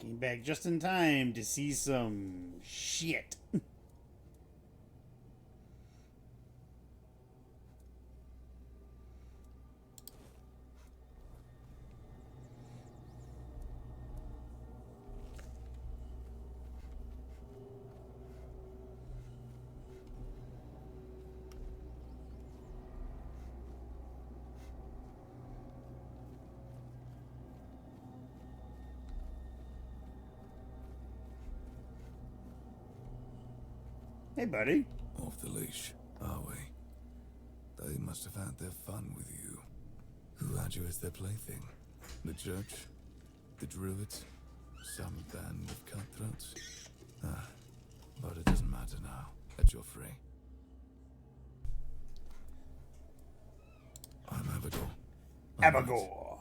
Came back just in time to see some shit. Hey, buddy. Off the leash, are we? They must have had their fun with you. Who had you as their plaything? The church? The druids? Some band of cutthroats? But it doesn't matter now that you're free. I'm Abagor. Abagor.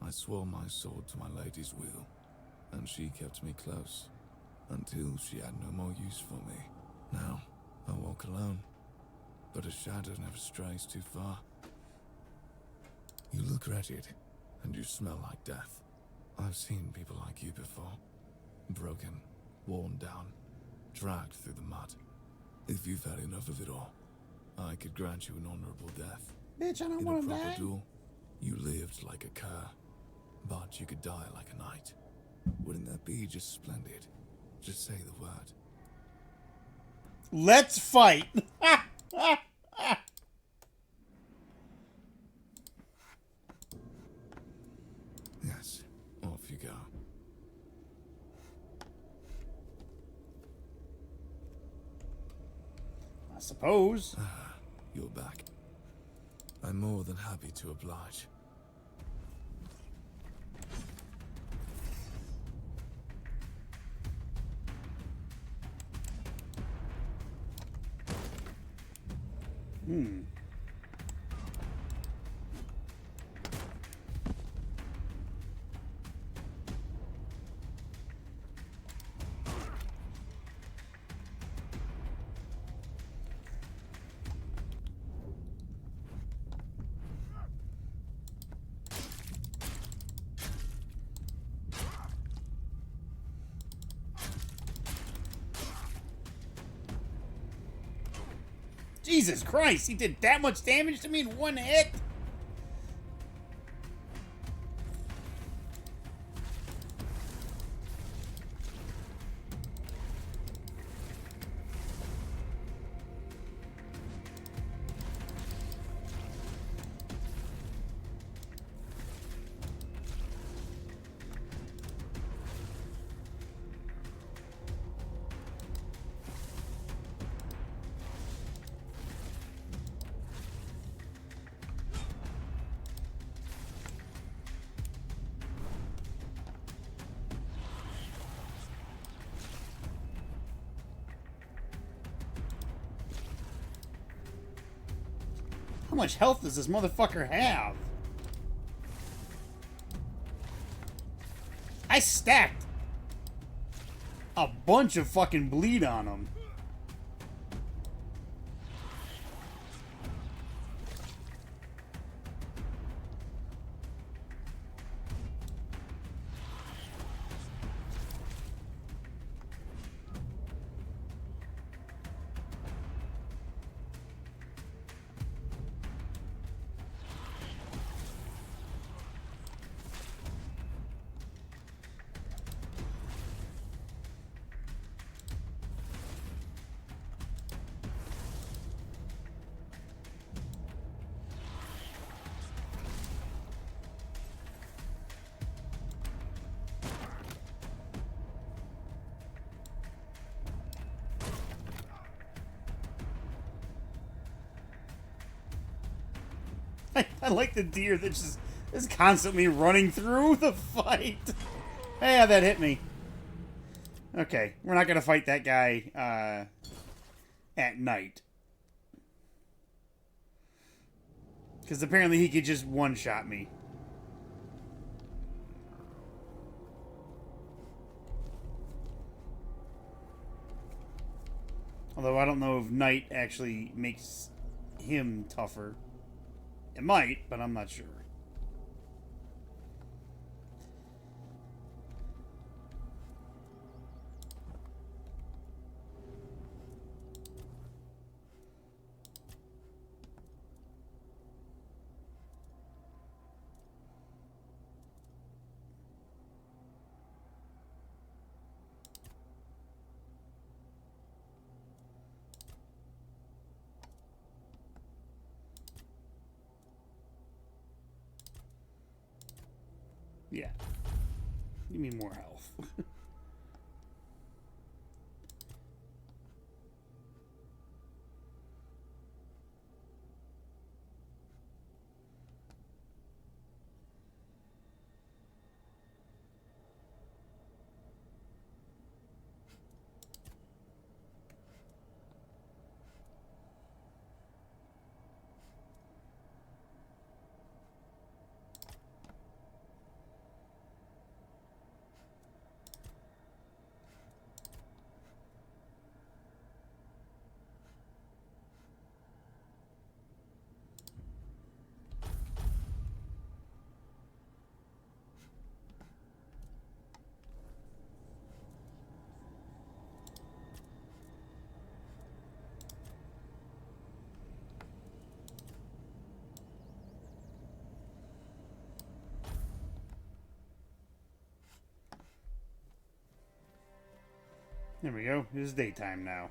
I swore my sword to my lady's will, and she kept me close, until she had no more use for me. Now, I walk alone, but a shadow never strays too far. You look wretched, and you smell like death. I've seen people like you before. Broken, worn down, dragged through the mud. If you've had enough of it all, I could grant you an honorable death. Bitch, I don't In want a to proper die. duel, you lived like a cur, but you could die like a knight. Wouldn't that be just splendid? Just say the word. Let's fight. Yes, off you go. I suppose. You're back. I'm more than happy to oblige. Jesus Christ, he did that much damage to me in one hit? How much health does this motherfucker have? I stacked a bunch of fucking bleed on him. I like the deer that just is constantly running through the fight. Hey, that hit me. Okay, we're not gonna fight that guy at night. Because apparently he could just one-shot me. Although I don't know if night actually makes him tougher. It might, but I'm not sure. Yeah. Give me more health. There we go. It is daytime now.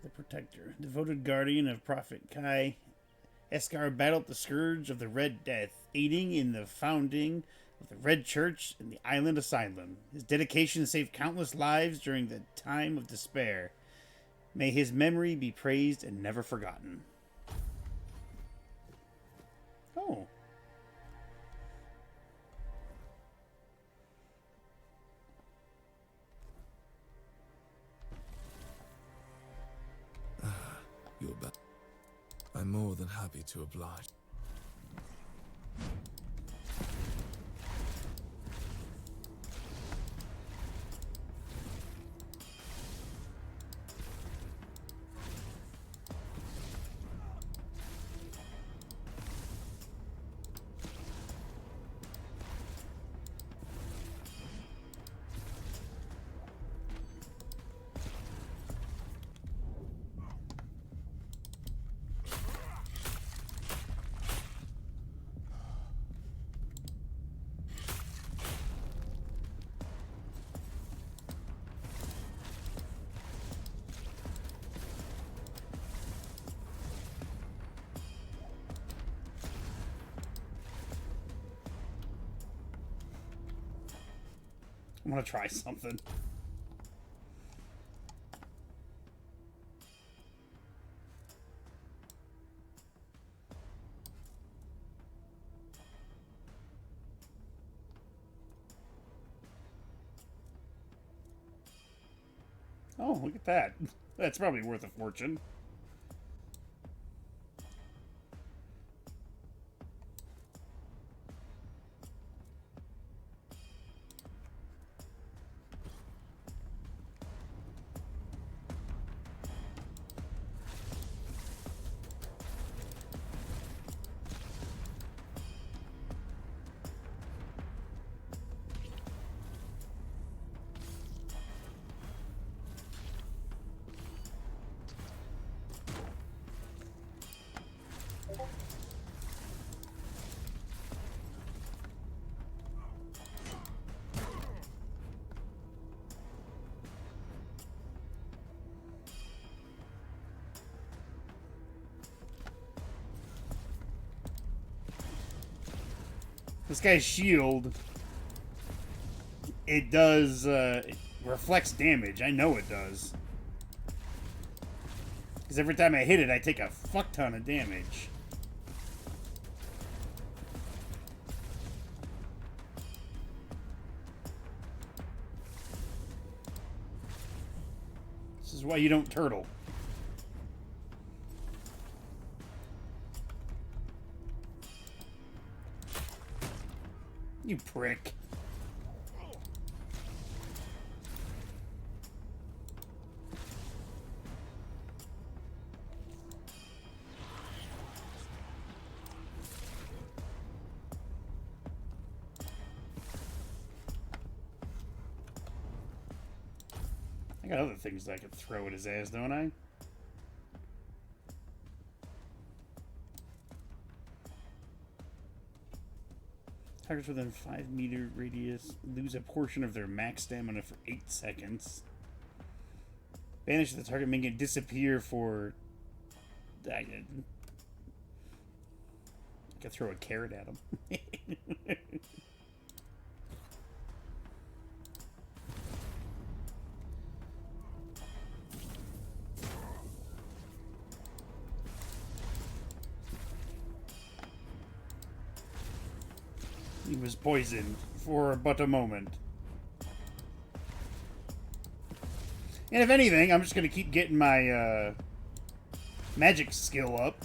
The Protector. Devoted guardian of Prophet Kai, Eskar battled the scourge of the Red Death, aiding in the founding of the Red Church and the Island Asylum. His dedication saved countless lives during the time of despair. May his memory be praised and never forgotten. Oh. You're back. I'm more than happy to oblige. I want to try something. Oh, look at that. That's probably worth a fortune. This guy's shield, it does, it reflects damage. I know it does. Because every time I hit it, I take a fuck ton of damage. This is why you don't turtle. You prick. I got other things that I could throw at his ass, don't I? Targets within 5-meter radius lose a portion of their max stamina for 8 seconds. Banish the target, making it disappear for I could throw a carrot at him. He was poisoned for but a moment. And if anything, I'm just going to keep getting my magic skill up.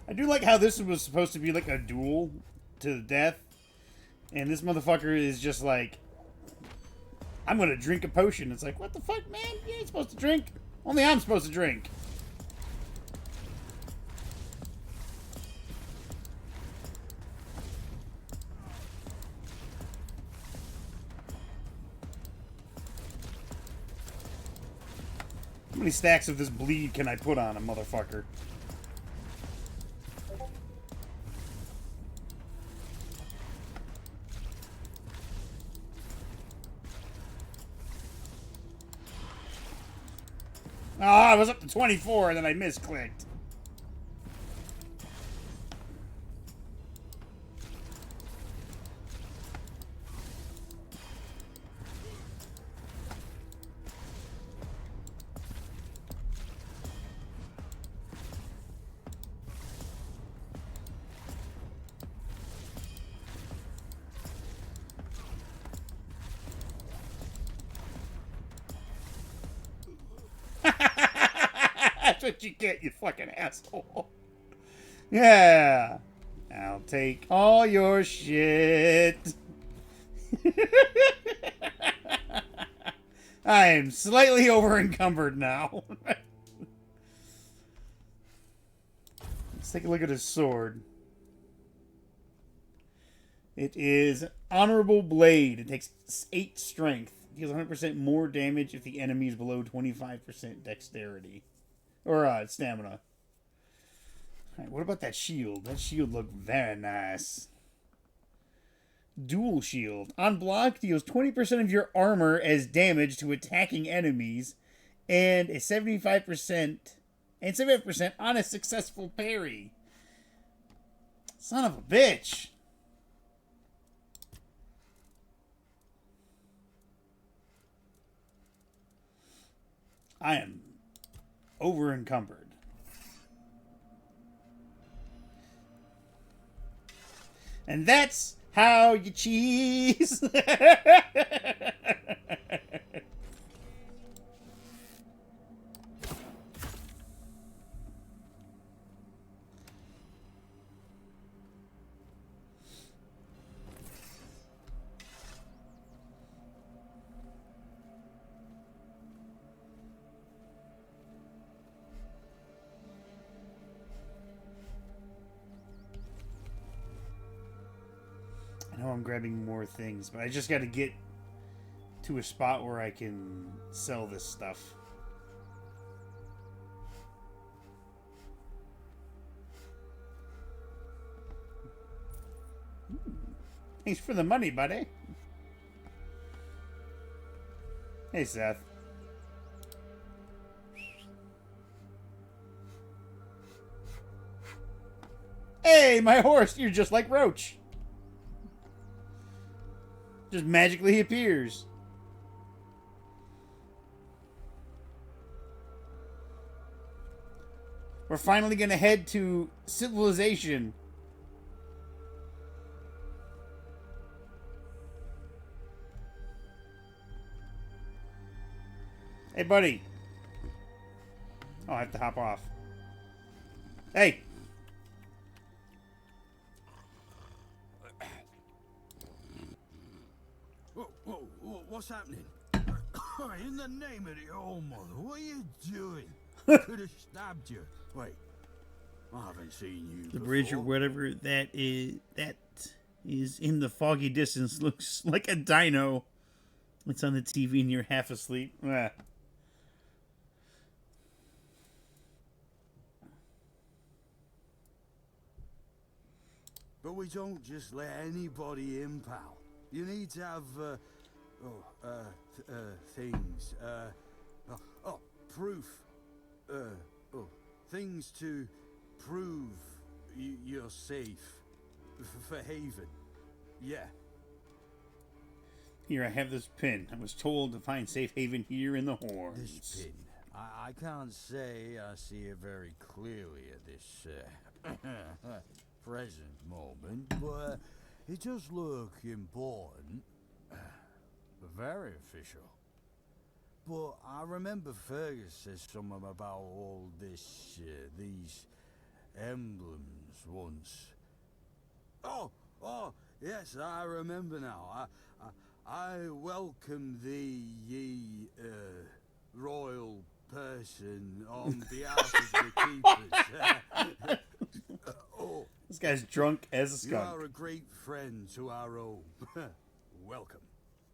I do like how this was supposed to be like a duel to the death. And this motherfucker is just like, I'm gonna drink a potion. It's like, what the fuck, man? You ain't supposed to drink. Only I'm supposed to drink. How many stacks of this bleed can I put on a motherfucker? Oh, I was up to 24 and then I misclicked. That's what you get, you fucking asshole. Yeah. I'll take all your shit. I am slightly over encumbered now. Let's take a look at his sword. It is Honorable Blade. It takes 8 strength. It deals 100% more damage if the enemy is below 25% dexterity. Or stamina. Alright, what about that shield? That shield looked very nice. Dual shield. On block, deals 20% of your armor as damage to attacking enemies. And a 75% on a successful parry. Son of a bitch. I am over encumbered. And that's how you cheese. I know I'm grabbing more things, but I just got to get to a spot where I can sell this stuff. Thanks for the money, buddy. Hey, Seth. Hey, my horse! You're just like Roach. Just magically appears. We're finally gonna head to civilization. Hey, buddy. Oh, I have to hop off. Hey. What's happening? In the name of the old mother, what are you doing? Could have stabbed you. Wait, I haven't seen you The before. bridge or whatever that is in the foggy distance looks like a dino. It's on the TV and you're half asleep. Ah. But we don't just let anybody in, pal. You need to have, things, proof. Things to prove you're safe. For Haven. Yeah. Here, I have this pin. I was told to find safe haven here in the Horns. This pin. I can't say I see it very clearly at this present moment, but it does look important. Very official. But I remember Fergus said something about all this, these emblems once. Oh, yes, I remember now. I welcome thee, ye, royal person, on behalf of the keepers. This guy's drunk as a You skunk. are a great friend to our own. Welcome.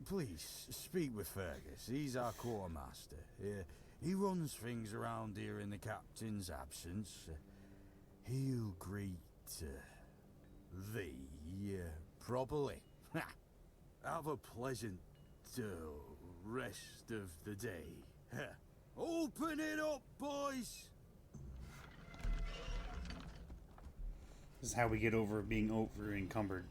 Please, speak with Fergus. He's our quartermaster. He runs things around here in the captain's absence. He'll greet thee properly. Have a pleasant rest of the day. Open it up, boys! This is how we get over being over encumbered.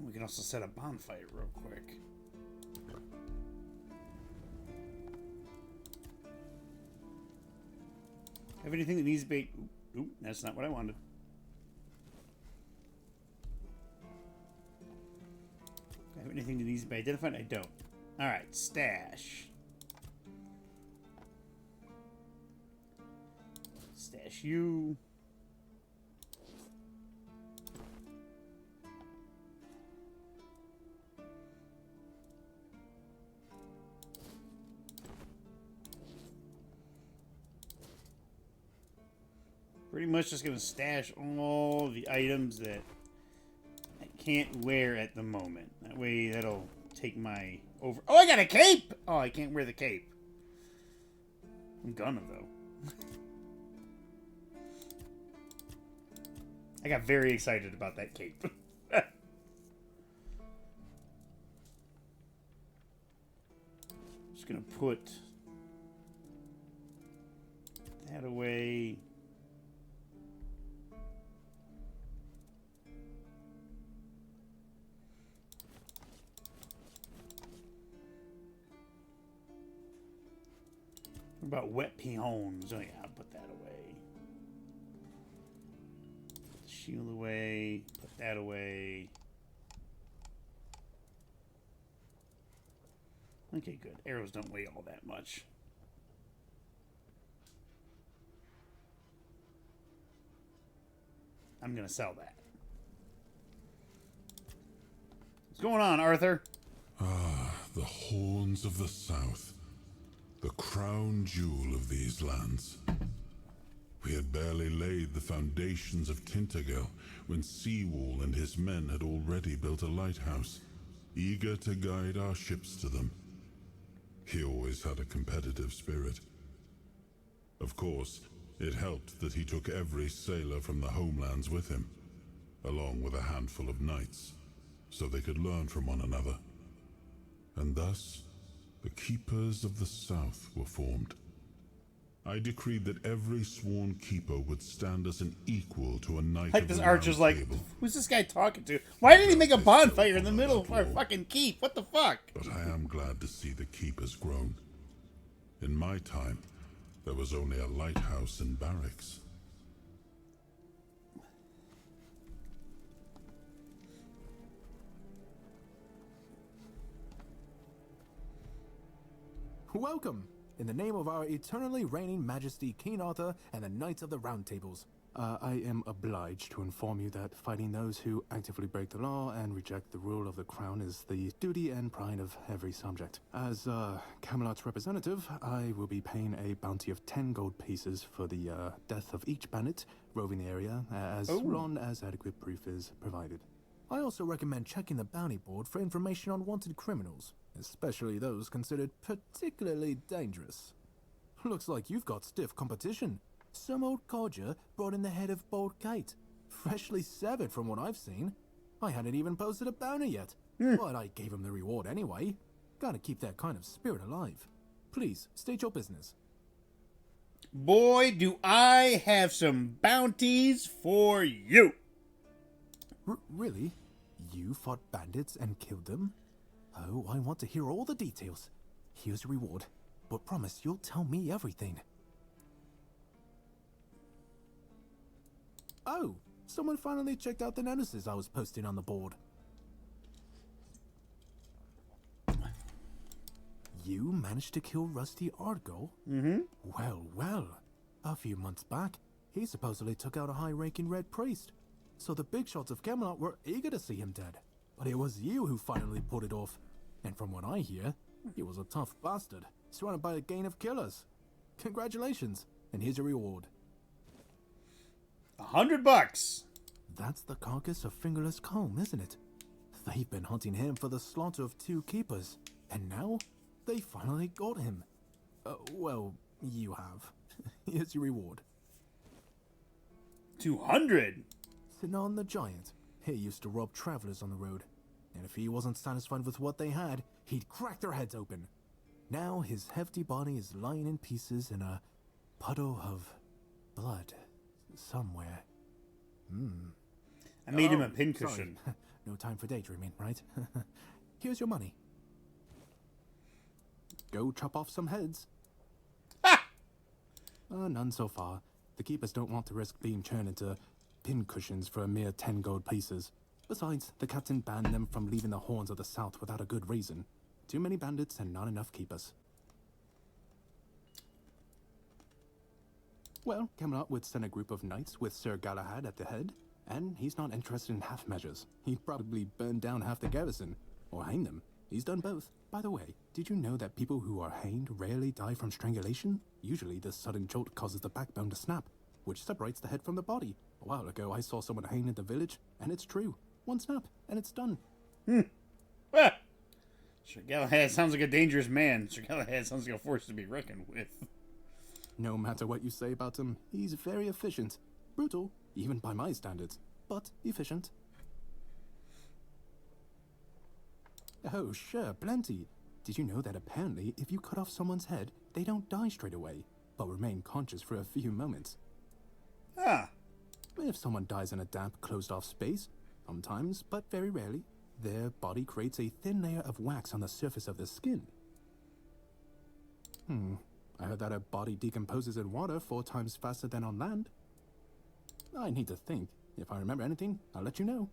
We can also set a bonfire real quick. Have anything that needs to be... Oop, that's not what I wanted. Have anything that needs to be identified? I don't. Alright, stash. Stash you. Pretty much just going to stash all the items that I can't wear at the moment. That way that'll take my over... Oh, I got a cape! Oh, I can't wear the cape. I'm gonna, though. I got very excited about that cape. Just going to put that away... What about wet peons? Oh yeah, I'll put that away. Put the shield away. Put that away. Okay, good. Arrows don't weigh all that much. I'm gonna sell that. What's going on, Arthur? Ah, the Horns of the South. The crown jewel of these lands. We had barely laid the foundations of Tintagel when Seawall and his men had already built a lighthouse, eager to guide our ships to them. He always had a competitive spirit. Of course, it helped that he took every sailor from the homelands with him, along with a handful of knights, so they could learn from one another. And thus, the Keepers of the South were formed. I decreed that every sworn keeper would stand as an equal to a knight Like of this the archer's Round like, Table. who's this guy talking to? Why did he make a bonfire in the middle of our fucking keep? What the fuck? But I am glad to see the keepers grown. In my time, there was only a lighthouse and barracks. Welcome. In the name of our eternally reigning Majesty King Arthur and the Knights of the Round Tables. I am obliged to inform you that fighting those who actively break the law and reject the rule of the crown is the duty and pride of every subject. As Camelot's representative, I will be paying a bounty of 10 gold pieces for the death of each bandit roving the area, as long as adequate proof is provided. I also recommend checking the bounty board for information on wanted criminals, especially those considered particularly dangerous. Looks like you've got stiff competition. Some old codger brought in the head of Bold Kate, freshly severed from what I've seen. I hadn't even posted a bounty yet, but I gave him the reward anyway. Gotta keep that kind of spirit alive. Please, state your business. Boy, do I have some bounties for you. Really? You fought bandits and killed them? Oh, I want to hear all the details. Here's your reward, but promise you'll tell me everything. Oh, someone finally checked out the notices I was posting on the board. You managed to kill Rusty Argo? Mm-hmm. Well, well. A few months back, he supposedly took out a high-ranking red priest. So the big shots of Camelot were eager to see him dead. But it was you who finally pulled it off. And from what I hear, he was a tough bastard, surrounded by a gang of killers. Congratulations, and here's your reward. $100. That's the carcass of Fingerless Comb, isn't it? They've been hunting him for the slaughter of 2 keepers, and now they finally got him. Well, you have. Here's your reward. 200. Sinon the Giant. He used to rob travelers on the road, and if he wasn't satisfied with what they had, he'd crack their heads open. Now his hefty body is lying in pieces in a puddle of blood somewhere. I made him a pincushion. Sorry. No time for daydreaming, right? Here's your money. Go chop off some heads. Ha! None so far. The keepers don't want to risk being turned into pincushions for a mere 10 gold pieces. Besides, the captain banned them from leaving the Horns of the South without a good reason. Too many bandits and not enough keepers. Well, Camelot would send a group of knights with Sir Galahad at the head, and he's not interested in half measures. He'd probably burn down half the garrison, or hang them. He's done both. By the way, did you know that people who are hanged rarely die from strangulation? Usually the sudden jolt causes the backbone to snap, which separates the head from the body. A while ago I saw someone hanged in the village, and it's true. One snap, and it's done. Ah. Sir Galahad sounds like a dangerous man. Sir Galahad sounds like a force to be reckoned with. No matter what you say about him, he's very efficient. Brutal, even by my standards, but efficient. Oh, sure, plenty. Did you know that apparently if you cut off someone's head, they don't die straight away, but remain conscious for a few moments? Ah. If someone dies in a damp, closed-off space, sometimes, but very rarely, their body creates a thin layer of wax on the surface of the skin. I heard that a body decomposes in water 4 times faster than on land. I need to think. If I remember anything, I'll let you know.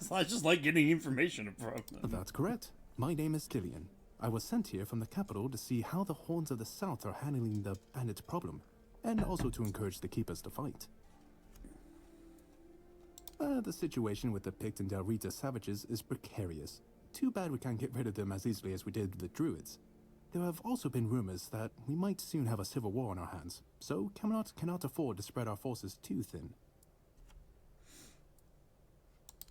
I just like getting information from them. That's correct. My name is Killian. I was sent here from the capital to see how the Horns of the South are handling the bandit problem, and also to encourage the keepers to fight. The situation with the Pict and Del Rita savages is precarious. Too bad we can't get rid of them as easily as we did the Druids. There have also been rumors that we might soon have a civil war on our hands, so Camelot cannot afford to spread our forces too thin.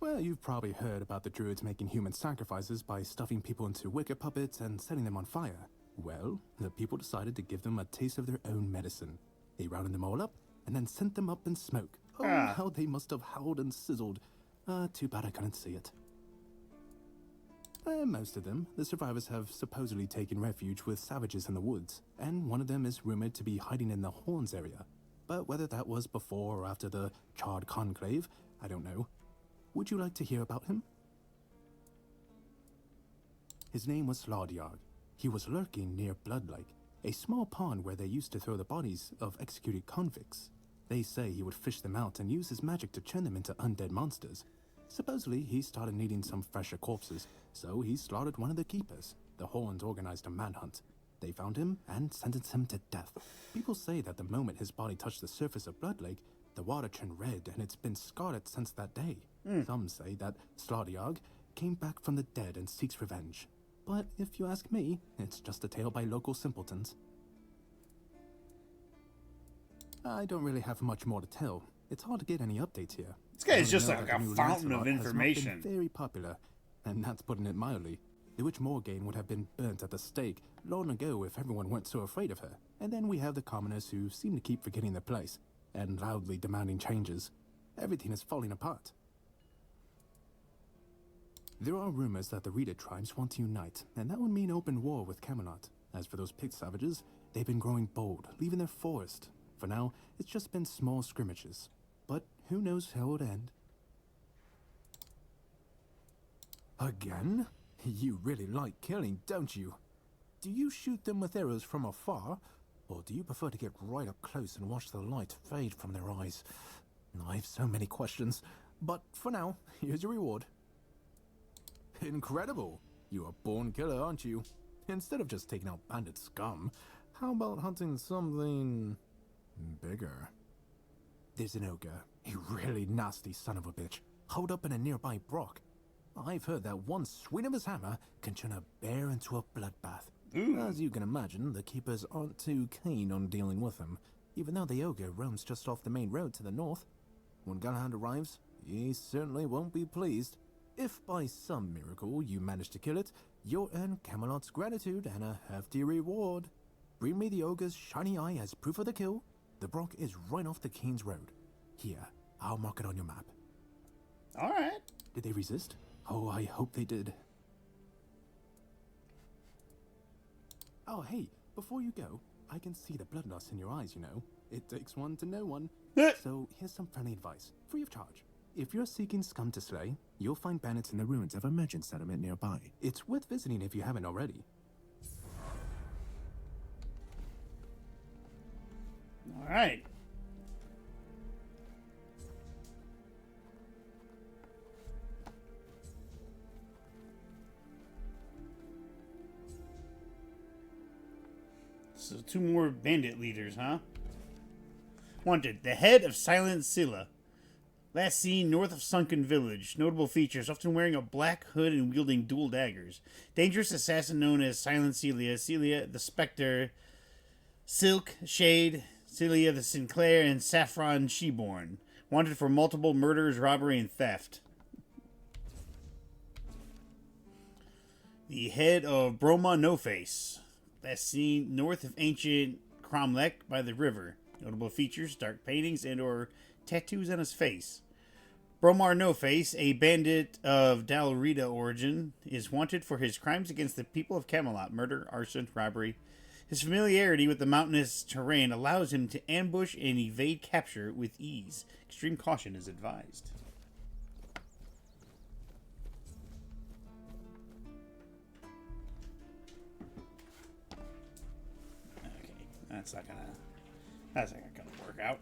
Well, you've probably heard about the Druids making human sacrifices by stuffing people into wicker puppets and setting them on fire. Well, the people decided to give them a taste of their own medicine. They rounded them all up and then sent them up in smoke. Oh, how they must have howled and sizzled. Too bad I couldn't see it. Most of them, the survivors have supposedly taken refuge with savages in the woods, and one of them is rumored to be hiding in the Horns area. But whether that was before or after the Charred Conclave, I don't know. Would you like to hear about him? His name was Slaudyard. He was lurking near Bloodlake, a small pond where they used to throw the bodies of executed convicts. They say he would fish them out and use his magic to turn them into undead monsters. Supposedly, he started needing some fresher corpses, so he slaughtered one of the keepers. The Horns organized a manhunt. They found him and sentenced him to death. People say that the moment his body touched the surface of Blood Lake, the water turned red and it's been scarred since that day. Some say that Slaughterjog came back from the dead and seeks revenge. But if you ask me, it's just a tale by local simpletons. I don't really have much more to tell. It's hard to get any updates here. This guy is I just only know like that a the new fountain of Lancelot has not information. been very popular, and that's putting it mildly. The Witch Morgaine would have been burnt at the stake long ago if everyone weren't so afraid of her. And then we have the commoners who seem to keep forgetting their place and loudly demanding changes. Everything is falling apart. There are rumors that the Reader tribes want to unite, and that would mean open war with Camelot. As for those pig savages, they've been growing bold, leaving their forest. For now, it's just been small scrimmages. But who knows how it'll end. Again? You really like killing, don't you? Do you shoot them with arrows from afar, or do you prefer to get right up close and watch the light fade from their eyes? I have so many questions, but for now, here's your reward. Incredible! You're a born killer, aren't you? Instead of just taking out bandit scum, how about hunting something bigger? There's an ogre, a really nasty son of a bitch, holed up in a nearby brook. I've heard that one swing of his hammer can turn a bear into a bloodbath. As you can imagine, the keepers aren't too keen on dealing with him, even though the ogre roams just off the main road to the north. When Galahad arrives, he certainly won't be pleased. If by some miracle you manage to kill it, you'll earn Camelot's gratitude and a hefty reward. Bring me the ogre's shiny eye as proof of the kill. The brook is right off the King's Road. Here, I'll mark it on your map. Alright. Did they resist? Oh, I hope they did. Oh, hey, before you go, I can see the bloodlust in your eyes, you know. It takes one to know one. So here's some friendly advice, free of charge. If you're seeking scum to slay, you'll find bandits in the ruins of a merchant settlement nearby. It's worth visiting if you haven't already. Alright. So 2 more bandit leaders, huh? Wanted, the head of Silent Scylla. Last seen north of Sunken Village. Notable features, often wearing a black hood and wielding dual daggers. Dangerous assassin known as Silent Celia, Celia the Spectre, Silk, Shade, Celia the Sinclair, and Saffron Sheborn. Wanted for multiple murders, robbery, and theft. The head of Broma No Face. Last seen north of ancient Cromlech by the river. Notable features, dark paintings and or tattoos on his face. Bromar No Face, a bandit of Dalrida origin, is wanted for his crimes against the people of Camelot, murder, arson, robbery. His familiarity with the mountainous terrain allows him to ambush and evade capture with ease. Extreme caution is advised. Okay, that's not gonna work out.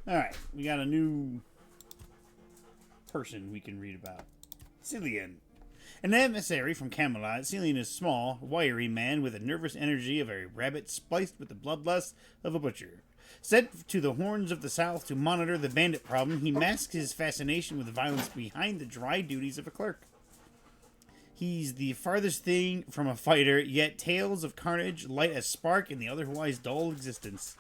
Alright, we got a new person we can read about. Cillian. An emissary from Camelot, Cillian is a small, wiry man with the nervous energy of a rabbit spliced with the bloodlust of a butcher. Sent to the Horns of the South to monitor the bandit problem, he masks his fascination with violence behind the dry duties of a clerk. He's the farthest thing from a fighter, yet tales of carnage light a spark in the otherwise dull existence.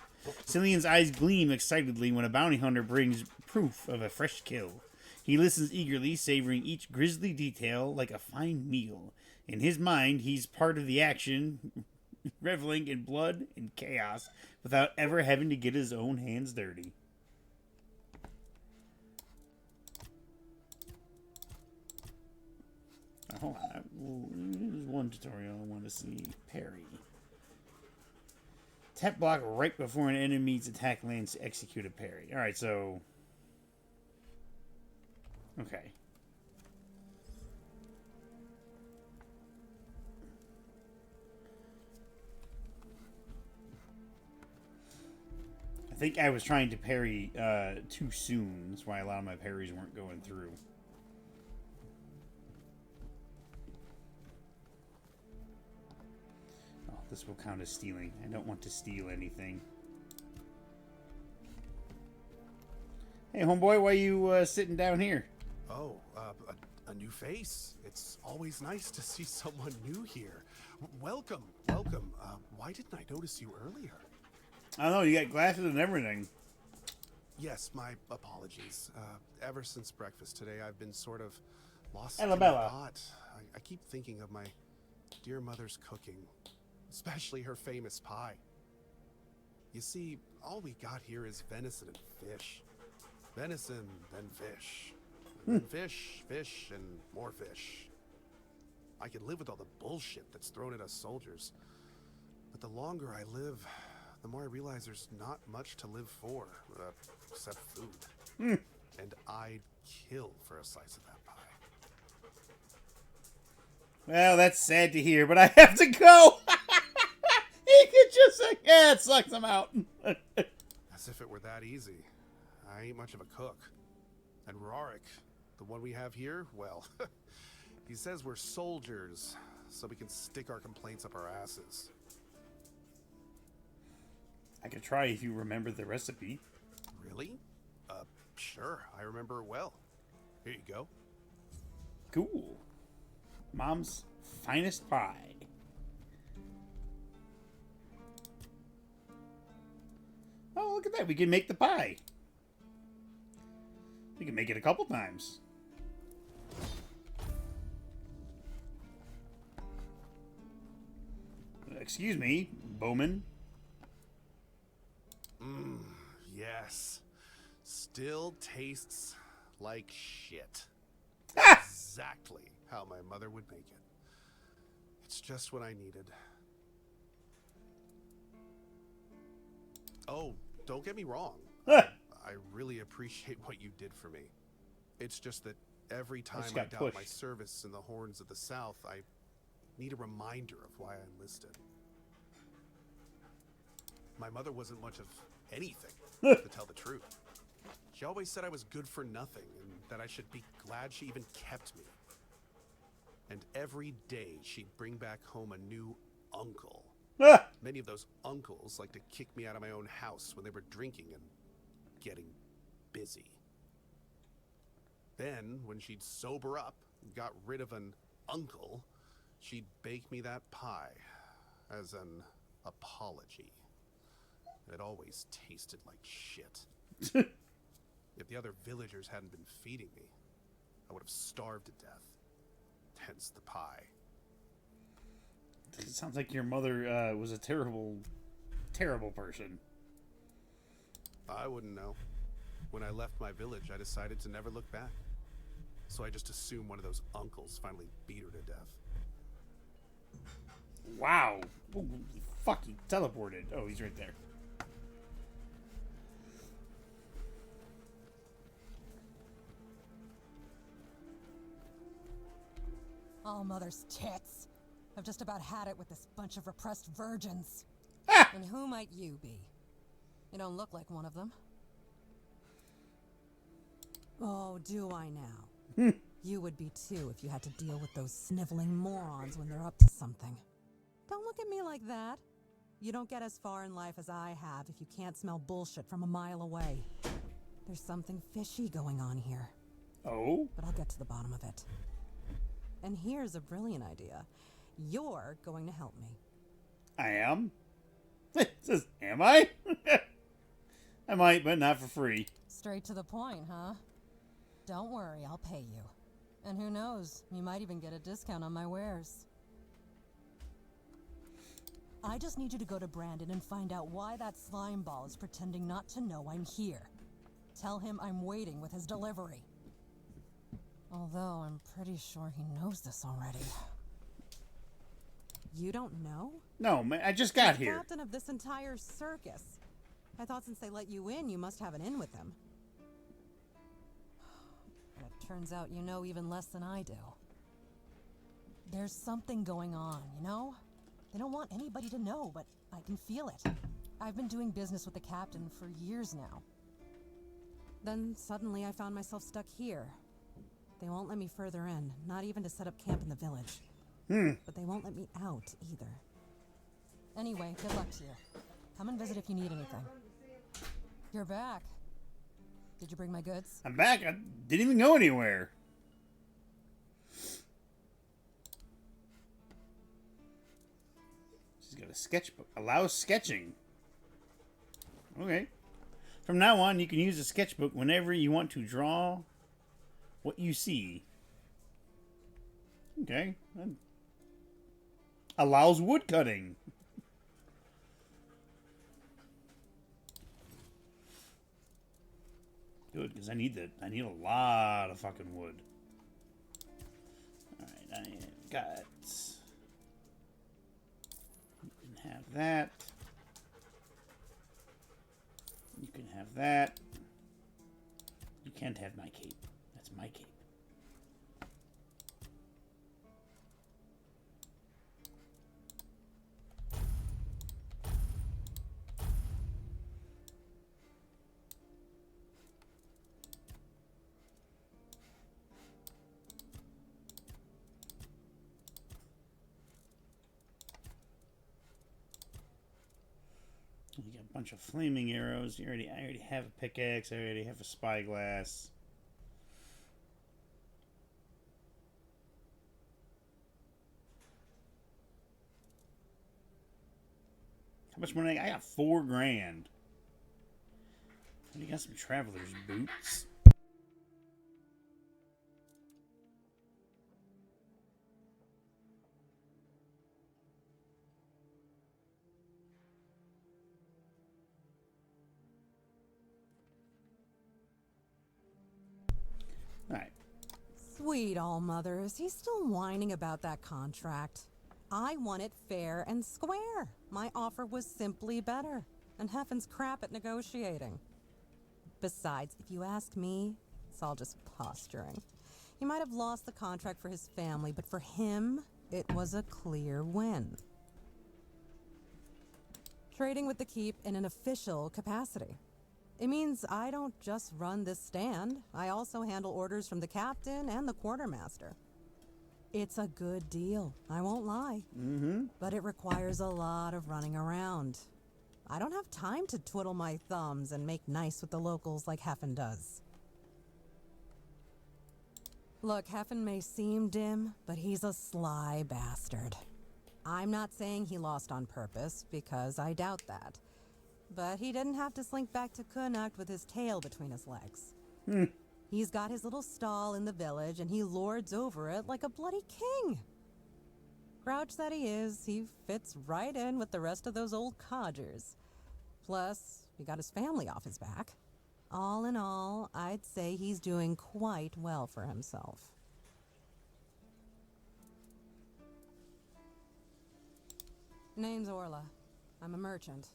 Cillian's eyes gleam excitedly when a bounty hunter brings proof of a fresh kill. He listens eagerly, savoring each grisly detail like a fine meal. In his mind, he's part of the action, reveling in blood and chaos without ever having to get his own hands dirty. Hold on. There's one tutorial I want to see. Parry. Tap block right before an enemy's attack lands to execute a parry. Alright, so... Okay. I think I was trying to parry too soon. That's why a lot of my parries weren't going through. Oh, this will count as stealing. I don't want to steal anything. Hey, homeboy, why are you sitting down here? Oh, a new face. It's always nice to see someone new here. Welcome, welcome. Why didn't I notice you earlier? I don't know, you got glasses and everything. Yes, my apologies. Ever since breakfast today, I've been sort of lost Alabella. in thought. I keep thinking of my dear mother's cooking, especially her famous pie. You see, all we got here is venison and fish. Venison, then fish. Then fish, fish, and more fish. I can live with all the bullshit that's thrown at us soldiers. But the longer I live, the more I realize there's not much to live for, except food. And I'd kill for a slice of that pie. Well, that's sad to hear, but I have to go. He could just say, yeah, it sucks, I'm out. As if it were that easy. I ain't much of a cook. And Rorik, the one we have here, well, he says we're soldiers, so we can stick our complaints up our asses. I could try if you remember the recipe. Really? Sure, I remember it well. Here you go. Cool. Mom's finest pie. Oh, look at that. We can make the pie. We can make it a couple times. Excuse me, Bowman. Yes. Still tastes like shit. Ah! Exactly how my mother would make it. It's just what I needed. Oh, don't get me wrong. Ah! I really appreciate what you did for me. It's just that every time just I got doubt pushed. my service in the Horns of the South, I need a reminder of why I enlisted. My mother wasn't much of anything, to tell the truth. She always said I was good for nothing and that I should be glad she even kept me. And every day she'd bring back home a new uncle. Ah! Many of those uncles like to kick me out of my own house when they were drinking and getting busy. Then, when she'd sober up and got rid of an uncle, she'd bake me that pie as an apology. It always tasted like shit. If the other villagers hadn't been feeding me, I would have starved to death. Hence the pie. It sounds like your mother was a terrible, terrible person. I wouldn't know. When I left my village, I decided to never look back. So I just assumed one of those uncles finally beat her to death. Wow. Ooh, fuck, he teleported. Oh, he's right there. Oh, mother's tits. I've just about had it with this bunch of repressed virgins. Ah! And who might you be? You don't look like one of them. Oh, do I now? You would be too if you had to deal with those sniveling morons when they're up to something. Don't look at me like that. You don't get as far in life as I have if you can't smell bullshit from a mile away. There's something fishy going on here. Oh? But I'll get to the bottom of it. And here's a brilliant idea. You're going to help me. I am? It says, am I? I might, but not for free. Straight to the point, huh? Don't worry, I'll pay you. And who knows, you might even get a discount on my wares. I just need you to go to Brandon and find out why that slime ball is pretending not to know I'm here. Tell him I'm waiting with his delivery. Although I'm pretty sure he knows this already. You don't know? No, man, I just got He's the here. captain of this entire circus. I thought since they let you in, you must have an in with him. But it turns out you know even less than I do. There's something going on, you know? They don't want anybody to know, but I can feel it. I've been doing business with the captain for years now. Then suddenly I found myself stuck here. They won't let me further in, not even to set up camp in the village. But they won't let me out either. Anyway, good luck to you. Come and visit if you need anything. You're back. Did you bring my goods? I'm back. I didn't even go anywhere. She's got a sketchbook. Allows sketching. Okay. From now on, you can use a sketchbook whenever you want to draw what you see. Okay. Allows wood cutting. Good, because I need a lot of fucking wood. Alright, I got... You can have that. You can have that. You can't have my cape. That's my cape. You got a bunch of flaming arrows. I already have a pickaxe. I already have a spyglass. How much money? I got $4 grand. You got some traveler's boots. Alright. Sweet all-mother, is he still whining about that contract? I want it fair and square. My offer was simply better. And Heffen's crap at negotiating. Besides, if you ask me, it's all just posturing. He might have lost the contract for his family, but for him, it was a clear win. Trading with the Keep in an official capacity. It means I don't just run this stand. I also handle orders from the captain and the quartermaster. It's a good deal, I won't lie. But it requires a lot of running around. I don't have time to twiddle my thumbs and make nice with the locals like Heffen does. Look, Heffen may seem dim, but he's a sly bastard. I'm not saying he lost on purpose, because I doubt that. But he didn't have to slink back to Connacht with his tail between his legs. He's got his little stall in the village, and he lords over it like a bloody king. Grouch that he is, he fits right in with the rest of those old codgers. Plus, he got his family off his back. All in all, I'd say he's doing quite well for himself. Name's Orla. I'm a merchant.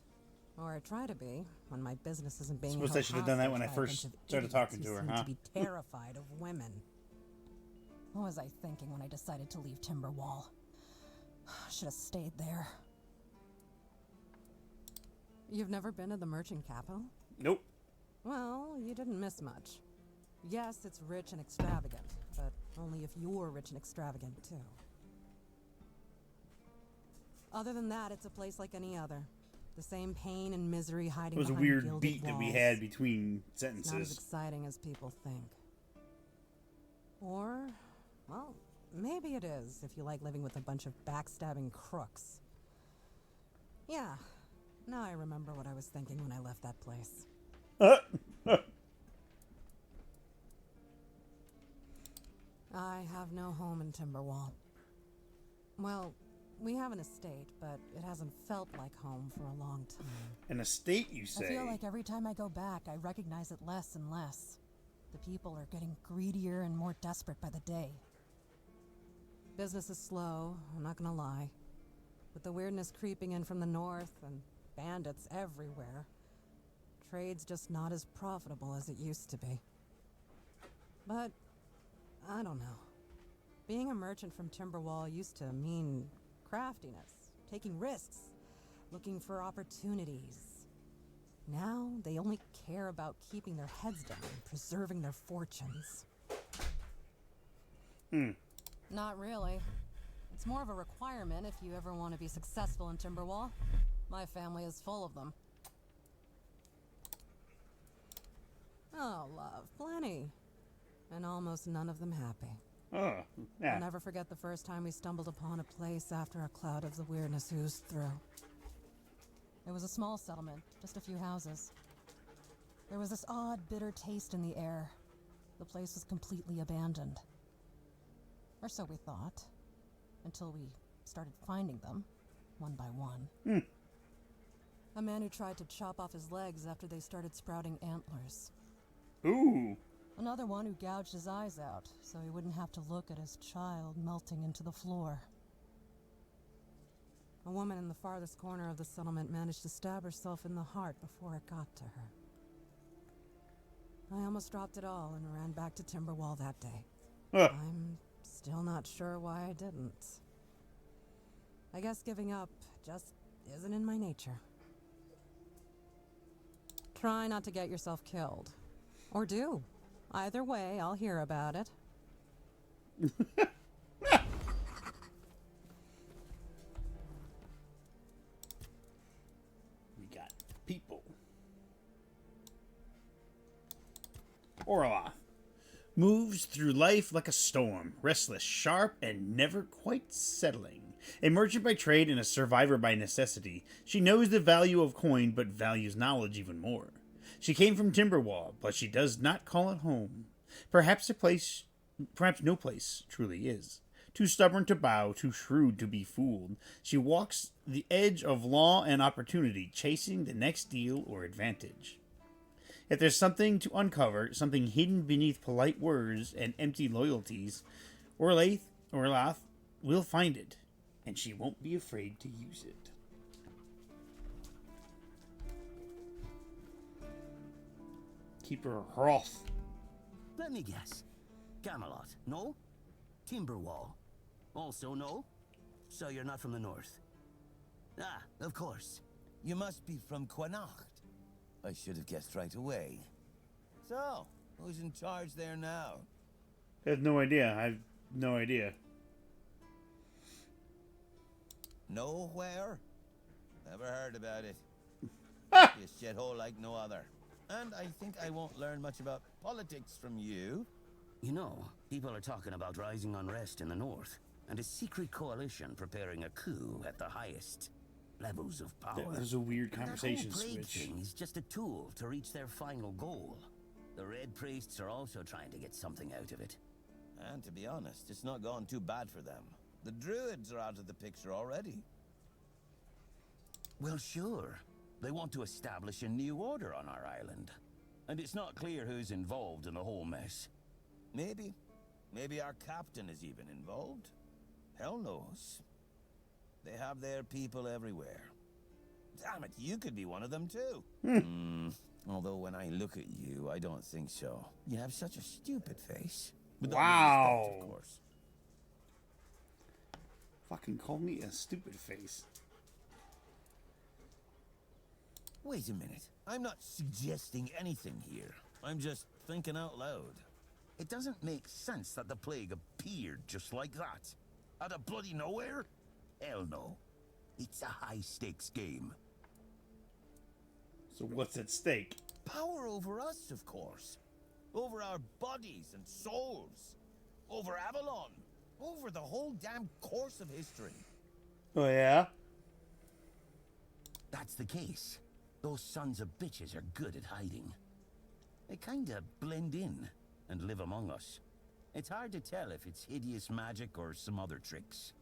Or I try to be, when my business isn't being Suppose held I should have done that when I hostage by a first bunch of started idiots talking who to her, seem huh? to be terrified of women. What was I thinking when I decided to leave Timberwall? Should have stayed there. You've never been to the merchant capital? Nope. Well, you didn't miss much. Yes, it's rich and extravagant, but only if you're rich and extravagant, too. Other than that, it's a place like any other. The same pain and misery hiding It was a behind weird gilded beat that we walls. had between It's not as sentences. exciting as people think. Or, well, maybe it is if you like living with a bunch of backstabbing crooks. Yeah, now I remember what I was thinking when I left that place. I have no home in Timberwall. Well, we have an estate, but it hasn't felt like home for a long time. An estate, you say? I feel like every time I go back, I recognize it less and less. The people are getting greedier and more desperate by the day. Business is slow, I'm not gonna lie. With the weirdness creeping in from the north and bandits everywhere, trade's just not as profitable as it used to be. But, I don't know. Being a merchant from Timberwall used to mean craftiness, taking risks, looking for opportunities. Now, they only care about keeping their heads down and preserving their fortunes. Not really. It's more of a requirement if you ever want to be successful in Timberwall. My family is full of them. Oh, love, plenty. And almost none of them happy. Oh, I'll yeah. never forget the first time we stumbled upon a place after a cloud of the weirdness oozed through. It was a small settlement, just a few houses. There was this odd, bitter taste in the air. The place was completely abandoned. Or so we thought. Until we started finding them, one by one. A man who tried to chop off his legs after they started sprouting antlers. Ooh. Another one who gouged his eyes out, so he wouldn't have to look at his child melting into the floor. A woman in the farthest corner of the settlement managed to stab herself in the heart before it got to her. I almost dropped it all and ran back to Timberwall that day. I'm still not sure why I didn't. I guess giving up just isn't in my nature. Try not to get yourself killed. Or do. Either way, I'll hear about it. We got people. Orloff moves through life like a storm, restless, sharp, and never quite settling. A merchant by trade and a survivor by necessity, she knows the value of coin but values knowledge even more. She came from Timberwall, but she does not call it home. Perhaps no place truly is. Too stubborn to bow, too shrewd to be fooled, she walks the edge of law and opportunity, chasing the next deal or advantage. If there's something to uncover, something hidden beneath polite words and empty loyalties, Orloff will find it, and she won't be afraid to use it. Keeper Hroth. Let me guess. Camelot, no? Timberwall, also no? So you're not from the north? Ah, of course. You must be from Quanacht. I should have guessed right away. So, who's in charge there now? I have no idea. I have no idea. Nowhere? Never heard about it. This shithole like no other. And I think I won't learn much about politics from you. You know, people are talking about rising unrest in the north, and a secret coalition preparing a coup at the highest levels of power. That was a weird conversation That whole plague switch. thing is just a tool to reach their final goal. The Red Priests are also trying to get something out of it. And to be honest, it's not gone too bad for them. The Druids are out of the picture already. Well, sure. They want to establish a new order on our island. And it's not clear who's involved in the whole mess. Maybe. Maybe our captain is even involved. Hell knows. They have their people everywhere. Damn it, you could be one of them too. Although when I look at you, I don't think so. You have such a stupid face. With all due Wow. respect, of course. Fucking call me a stupid face. Wait a minute. I'm not suggesting anything here. I'm just thinking out loud. It doesn't make sense that the plague appeared just like that. Out of bloody nowhere? Hell no. It's a high-stakes game. So what's at stake? Power over us, of course. Over our bodies and souls. Over Avalon. Over the whole damn course of history. Oh yeah? That's the case. Those sons of bitches are good at hiding. They kinda blend in and live among us. It's hard to tell if it's hideous magic or some other tricks.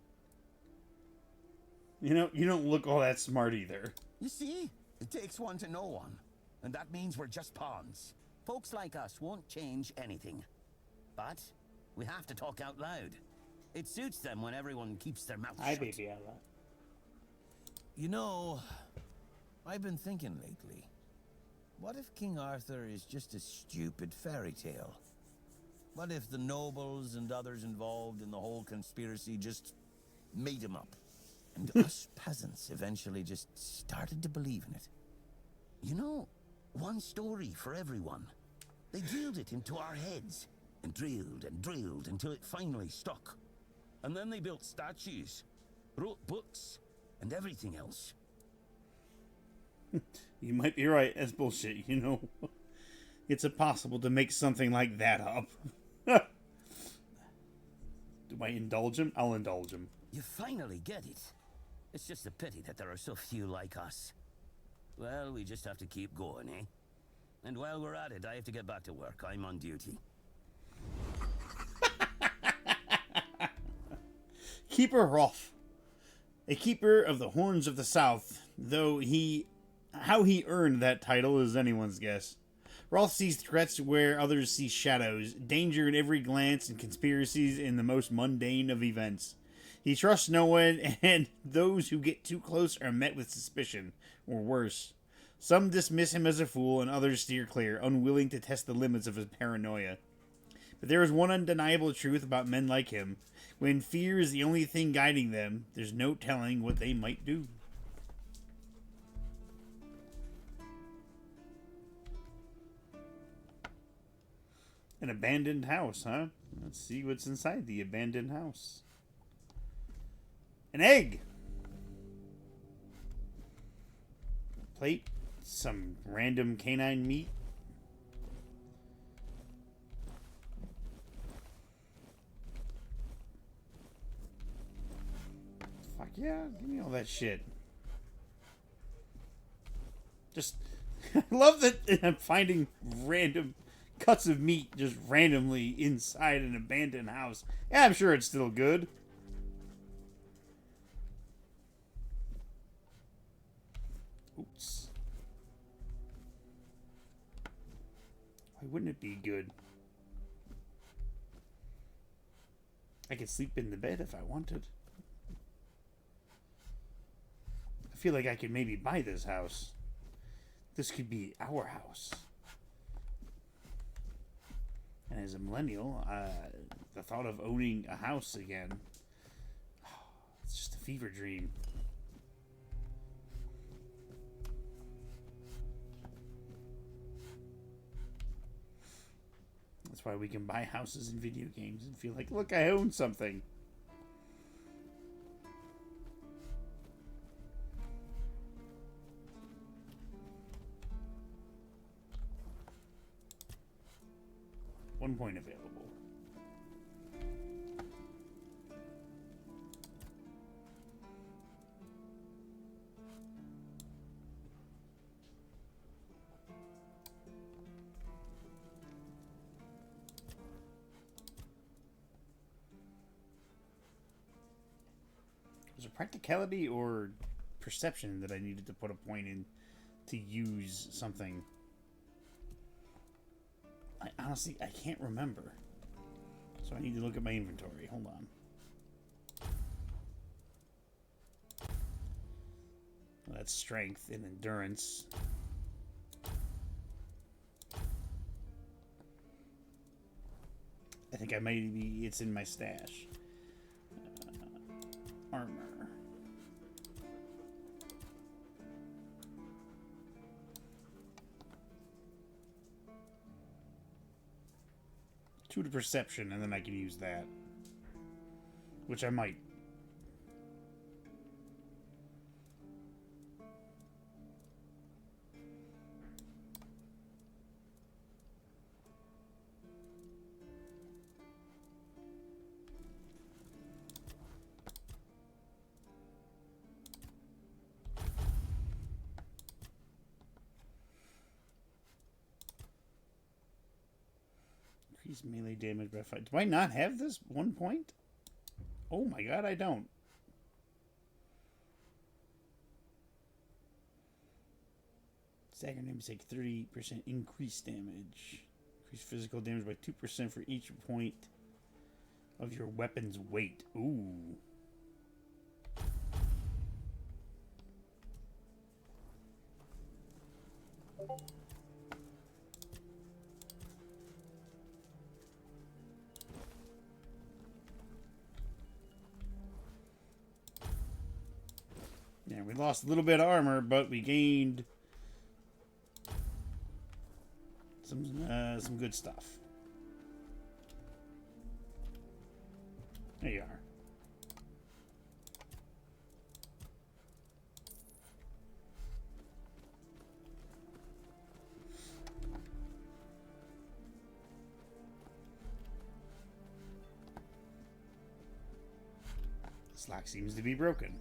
You know, you don't look all that smart either. You see? It takes one to know one. And that means we're just pawns. Folks like us won't change anything. But we have to talk out loud. It suits them when everyone keeps their mouth Hi, shut. baby Ella. You know, I've been thinking lately. What if King Arthur is just a stupid fairy tale? What if the nobles and others involved in the whole conspiracy just made him up? And us peasants eventually just started to believe in it. You know, one story for everyone. They drilled it into our heads, and drilled until it finally stuck. And then they built statues, wrote books, and everything else. You might be right. That's bullshit, you know. It's impossible to make something like that up. Do I indulge him? I'll indulge him. You finally get it. It's just a pity that there are so few like us. Well, we just have to keep going, eh? And while we're at it, I have to get back to work. I'm on duty. Keeper Rolf. A keeper of the Horns of the South, though how he earned that title is anyone's guess. Rolf sees threats where others see shadows, danger in every glance, and conspiracies in the most mundane of events. He trusts no one, and those who get too close are met with suspicion, or worse. Some dismiss him as a fool, and others steer clear, unwilling to test the limits of his paranoia. But there is one undeniable truth about men like him. When fear is the only thing guiding them, there's no telling what they might do. An abandoned house, huh? Let's see what's inside the abandoned house. An egg! Plate. Some random canine meat. Fuck yeah, give me all that shit. Just, I love that I'm finding random cuts of meat just randomly inside an abandoned house. Yeah, I'm sure it's still good. Oops. Why wouldn't it be good? I could sleep in the bed if I wanted. I feel like I could maybe buy this house. This could be our house. And as a millennial, the thought of owning a house again, it's just a fever dream. That's why we can buy houses in video games and feel like, look, I own something. One point available. Was it practicality or perception that I needed to put a point in to use something? Honestly, I can't remember. So I need to look at my inventory. Hold on. Well, that's strength and endurance. I think I might be... It's in my stash. Armor. To perception, and then I can use that. Which I might. Increase melee damage by 5. Do I not have this 1 point? Oh my god, I don't. Stagger damage take 30% increased damage. Increase physical damage by 2% for each point of your weapon's weight. Ooh. Yeah, we lost a little bit of armor, but we gained some good stuff. There you are. This lock seems to be broken.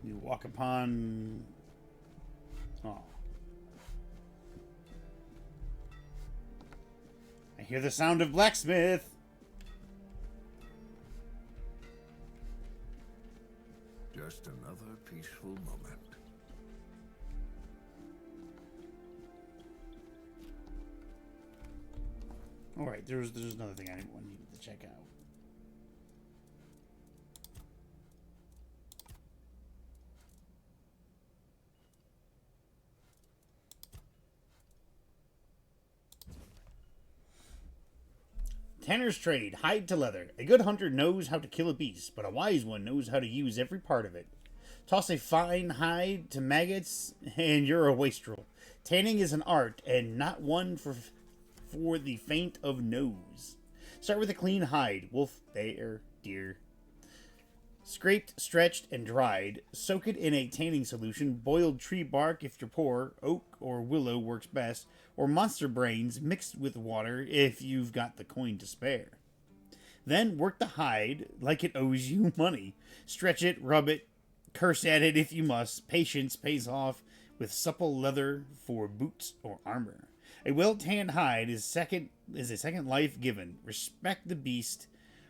You walk upon... Oh. I hear the sound of blacksmith. Just another peaceful moment. Alright, there's another thing I needed to check out. Tanner's trade, hide to leather. A good hunter knows how to kill a beast, but a wise one knows how to use every part of it. Toss a fine hide to maggots, and you're a wastrel. Tanning is an art, and not one for the faint of nose. Start with a clean hide, wolf, bear, deer. Scraped, stretched, and dried. Soak it in a tanning solution. Boiled tree bark if you're poor. Oak or willow works best. Or monster brains mixed with water if you've got the coin to spare. Then work the hide like it owes you money. Stretch it, rub it, curse at it if you must. Patience pays off with supple leather for boots or armor. A well-tanned hide is a second life given. Respect the beast,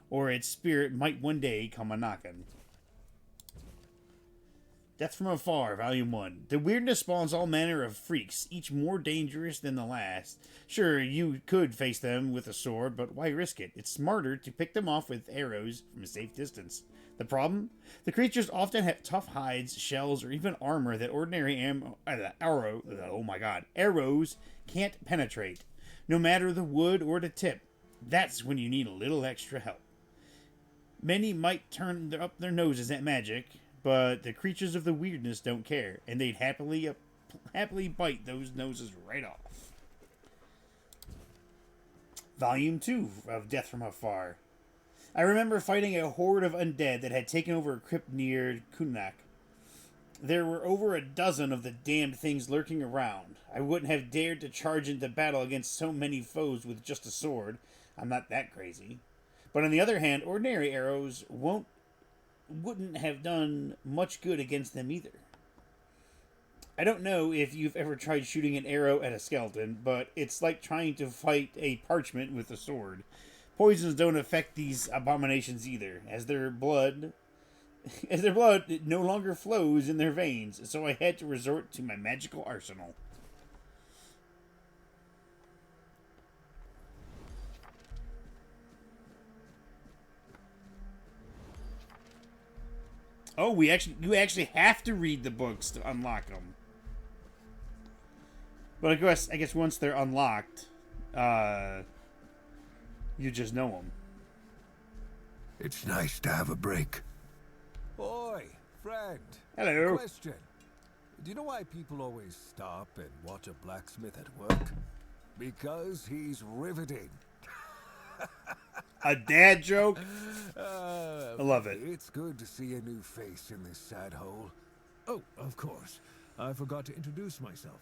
or its spirit might one day come a-knockin'. Death from Afar, Volume 1. The weirdness spawns all manner of freaks, each more dangerous than the last. Sure, you could face them with a sword, but why risk it? It's smarter to pick them off with arrows from a safe distance. The problem? The creatures often have tough hides, shells, or even armor that ordinary arrows can't penetrate, no matter the wood or the tip. That's when you need a little extra help. Many might turn up their noses at magic, but the creatures of the weirdness don't care, and they'd happily bite those noses right off. Volume 2 of Death from Afar. I remember fighting a horde of undead that had taken over a crypt near Kunak. There were over a dozen of the damned things lurking around. I wouldn't have dared to charge into battle against so many foes with just a sword. I'm not that crazy. But on the other hand, ordinary arrows wouldn't have done much good against them either. I don't know if you've ever tried shooting an arrow at a skeleton, but it's like trying to fight a parchment with a sword. Poisons don't affect these abominations either, as their blood no longer flows in their veins, so I had to resort to my magical arsenal. Oh, you actually have to read the books to unlock them. But I guess once they're unlocked, you just know them. It's nice to have a break. Oi, friend. Hello. Question. Do you know why people always stop and watch a blacksmith at work? Because he's riveting. A dad joke? I love it. It's good to see a new face in this sad hole. Oh, of course. I forgot to introduce myself.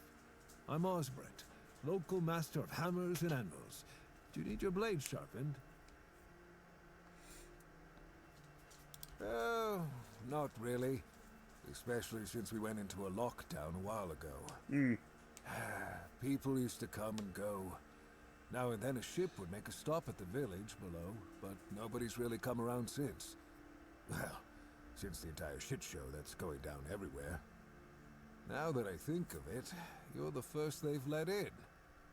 I'm Osbert, local master of hammers and anvils. Do you need your blade sharpened? Oh, not really. Especially since we went into a lockdown a while ago. People used to come and go. Now and then a ship would make a stop at the village below, but nobody's really come around since. Well, since the entire shit show that's going down everywhere. Now that I think of it, you're the first they've let in.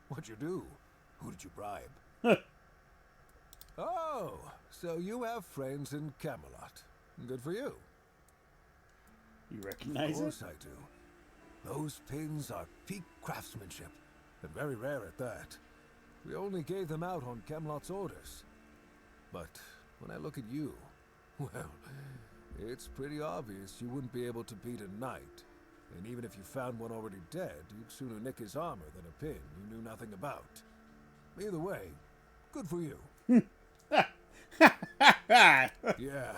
What'd you do? Who did you bribe? Oh, so you have friends in Camelot. Good for you. You Of recognize it? course I do. Those pins are peak craftsmanship, and very rare at that. We only gave them out on Camelot's orders. But when I look at you, well, it's pretty obvious you wouldn't be able to beat a knight. And even if you found one already dead, you'd sooner nick his armor than a pin you knew nothing about. Either way, good for you. Yeah.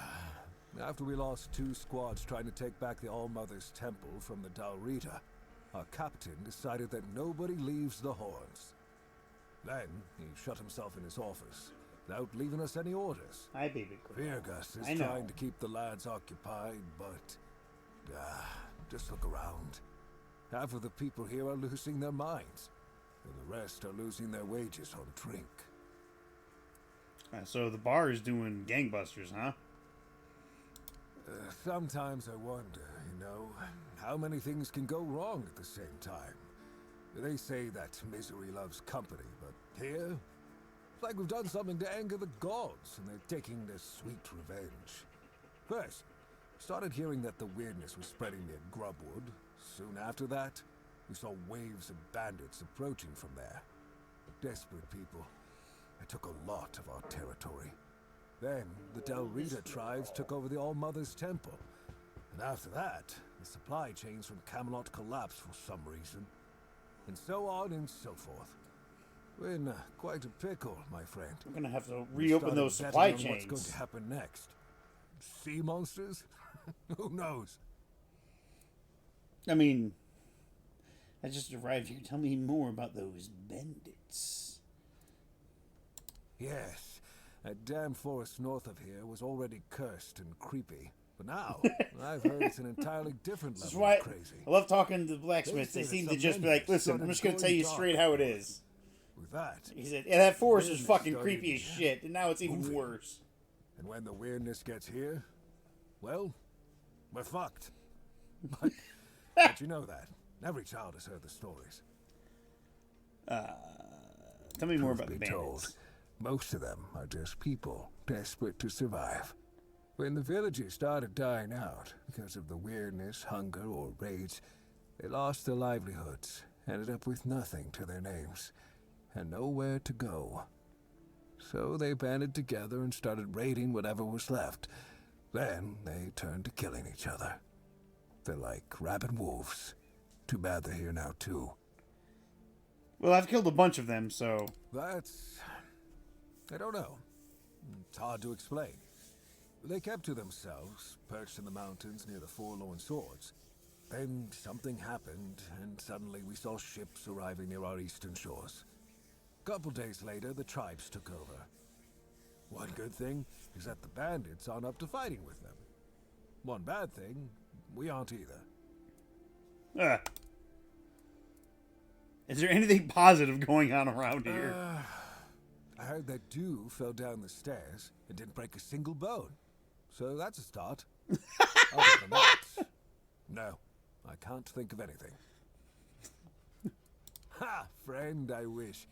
After we lost 2 squads trying to take back the All-Mother's Temple from the Dalrita, our captain decided that nobody leaves the Horns. Then he shut himself in his office, without leaving us any orders. Hi, baby girl. Virgus I is know. trying to keep the lads occupied, but... just look around. Half of the people here are losing their minds, and the rest are losing their wages on drink. So the bar is doing gangbusters, huh? Sometimes I wonder, how many things can go wrong at the same time. They say that misery loves company, but here, it's like we've done something to anger the gods, and they're taking their sweet revenge. First, started hearing that the weirdness was spreading near Grubwood. Soon after that, we saw waves of bandits approaching from there. Desperate people. They took a lot of our territory. Then, the Dalrita tribes took over the All-Mother's Temple. And after that, the supply chains from Camelot collapsed for some reason. And so on and so forth. We're in quite a pickle, my friend. We're gonna have to We reopen started those supply betting on what's going chains. to happen next? Sea monsters? Who knows? I mean, I just arrived here. Tell me more about those bandits. Yes, that damn forest north of here was already cursed and creepy. But now, I've heard it's an entirely different This is level why of crazy. I love talking to the blacksmiths. They They say seem that to just be some like, "Listen, I'm started just gonna tell going you dark straight how it afterwards. is." With that, He said, "Yeah, that forest is weirdness fucking started creepy as shit, and now it's even moving. worse." And when the weirdness gets here, well, we're fucked. But you know that. Every child has heard the stories. Tell me more Truth about the be told, bandits. most of them are just people desperate to survive. When the villages started dying out because of the weirdness, hunger, or raids, they lost their livelihoods, ended up with nothing to their names, and nowhere to go. So they banded together and started raiding whatever was left. Then they turned to killing each other. They're like rabid wolves. Too bad they're here now, too. Well, I've killed a bunch of them, so That's... I don't know. It's hard to explain. They kept to themselves, perched in the mountains near the Forlorn Swords. Then something happened, and suddenly we saw ships arriving near our eastern shores. Couple days later, the tribes took over. One good thing is that the bandits aren't up to fighting with them. One bad thing, we aren't either. Is there anything positive going on around here? I heard that dew fell down the stairs and didn't break a single bone. So that's a start. Other than that, no, I can't think of anything. Ha! Friend, I wish.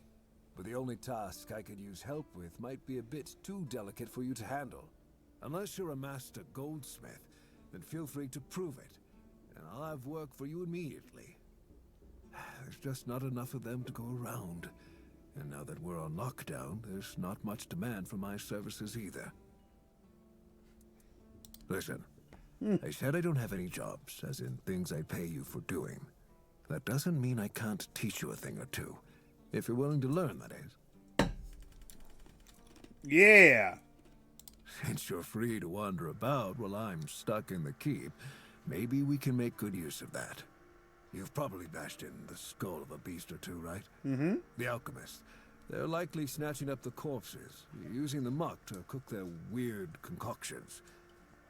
But the only task I could use help with might be a bit too delicate for you to handle. Unless you're a master goldsmith, then feel free to prove it, and I'll have work for you immediately. There's just not enough of them to go around. And now that we're on lockdown, there's not much demand for my services either. Listen, I said I don't have any jobs, as in things I pay you for doing. That doesn't mean I can't teach you a thing or two. If you're willing to learn, that is. Yeah. Since you're free to wander about while I'm stuck in the keep, maybe we can make good use of that. You've probably bashed in the skull of a beast or two, right? Mm-hmm. The alchemists. They're likely snatching up the corpses, using the muck to cook their weird concoctions.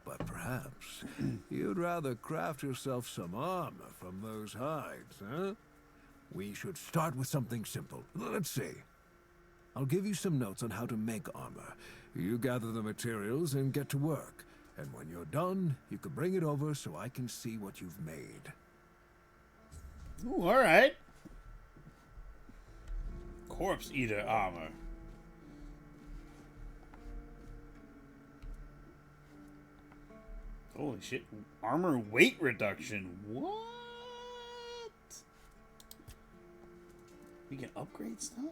But perhaps you'd rather craft yourself some armor from those hides, huh? We should start with something simple. Let's see. I'll give you some notes on how to make armor. You gather the materials and get to work. And when you're done, you can bring it over so I can see what you've made. Ooh, all right. Corpse Eater armor. Holy shit. Armor weight reduction. What? We can upgrade stuff?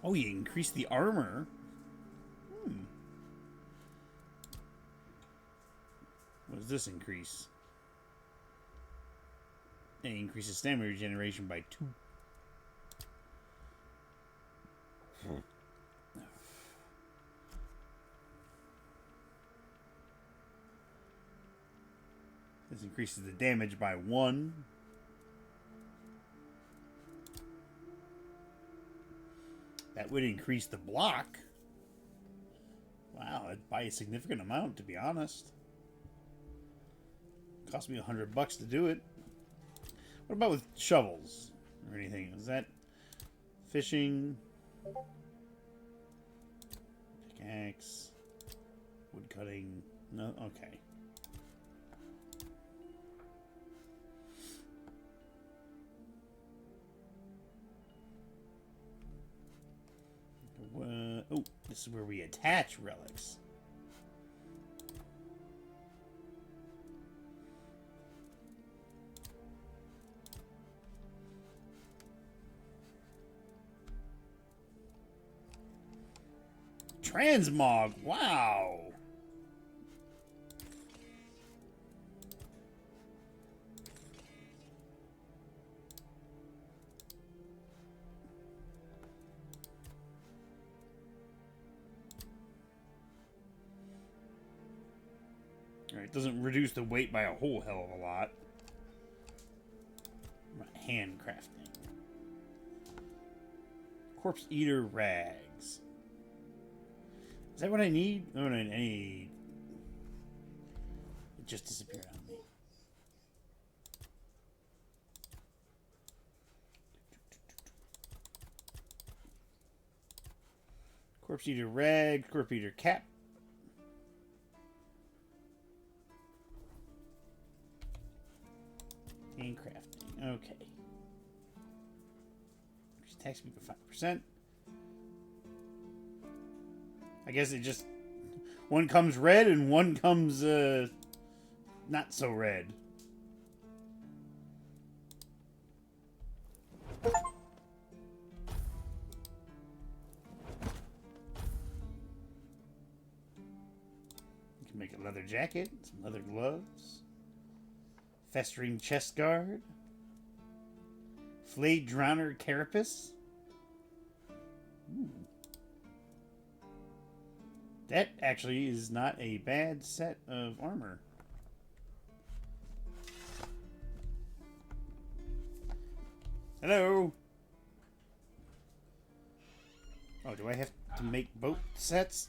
Oh, you increase the armor. What does this increase? It increases stamina regeneration by 2. This increases the damage by 1. That would increase the block. Wow, that'd buy a significant amount, to be honest. Cost me $100 to do it. What about with shovels or anything? Is that fishing? Pickaxe? Wood cutting? No? Okay. Oh, this is where we attach relics. Transmog, wow. Alright, doesn't reduce the weight by a whole hell of a lot. Handcrafting. Corpse Eater rags. Is that what I need? Oh, I need. It just disappeared on me. Corpse Eater rag, Corpse Eater cap. Handcrafting. Okay. Tax me by 5%. I guess it just... One comes red and one comes, not so red. You can make a leather jacket, some leather gloves. Festering chest guard. Flayed Drowner carapace. Ooh. That actually is not a bad set of armor. Hello. Oh, do I have to make both sets?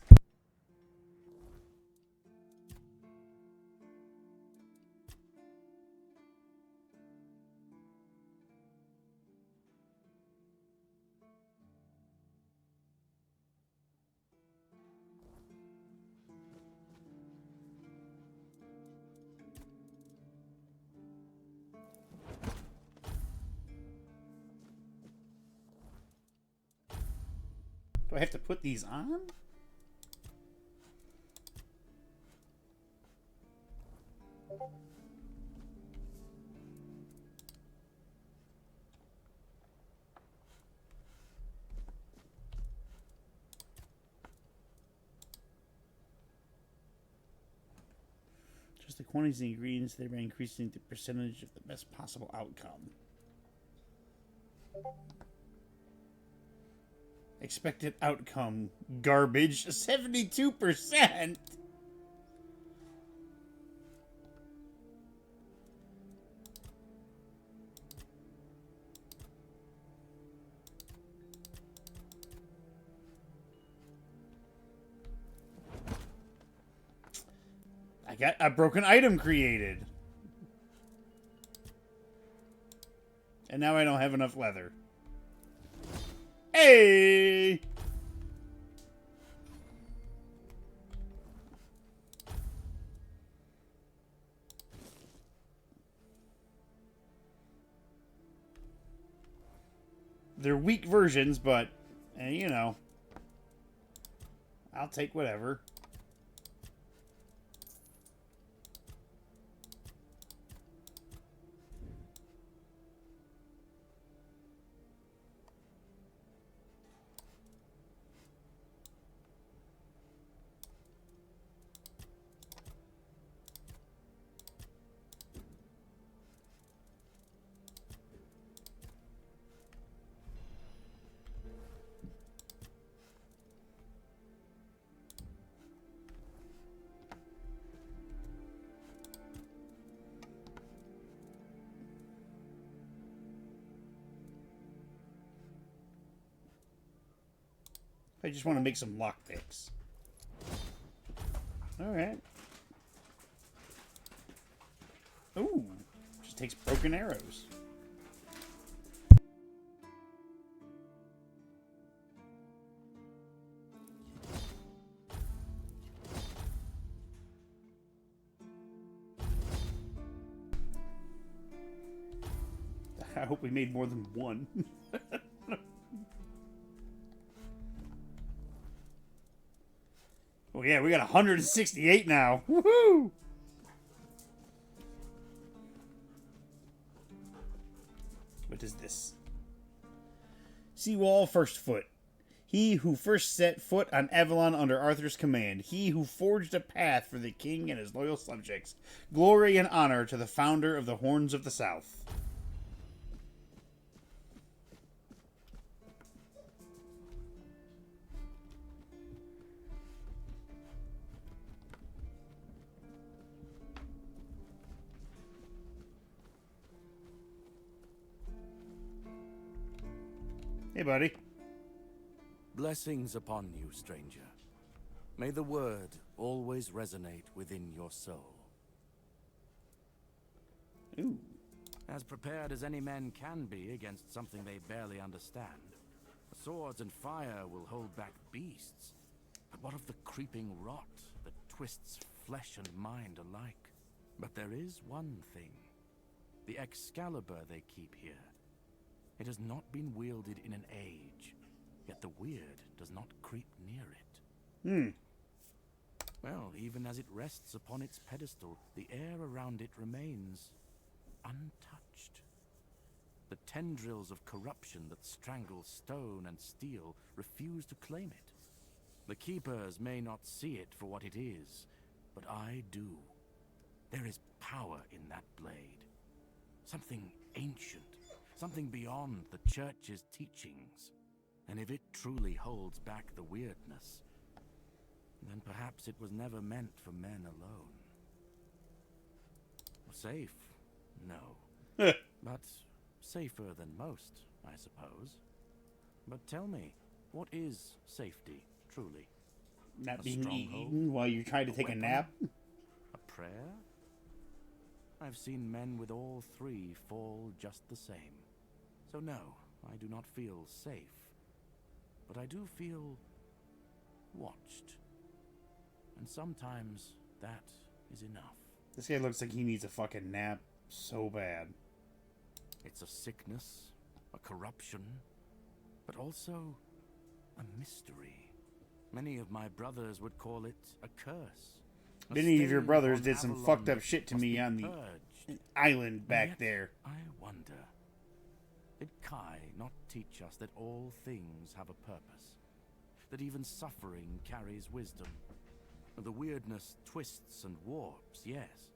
Do I have to put these on? Just the quantities of the ingredients, thereby increasing the percentage of the best possible outcome. Expected outcome, garbage, 72%. I got a broken item created. And now I don't have enough leather. Hey! They're weak versions, but, you know, I'll take whatever. I just want to make some lockpicks. Alright. Ooh. Just takes broken arrows. I hope we made more than one. Oh yeah, we got 168 now. Woohoo! What is this? Seawall First Foot. He who first set foot on Avalon under Arthur's command. He who forged a path for the king and his loyal subjects. Glory and honor to the founder of the Horns of the South. Hey, buddy. Blessings upon you, stranger. May the word always resonate within your soul. Ooh. As prepared as any men can be against something they barely understand. Swords and fire will hold back beasts. But what of the creeping rot that twists flesh and mind alike? But there is one thing. The Excalibur they keep here. It has not been wielded in an age, yet the weird does not creep near it. Well, even as it rests upon its pedestal, the air around it remains untouched. The tendrils of corruption that strangle stone and steel refuse to claim it. The keepers may not see it for what it is, but I do. There is power in that blade. Something ancient. Something beyond the church's teachings. And if it truly holds back the weirdness, then perhaps it was never meant for men alone. Safe? No. But safer than most, I suppose. But tell me, what is safety, truly? Not A being stronghold? eaten while you try to take a weapon? nap? A prayer? I've seen men with all three fall just the same. So no, I do not feel safe. But I do feel watched. And sometimes that is enough. This guy looks like he needs a fucking nap so bad. It's a sickness, a corruption, but also a mystery. Many of my brothers would call it a curse. A Many of your stain brothers on did some Avalon fucked up that shit to must me be on the purged. island And back yet, there. I wonder, did Kai not teach us that all things have a purpose? That even suffering carries wisdom? The weirdness twists and warps, yes.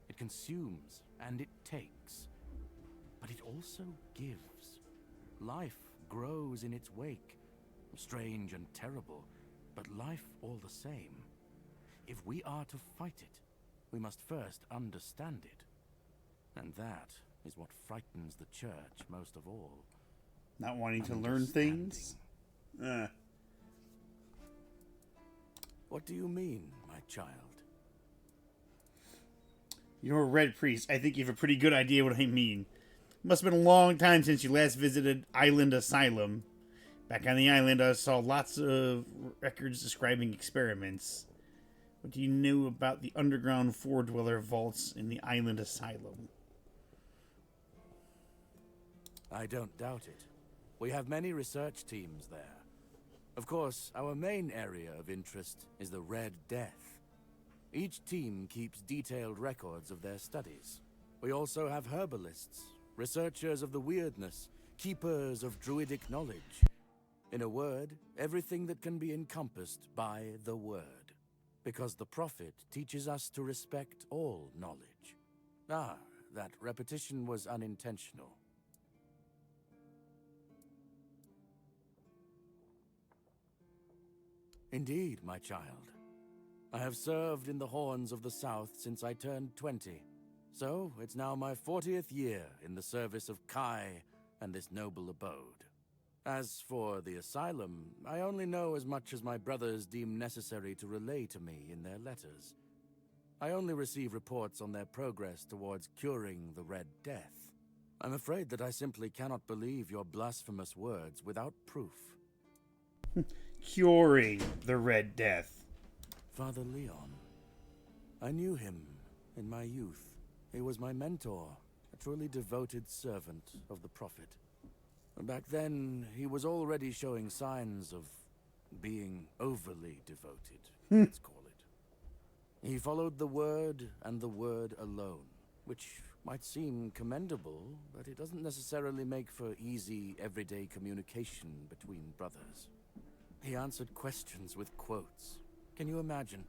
It consumes and it takes. But it also gives. Life grows in its wake. Strange and terrible, but life all the same. If we are to fight it, we must first understand it. And that is what frightens the church most of all. Not wanting to learn things? What do you mean, my child? You're a red priest. I think you have a pretty good idea what I mean. Must have been a long time since you last visited Island Asylum. Back on the island, I saw lots of records describing experiments. What do you know about the underground four-dweller vaults in the Island Asylum? I don't doubt it. We have many research teams there. Of course, our main area of interest is the Red Death. Each team keeps detailed records of their studies. We also have herbalists, researchers of the weirdness, keepers of druidic knowledge. In a word, everything that can be encompassed by the word. Because the Prophet teaches us to respect all knowledge. Ah, that repetition was unintentional. Indeed, my child. I have served in the Horns of the South since I turned 20. So, it's now my 40th year in the service of Kai and this noble abode. As for the asylum, I only know as much as my brothers deem necessary to relay to me in their letters. I only receive reports on their progress towards curing the Red Death. I'm afraid that I simply cannot believe your blasphemous words without proof. Curing the Red Death. Father Leon. I knew him in my youth. He was my mentor, a truly devoted servant of the Prophet. Back then, he was already showing signs of being overly devoted, let's call it. He followed the word and the word alone, which might seem commendable, but it doesn't necessarily make for easy, everyday communication between brothers. He answered questions with quotes. Can you imagine?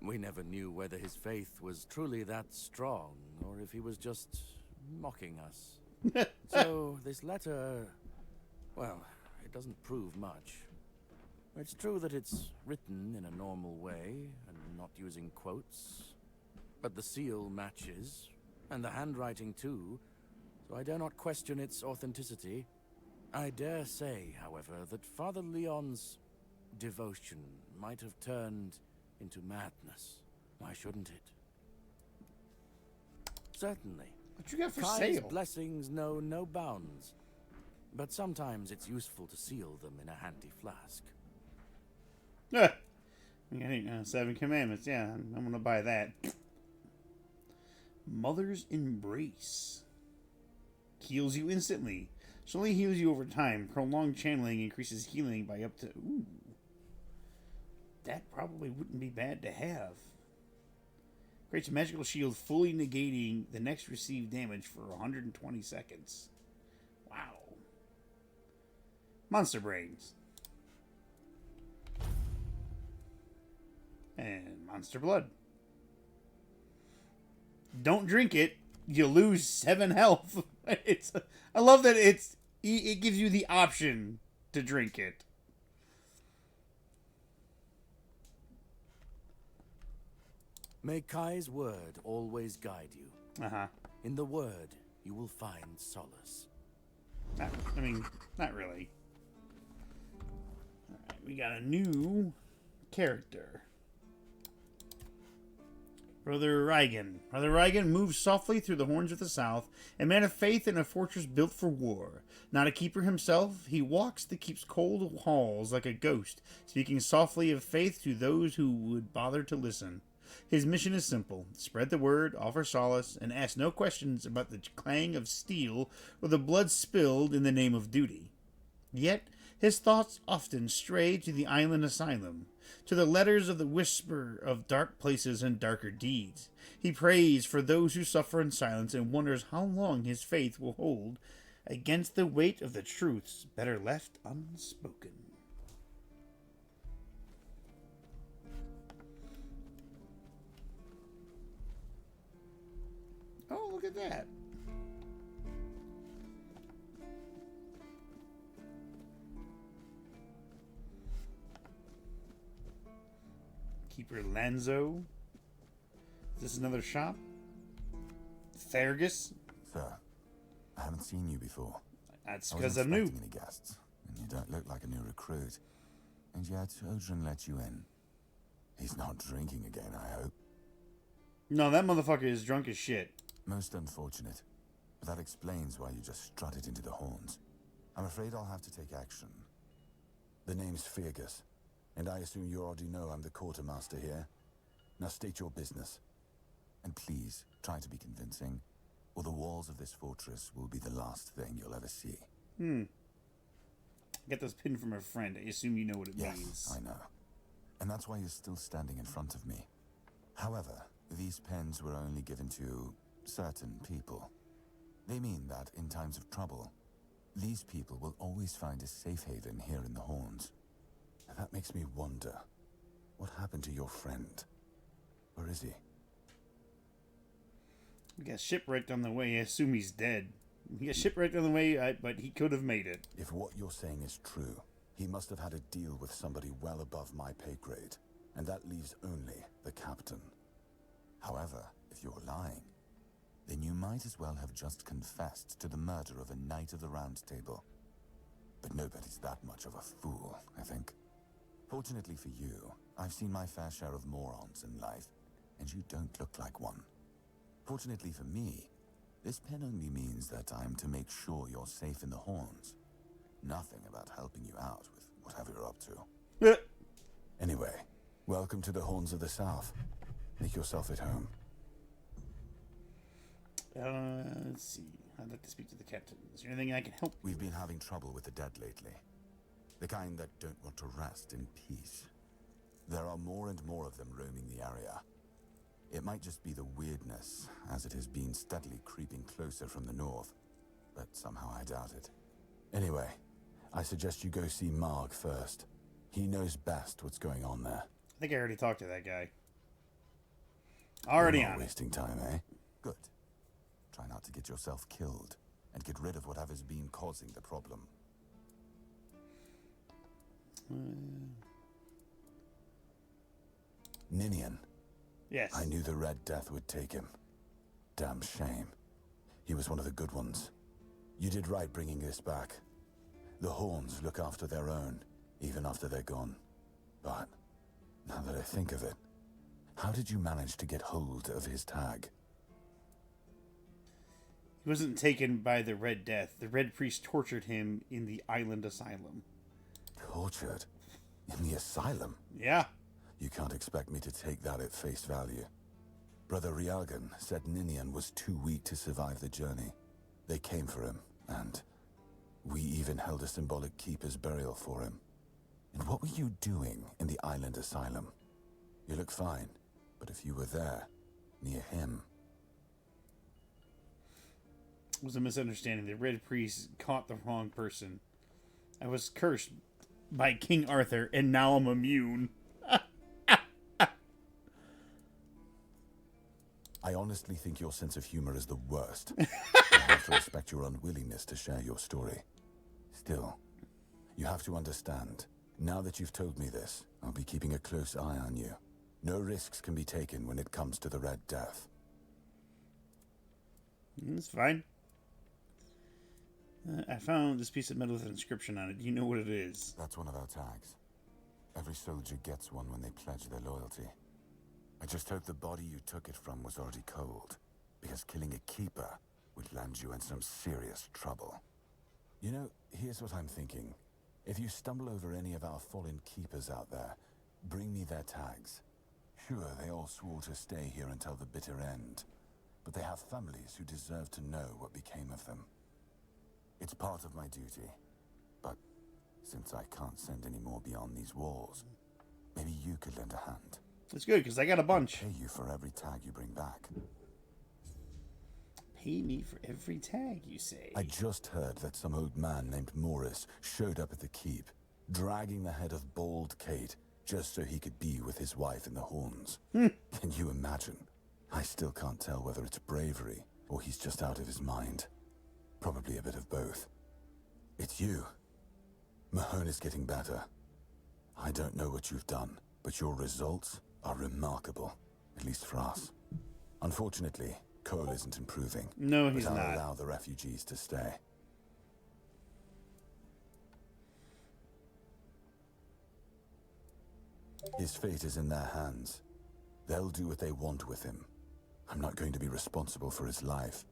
We never knew whether his faith was truly that strong, or if he was just mocking us. So, this letter, well, it doesn't prove much. It's true that it's written in a normal way, and not using quotes. But the seal matches, and the handwriting too, so I dare not question its authenticity. I dare say, however, that Father Leon's devotion might have turned into madness. Why shouldn't it? Certainly. What you got for Kai's sale? blessings know no bounds, but sometimes it's useful to seal them in a handy flask. Yeah, 7 Commandments. Yeah, I'm gonna buy that. Mother's Embrace. Heals you instantly. She only heals you over time. Prolonged channeling increases healing by up to... Ooh. That probably wouldn't be bad to have. Creates a magical shield fully negating the next received damage for 120 seconds. Wow. Monster Brains. And Monster Blood. Don't drink it. You lose 7 health. I love that it gives you the option to drink it. May Kai's word always guide you. Uh-huh. In the word, you will find solace. Not really. Alright, we got a new character. Brother Reigen. Brother Reigen moves softly through the horns of the south, a man of faith in a fortress built for war. Not a keeper himself, he walks the keep's cold halls like a ghost, speaking softly of faith to those who would bother to listen. His mission is simple: spread the word, offer solace, and ask no questions about the clang of steel or the blood spilled in the name of duty. Yet, his thoughts often stray to the island asylum, to the letters of the whisper of dark places and darker deeds. He prays for those who suffer in silence and wonders how long his faith will hold against the weight of the truths better left unspoken. Oh, look at that. Keeper Lanzo. Is this another shop? Fergus? Sir, I haven't seen you before. That's because I'm new. I wasn't expecting any guests, and you don't look like a new recruit. And yet, Odrin let you in. He's not drinking again, I hope. No, that motherfucker is drunk as shit. Most unfortunate. But that explains why you just strutted into the horns. I'm afraid I'll have to take action. The name's Fergus, and I assume you already know I'm the quartermaster here. Now state your business. And please, try to be convincing, or the walls of this fortress will be the last thing you'll ever see. Get this pin from a friend. I assume you know what it means. Yes, I know. And that's why you're still standing in front of me. However, these pens were only given to certain people. They mean that in times of trouble, these people will always find a safe haven here in the Horns. And that makes me wonder, what happened to your friend? Where is he? He got shipwrecked on the way. I assume he's dead. He got shipwrecked on the way, but he could have made it. If what you're saying is true, he must have had a deal with somebody well above my pay grade, and that leaves only the captain. However, if you're lying, then you might as well have just confessed to the murder of a Knight of the Round Table. But nobody's that much of a fool, I think. Fortunately for you, I've seen my fair share of morons in life, and you don't look like one. Fortunately for me, this pen only means that I'm to make sure you're safe in the Horns. Nothing about helping you out with whatever you're up to. Anyway, welcome to the Horns of the South. Make yourself at home. Let's see. I'd like to speak to the captain. Is there anything I can help? We've been having trouble with the dead lately. The kind that don't want to rest in peace. There are more and more of them roaming the area. It might just be the weirdness, as it has been steadily creeping closer from the north, but somehow I doubt it. Anyway, I suggest you go see Marg first. He knows best what's going on there. I think I already talked to that guy. Already on it. Wasting time, eh? Good. Try not to get yourself killed, and get rid of whatever's been causing the problem. Ninian. Yes. I knew the Red Death would take him. Damn shame. He was one of the good ones. You did right bringing this back. The Horns look after their own, even after they're gone. But, now that I think of it, how did you manage to get hold of his tag? He wasn't taken by the Red Death. The Red Priest tortured him in the island asylum. Tortured? In the asylum? Yeah. You can't expect me to take that at face value. Brother Rialgan said Ninian was too weak to survive the journey. They came for him, and we even held a symbolic keeper's burial for him. And what were you doing in the island asylum? You look fine, but if you were there, near him... It was a misunderstanding. The Red Priest caught the wrong person. I was cursed by King Arthur, and now I'm immune. I honestly think your sense of humor is the worst. I have to respect your unwillingness to share your story. Still, you have to understand, now that you've told me this, I'll be keeping a close eye on you. No risks can be taken when it comes to the Red Death. It's fine. I found this piece of metal with an inscription on it. Do you know what it is? That's one of our tags. Every soldier gets one when they pledge their loyalty. I just hope the body you took it from was already cold, because killing a keeper would land you in some serious trouble. You know, here's what I'm thinking. If you stumble over any of our fallen keepers out there, bring me their tags. Sure, they all swore to stay here until the bitter end, but they have families who deserve to know what became of them. It's part of my duty, but since I can't send any more beyond these walls, maybe you could lend a hand. It's good, because I got a bunch. I'll pay you for every tag you bring back. Pay me for every tag, you say? I just heard that some old man named Morris showed up at the keep, dragging the head of bald Kate, just so he could be with his wife in the Horns. Can you imagine? I still can't tell whether it's bravery, or he's just out of his mind. Probably a bit of both. It's you. Mahone is getting better. I don't know what you've done, but your results are remarkable, at least for us. Unfortunately, Cole isn't improving. No, he's but I'll not. allow the refugees to stay. His fate is in their hands. They'll do what they want with him. I'm not going to be responsible for his life.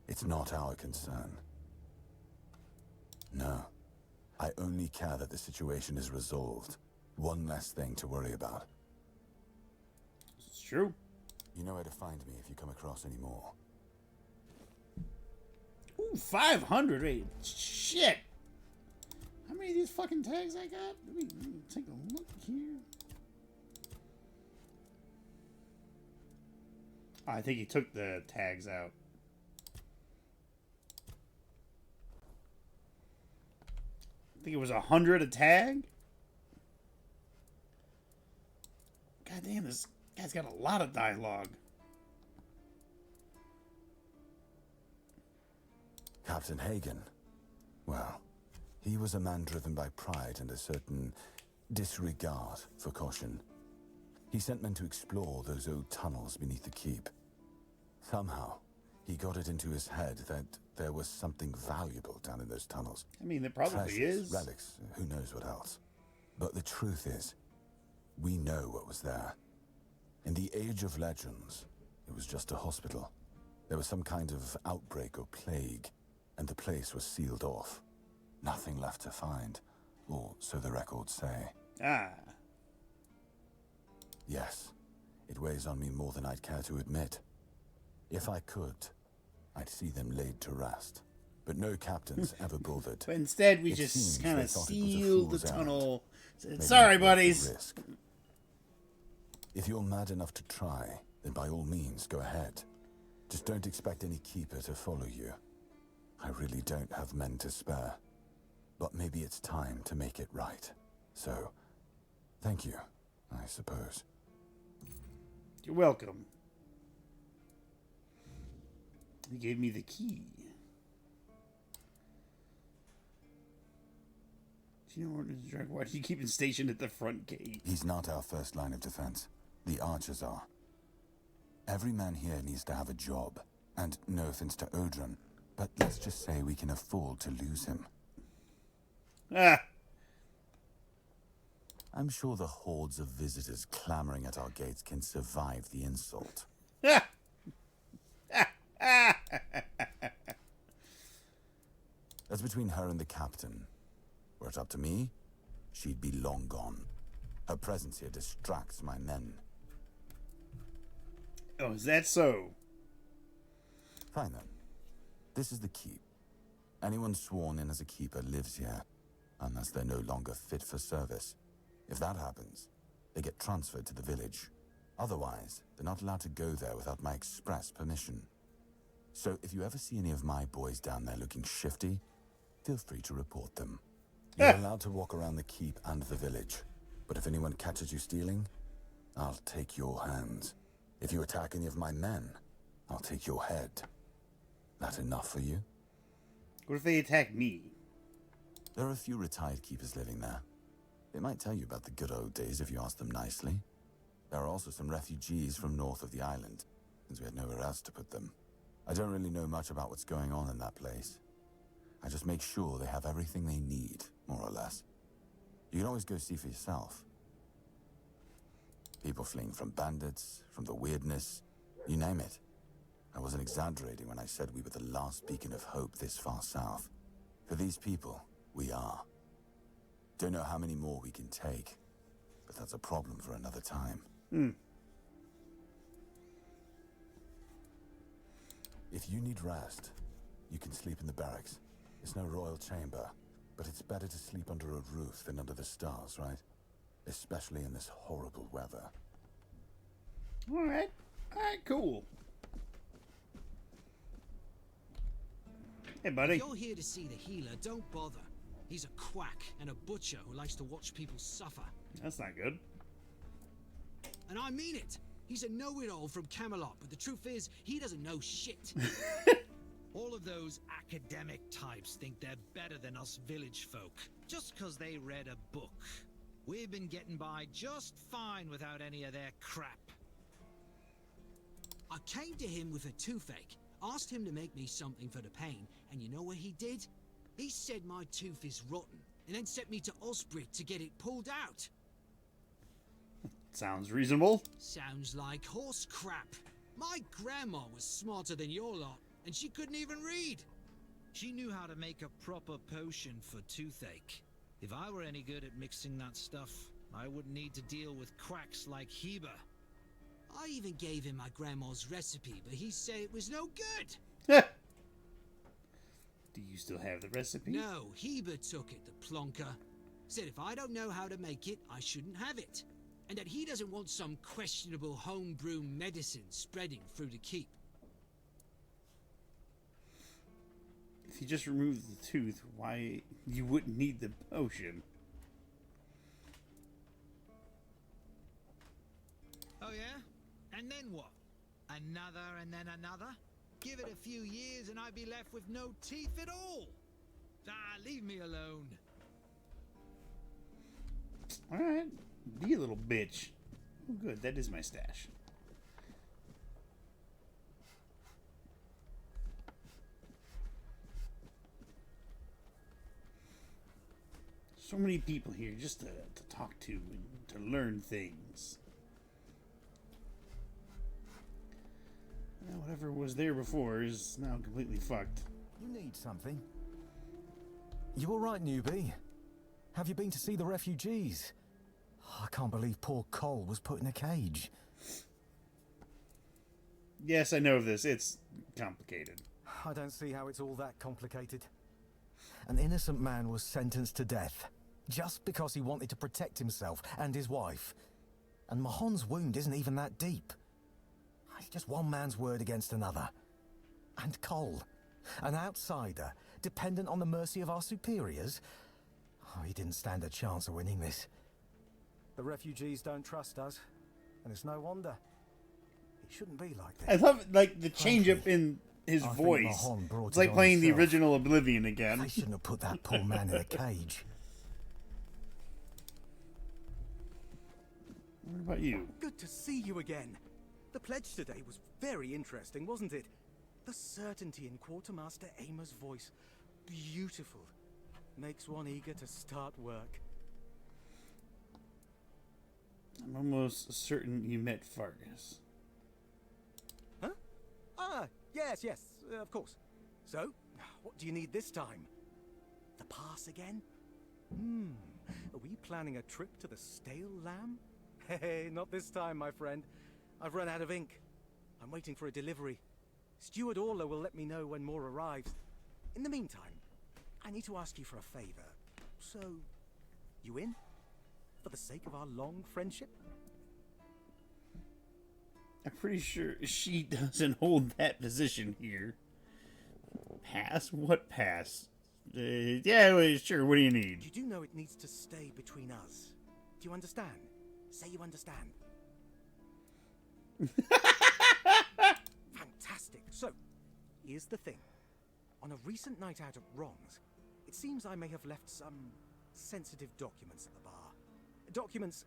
It's not our concern. No. I only care that the situation is resolved. One less thing to worry about. It's true. You know where to find me if you come across any more. Ooh, 500. Wait, shit. How many of these fucking tags I got? Let me take a look here. Oh, I think he took the tags out. I think it was 100 a tag. God damn, this guy's got a lot of dialogue. Captain Hagen. Well, he was a man driven by pride and a certain disregard for caution. He sent men to explore those old tunnels beneath the keep. Somehow, He got it into his head that there was something valuable down in those tunnels. I mean, there probably Treasures, is. relics, who knows what else. But the truth is, we know what was there. In the Age of Legends, it was just a hospital. There was some kind of outbreak or plague, and the place was sealed off. Nothing left to find, or so the records say. Ah. Yes, it weighs on me more than I'd care to admit. If I could, I'd see them laid to rest. But no captains ever bothered. But instead, we It just seems kind they of thought it was a sealed the fool's tunnel. Said, Maybe sorry, not worth the buddies. risk. If you're mad enough to try, then by all means, go ahead. Just don't expect any keeper to follow you. I really don't have men to spare. But maybe it's time to make it right. So, thank you, I suppose. You're welcome. He gave me the key. Do you know why do you keep him stationed at the front gate? He's not our first line of defense. The archers are. Every man here needs to have a job. And no offense to Odrin, but let's just say we can afford to lose him. Ah. I'm sure the hordes of visitors clamoring at our gates can survive the insult. Ah. That's between her and the captain. Were it up to me, she'd be long gone. Her presence here distracts my men. Oh, is that so? Fine then. This is the keep. Anyone sworn in as a keeper lives here, unless they're no longer fit for service. If that happens, they get transferred to the village. Otherwise, they're not allowed to go there without my express permission. So if you ever see any of my boys down there looking shifty, feel free to report them. You're allowed to walk around the keep and the village, but if anyone catches you stealing, I'll take your hands. If you attack any of my men, I'll take your head. That enough for you? What if they attack me? There are a few retired keepers living there. They might tell you about the good old days if you ask them nicely. There are also some refugees from north of the island, since we had nowhere else to put them. I don't really know much about what's going on in that place. I just make sure they have everything they need, more or less. You can always go see for yourself. People fleeing from bandits, from the weirdness, you name it. I wasn't exaggerating when I said we were the last beacon of hope this far south. For these people, we are. Don't know how many more we can take, but that's a problem for another time. If you need rest, you can sleep in the barracks. It's no royal chamber, but it's better to sleep under a roof than under the stars, right? Especially in this horrible weather. Alright. Alright, cool. Hey, buddy. If you're here to see the healer, don't bother. He's a quack and a butcher who likes to watch people suffer. That's not good. And I mean it. He's a know-it-all from Camelot, but the truth is, he doesn't know shit. All of those academic types think they're better than us village folk, just because they read a book. We've been getting by just fine without any of their crap. I came to him with a toothache, asked him to make me something for the pain, and you know what he did? He said my tooth is rotten, and then sent me to Osbrit to get it pulled out. Sounds reasonable. Sounds like horse crap. My grandma was smarter than your lot, and she couldn't even read. She knew how to make a proper potion for toothache. If I were any good at mixing that stuff, I wouldn't need to deal with quacks like Heber. I even gave him my grandma's recipe, but he said it was no good. Do you still have the recipe? No, Heber took it, the plonker. Said if I don't know how to make it, I shouldn't have it. And that he doesn't want some questionable homebrew medicine spreading through the keep. If you just remove the tooth, why you wouldn't need the potion? Oh yeah? And then what? Another and then another? Give it a few years and I'd be left with no teeth at all. Ah, leave me alone. Alright. Be a little bitch. Oh, good. That is my stash. So many people here just to talk to and to learn things. Well, whatever was there before is now completely fucked. You need something. You all right, newbie? Have you been to see the refugees? I can't believe poor Cole was put in a cage. Yes, I know of this. It's complicated. I don't see how it's all that complicated. An innocent man was sentenced to death just because he wanted to protect himself and his wife. And Mahon's wound isn't even that deep. It's just one man's word against another. And Cole, an outsider, dependent on the mercy of our superiors. Oh, he didn't stand a chance of winning this. The refugees don't trust us, and it's no wonder. It shouldn't be like this. I love like the change up in his voice. It's like playing the original Oblivion again. I shouldn't have put that poor man in a cage. What about you? Good to see you again. The pledge today was very interesting, wasn't it? The certainty in Quartermaster Aymer's voice. Beautiful. Makes one eager to start work. I'm almost certain you met Fargus. Huh? Ah, yes, of course. So, what do you need this time? The pass again? Are we planning a trip to the stale lamb? Hey, not this time, my friend. I've run out of ink. I'm waiting for a delivery. Steward Orla will let me know when more arrives. In the meantime, I need to ask you for a favor. So, you in? For the sake of our long friendship? I'm pretty sure she doesn't hold that position here. Pass? What pass? Yeah, well, sure. What do you need? You do know it needs to stay between us. Do you understand? Say you understand. Fantastic. So, here's the thing. On a recent night out at Ron's, it seems I may have left some sensitive documents at the bar. Documents,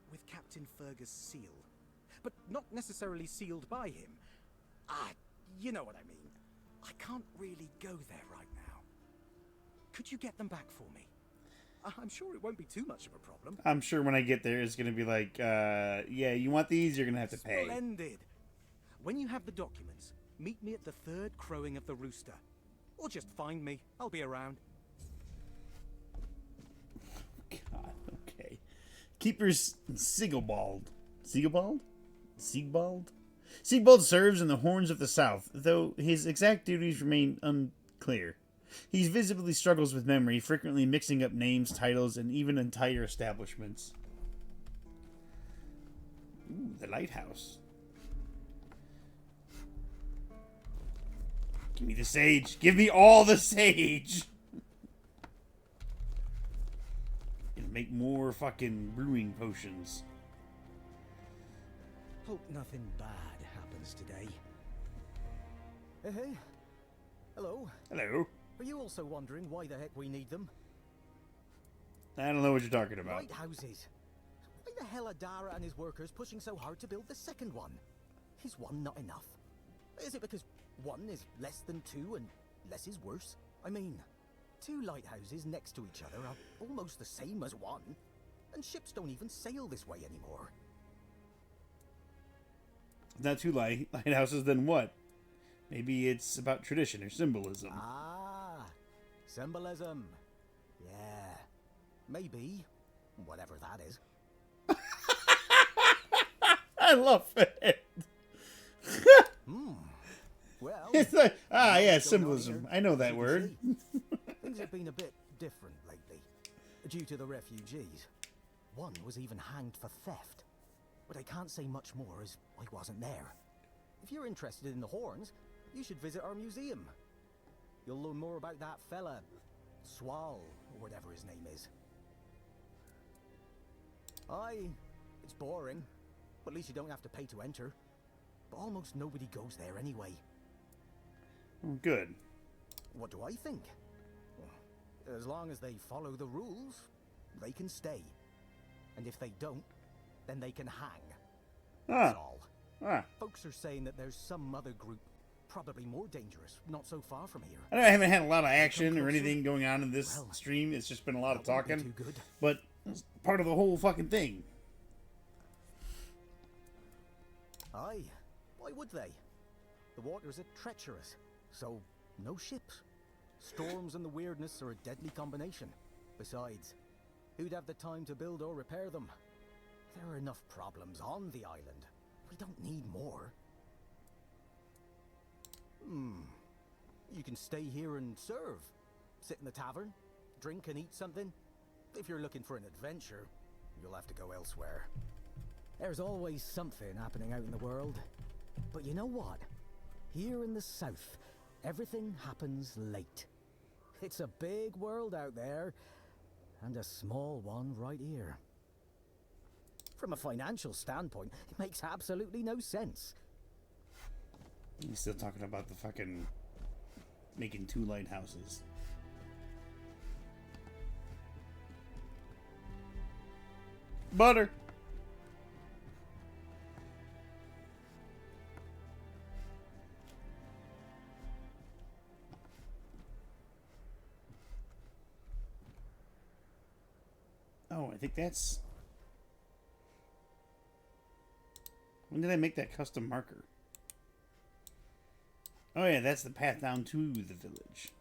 with Captain Fergus' seal. But not necessarily sealed by him. You know what I mean. I can't really go there right now. Could you get them back for me? I'm sure it won't be too much of a problem. I'm sure when I get there, it's going to be like, yeah, you want these? You're going to have to pay. Splendid. When you have the documents, meet me at the third crowing of the rooster. Or just find me. I'll be around. God, okay. Keeper's Siegwald. Siegwald? Siegwald? Siegwald serves in the Horns of the South, though his exact duties remain unclear. He visibly struggles with memory, frequently mixing up names, titles, and even entire establishments. Ooh, the lighthouse. Give me the sage. Give me all the sage. Gonna make more fucking brewing potions. Hope nothing bad happens today. Hey. Hello. Hello. Are you also wondering why the heck we need them? I don't know what you're talking about. Lighthouses. Why the hell are Dara and his workers pushing so hard to build the second one? Is one not enough? Is it because one is less than two and less is worse? I mean, two lighthouses next to each other are almost the same as one, and ships don't even sail this way anymore. Not two lighthouses, then what? Maybe it's about tradition or symbolism. Ah, symbolism. Yeah, maybe. Whatever that is. I love it. Well, it's like, yeah, symbolism. I know that word. Things have been a bit different lately, due to the refugees. One was even hanged for theft. But I can't say much more as I wasn't there. If you're interested in the horns, you should visit our museum. You'll learn more about that fella, Swal, or whatever his name is. It's boring, but at least you don't have to pay to enter. But almost nobody goes there anyway. Good. What do I think? As long as they follow the rules, they can stay. And if they don't, then they can hang. That's all. Folks are saying that there's some other group probably more dangerous, not so far from here. I know I haven't had a lot of action or anything going on in this stream. It's just been a lot of talking. But it's part of the whole fucking thing. Aye, why would they? The waters are treacherous, so no ships. Storms and the weirdness are a deadly combination. Besides, who'd have the time to build or repair them? There are enough problems on the island. We don't need more. You can stay here and serve. Sit in the tavern, drink and eat something. If you're looking for an adventure, you'll have to go elsewhere. There's always something happening out in the world. But you know what? Here in the south, everything happens late. It's a big world out there, and a small one right here. From a financial standpoint, it makes absolutely no sense. He's still talking about the fucking making 2 lighthouses. Butter. Oh, I think that's... When did I make that custom marker? Oh yeah, that's the path down to the village.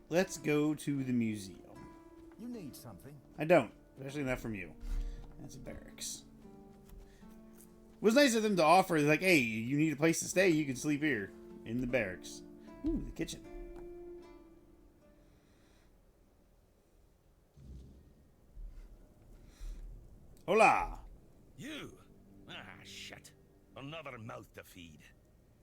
Let's go to the museum. You need something? I don't. Especially not from you. That's a barracks. It was nice of them to offer, like, hey, you need a place to stay, you can sleep here. In the barracks. Ooh, the kitchen. Hola! You? Ah, shit. Another mouth to feed.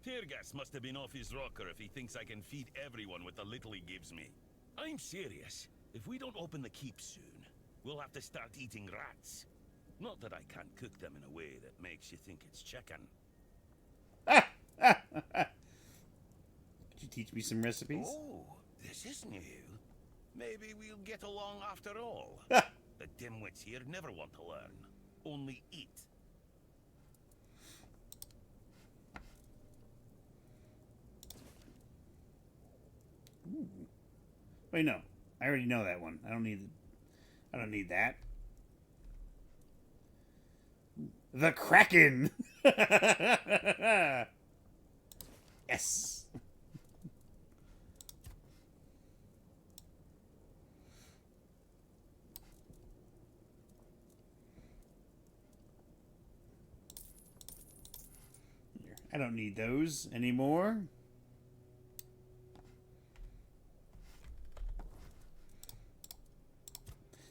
Fergus must have been off his rocker if he thinks I can feed everyone with the little he gives me. I'm serious. If we don't open the keep soon, we'll have to start eating rats. Not that I can't cook them in a way that makes you think it's chicken. Could you teach me some recipes? Oh, this is new. Maybe we'll get along after all. The dimwits here never want to learn. Only eat. Ooh. Wait, no. I already know that one. I don't need that. The Kraken! Yes! I don't need those anymore.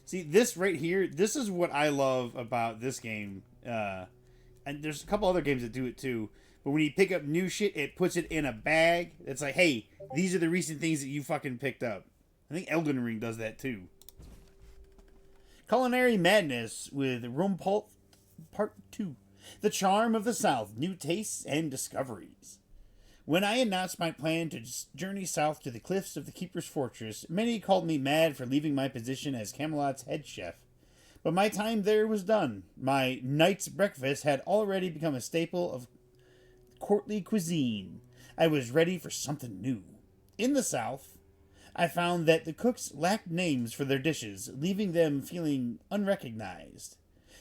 See, this right here, this is what I love about this game. And there's a couple other games that do it too. But when you pick up new shit, it puts it in a bag. It's like, hey, these are the recent things that you fucking picked up. I think Elden Ring does that too. Culinary Madness with Rumpult Part 2. The Charm of the South, New Tastes and Discoveries. When I announced my plan to journey south to the cliffs of the Keeper's Fortress, many called me mad for leaving my position as Camelot's head chef. But my time there was done. My night's breakfast had already become a staple of courtly cuisine. I was ready for something new. In the south, I found that the cooks lacked names for their dishes, leaving them feeling unrecognized.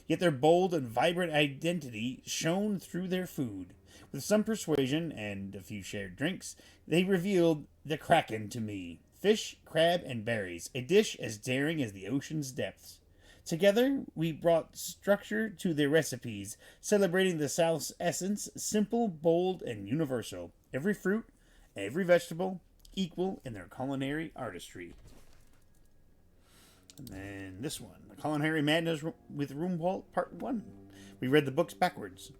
Yet their bold and vibrant identity shone through their food. With some persuasion and a few shared drinks, they revealed the Kraken to me. Fish, crab, and berries, a dish as daring as the ocean's depths. Together, we brought structure to their recipes, celebrating the South's essence, simple, bold, and universal. Every fruit, every vegetable, equal in their culinary artistry. And then this one, The Culinary Madness with Rumpult Part 1. We read the books backwards.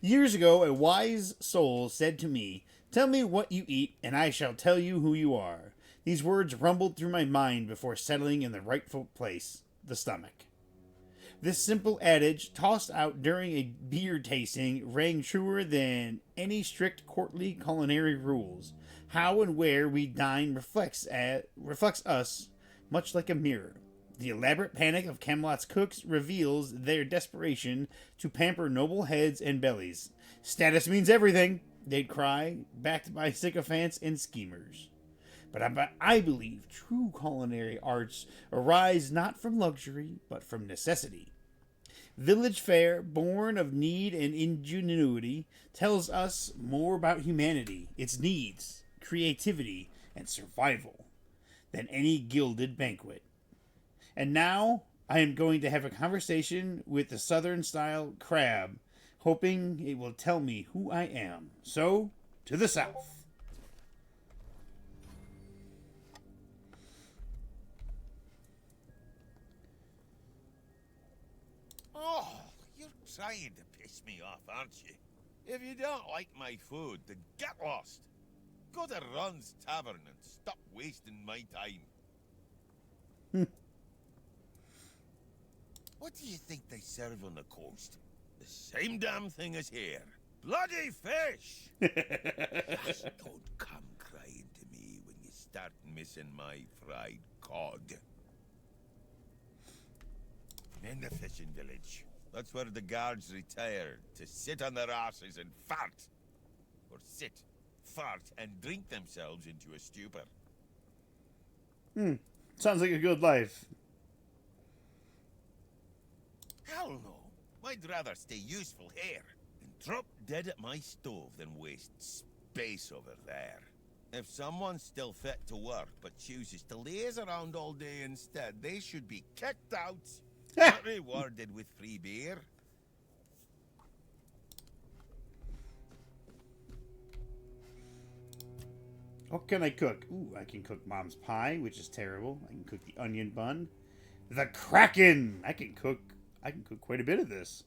Years ago, a wise soul said to me, "Tell me what you eat, and I shall tell you who you are." These words rumbled through my mind before settling in the rightful place, the stomach. This simple adage, tossed out during a beer tasting, rang truer than any strict courtly culinary rules. How and where we dine reflects us, much like a mirror. The elaborate panic of Camelot's cooks reveals their desperation to pamper noble heads and bellies. Status means everything, they'd cry, backed by sycophants and schemers. But I believe true culinary arts arise not from luxury, but from necessity. Village fare, born of need and ingenuity, tells us more about humanity, its needs, creativity, and survival than any gilded banquet. And now I am going to have a conversation with the Southern-style crab, hoping it will tell me who I am. So, to the south. Oh, you're trying to piss me off, aren't you? If you don't like my food, then get lost. Go to Ron's Tavern and stop wasting my time. What do you think they serve on the coast? The same damn thing as here. Bloody fish! Just don't come crying to me when you start missing my fried cod. In the fishing village. That's where the guards retire to sit on their asses and fart. Or sit, fart, and drink themselves into a stupor. Sounds like a good life. Hell no. I'd rather stay useful here and drop dead at my stove than waste space over there. If someone's still fit to work but chooses to laze around all day instead, they should be kicked out. Not rewarded with free beer. What can I cook? Ooh, I can cook mom's pie, which is terrible. I can cook the onion bun. The Kraken! I can cook quite a bit of this.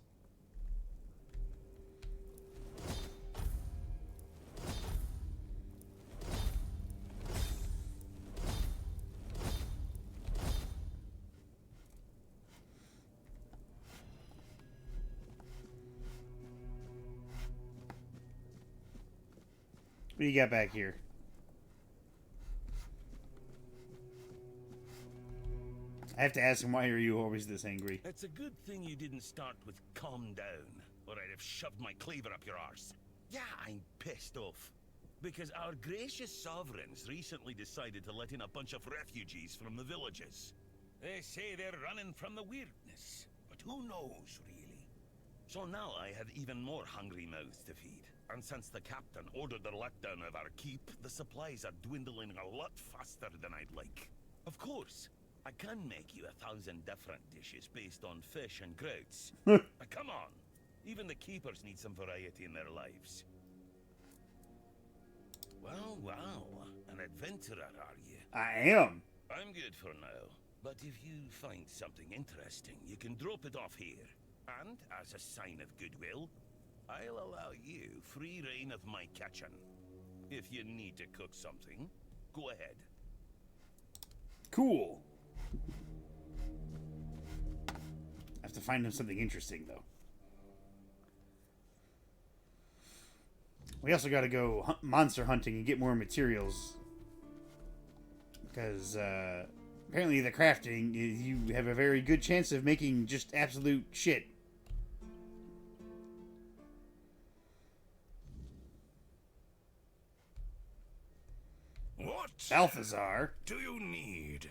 What do you got back here? I have to ask him, why are you always this angry? It's a good thing you didn't start with calm down, or I'd have shoved my cleaver up your arse. Yeah, I'm pissed off. Because our gracious sovereigns recently decided to let in a bunch of refugees from the villages. They say they're running from the weirdness, but who knows, really? So now I have even more hungry mouths to feed. And since the captain ordered the letdown of our keep, the supplies are dwindling a lot faster than I'd like. Of course, I can make you 1,000 different dishes based on fish and grouts. Come on, even the keepers need some variety in their lives. Well, an adventurer, are you? I am. I'm good for now, but if you find something interesting, you can drop it off here. And, as a sign of goodwill, I'll allow you free reign of my kitchen. If you need to cook something, go ahead. Cool. I have to find him something interesting, though. We also got to go monster hunting and get more materials. Because, apparently the crafting, you have a very good chance of making just absolute shit. What Balthazar do you need?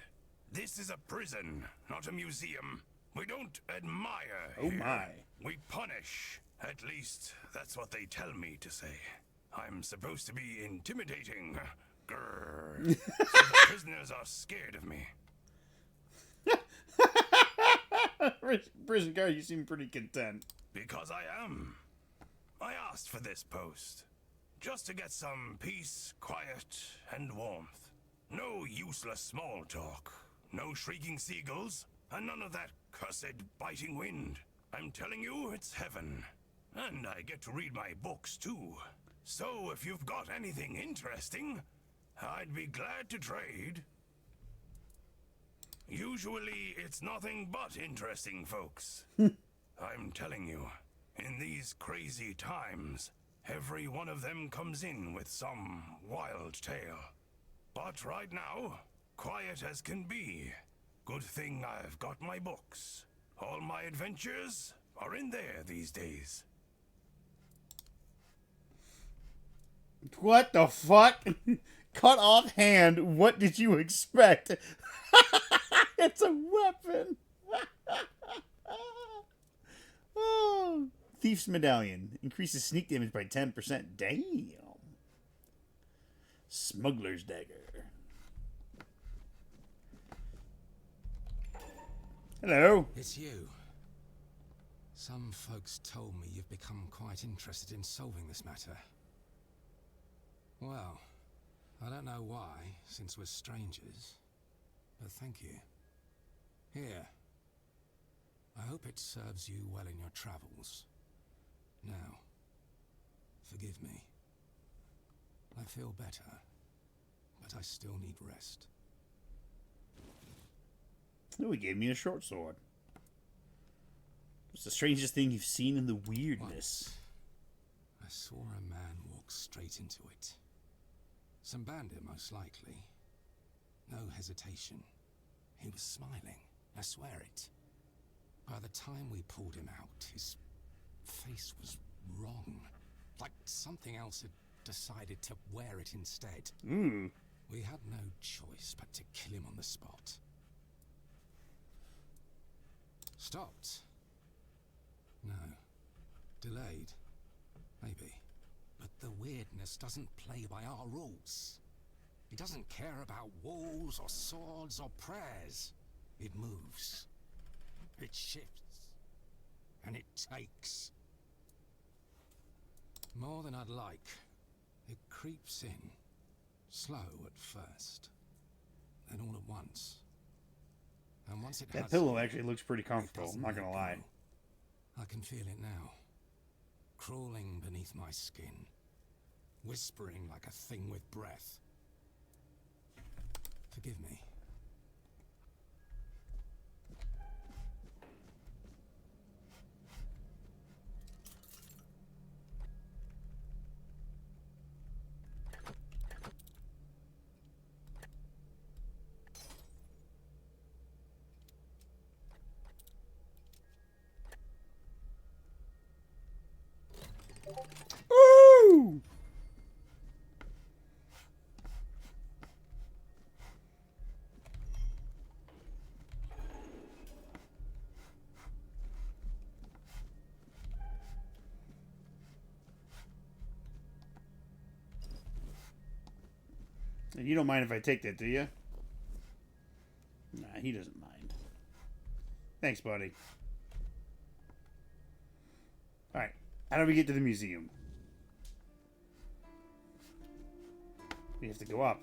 This is a prison, not a museum. We don't admire Oh here. my. We punish. At least, that's what they tell me to say. I'm supposed to be intimidating. Grrr. So the prisoners are scared of me. Prison guard, you seem pretty content. Because I am. I asked for this post. Just to get some peace, quiet, and warmth. No useless small talk. No shrieking seagulls. And none of that cursed biting wind. I'm telling you, it's heaven. And I get to read my books, too. So if you've got anything interesting, I'd be glad to trade. Usually, it's nothing but interesting, folks. I'm telling you, in these crazy times, every one of them comes in with some wild tale. But right now, quiet as can be. Good thing I've got my books. All my adventures are in there these days. What the fuck? Cut off hand. What did you expect? It's a weapon. Oh. Thief's Medallion. Increases sneak damage by 10%. Damn. Smuggler's Dagger. Hello. It's you. Some folks told me you've become quite interested in solving this matter. Well, I don't know why, since we're strangers, but thank you. Here. I hope it serves you well in your travels. Now, forgive me. I feel better, but I still need rest. Oh, he gave me a short sword. What's the strangest thing you've seen in the weirdness? I saw a man walk straight into it. Some bandit, most likely. No hesitation. He was smiling, I swear it. By the time we pulled him out, his face was wrong. Like something else had decided to wear it instead. We had no choice but to kill him on the spot. Stopped? No. Delayed? Maybe. But the weirdness doesn't play by our rules. It doesn't care about walls or swords or prayers. It moves. It shifts. And it takes. More than I'd like. It creeps in. Slow at first. Then all at once. And once it that has pillow actually looks pretty comfortable, I'm not gonna lie. I can feel it now. Crawling beneath my skin. Whispering like a thing with breath. Forgive me. Ooh! And you don't mind if I take that, do you? Nah, he doesn't mind. Thanks, buddy. Alright, how do we get to the museum? We have to go up.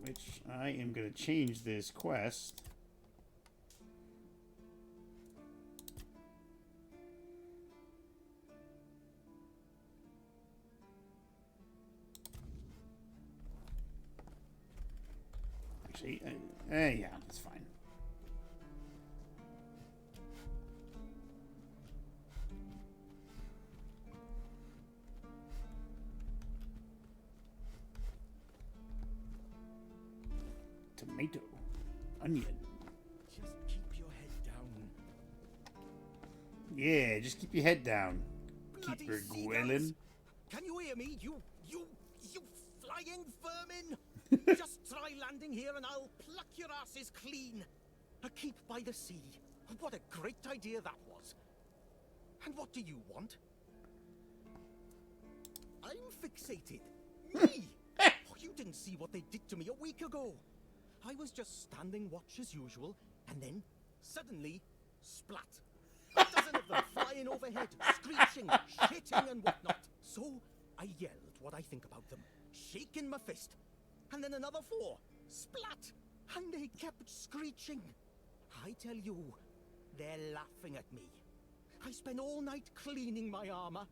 Which I am going to change this quest. Actually, yeah, that's fine. Tomato. Onion. Just keep your head down. Yeah, just keep your head down. Bloody Keep her seagulls. gwelling. Can you hear me? You flying vermin! Just try landing here and I'll pluck your asses clean. A keep by the sea. What a great idea that was. And what do you want? I'm fixated. Me! Oh, you didn't see what they did to me a week ago. I was just standing watch as usual, and then, suddenly, splat. A dozen of them flying overhead, screeching, shitting and whatnot. So, I yelled what I think about them, shaking my fist. And then another 4, splat. And they kept screeching. I tell you, they're laughing at me. I spent all night cleaning my armor.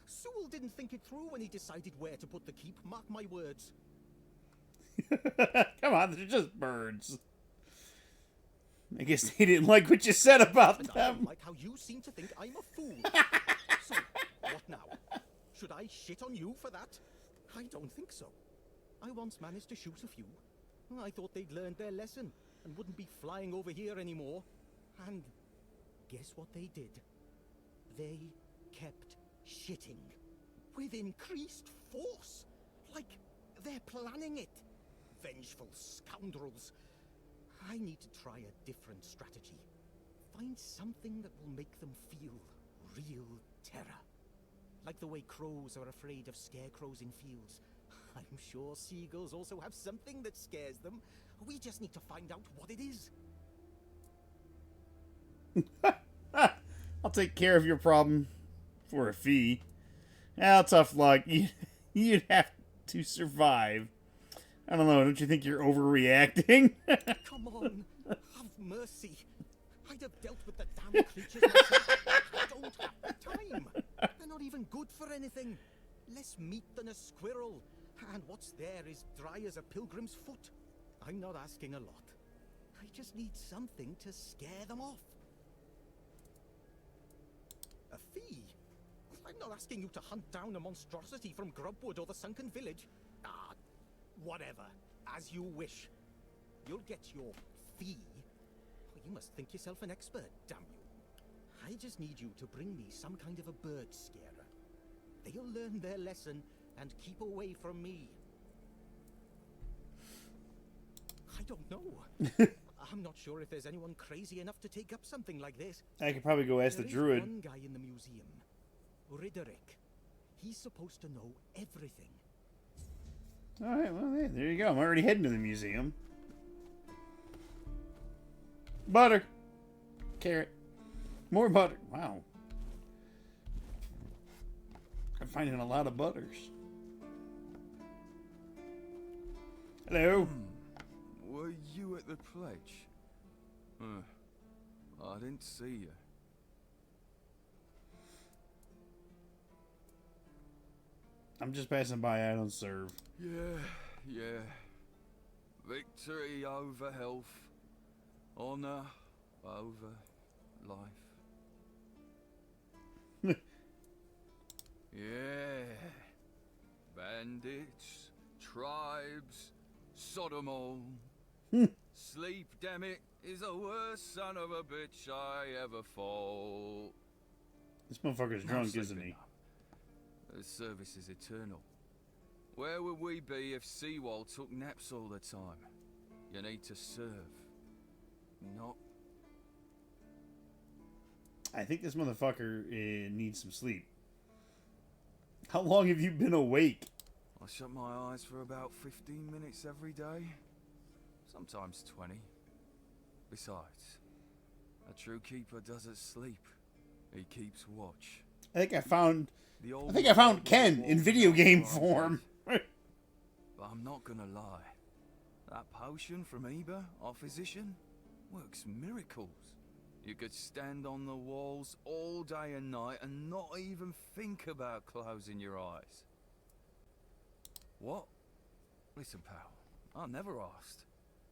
Sewell didn't think it through when he decided where to put the keep, mark my words. Come on, they're just birds. I guess they didn't like what you said about And I them. don't like how you seem to think I'm a fool. So, what now? Should I shit on you for that? I don't think so. I once managed to shoot a few. I thought they'd learned their lesson and wouldn't be flying over here anymore. And guess what they did? They kept shitting. With increased force. Like they're planning it. Vengeful scoundrels. I need to try a different strategy. Find something that will make them feel real terror. Like the way crows are afraid of scarecrows in fields. I'm sure seagulls also have something that scares them. We just need to find out what it is. I'll take care of your problem for a fee. Well, tough luck. You'd have to survive. I don't know. Don't you think you're overreacting? Come on. Have mercy. I'd have dealt with the damn creatures myself. I don't have the time. They're not even good for anything. Less meat than a squirrel. And what's there is dry as a pilgrim's foot. I'm not asking a lot. I just need something to scare them off. A fee? I'm not asking you to hunt down a monstrosity from Grubwood or the Sunken Village. Ah, whatever. As you wish. You'll get your fee. You must think yourself an expert, damn you. I just need you to bring me some kind of a bird scarer. They'll learn their lesson and keep away from me. I don't know. I'm not sure if there's anyone crazy enough to take up something like this. I could probably go ask the druid. There is one guy in the museum, Riderick. He's supposed to know everything. Alright, well, there you go. I'm already heading to the museum. Butter. Carrot. More butter. Wow. I'm finding a lot of butters. Hello. Were you at the pledge? I didn't see you. I'm just passing by. I don't serve. Yeah. Victory over health. Honor over life. Yeah. Bandits, tribes, Sodomol. Sleep, damn it, is the worst son of a bitch I ever fought. This motherfucker's drunk, isn't he? The service is eternal. Where would we be if Seawall took naps all the time? You need to serve. Not. I think this motherfucker needs some sleep. How long have you been awake? I shut my eyes for about 15 minutes every day. Sometimes 20. Besides, a true keeper doesn't sleep. He keeps watch. I think I found Ken in video game form. But I'm not gonna lie. That potion from Eber, our physician, works miracles. You could stand on the walls all day and night and not even think about closing your eyes. What? Listen, pal, I never asked.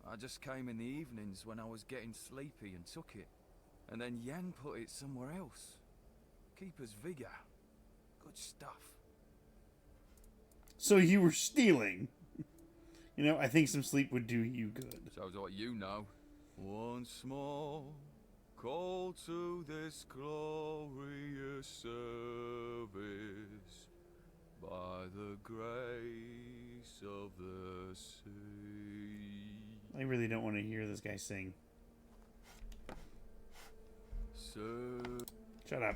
I just came in the evenings when I was getting sleepy and took it. And then Yan put it somewhere else. Keeper's vigor. Good stuff. So you were stealing. You know, I think some sleep would do you good. Sounds like you know. Once more, call to this glorious service by the grace of the sea. I really don't want to hear this guy sing. Shut up.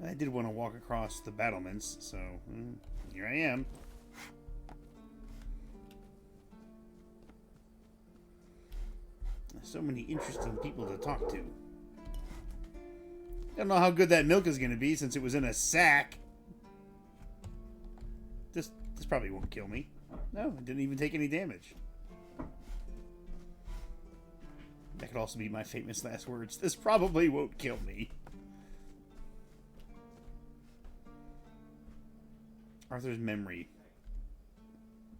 I did want to walk across the battlements, so here I am. So many interesting people to talk to. I don't know how good that milk is going to be since it was in a sack. This probably won't kill me. No, it didn't even take any damage. That could also be my famous last words. This probably won't kill me. Arthur's memory.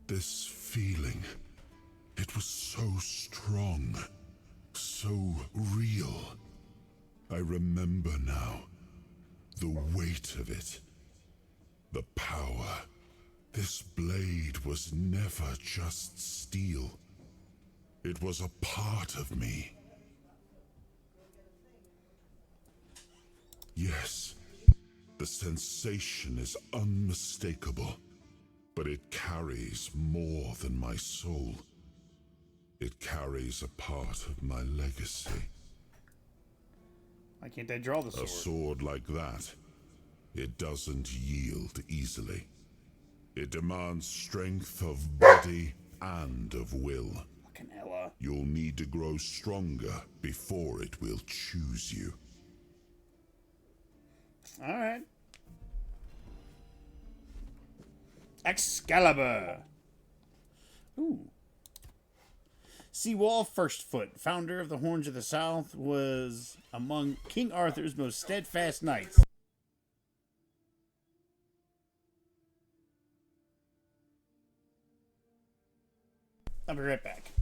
This feeling, it was so strong, so real. I remember now. The weight of it. The power. This blade was never just steel. It was a part of me. Yes, the sensation is unmistakable, but it carries more than my soul. It carries a part of my legacy. Why can't I draw the sword? A sword like that, it doesn't yield easily. It demands strength of body and of will. Fucking Ella. You'll need to grow stronger before it will choose you. Alright. Excalibur. Ooh. Seawall Firstfoot, founder of the Horns of the South, was among King Arthur's most steadfast knights. I'll be right back.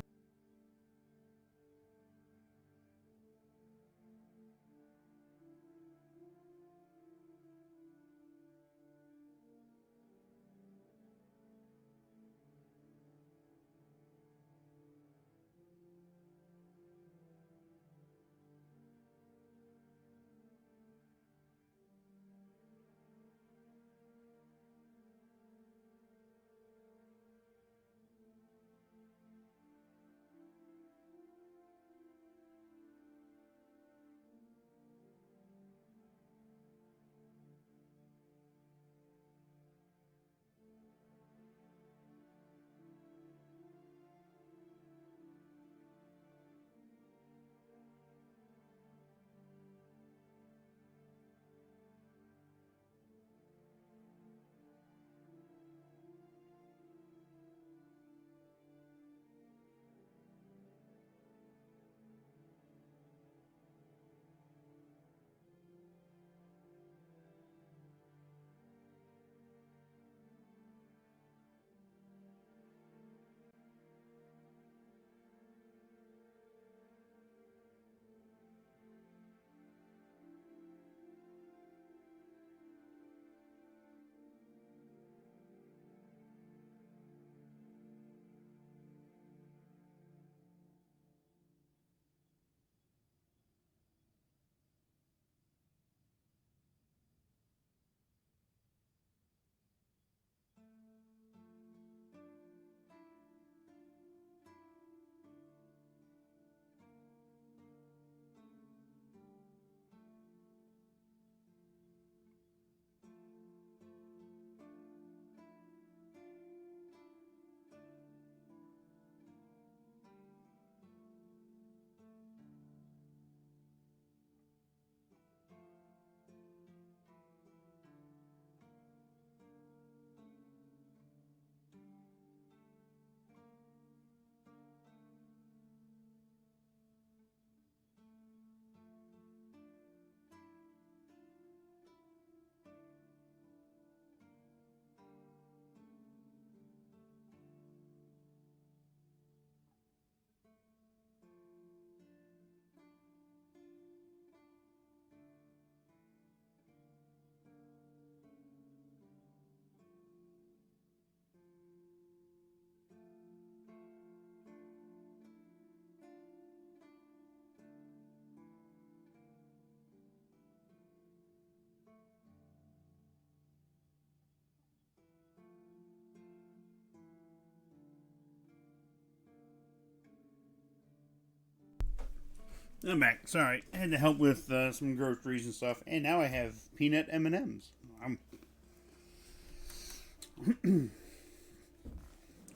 I'm back. Sorry, I had to help with some groceries and stuff, and now I have peanut M&Ms.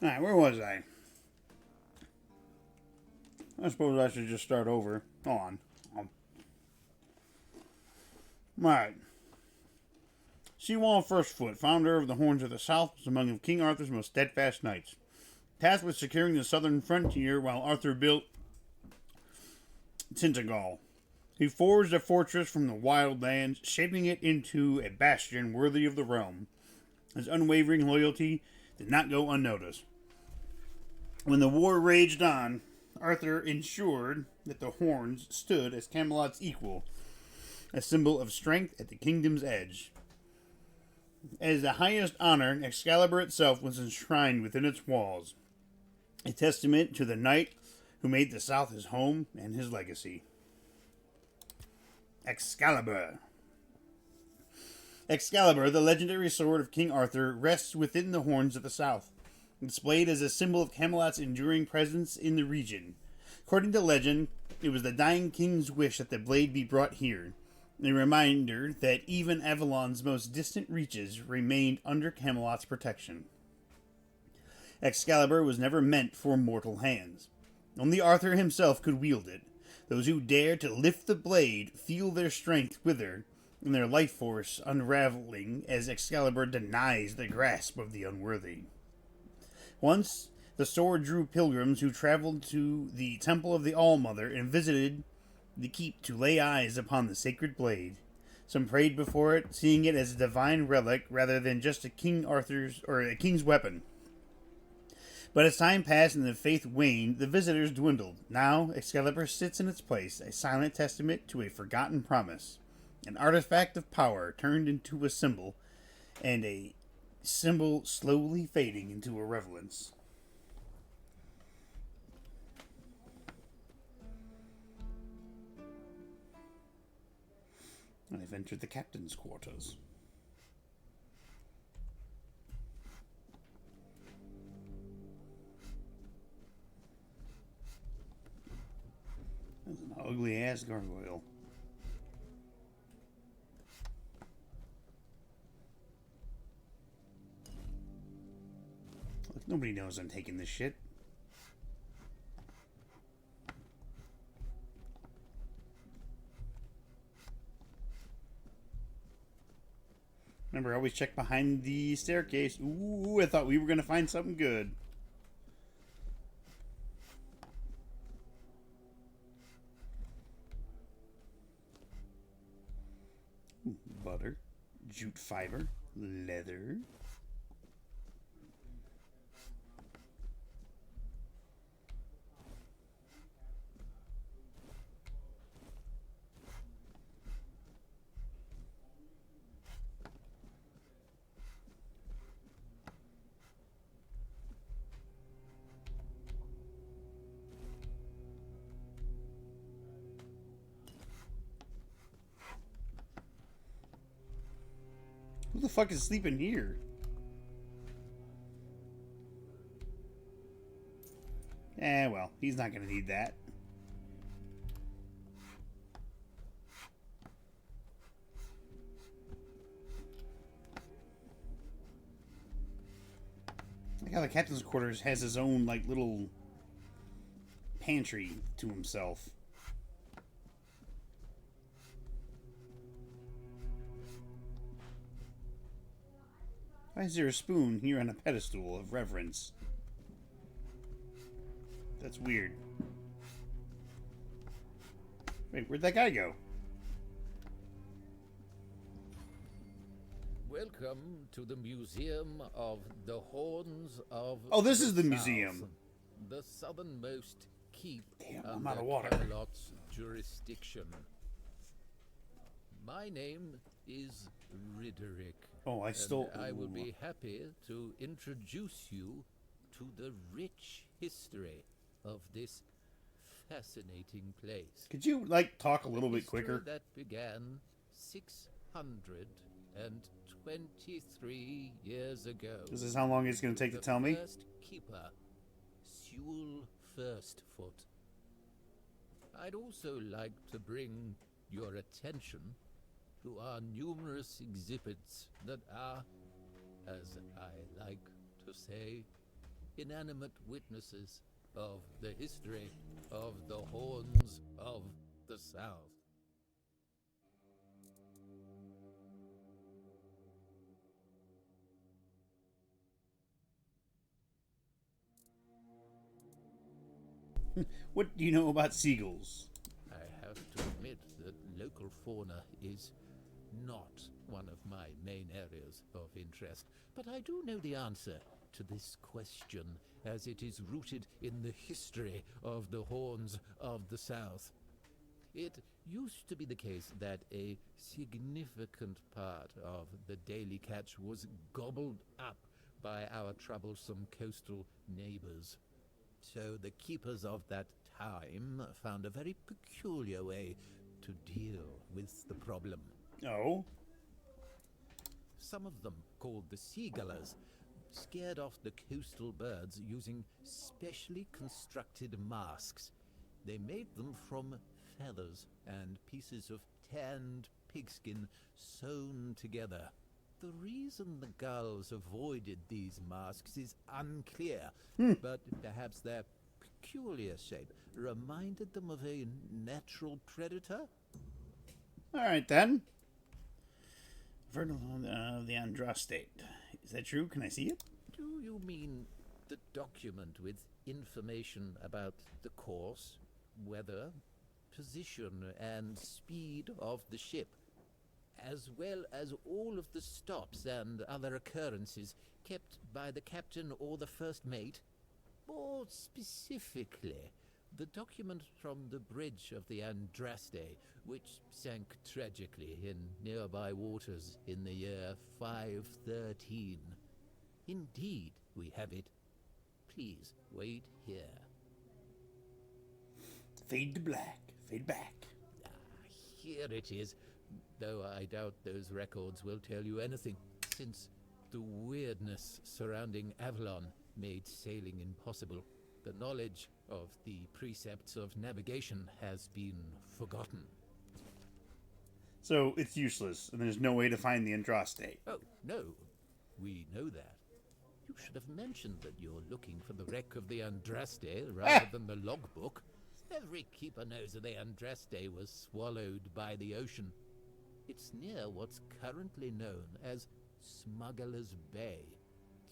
Alright, where was I? I suppose I should just start over. Hold on. Alright. Seawall Firstfoot, founder of the Horns of the South, was among King Arthur's most steadfast knights. Tasked with securing the southern frontier while Arthur built Tainted. He forged a fortress from the wild lands, shaping it into a bastion worthy of the realm. His unwavering loyalty did not go unnoticed. When the war raged on, Arthur ensured that the horns stood as Camelot's equal, a symbol of strength at the kingdom's edge. As the highest honor, Excalibur itself was enshrined within its walls, a testament to the knight who made the South his home and his legacy. Excalibur. Excalibur, the legendary sword of King Arthur, rests within the horns of the South, displayed as a symbol of Camelot's enduring presence in the region. According to legend, it was the dying king's wish that the blade be brought here, a reminder that even Avalon's most distant reaches remained under Camelot's protection. Excalibur was never meant for mortal hands. Only Arthur himself could wield it. Those who dare to lift the blade feel their strength wither and their life force unraveling as Excalibur denies the grasp of the unworthy. Once, the sword drew pilgrims who traveled to the Temple of the All-Mother and visited the keep to lay eyes upon the sacred blade. Some prayed before it, seeing it as a divine relic rather than just a king's weapon. But as time passed and the faith waned, the visitors dwindled. Now, Excalibur sits in its place, a silent testament to a forgotten promise, an artifact of power turned into a symbol, and a symbol slowly fading into irrelevance. I've entered the captain's quarters. That's an ugly ass gargoyle. Look, nobody knows I'm taking this shit. Remember, always check behind the staircase. Ooh, I thought we were going to find something good. Ooh, butter, jute fiber, leather. Who the fuck is sleeping here? Well, he's not gonna need that. Like how the captain's quarters has his own, like, little pantry to himself. Why is there a spoon here on a pedestal of reverence? That's weird. Wait, where'd that guy go? Welcome to the Museum of the Horns of Oh, this is the South, museum. the southernmost keep I'm out under of water. Camelot's jurisdiction. My name is Ridderick. Oh, I stole... And I will be happy to introduce you to the rich history of this fascinating place. Could you, like, talk a little bit quicker? That began 623 years ago. This is how long it's going to take to tell me? The first keeper, Sewell Firstfoot. I'd also like to bring your attention to our numerous exhibits that are, as I like to say, inanimate witnesses of the history of the Horns of the South. What do you know about seagulls? I have to admit that local fauna is not one of my main areas of interest, but I do know the answer to this question as it is rooted in the history of the Horns of the South. It used to be the case that a significant part of the daily catch was gobbled up by our troublesome coastal neighbors. So the keepers of that time found a very peculiar way to deal with the problem. Oh? Some of them, called the seagullers, scared off the coastal birds using specially constructed masks. They made them from feathers and pieces of tanned pigskin sewn together. The reason the gulls avoided these masks is unclear, but perhaps their peculiar shape reminded them of a natural predator? Alright then. Avalon of the Andrastate. Is that true? Can I see it? Do you mean the document with information about the course, weather, position, and speed of the ship, as well as all of the stops and other occurrences kept by the captain or the first mate? More specifically, the document from the bridge of the Andraste, which sank tragically in nearby waters in the year 513. Indeed, we have it. Please wait here. Fade to black. Fade back. Here it is, though I doubt those records will tell you anything, since the weirdness surrounding Avalon made sailing impossible. The knowledge of the precepts of navigation has been forgotten. So it's useless, and there's no way to find the Andrastate. Oh, no. We know that. You should have mentioned that you're looking for the wreck of the Andraste rather than the logbook. Every keeper knows that the Andraste was swallowed by the ocean. It's near what's currently known as Smuggler's Bay.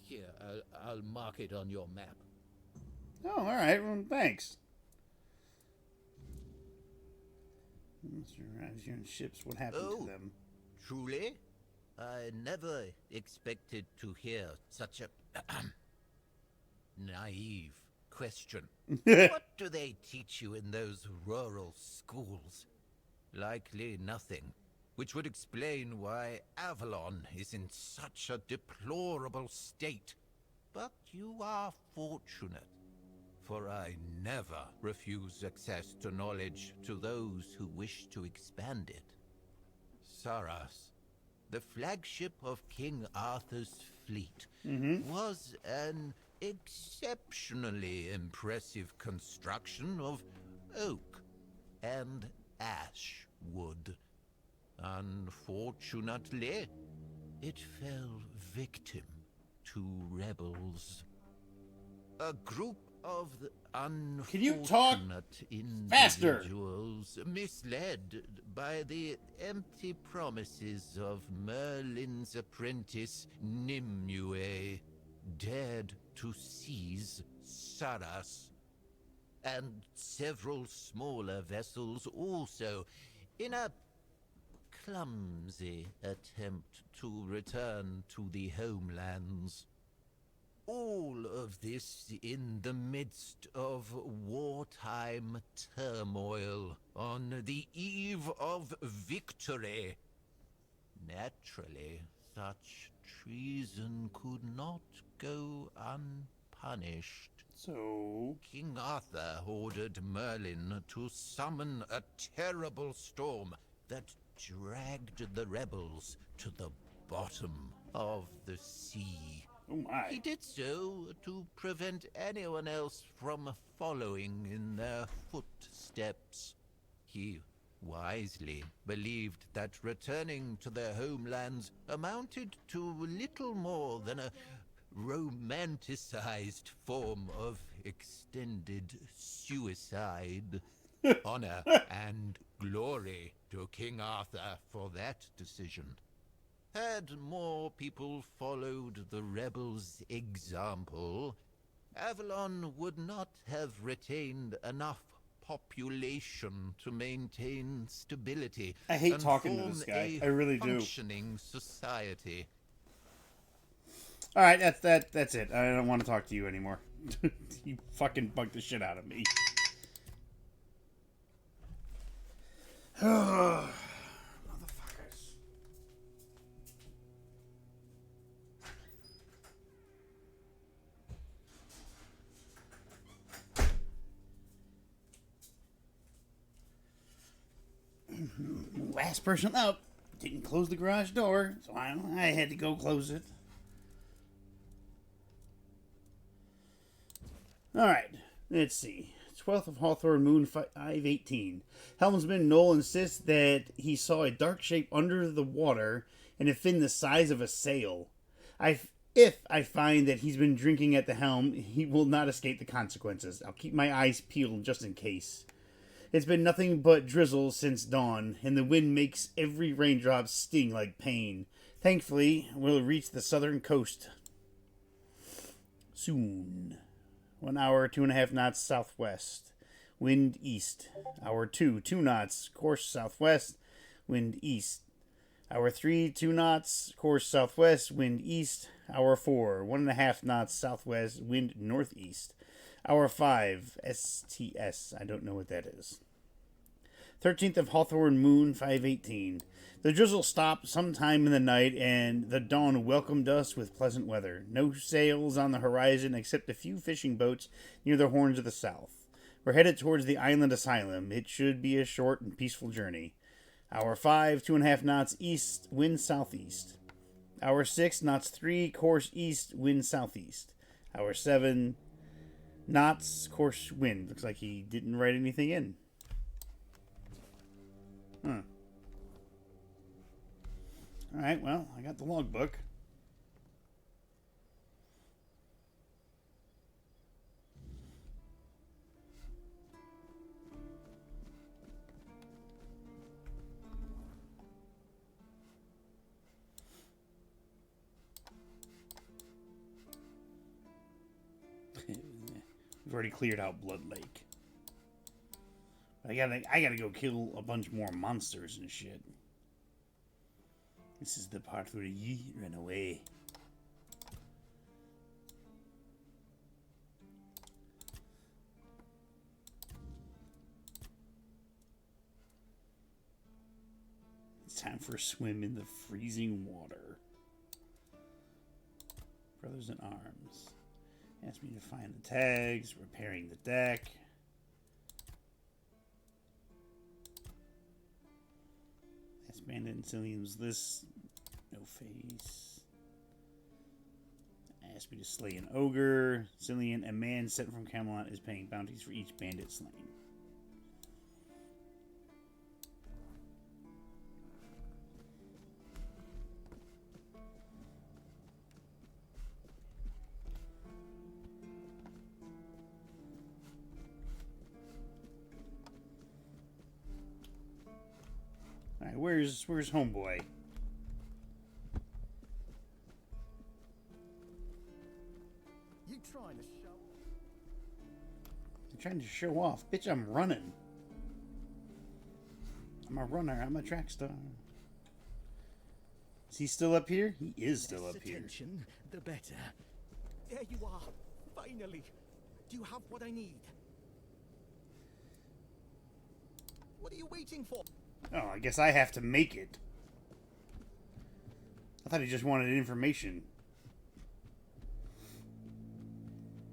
Here, I'll mark it on your map. Oh, alright. Well, thanks. Ships, what happened to them? Truly? I never expected to hear such a naive question. What do they teach you in those rural schools? Likely nothing, which would explain why Avalon is in such a deplorable state. But you are fortunate, for I never refuse access to knowledge to those who wish to expand it. Saras, the flagship of King Arthur's fleet, was an exceptionally impressive construction of oak and ash wood. Unfortunately, it fell victim to rebels. A group of the Can you talk faster? individuals misled by the empty promises of Merlin's apprentice Nimue dared to seize Saras, and several smaller vessels also, in a clumsy attempt to return to the homelands. All of this in the midst of wartime turmoil on the eve of victory. Naturally, such treason could not go unpunished. So King Arthur ordered Merlin to summon a terrible storm that dragged the rebels to the bottom of the sea. Oh my. He did so to prevent anyone else from following in their footsteps. He wisely believed that returning to their homelands amounted to little more than a romanticized form of extended suicide. Honor and glory to King Arthur for that decision. Had more people followed the rebels' example, Avalon would not have retained enough population to maintain stability. I hate and talking to form this guy. a I really do. Functioning society. Alright, that's it. I don't want to talk to you anymore. He fucking bugged the shit out of me. Motherfuckers. Last person up didn't close the garage door, so I had to go close it. Alright, let's see. 12th of Hawthorne Moon 518. Helmsman Noel insists that he saw a dark shape under the water and a fin the size of a sail. If I find that he's been drinking at the helm, he will not escape the consequences. I'll keep my eyes peeled just in case. It's been nothing but drizzle since dawn, and the wind makes every raindrop sting like pain. Thankfully, we'll reach the southern coast soon. 1 hour, 2.5 knots southwest. Wind east. Hour 2, 2 knots. Course southwest. Wind east. Hour 3, 2 knots. Course southwest. Wind east. Hour 4, 1.5 knots southwest. Wind northeast. Hour 5, STS. I don't know what that is. 13th of Hawthorne Moon 518. The drizzle stopped sometime in the night, and the dawn welcomed us with pleasant weather. No sails on the horizon except a few fishing boats near the horns of the south. We're headed towards the island asylum. It should be a short and peaceful journey. Hour 5, 2.5 knots east, wind southeast. Hour 6, knots 3, course east, wind southeast. Hour 7, knots, course wind. Looks like he didn't write anything in. Alright, well, I got the logbook. We've already cleared out Blood Lake. I gotta go kill a bunch more monsters and shit. This is the part where ye run away. It's time for a swim in the freezing water. Brothers in Arms. Asked me to find the tags, repairing the deck. That's Bandit and Cillian's list. No face. Asked me to slay an ogre. Cillian, a man sent from Camelot, is paying bounties for each bandit slain. Alright, where's homeboy? You trying to show off? I'm trying to show off. Bitch, I'm running. I'm a runner. I'm a track star. Is he still up here? He is still up here. Attention, the better. There you are. Finally. Do you have what I need? What are you waiting for? Oh, I guess I have to make it. I thought he just wanted information.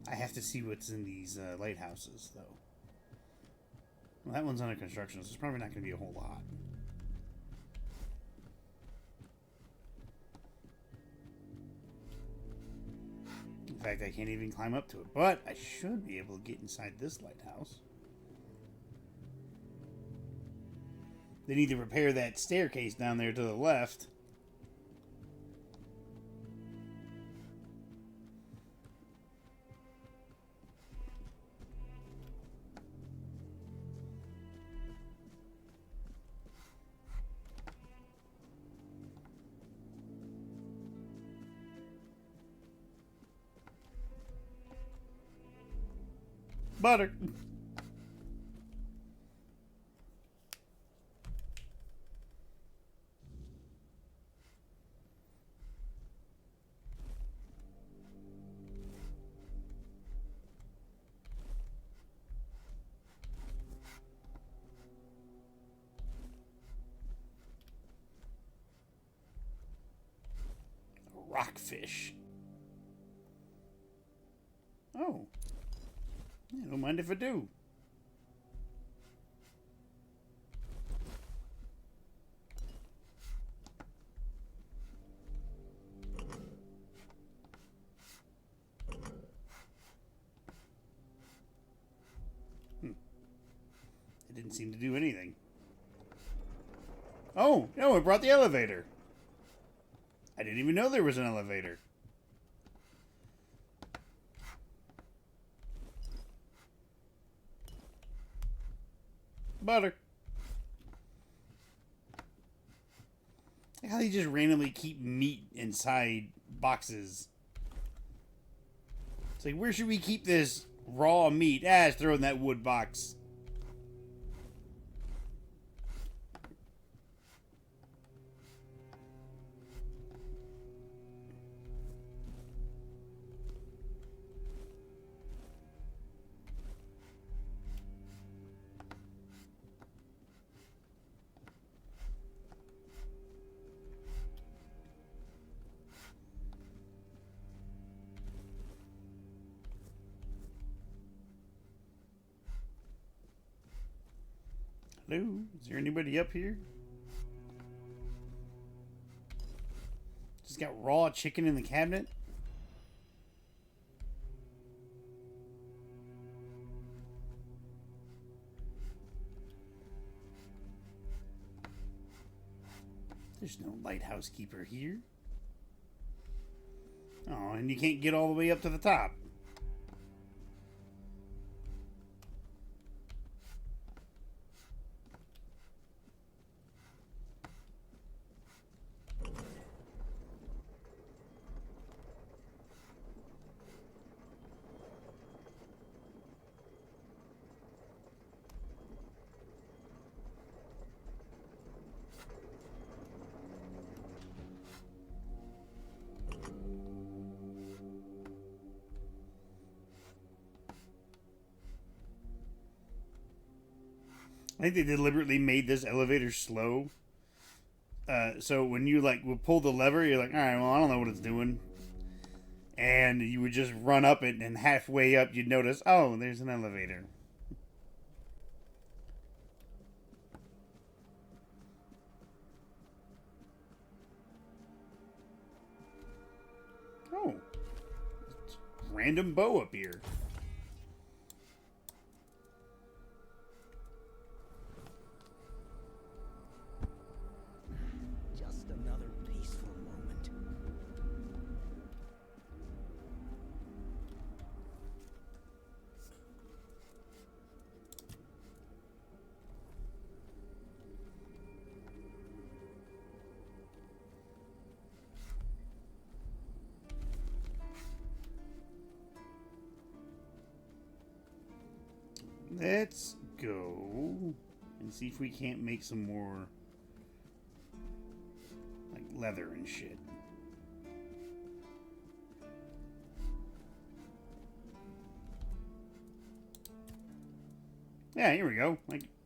I have to see what's in these lighthouses, though. Well, that one's under construction, so there's probably not going to be a whole lot. In fact, I can't even climb up to it. But I should be able to get inside this lighthouse. They need to repair that staircase down there to the left. Butter. fish. Oh. Yeah, don't mind if I do. It didn't seem to do anything. Oh, no, it brought the elevator. I didn't even know there was an elevator. Butter. How they just randomly keep meat inside boxes. It's like, where should we keep this raw meat? Ah, just throw it in that wood box. Hello? Is there anybody up here? Just got raw chicken in the cabinet? There's no lighthouse keeper here. Oh, and you can't get all the way up to the top. I think they deliberately made this elevator slow. So when you will pull the lever, you're like, all right, well, I don't know what it's doing. And you would just run up it, and halfway up, you'd notice, oh, there's an elevator. Oh. Random bow up here. Just another peaceful moment. Let's go and see if we can't make some more leather and shit. Yeah, here we go.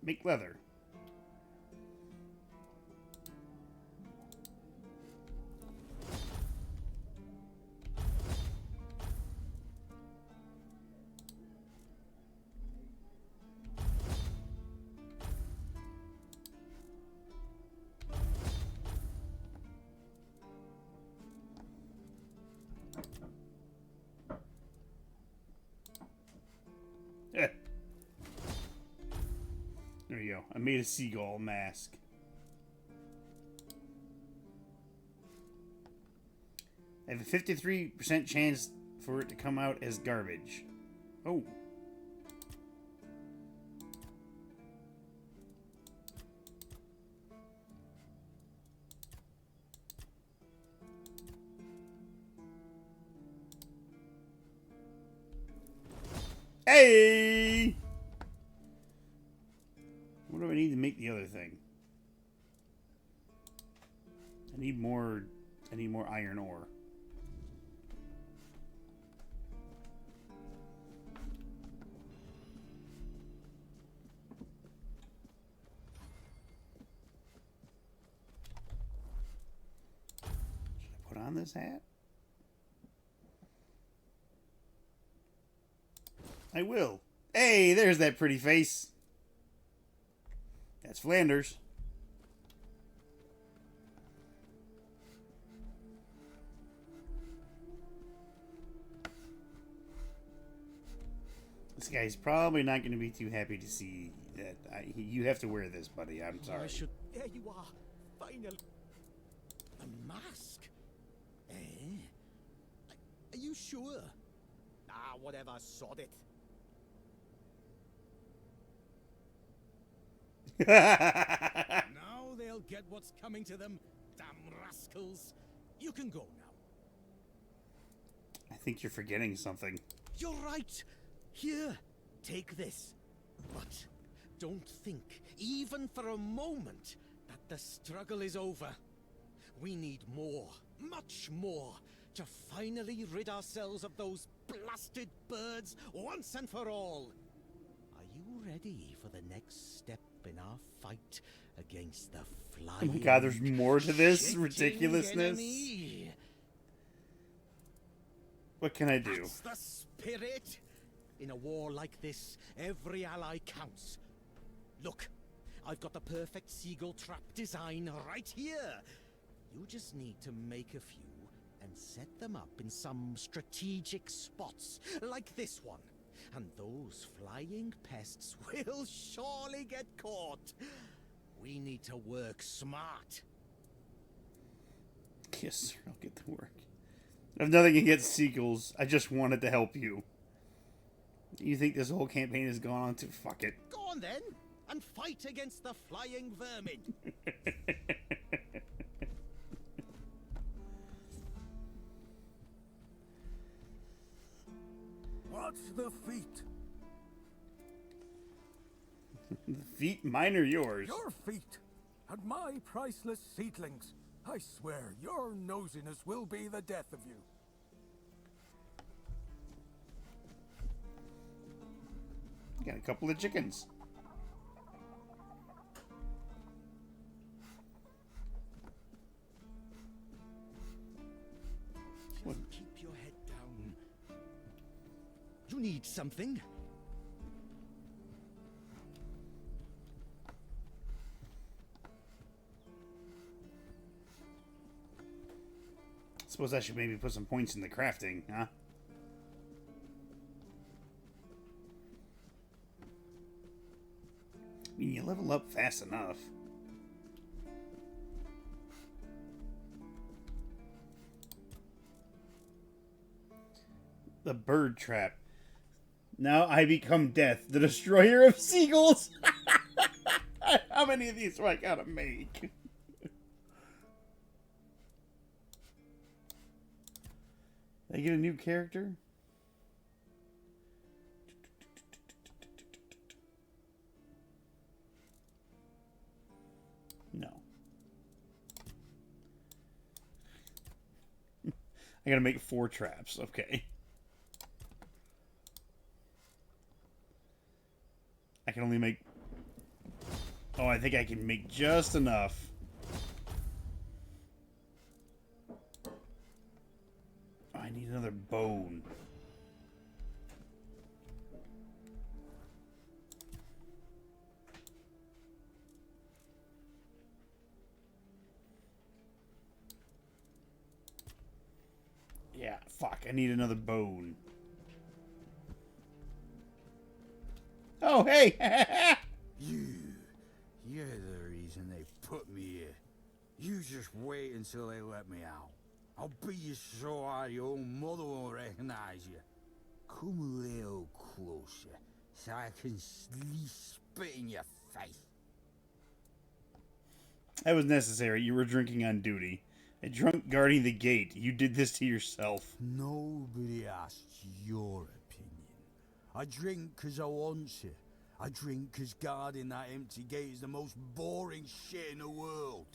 Make leather. There you go. I made a seagull mask. I have a 53% chance for it to come out as garbage. Oh. Hey! What do I need to make the other thing? I need more iron ore. Should I put on this hat? I will. Hey, there's that pretty face. That's Flanders. This guy's probably not going to be too happy to see that. You have to wear this, buddy. I'm sorry. I should. There you are. Finally. A mask? Eh? Are you sure? Ah, whatever. Sod it. Now they'll get what's coming to them. Damn rascals. You can go now. I think you're forgetting something. You're right. Here, take this. But don't think, even for a moment, that the struggle is over. We need more, much more, to finally rid ourselves of those blasted birds once and for all. Are you ready for the next step in our fight against the flying? Oh my god, there's more to this ridiculousness. Enemy? What can I do? That's the spirit. In a war like this, every ally counts. Look, I've got the perfect seagull trap design right here. You just need to make a few and set them up in some strategic spots, like this one. And those flying pests will surely get caught. We need to work smart. Yes, sir, I'll get to work. I have nothing against seagulls. I just wanted to help you. You think this whole campaign has gone on to fuck it? Go on then, and fight against the flying vermin. What's the feat? The feet, mine or yours? Your feet, and my priceless seedlings. I swear, your nosiness will be the death of you. Got a couple of chickens. Just keep your head down. You need something? Suppose I should maybe put some points in the crafting, huh? I mean, you level up fast enough. The bird trap. Now I become death, the destroyer of seagulls. How many of these do I gotta make? Did I get a new character? No. I gotta make 4 traps. Okay. I can only make... Oh, I think I can make just enough. Oh, I need another bone. Yeah, fuck. I need another bone. Oh, hey! You're the reason they put me here. You just wait until they let me out. I'll beat you so hard your own mother won't recognize you. Come a little closer so I can spit in your face. That was necessary. You were drinking on duty. A drunk guarding the gate. You did this to yourself. Nobody asked your opinion. I drink because I want to. I drink because guarding that empty gate is the most boring shit in the world.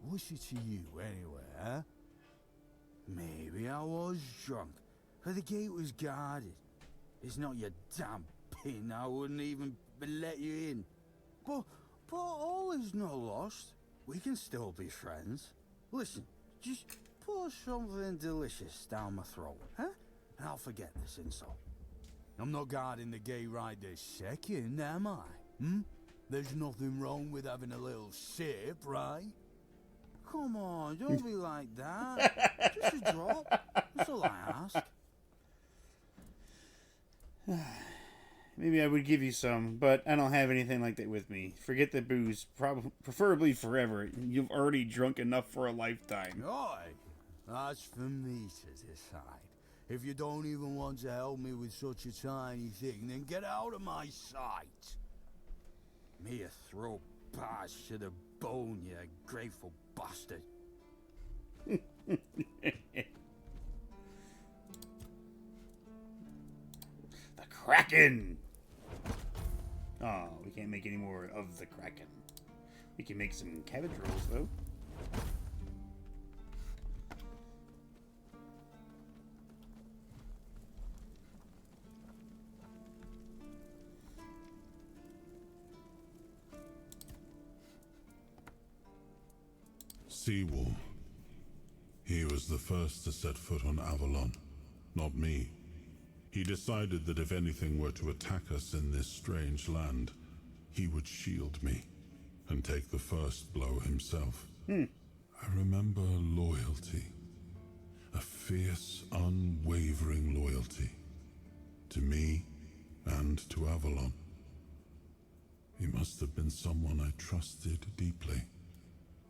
What's it to you, anyway, huh? Maybe I was drunk, but the gate was guarded. It's not your damn pin, I wouldn't even let you in. But all is not lost. We can still be friends. Listen, just pour something delicious down my throat, huh? And I'll forget this insult. I'm not guarding the gate right this second, am I? Hmm? There's nothing wrong with having a little sip, right? Come on, don't be like that. Just a drop. That's all I ask. Maybe I would give you some, but I don't have anything like that with me. Forget the booze, preferably forever. You've already drunk enough for a lifetime. Oi, that's for me to decide. If you don't even want to help me with such a tiny thing, then get out of my sight. Me a throw pass to the bone, you grateful bastard. The Kraken! Oh, we can't make any more of the Kraken. We can make some cabbage rolls, though. Seawall. He was the first to set foot on Avalon, not me. He decided that if anything were to attack us in this strange land, he would shield me and take the first blow himself. I remember loyalty. A fierce, unwavering loyalty. To me and to Avalon. He must have been someone I trusted deeply.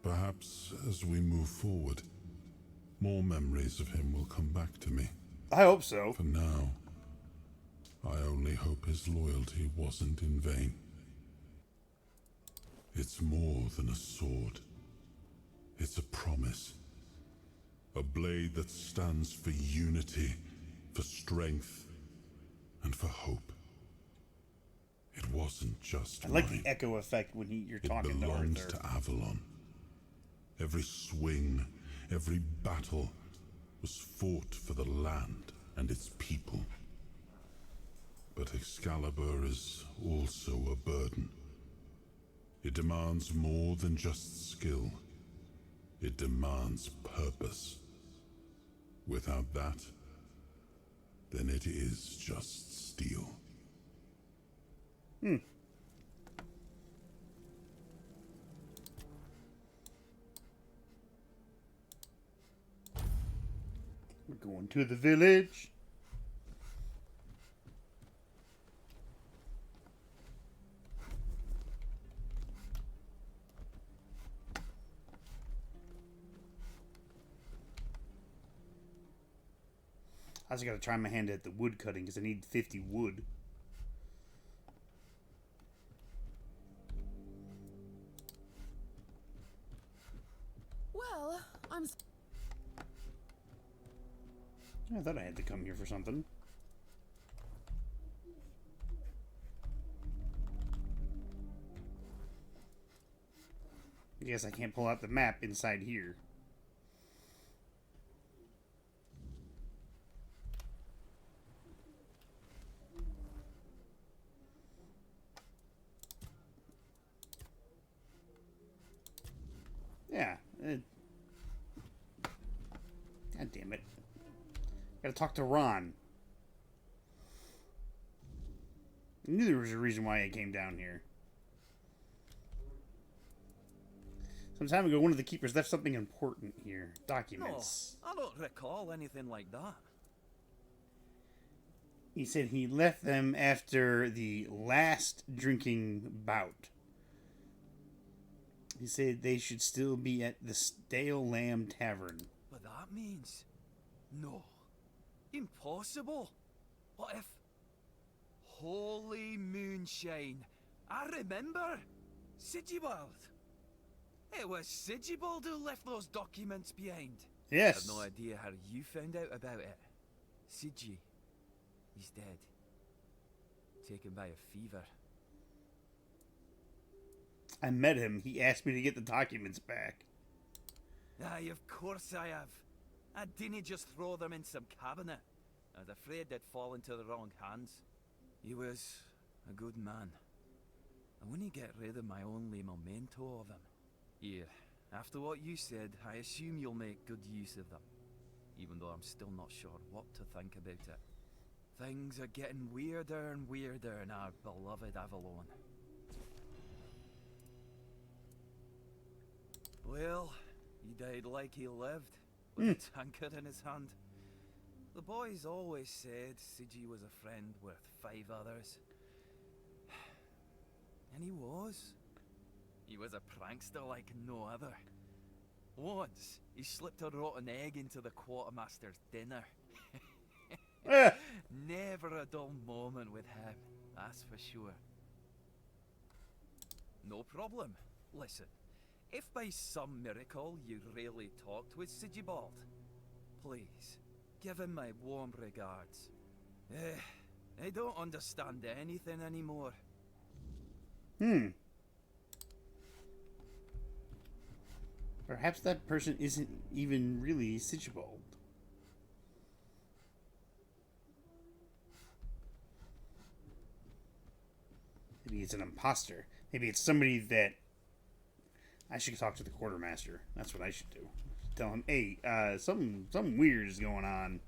Perhaps as we move forward, more memories of him will come back to me. I hope so. For now, I only hope his loyalty wasn't in vain. It's more than a sword. It's a promise. A blade that stands for unity, for strength, and for hope. It wasn't just I like mine. the echo effect when you're talking to It belonged Arthur. to Avalon. Every swing, every battle was fought for the land and its people. But Excalibur is also a burden. It demands more than just skill. It demands purpose. Without that, then it is just steel. We're going to the village. I just gotta try my hand at the wood cutting because I need 50 wood. Well, I thought I had to come here for something. I guess I can't pull out the map inside here. Yeah. God damn it. Gotta talk to Ron. I knew there was a reason why I came down here. Some time ago, one of the keepers left something important here. Documents. No, I don't recall anything like that. He said he left them after the last drinking bout. He said they should still be at the Stale Lamb Tavern. But that means... No. Impossible. What if... Holy moonshine. I remember. Sigibald. It was Sigibald who left those documents behind. Yes. I have no idea how you found out about it. Sigi. He's dead. Taken by a fever. I met him. He asked me to get the documents back. Aye, of course I have. I didn't just throw them in some cabinet. I was afraid they'd fall into the wrong hands. He was a good man. I wouldn't get rid of my only memento of him. Here, after what you said, I assume you'll make good use of them. Even though I'm still not sure what to think about it. Things are getting weirder and weirder in our beloved Avalon. Well, he died like he lived, with a tankard in his hand. The boys always said Sigi was a friend worth 5 others. And he was. He was a prankster like no other. Once, he slipped a rotten egg into the quartermaster's dinner. Never a dull moment with him, that's for sure. No problem. Listen, if by some miracle you really talked with Sigibald, please, give him my warm regards. I don't understand anything anymore. Perhaps that person isn't even really Sigibald. Maybe it's an imposter. Maybe it's somebody that... I should talk to the quartermaster. That's what I should do. Tell him, hey, something weird is going on.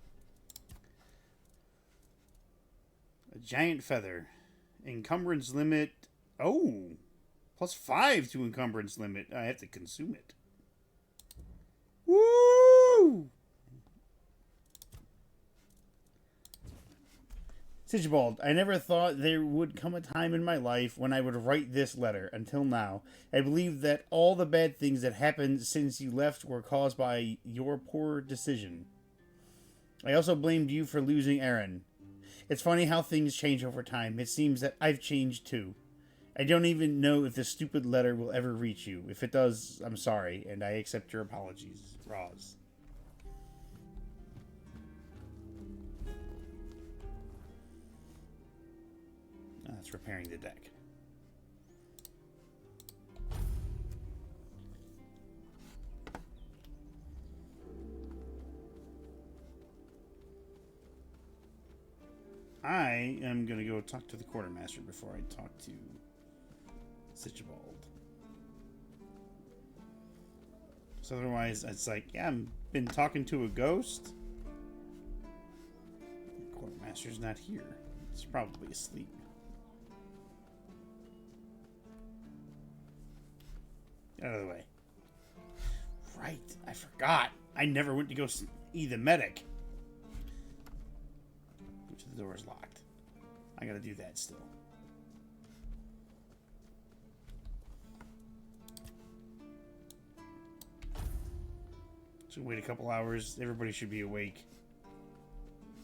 A giant feather. Encumbrance limit. Oh! +5 to encumbrance limit. I have to consume it. Woo! Sigibald, I never thought there would come a time in my life when I would write this letter. Until now, I believe that all the bad things that happened since you left were caused by your poor decision. I also blamed you for losing Aaron. It's funny how things change over time. It seems that I've changed too. I don't even know if this stupid letter will ever reach you. If it does, I'm sorry, and I accept your apologies. Roz. That's repairing the deck. I am going to go talk to the quartermaster before I talk to Sigibald. So otherwise, it's like, yeah, I've been talking to a ghost. The quartermaster's not here. It's probably asleep. Get out of the way. Right, I forgot. I never went to go see the medic. Which the door is locked. I gotta do that still. So wait a couple hours. Everybody should be awake.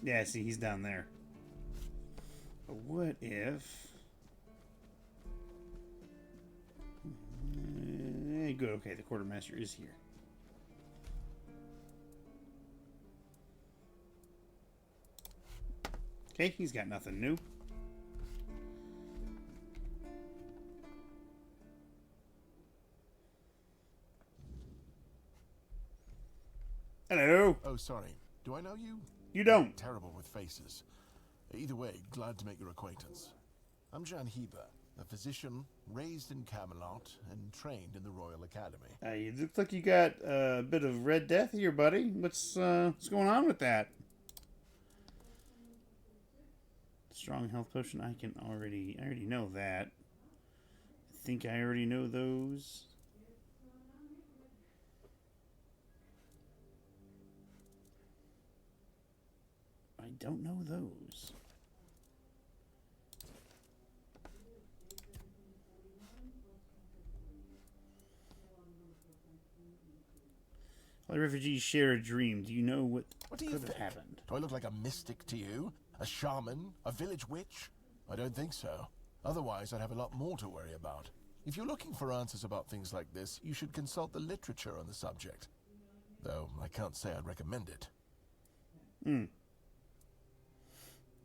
Yeah, see, he's down there. But what if... good, okay, the quartermaster is here. Okay, he's got nothing new. Hello. Oh, sorry. Do I know you? You don't. I'm terrible with faces. Either way, glad to make your acquaintance. I'm Jan Heber, a physician raised in Camelot and trained in the Royal Academy. You look like you got a bit of Red Death here, buddy. What's going on with that? Strong health potion. I already know that. I think I already know those. I don't know those. All the refugees share a dream. Do you know what do you could have think? happened? Do I look like a mystic to you? A shaman? A village witch? I don't think so. Otherwise, I'd have a lot more to worry about. If you're looking for answers about things like this, you should consult the literature on the subject. Though, I can't say I'd recommend it.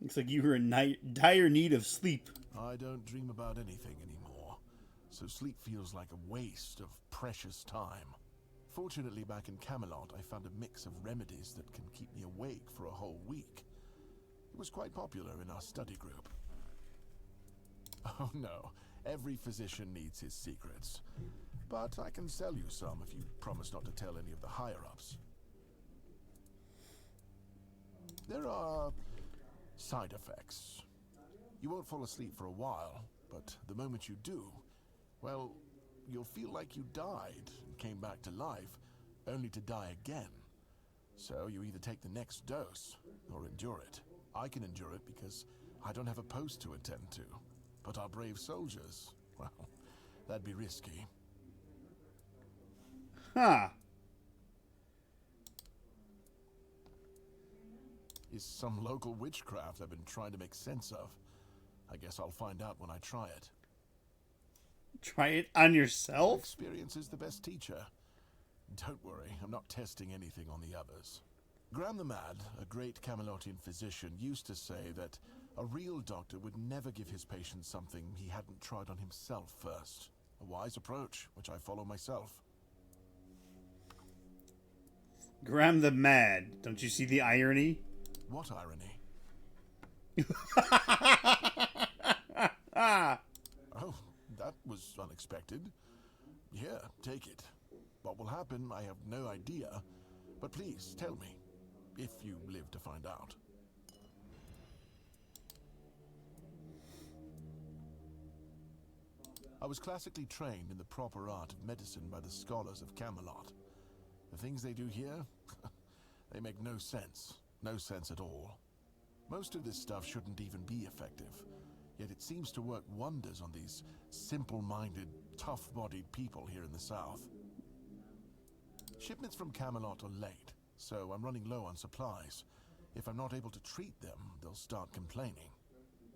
Looks like you were in dire need of sleep. I don't dream about anything anymore, so sleep feels like a waste of precious time. Fortunately, back in Camelot, I found a mix of remedies that can keep me awake for a whole week. It was quite popular in our study group. Oh no, every physician needs his secrets. But I can sell you some if you promise not to tell any of the higher-ups. There are Side effects. You won't fall asleep for a while, but the moment you do, well, you'll feel like you died and came back to life, only to die again. So you either take the next dose, or endure it. I can endure it because I don't have a post to attend to. But our brave soldiers, well, that'd be risky. Huh. Is some local witchcraft I've been trying to make sense of. I guess I'll find out when I try it. Try it on yourself? Experience is the best teacher. Don't worry, I'm not testing anything on the others. Graham the Mad, a great Camelotian physician, used to say that a real doctor would never give his patient something he hadn't tried on himself first. A wise approach, which I follow myself. Graham the Mad. Don't you see the irony? What irony? Oh, that was unexpected. Here, take it. What will happen, I have no idea. But please, tell me, if you live to find out. I was classically trained in the proper art of medicine by the scholars of Camelot. The things they do here, they make no sense. No sense at all. Most of this stuff shouldn't even be effective, yet it seems to work wonders on these simple-minded, tough-bodied people here in the south. Shipments from Camelot are late, so I'm running low on supplies. If I'm not able to treat them, they'll start complaining.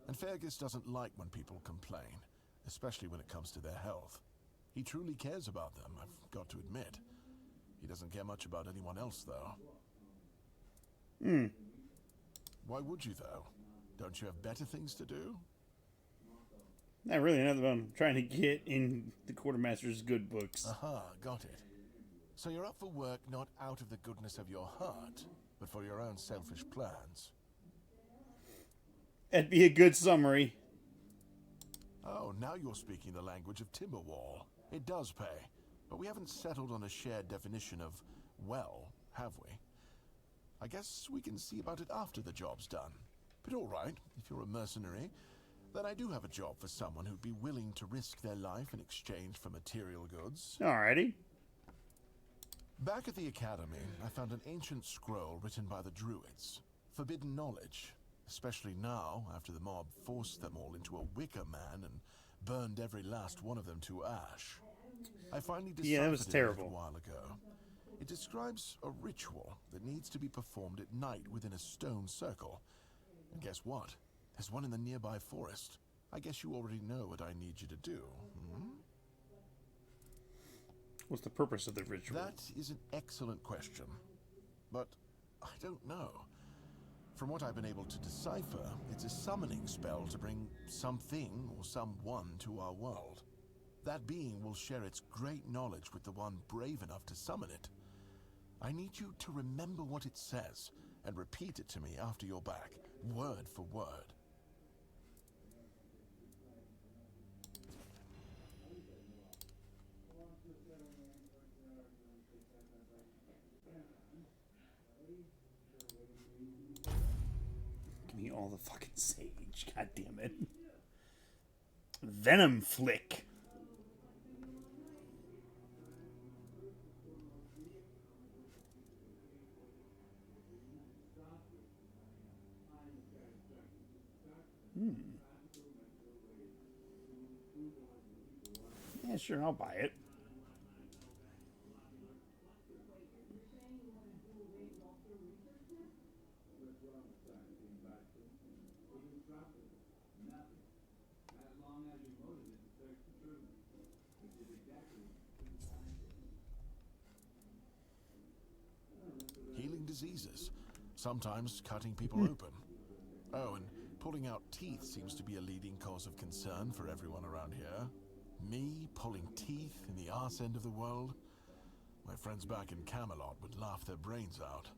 And Fergus doesn't like when people complain, especially when it comes to their health. He truly cares about them, I've got to admit. He doesn't care much about anyone else, though. Why would you, though? Don't you have better things to do? Not really. Another one I'm trying to get in the Quartermaster's good books. Aha, got it. So you're up for work not out of the goodness of your heart, but for your own selfish plans. That'd be a good summary. Oh, now you're speaking the language of Timberwall. It does pay, but we haven't settled on a shared definition of well, have we? I guess we can see about it after the job's done. But all right, if you're a mercenary, then I do have a job for someone who'd be willing to risk their life in exchange for material goods. Alrighty. Back at the academy, I found an ancient scroll written by the Druids. Forbidden knowledge, especially now, after the mob forced them all into a wicker man and burned every last one of them to ash. I finally deciphered that was terrible. it a while ago. It describes a ritual that needs to be performed at night within a stone circle. And guess what? There's one in the nearby forest. I guess you already know what I need you to do. What's the purpose of the ritual? That is an excellent question. But I don't know. From what I've been able to decipher, it's a summoning spell to bring something or someone to our world. That being will share its great knowledge with the one brave enough to summon it. I need you to remember what it says and repeat it to me after you're back, word for word. Give me all the fucking sage. God damn it. Venom Flick. Yeah, sure, I'll buy it. Healing diseases, sometimes cutting people open. Oh, and pulling out teeth seems to be a leading cause of concern for everyone around here. Me pulling teeth in the arse end of the world? My friends back in Camelot would laugh their brains out.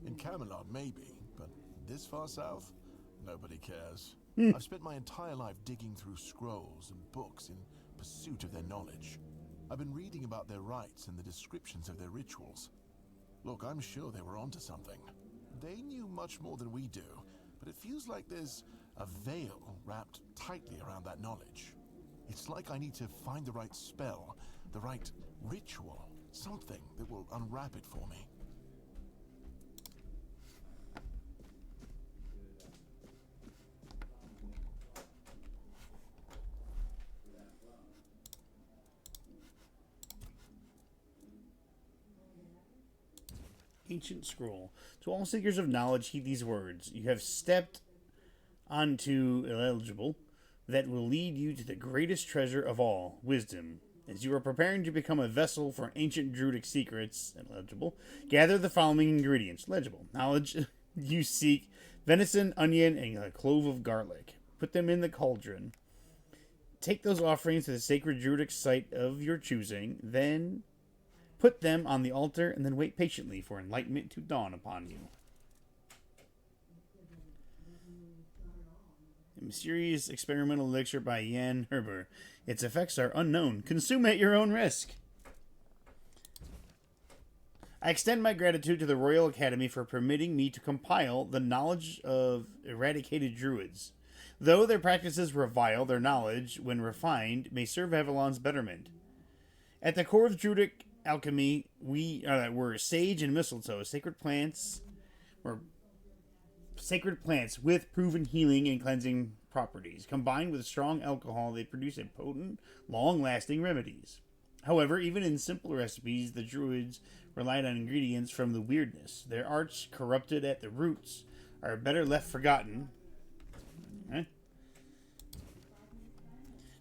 In Camelot, maybe, but this far south, nobody cares. I've spent my entire life digging through scrolls and books in pursuit of their knowledge. I've been reading about their rites and the descriptions of their rituals. Look, I'm sure they were onto something. they knew much more than we do, but it feels like there's a veil wrapped tightly around that knowledge. It's like I need to find the right spell, the right ritual, something that will unwrap it for me. Ancient scroll. To all seekers of knowledge, heed these words. You have stepped onto eligible that will lead you to the greatest treasure of all, wisdom. As you are preparing to become a vessel for ancient druidic secrets, eligible, gather the following ingredients. Legible. Knowledge you seek: venison, onion, and a clove of garlic. Put them in the cauldron. Take those offerings to the sacred druidic site of your choosing, then put them on the altar, and then wait patiently for enlightenment to dawn upon you. A mysterious experimental elixir by Jan Herber. Its effects are unknown. Consume at your own risk. I extend my gratitude to the Royal Academy for permitting me to compile the knowledge of eradicated druids. Though their practices were vile, their knowledge, when refined, may serve Avalon's betterment. At the core of druidic alchemy, were sage and mistletoe, sacred plants with proven healing and cleansing properties. Combined with strong alcohol, they produce a potent, long-lasting remedies. However, even in simple recipes, the druids relied on ingredients from the weirdness. Their arts, corrupted at the roots, are better left forgotten.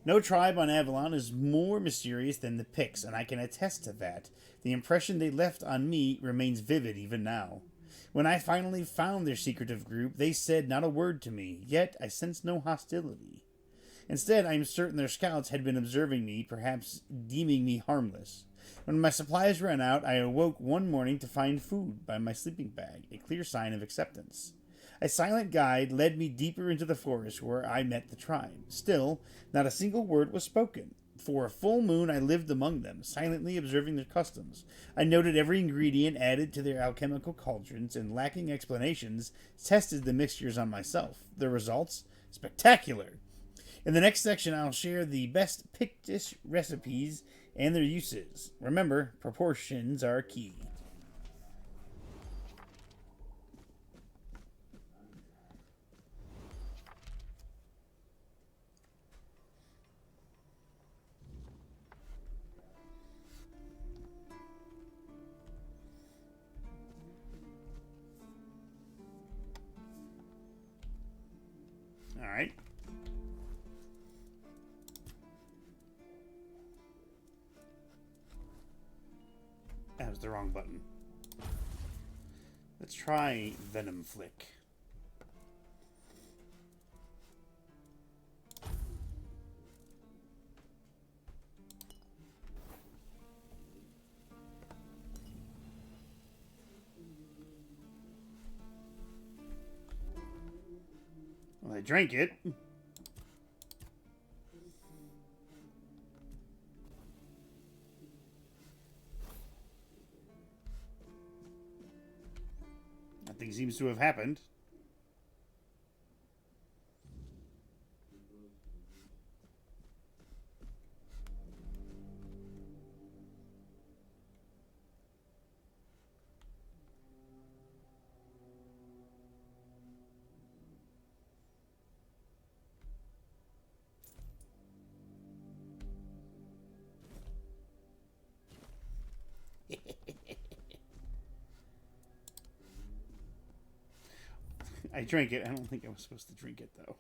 No tribe on Avalon is more mysterious than the Picts, and I can attest to that. The impression they left on me remains vivid even now. When I finally found their secretive group, they said not a word to me, yet I sensed no hostility. Instead, I am certain their scouts had been observing me, perhaps deeming me harmless. When my supplies ran out, I awoke one morning to find food by my sleeping bag, a clear sign of acceptance. A silent guide led me deeper into the forest where I met the tribe. Still, not a single word was spoken. For a full moon I lived among them, silently observing their customs. I noted every ingredient added to their alchemical cauldrons, and lacking explanations, tested the mixtures on myself. The results? Spectacular! In the next section, I'll share the best Pictish recipes and their uses. Remember, proportions are key. Alright. That was the wrong button. Let's try Venom Flick. Well, I drank it. Nothing seems to have happened. I drank it. I don't think I was supposed to drink it, though.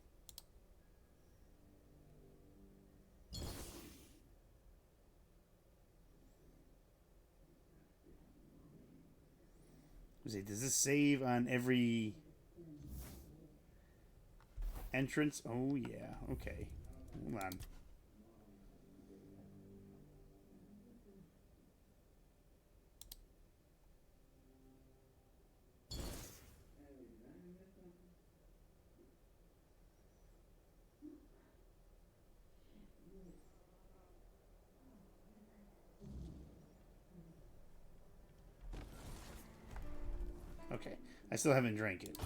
Does this save on every entrance? Oh, yeah. Okay. Hold on. Okay. I still haven't drank it.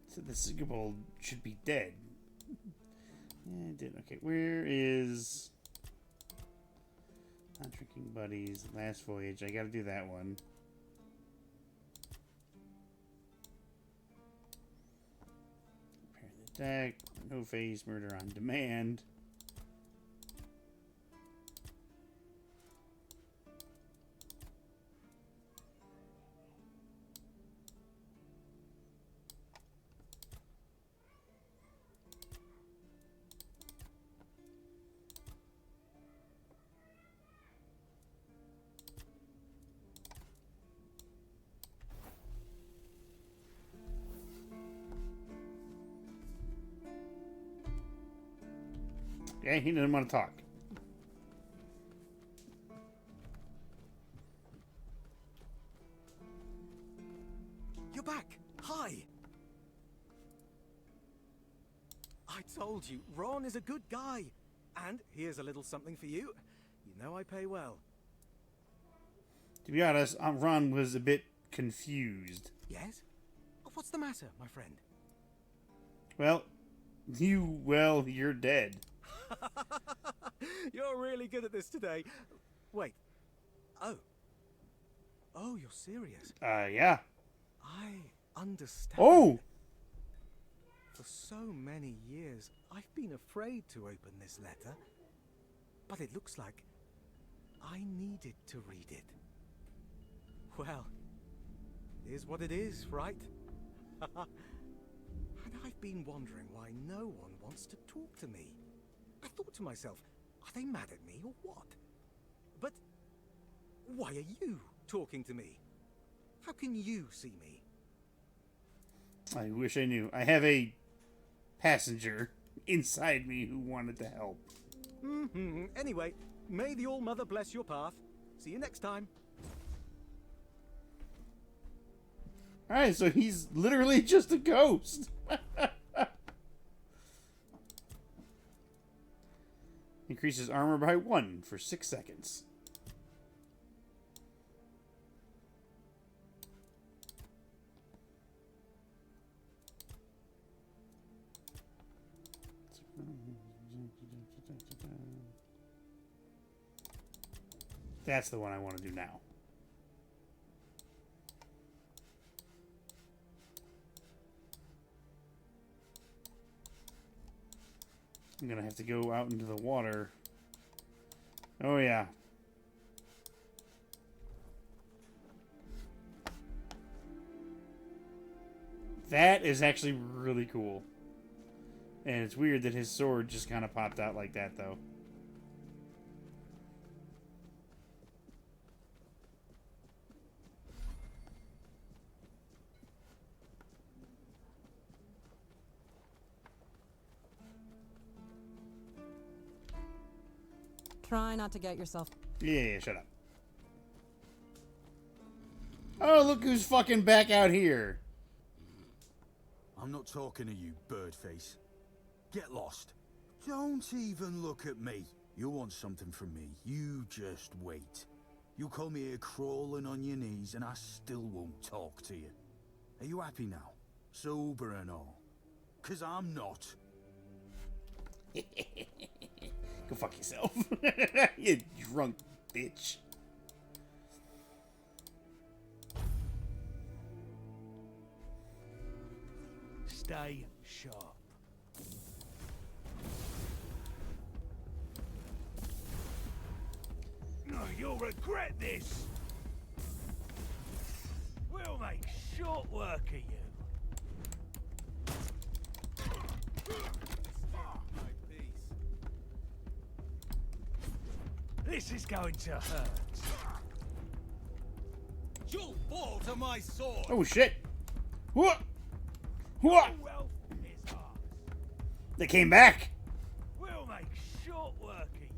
So the Sigurd should be dead. Yeah, it did. Okay, where is... Not drinking buddies. Last voyage. I gotta do that one. Repair the deck. No face. Murder on demand. Yeah, he didn't want to talk. You're back. Hi. I told you, Ron is a good guy. And here's a little something for you. You know I pay well. To be honest, Ron was a bit confused. Yes? What's the matter, my friend? Well, you're dead. You're really good at this today. Wait. Oh. Oh, you're serious? Yeah. I understand. Oh! For so many years, I've been afraid to open this letter. But it looks like I needed to read it. Well, here's what it is, right? And I've been wondering why no one wants to talk to me. I thought to myself, are they mad at me or what? But why are you talking to me? How can you see me? I wish I knew. I have a passenger inside me who wanted to help. Anyway, may the All-Mother bless your path. See you next time. Alright, so he's literally just a ghost. Increases armor by 1 for 6 seconds. That's the one I want to do now. I'm gonna have to go out into the water. Oh yeah. That is actually really cool. And it's weird that his sword just kind of popped out like that, though. Try not to get yourself... Yeah, shut up. Oh, look who's fucking back out here. I'm not talking to you, birdface. Get lost. Don't even look at me. You want something from me, you just wait. You call me here crawling on your knees and I still won't talk to you. Are you happy now? Sober and all? 'Cause I'm not. Go fuck yourself. You drunk bitch. Stay sharp. No, you'll regret this. We'll make short work of you. This is going to hurt. You'll fall to my sword. Oh shit. What? What? They came back. We'll make short work of you.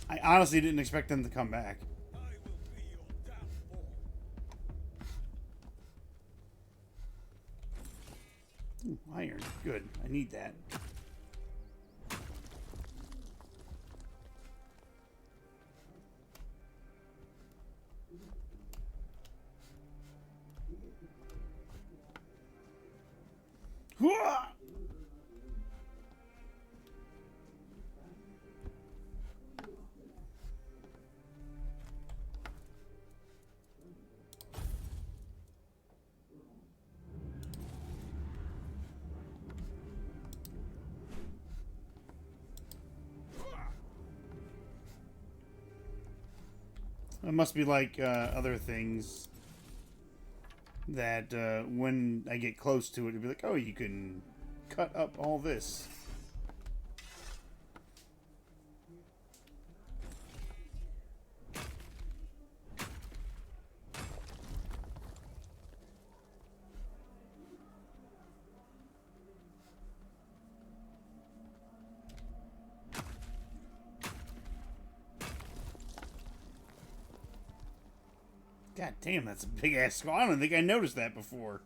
I honestly didn't expect them to come back. Ooh, iron. Good. I need that. Hooah! It must be like other things that when I get close to it, it'll be like, oh, you can cut up all this. God damn, that's a big ass skull. I don't think I noticed that before.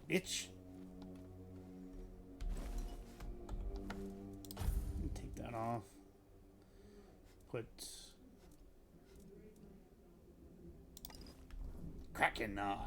Bitch. Take that off. Put Kraken on.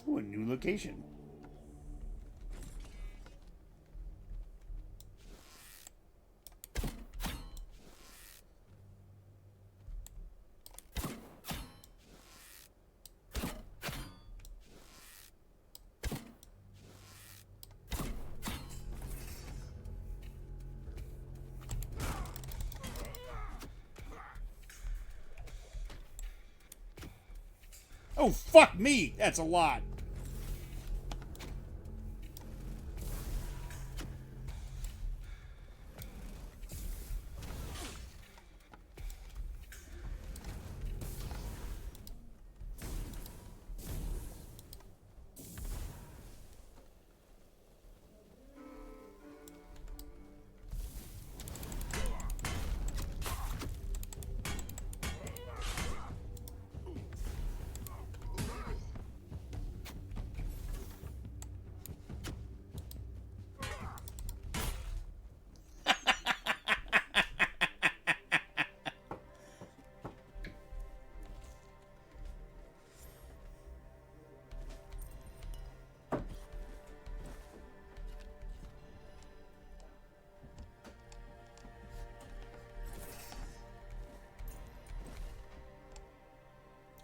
Ooh, a new location. Oh, fuck me! That's a lot.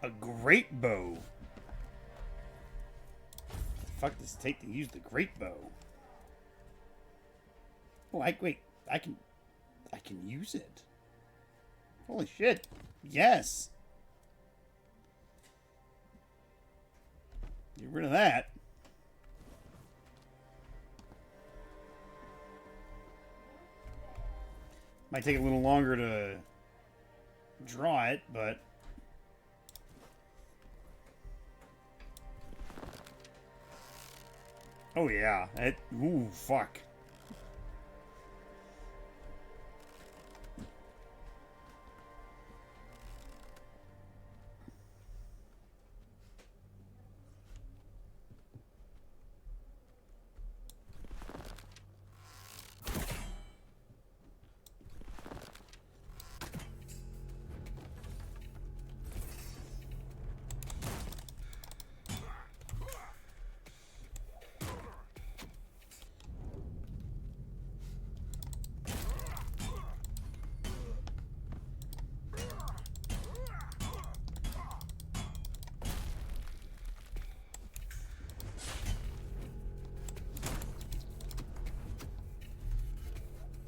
A great bow. The fuck does it take to use the great bow? Oh, wait. I can use it. Holy shit. Yes. Get rid of that. Might take a little longer to draw it, but oh yeah. Ooh, fuck.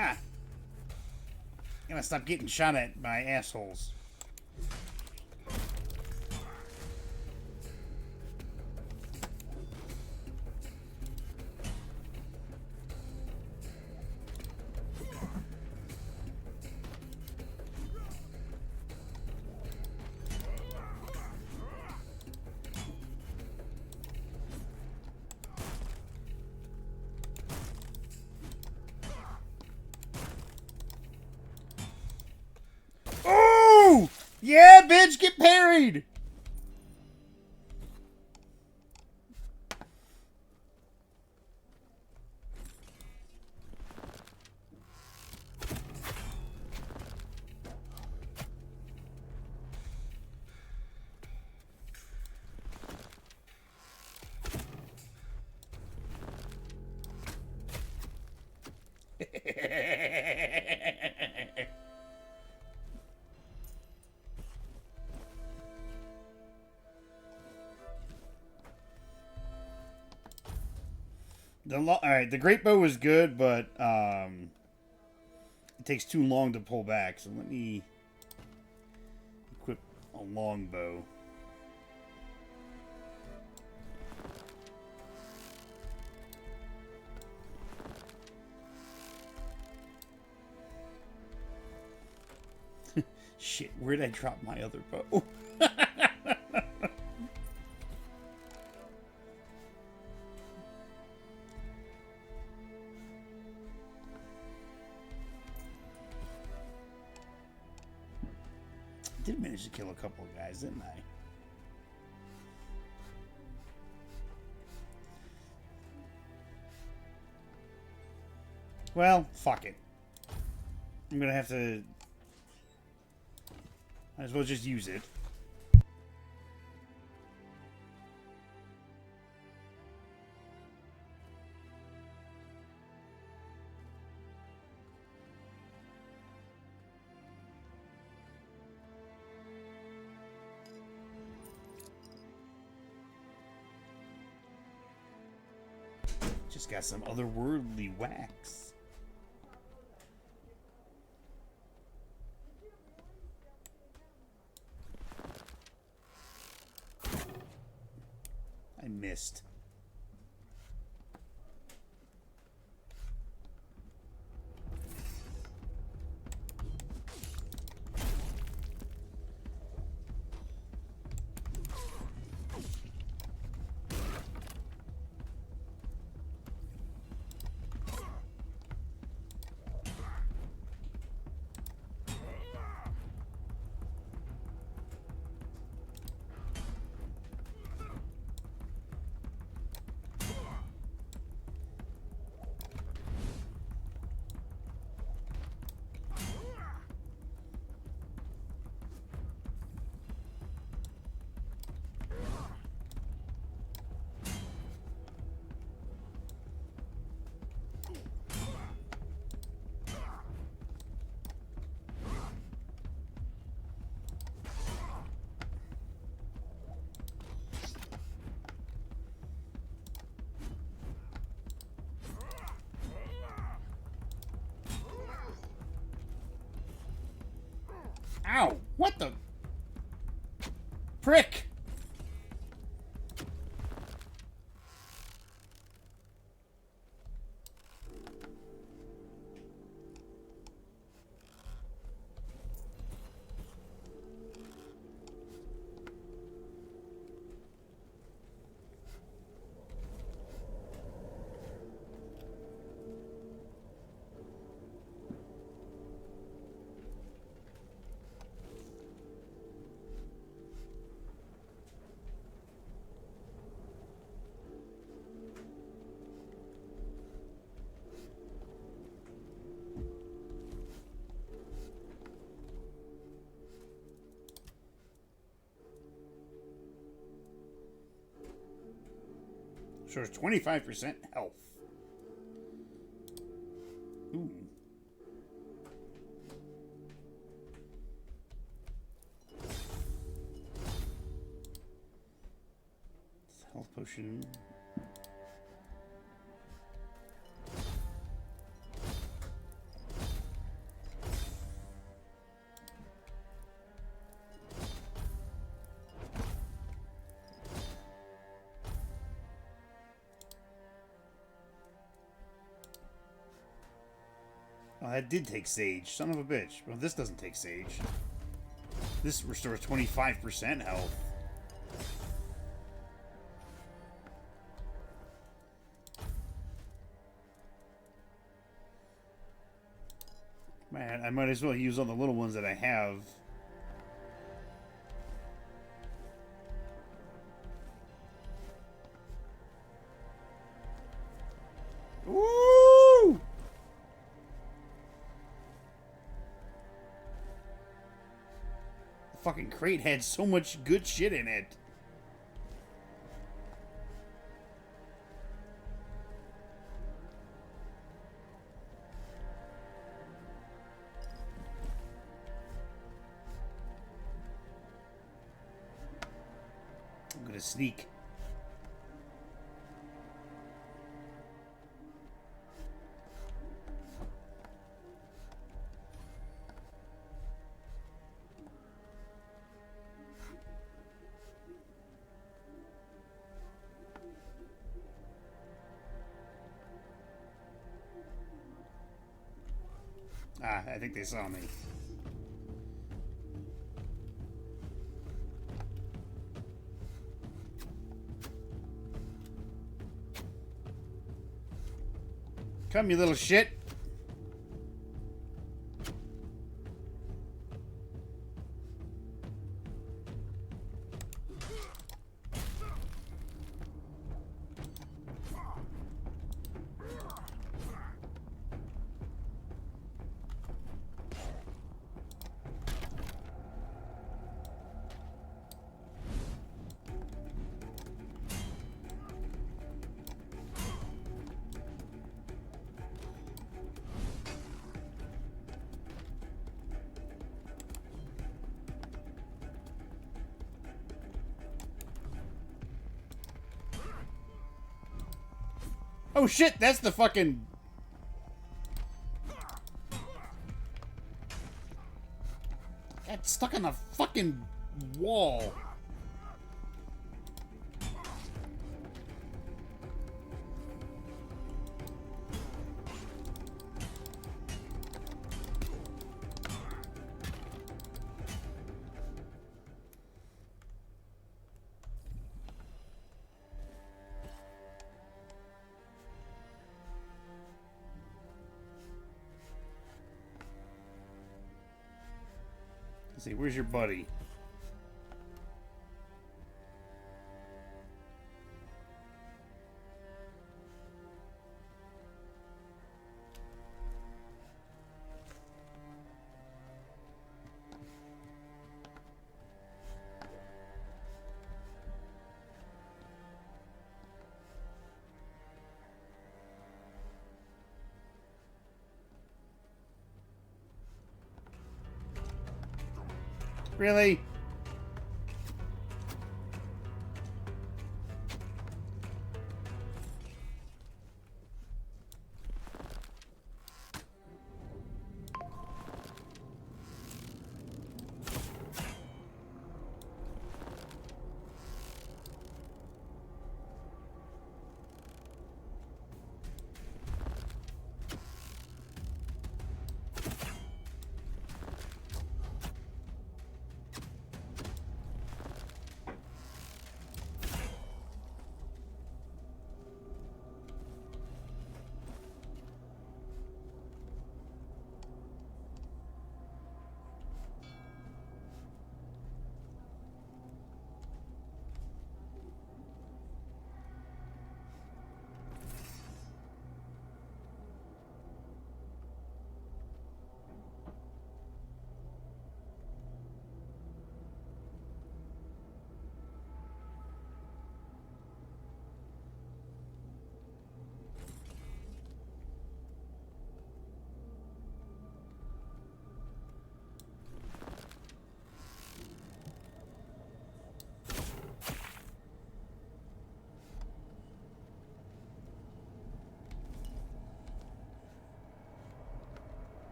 Ah! Gotta stop getting shot at by assholes. Oh! Yeah, bitch, get parried! Alright, the great bow was good, but it takes too long to pull back, so let me equip a long bow. Shit, where'd I drop my other bow? I did manage to kill a couple of guys, didn't I? Well, fuck it. I'm gonna have to... Might as well just use it. Just got some otherworldly wax. I missed. Ow! What the... Prick! So it's 25% health. Ooh. Health potion. Oh, that did take sage. Son of a bitch. Well, this doesn't take sage. This restores 25% health. Man, I might as well use all the little ones that I have. Woo! The fucking crate had so much good shit in it. I'm gonna sneak. Ah, I think they saw me. Come, you little shit. Oh shit, that's the fucking... Got stuck on the fucking wall. Let's see, where's your buddy? Really?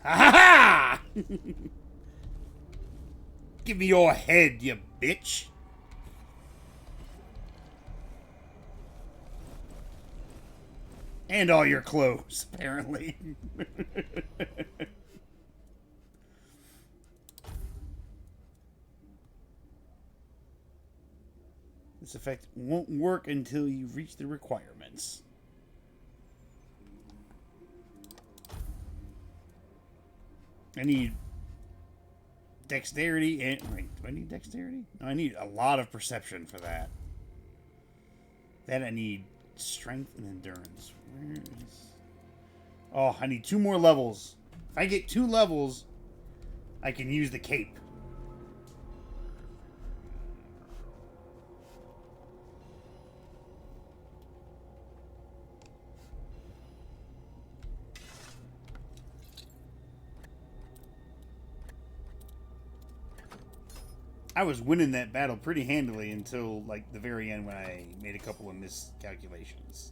Ha ha! Give me your head, you bitch. And all your clothes, apparently. This effect won't work until you reach the requirements. I need dexterity and... Wait, do I need dexterity? No, I need a lot of perception for that. Then I need strength and endurance. Where is... Oh, I need 2 more levels. If I get 2 levels, I can use the cape. I was winning that battle pretty handily until, like, the very end when I made a couple of miscalculations.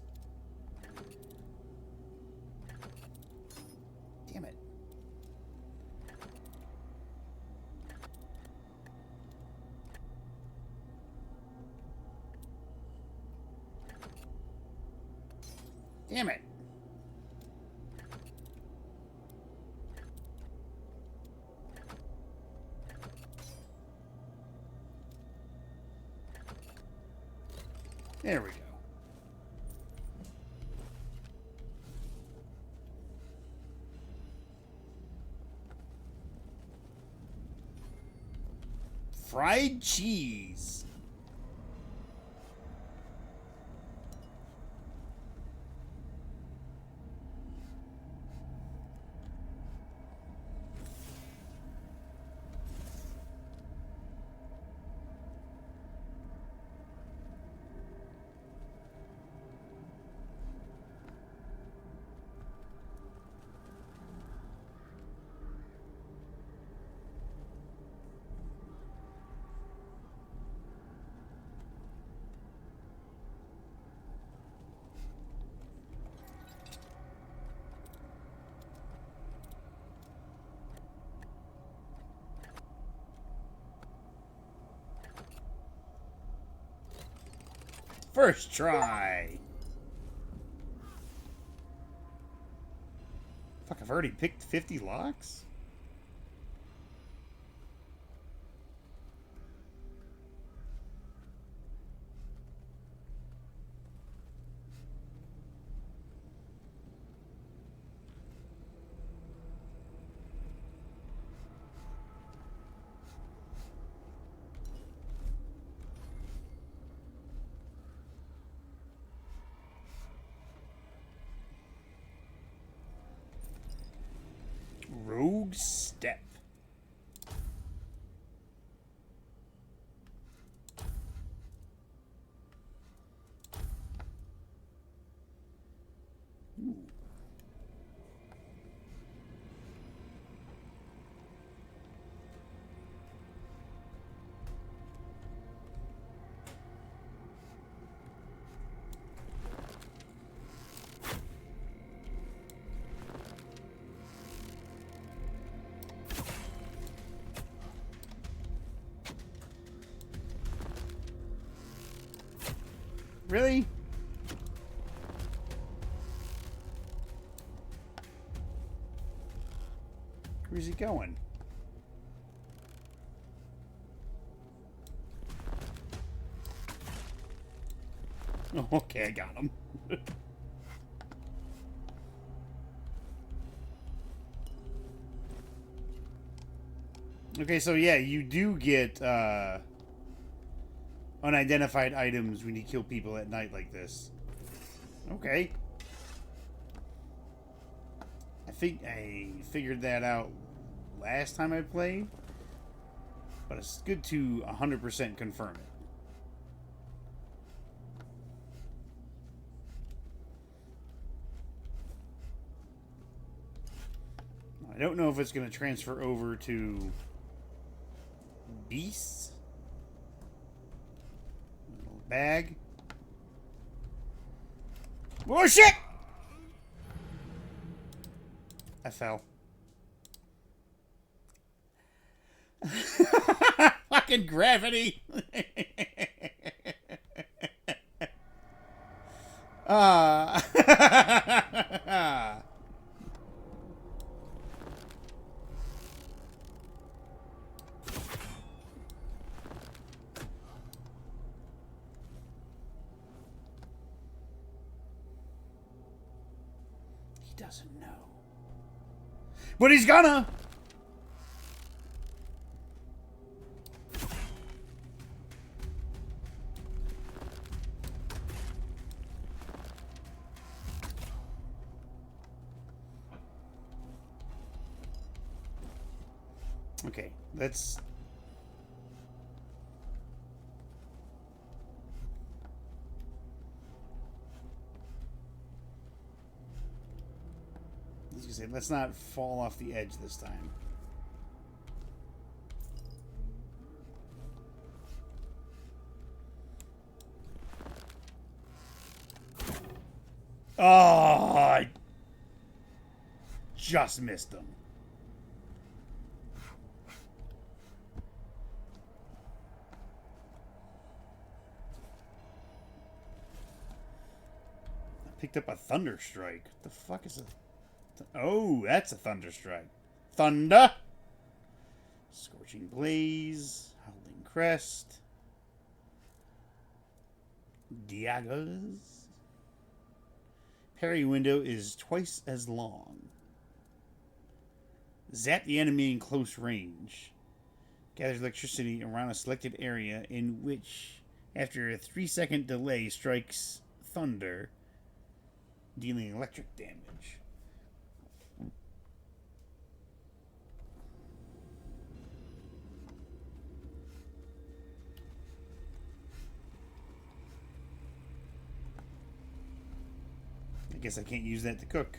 Damn it. Damn it. There we go. Fried cheese. First try. Fuck, I've already picked 50 locks? Rogue Step. Ooh. Really? Where's he going? Oh, okay, I got him. Okay, so yeah, you do get unidentified items when you kill people at night like this. Okay. I think I figured that out last time I played, but it's good to 100% confirm it. I don't know if it's going to transfer over to beasts. Little bag. Oh shit! I fell. fucking gravity. He doesn't know. But he's gonna! Okay, let's... I was gonna say, let's not fall off the edge this time. Oh, I just missed him. I picked up a thunder strike. What the fuck is it? Oh, that's a thunder strike. Thunder. Scorching blaze. Howling crest. Diagas. Parry window is twice as long. Zap the enemy in close range. Gathers electricity around a selected area in which, after a 3-second delay, strikes thunder, dealing electric damage. I guess I can't use that to cook.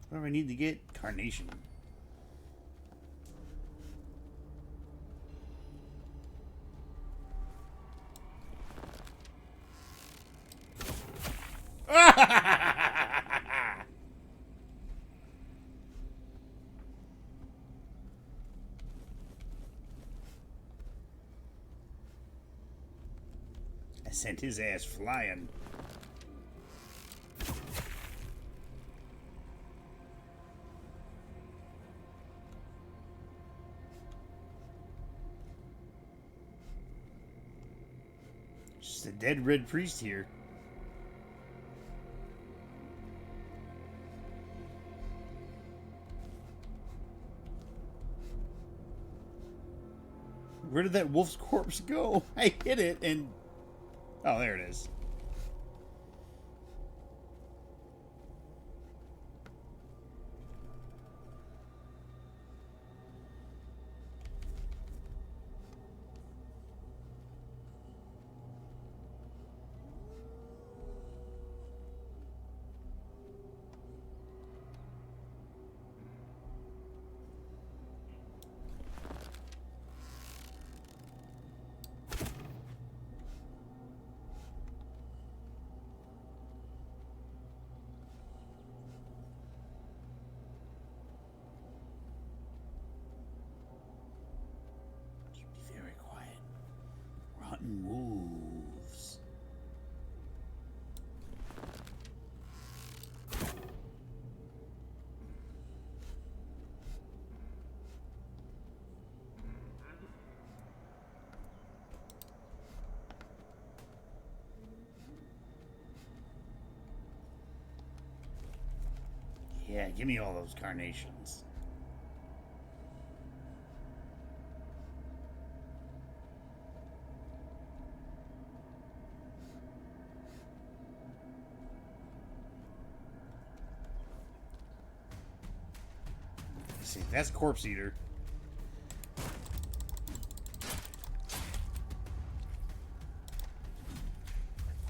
What do I need to get? Carnation. I sent his ass flying. Just a dead red priest here. Where did that wolf's corpse go? I hit it and... Oh, there it is. Wolves. Yeah, give me all those carnations. See, that's Corpse Eater.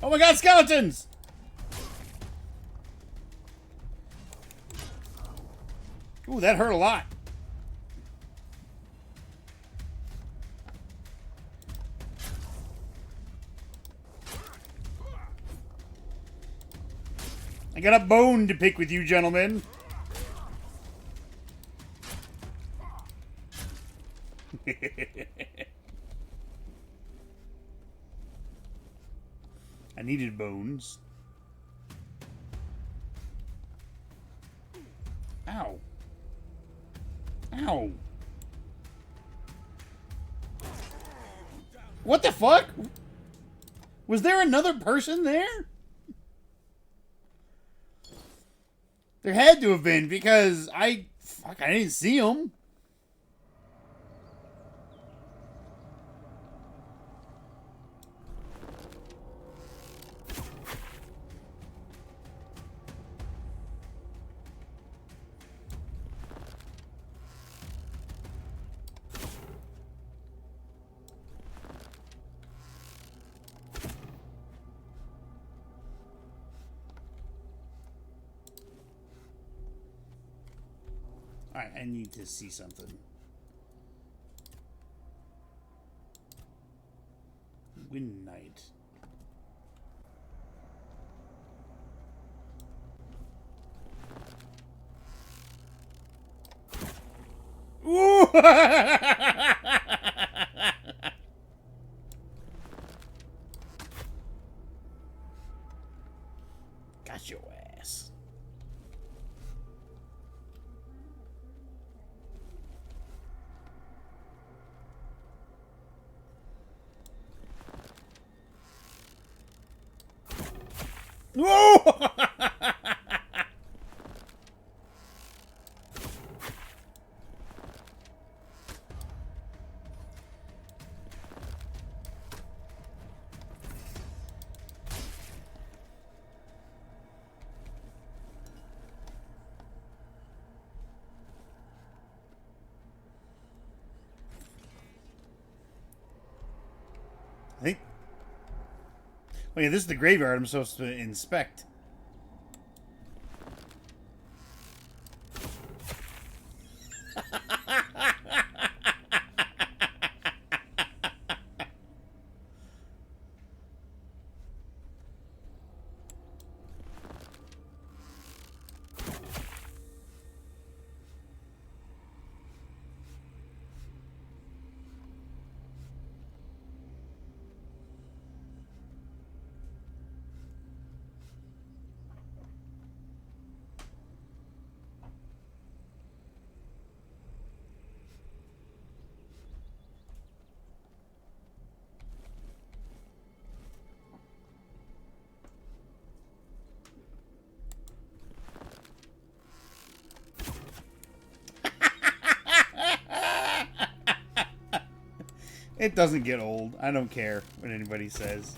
Oh my god, skeletons! Ooh, that hurt a lot. I got a bone to pick with you, gentlemen. I needed bones. Ow. Ow. What the fuck? Was there another person there? There had to have been, because I didn't see him. Alright, I need to see something. Wind Knight. Ooh! Got your ass. Whoa! I think. Oh yeah, this is the graveyard I'm supposed to inspect. It doesn't get old. I don't care what anybody says.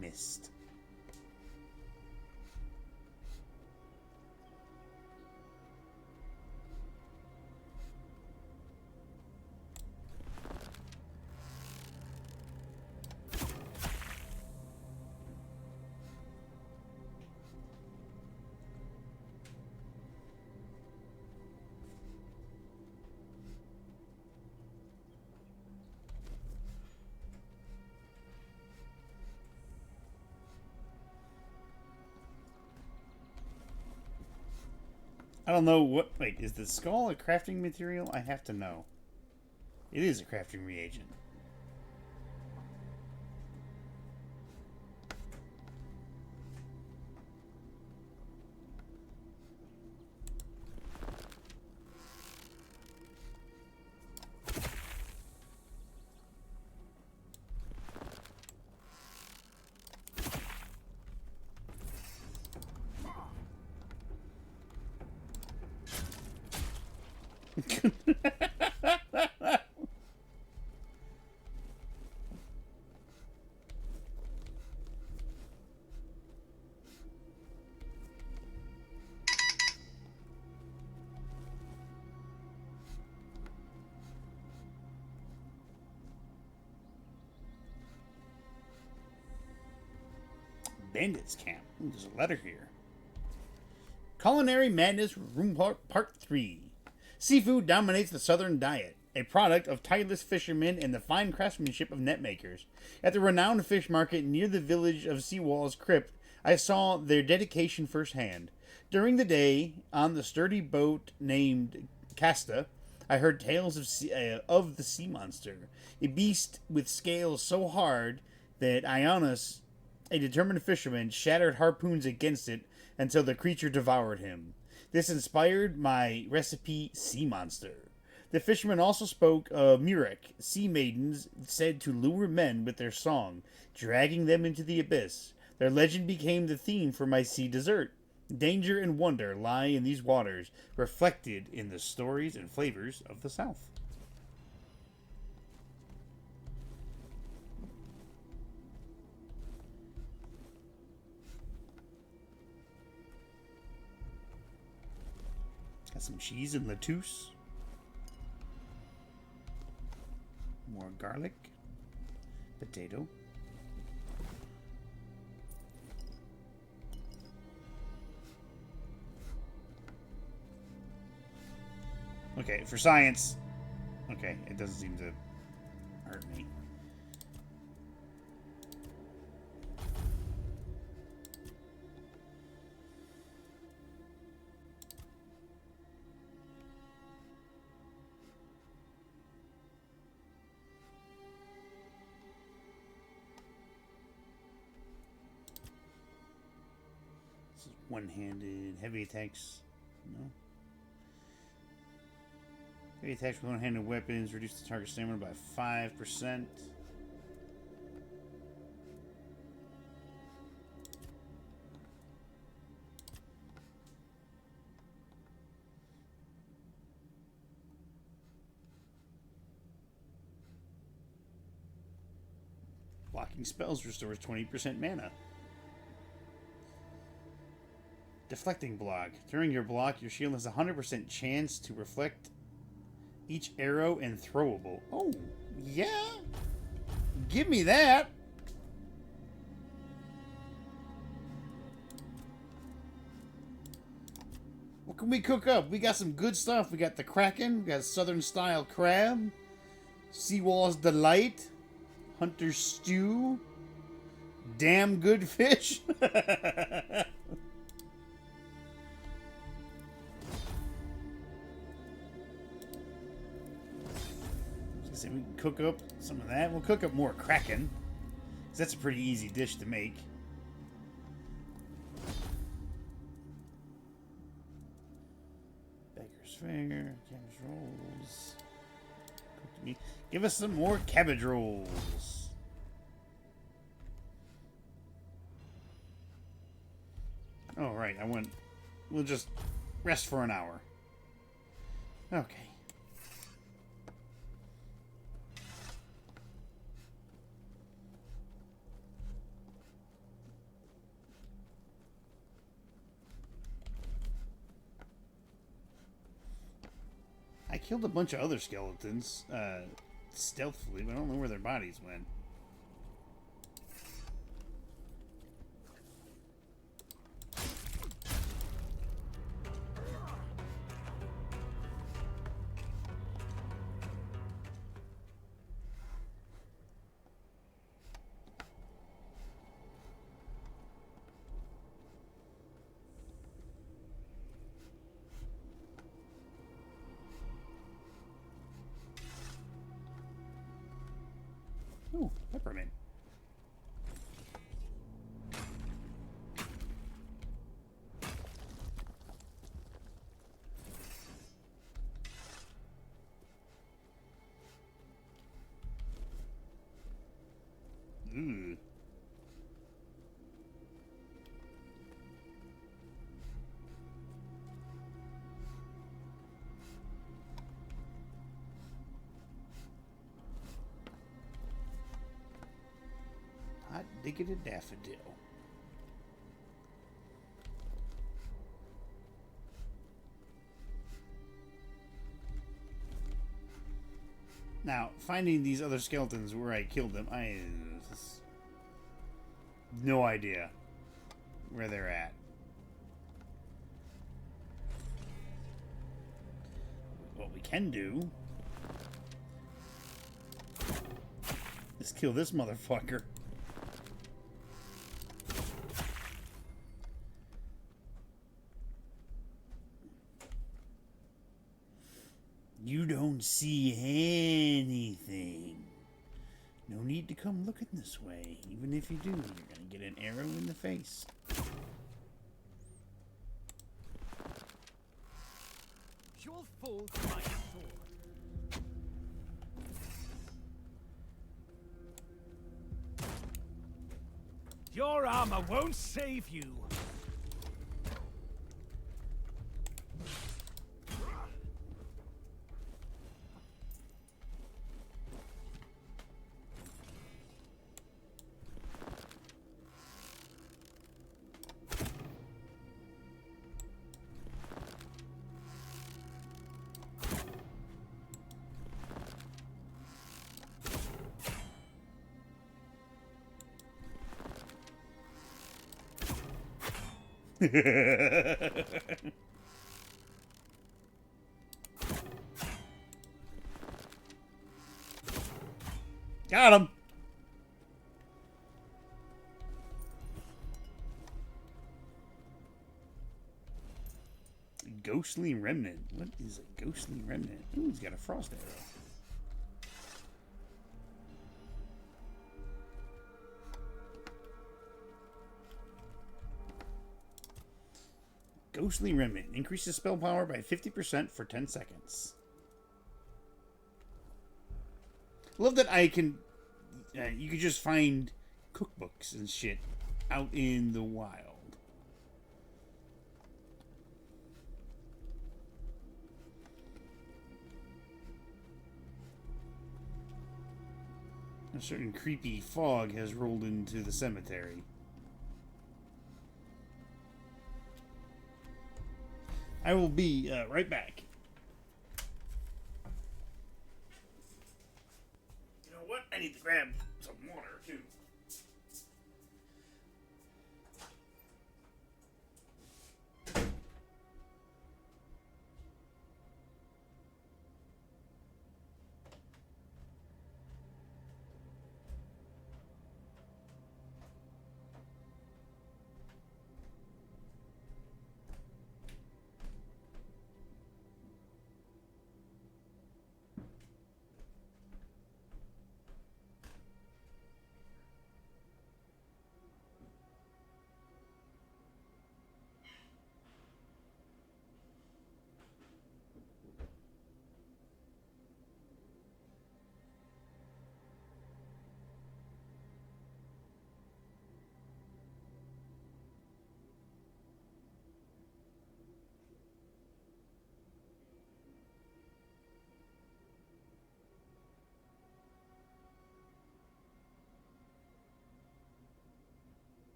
Missed. I don't know what... Wait, is the skull a crafting material? I have to know. It is a crafting reagent. Bandits camp. Ooh, there's a letter here. Culinary Madness Room Part 3. Seafood dominates the southern diet, a product of tireless fishermen and the fine craftsmanship of net makers. At the renowned fish market near the village of Seawall's Crypt, I saw their dedication firsthand. During the day, on the sturdy boat named Casta, I heard tales of the sea monster, a beast with scales so hard that Ionis, a determined fisherman, shattered harpoons against it until the creature devoured him. This inspired my recipe, Sea Monster. The fisherman also spoke of Murek, sea maidens said to lure men with their song, dragging them into the abyss. Their legend became the theme for my sea dessert. Danger and wonder lie in these waters, reflected in the stories and flavors of the South. Got some cheese and lettuce. More garlic. Potato. Okay, for science. Okay, it doesn't seem to hurt me. This is one-handed heavy attacks. No. Heavy attacks with one-handed weapons reduce the target stamina by 5%. Blocking spells restores 20% mana. Deflecting block. During your block, your shield has a 100% chance to reflect each arrow and throwable. Oh, yeah. Give me that. What can we cook up? We got some good stuff. We got the Kraken. We got Southern style crab. Seawall's Delight. Hunter's Stew. Damn good fish. So we can cook up some of that. We'll cook up more Kraken, because that's a pretty easy dish to make. Baker's Fare, cabbage rolls. Cooked meat. Give us some more cabbage rolls. Oh, right. We'll just rest for an hour. Okay. I killed a bunch of other skeletons, stealthily, but I don't know where their bodies went. Ooh, peppermint. Ooh. Hot diggity daffodil. Now, finding these other skeletons where I killed them, I no idea where they're at. What we can do is kill this motherfucker. You don't see anything. No need to come looking this way. Even if you do, you're gonna get an arrow in the face. You'll fall to my sword. Your armor won't save you. Got him. Ghostly remnant. What is a ghostly remnant? Ooh, he's got a frost arrow. Ghostly remnant increases spell power by 50% for 10 seconds. Love that I can. You can just find cookbooks and shit out in the wild. A certain creepy fog has rolled into the cemetery. I will be right back. You know what? I need to grab some water, too.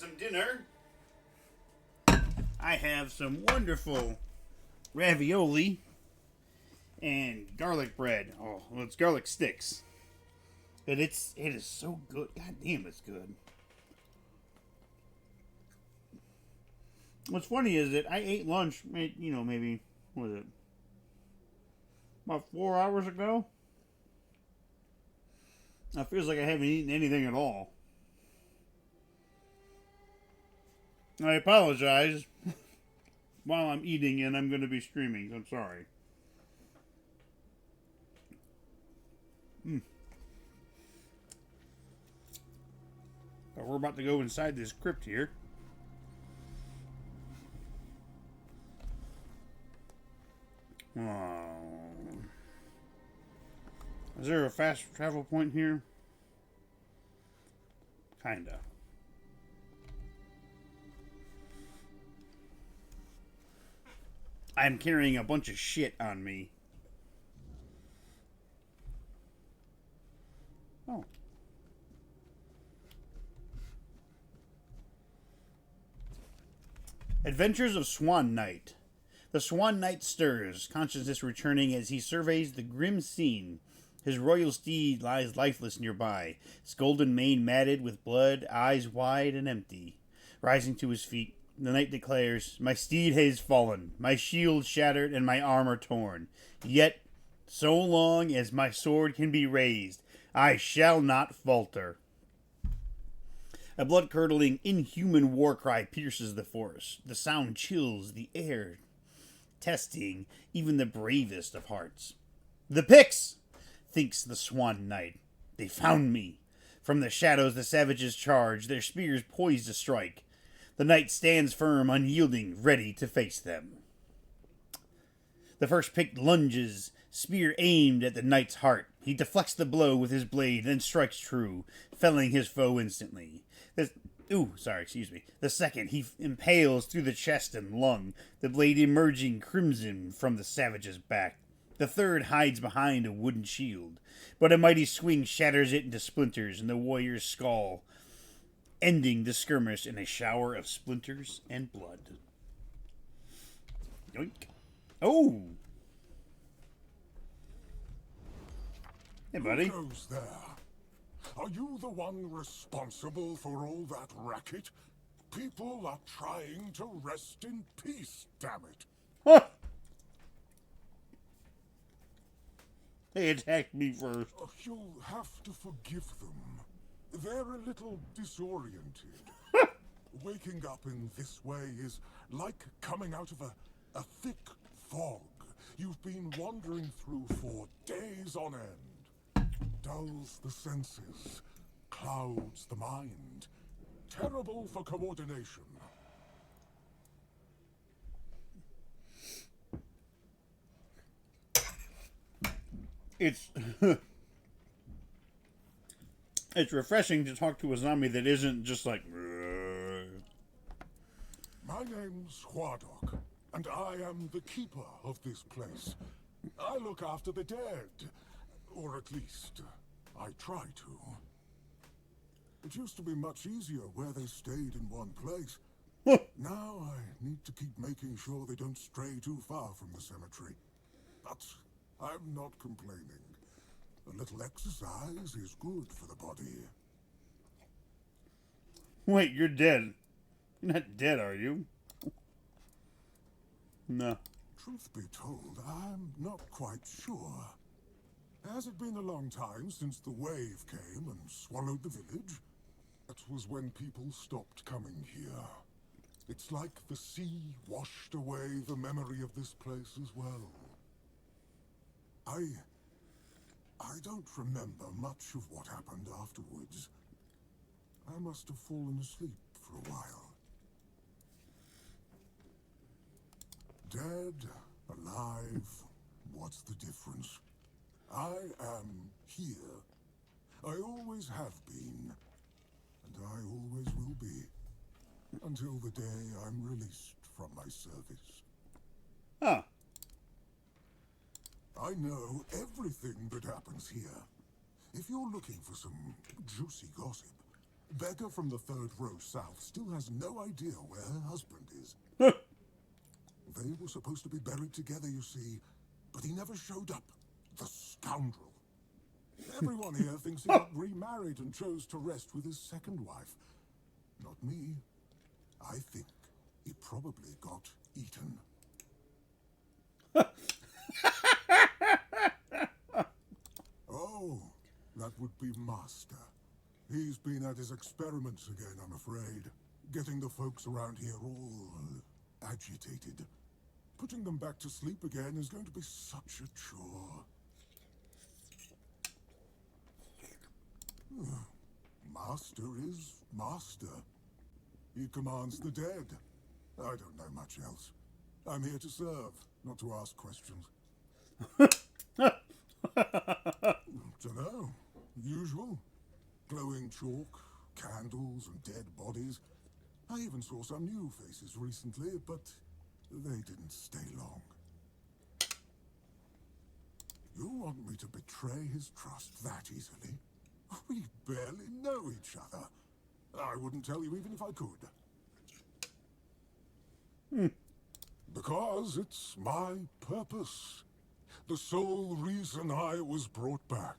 some dinner. I have some wonderful ravioli and garlic bread. Oh, well, it's garlic sticks. But it is so good. God damn, it's good. What's funny is that I ate lunch, maybe, what was it? About 4 hours ago. It feels like I haven't eaten anything at all. I apologize while I'm eating and I'm going to be streaming. I'm sorry. But we're about to go inside this crypt here. Is there a fast travel point here? Kinda. I'm carrying a bunch of shit on me. Oh. Adventures of Swan Knight. The Swan Knight stirs, consciousness returning as he surveys the grim scene. His royal steed lies lifeless nearby, its golden mane matted with blood, eyes wide and empty. Rising to his feet, the knight declares, "My steed has fallen, my shield shattered, and my armor torn. Yet, so long as my sword can be raised, I shall not falter." A blood-curdling, inhuman war cry pierces the forest. The sound chills the air, testing even the bravest of hearts. "The Picts!" thinks the Swan Knight. "They found me." From the shadows the savages charge, their spears poised to strike. The knight stands firm, unyielding, ready to face them. The first Pict lunges, spear aimed at the knight's heart. He deflects the blow with his blade, then strikes true, felling his foe instantly. The second, he impales through the chest and lung, the blade emerging crimson from the savage's back. The third hides behind a wooden shield, but a mighty swing shatters it into splinters in the warrior's skull, ending the skirmish in a shower of splinters and blood. Yoink. Oh! Hey, buddy. Who goes there? Are you the one responsible for all that racket? People are trying to rest in peace, damn it. Huh. They attacked me first. You'll have to forgive them. They're a little disoriented. Waking up in this way is like coming out of a thick fog you've been wandering through for days on end. Dulls the senses, clouds the mind. Terrible for coordination. It's it's refreshing to talk to a zombie that isn't just like. My name's Huardok, and I am the keeper of this place. I look after the dead, or at least I try to. It used to be much easier where they stayed in one place. Now I need to keep making sure they don't stray too far from the cemetery. But I'm not complaining. A little exercise is good for the body. Wait, you're dead. You're not dead, are you? No. Truth be told, I'm not quite sure. Has it been a long time since the wave came and swallowed the village? That was when people stopped coming here. It's like the sea washed away the memory of this place as well. I don't remember much of what happened afterwards. I must have fallen asleep for a while. Dead, alive, what's the difference? I am here. I always have been, and I always will be, until the day I'm released from my service. Huh. I know everything that happens here. If you're looking for some juicy gossip, Beggar from the third row south still has no idea where her husband is. They were supposed to be buried together, you see, but he never showed up. The scoundrel. Everyone here thinks he got remarried and chose to rest with his second wife. Not me. I think he probably got eaten. Oh, that would be Master. He's been at his experiments again, I'm afraid. Getting the folks around here all agitated. Putting them back to sleep again is going to be such a chore. Master is Master. He commands the dead. I don't know much else. I'm here to serve, not to ask questions. Dunno. Usual. Glowing chalk, candles, and dead bodies. I even saw some new faces recently, but they didn't stay long. You want me to betray his trust that easily? We barely know each other. I wouldn't tell you even if I could. Because it's my purpose. The sole reason I was brought back.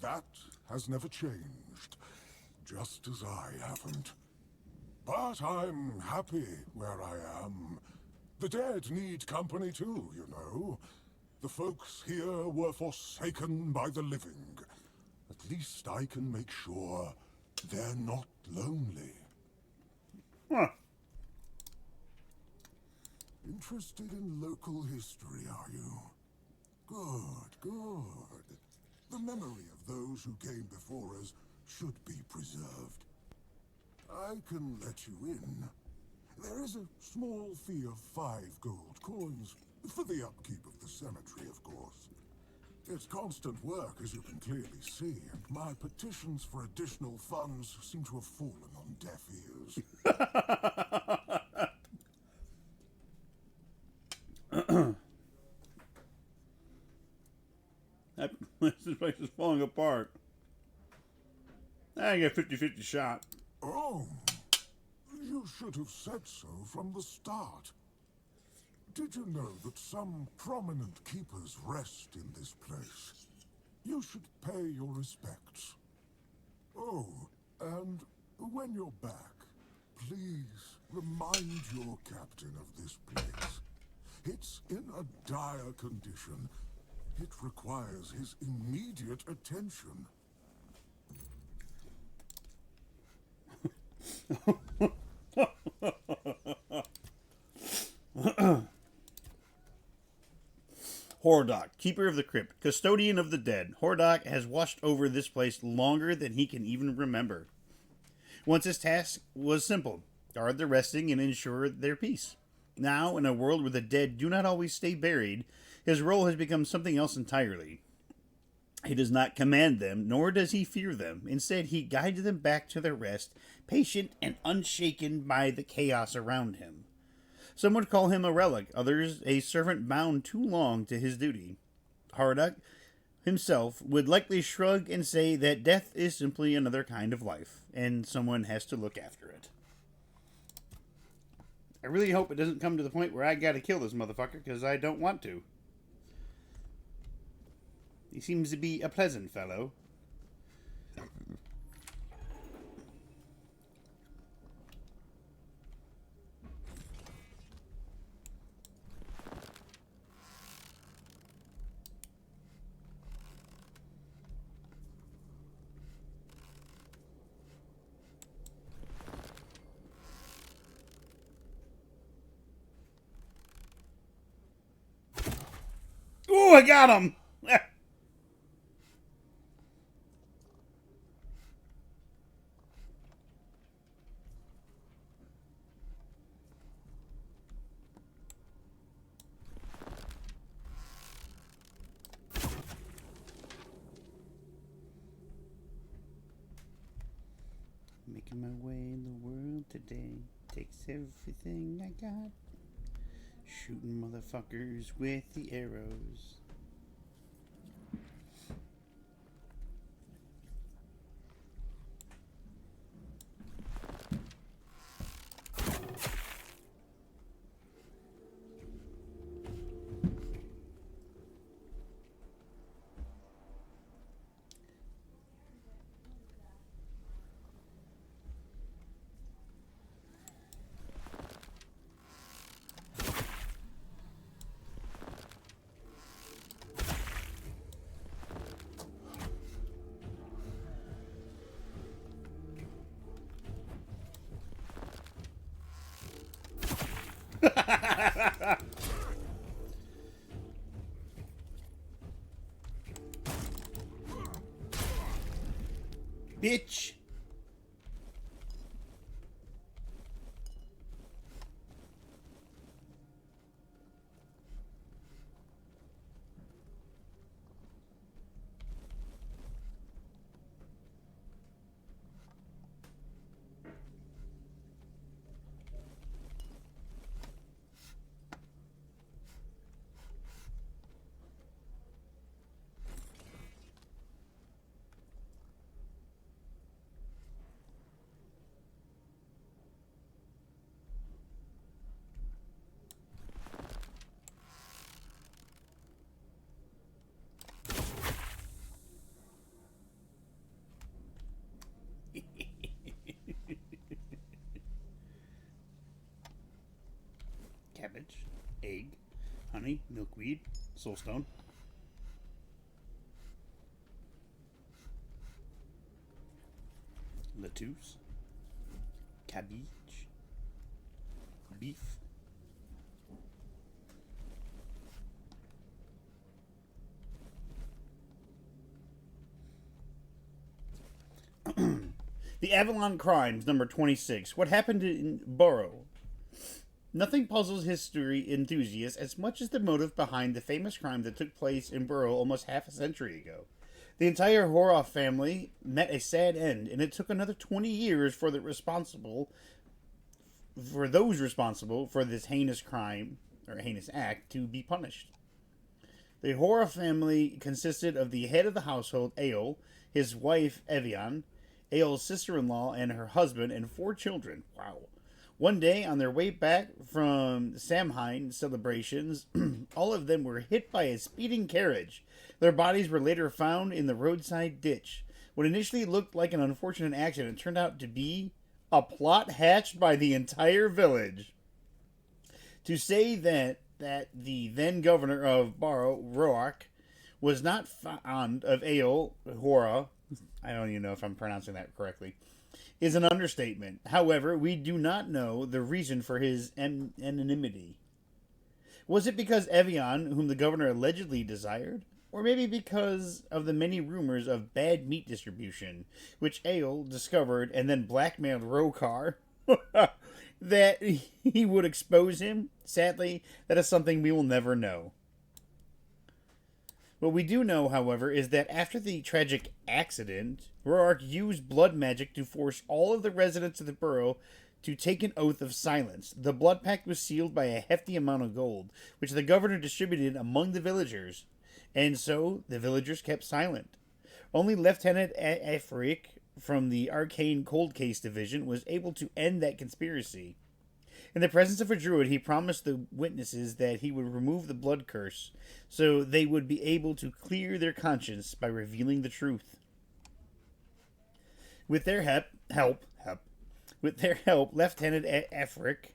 That has never changed. Just as I haven't. But I'm happy where I am. The dead need company too, you know. The folks here were forsaken by the living. At least I can make sure they're not lonely. Huh. Interested in local history, are you? Good, good. The memory of those who came before us should be preserved. I can let you in. There is a small fee of 5 gold coins for the upkeep of the cemetery, of course. It's constant work, as you can clearly see, and my petitions for additional funds seem to have fallen on deaf ears. This place is falling apart. I get a 50-50 shot. Oh, you should have said so from the start. Did you know that some prominent keepers rest in this place? You should pay your respects. Oh, and when you're back, please remind your captain of this place. It's in a dire condition. It requires his immediate attention. Hordak, Keeper of the Crypt, Custodian of the Dead. Hordak has watched over this place longer than he can even remember. Once his task was simple: guard the resting and ensure their peace. Now, in a world where the dead do not always stay buried, his role has become something else entirely. He does not command them, nor does he fear them. Instead, he guides them back to their rest, patient and unshaken by the chaos around him. Some would call him a relic, others a servant bound too long to his duty. Hordak himself would likely shrug and say that death is simply another kind of life, and someone has to look after it. I really hope it doesn't come to the point where I gotta kill this motherfucker, because I don't want to. He seems to be a pleasant fellow. Ooh, I got him! Making my way in the world today takes everything I got. Shooting motherfuckers with the arrows. Bitch. Cabbage, egg, honey, milkweed, soulstone. Lettuce, cabbage, beef. The Avalon Crimes, number 26. What happened in Burrow? Nothing puzzles history enthusiasts as much as the motive behind the famous crime that took place in Burrow almost half a century ago. The entire Horoff family met a sad end, and it took another 20 years for those responsible for this heinous crime, or heinous act, to be punished. The Horoff family consisted of the head of the household, Ael, his wife, Evian, Ael's sister-in-law, and her husband, and 4 children. Wow. One day, on their way back from Samhain celebrations, all of them were hit by a speeding carriage. Their bodies were later found in the roadside ditch. What initially looked like an unfortunate accident turned out to be a plot hatched by the entire village. To say that the then governor of Barrow, Roark, was not fond of Ael, Hora, I don't even know if I'm pronouncing that correctly, is an understatement. However, we do not know the reason for his anonymity. Was it because Evian, whom the governor allegedly desired? Or maybe because of the many rumors of bad meat distribution, which Ael discovered and then blackmailed Rokar, that he would expose him? Sadly, that is something we will never know. What we do know, however, is that after the tragic accident, Roark used blood magic to force all of the residents of the borough to take an oath of silence. The blood pact was sealed by a hefty amount of gold, which the governor distributed among the villagers, and so the villagers kept silent. Only Lieutenant Afric from the Arcane Cold Case Division was able to end that conspiracy. In the presence of a druid, he promised the witnesses that he would remove the blood curse, so they would be able to clear their conscience by revealing the truth. With their help, Lieutenant Afric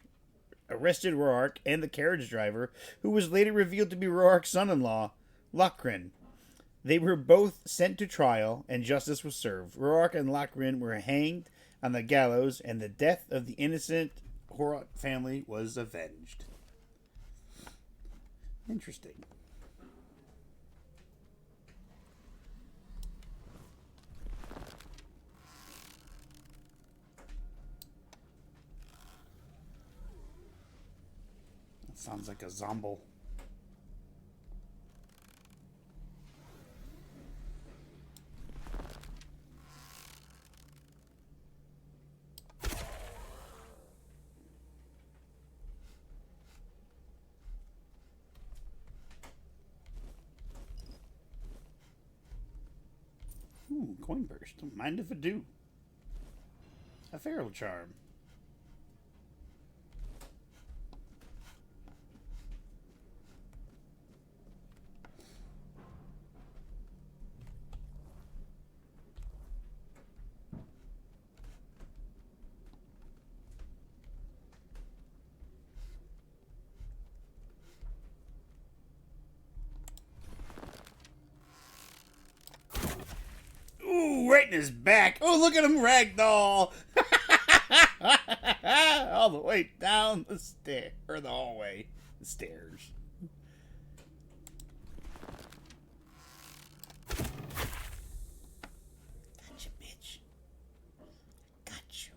arrested Roark and the carriage driver, who was later revealed to be Roark's son-in-law, Lochrin. They were both sent to trial, and justice was served. Roark and Lochrin were hanged on the gallows, and the death of the innocent Horoth family was avenged. Interesting. That sounds like a zombo. Ooh, coin burst. Don't mind if I do. A feral charm. Ooh, right in his back. Oh, look at him ragdoll. All the way down the stair or the hallway, the stairs. Gotcha, bitch. Got you.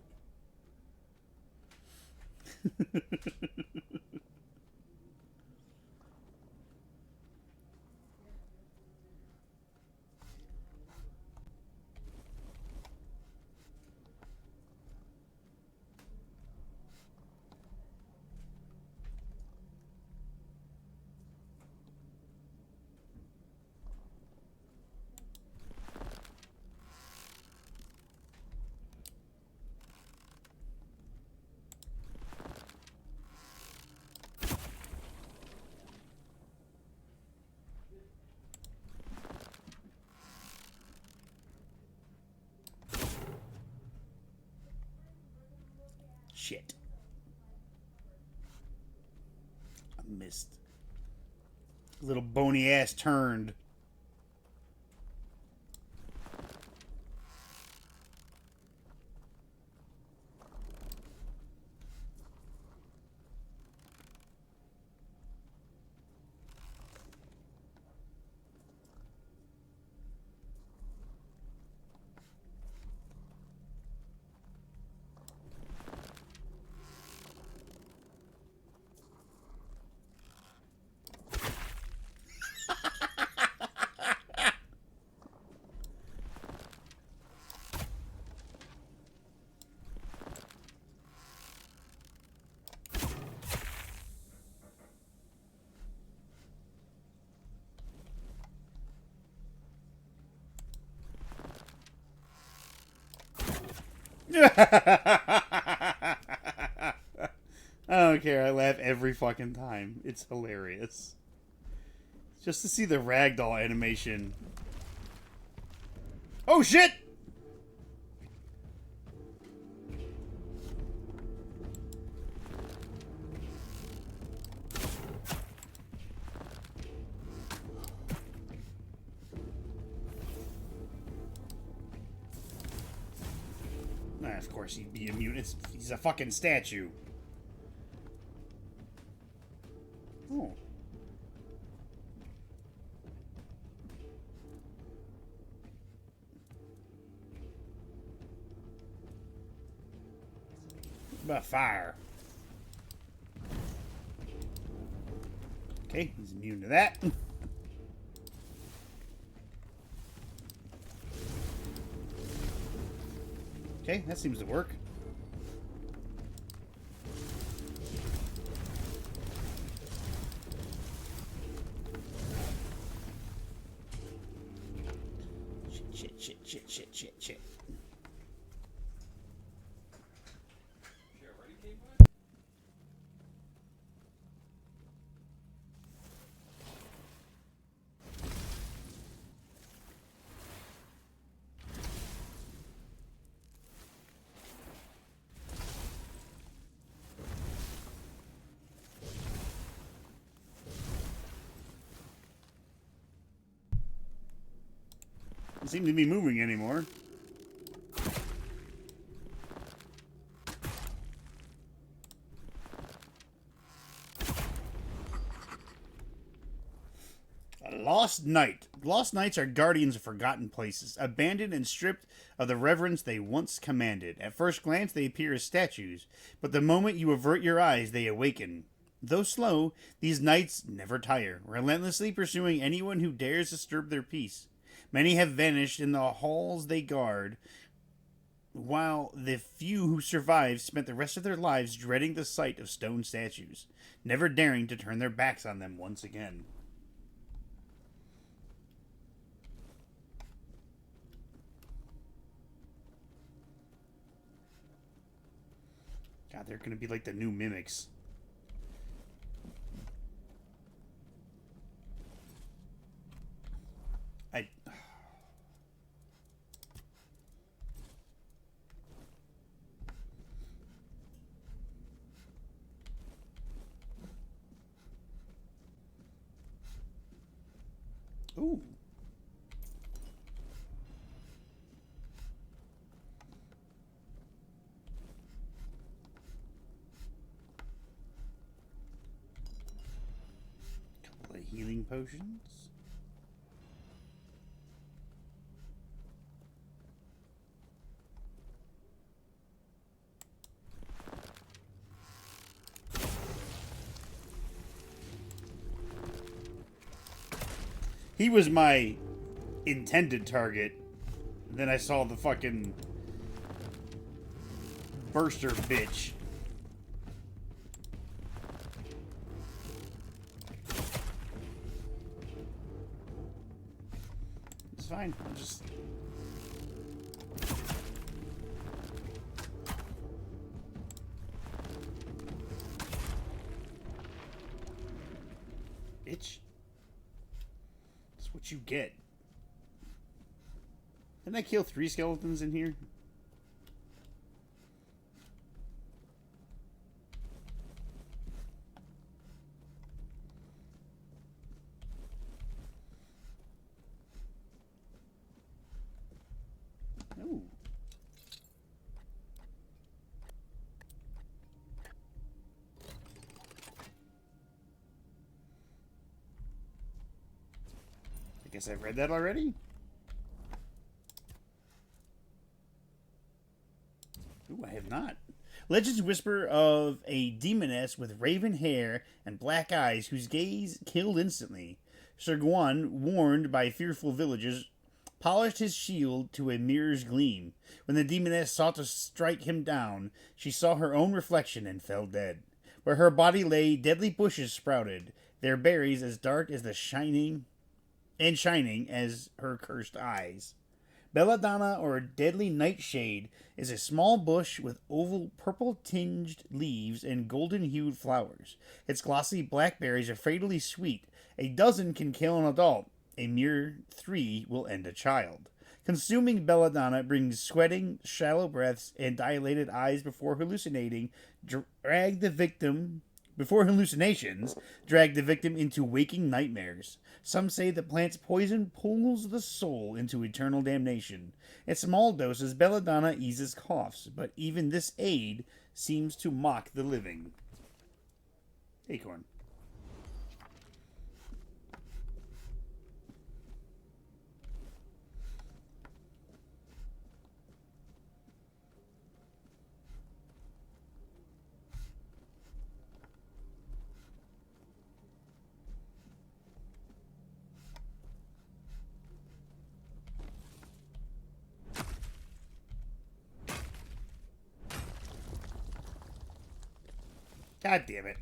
Shit. I missed. Little bony ass turned. I don't care. I laugh every fucking time. It's hilarious. Just to see the ragdoll animation. Oh shit! Of course he'd be immune. He's a fucking statue. Oh. What about fire? Okay, he's immune to that. Okay, that seems to work. Shit. Doesn't seem to be moving anymore. A lost knight. Lost knights are guardians of forgotten places, abandoned and stripped of the reverence they once commanded. At first glance, they appear as statues, but the moment you avert your eyes, they awaken. Though slow, these knights never tire, relentlessly pursuing anyone who dares disturb their peace. Many have vanished in the halls they guard, while the few who survived spent the rest of their lives dreading the sight of stone statues, never daring to turn their backs on them once again. God, they're gonna be like the new mimics. Ooh. healing potions. He was my intended target. Then I saw the fucking burster bitch. It's fine. I'll just... Bitch. That's what you get. Didn't I kill 3 skeletons in here? Ooh. I guess I've read that already. Ooh, I have not. Legends whisper of a demoness with raven hair and black eyes whose gaze killed instantly. Sir Gawain, warned by fearful villagers, polished his shield to a mirror's gleam. When the demoness sought to strike him down, she saw her own reflection and fell dead. Where her body lay, deadly bushes sprouted, their berries as dark as the shining as her cursed eyes. Belladonna, or deadly nightshade, is a small bush with oval purple-tinged leaves and golden-hued flowers. Its glossy blackberries are fatally sweet. A dozen can kill an adult. A mere 3 will end a child. Consuming belladonna brings sweating, shallow breaths, and dilated eyes before hallucinations drag the victim into waking nightmares. Some say the plant's poison pulls the soul into eternal damnation. At small doses, belladonna eases coughs, but even this aid seems to mock the living. Acorn. God damn it.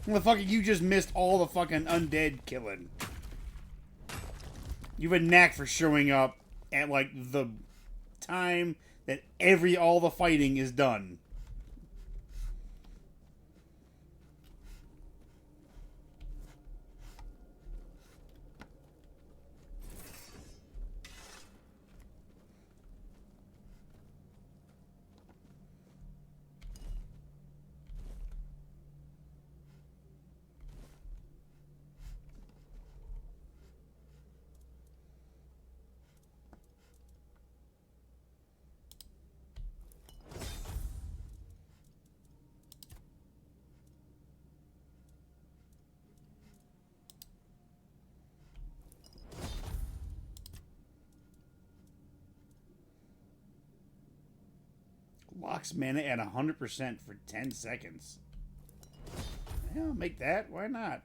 Motherfucker, you just missed all the fucking undead killing. You have a knack for showing up at, like, the time that all the fighting is done. Locks mana at 100% for 10 seconds. Yeah, I'll make that. Why not?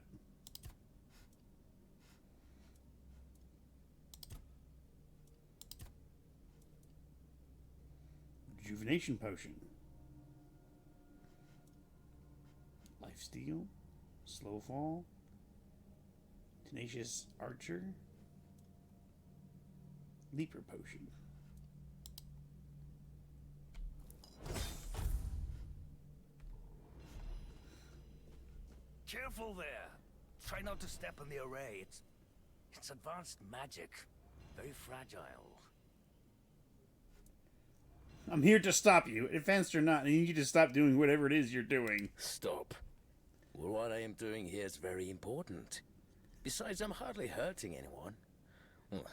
Rejuvenation potion. Lifesteal. Slow fall. Tenacious archer. Leaper potion. Careful there. Try not to step on the array. It's advanced magic. Very fragile. I'm here to stop you. Advanced or not, I need you to stop doing whatever it is you're doing. Stop. Well, what I am doing here is very important. Besides, I'm hardly hurting anyone. Well,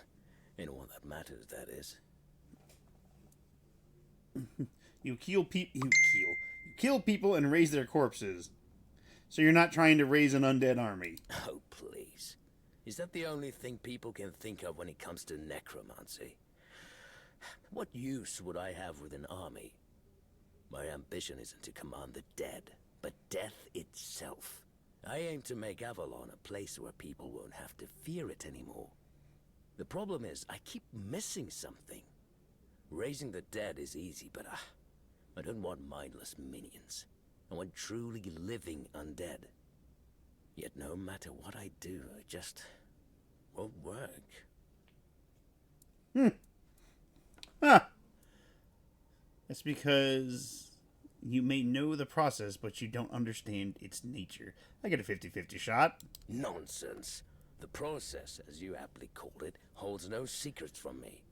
anyone that matters, that is. You kill people and raise their corpses. So you're not trying to raise an undead army. Oh, please. Is that the only thing people can think of when it comes to necromancy? What use would I have with an army? My ambition isn't to command the dead, but death itself. I aim to make Avalon a place where people won't have to fear it anymore. The problem is, I keep missing something. Raising the dead is easy, but I don't want mindless minions. I want truly living undead. Yet no matter what I do, it just won't work. That's because you may know the process, but you don't understand its nature. I get a 50-50 shot. Nonsense. The process, as you aptly called it, holds no secrets from me.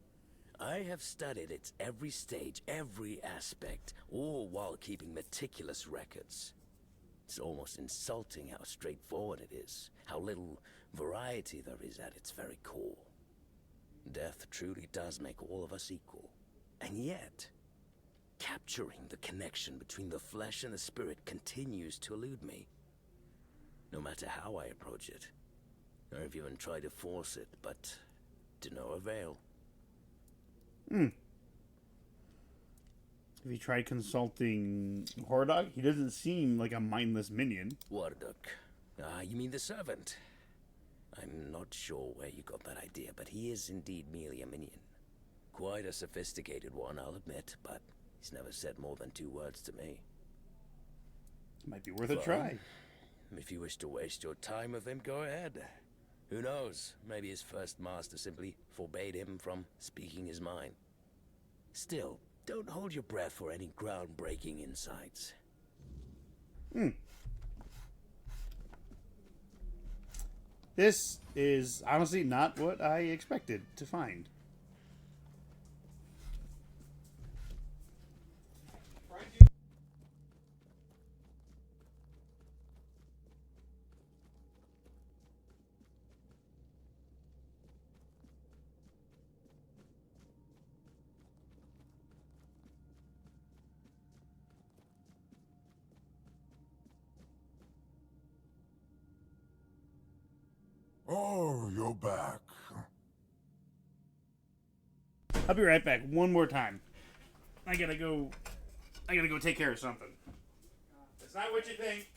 I have studied its every stage, every aspect, all while keeping meticulous records. It's almost insulting how straightforward it is, how little variety there is at its very core. Death truly does make all of us equal. And yet, capturing the connection between the flesh and the spirit continues to elude me. No matter how I approach it. I've even tried to force it, but to no avail. Have you tried consulting Hordog? He doesn't seem like a mindless minion. Hordog? You mean the servant? I'm not sure where you got that idea, but he is indeed merely a minion. Quite a sophisticated one, I'll admit, but he's never said more than 2 words to me. Might be worth a try. If you wish to waste your time with him, go ahead. Who knows? Maybe his first master simply forbade him from speaking his mind. Still, don't hold your breath for any groundbreaking insights. This is honestly not what I expected to find. Oh, you're back. I'll be right back one more time. I gotta go take care of something. It's not what you think.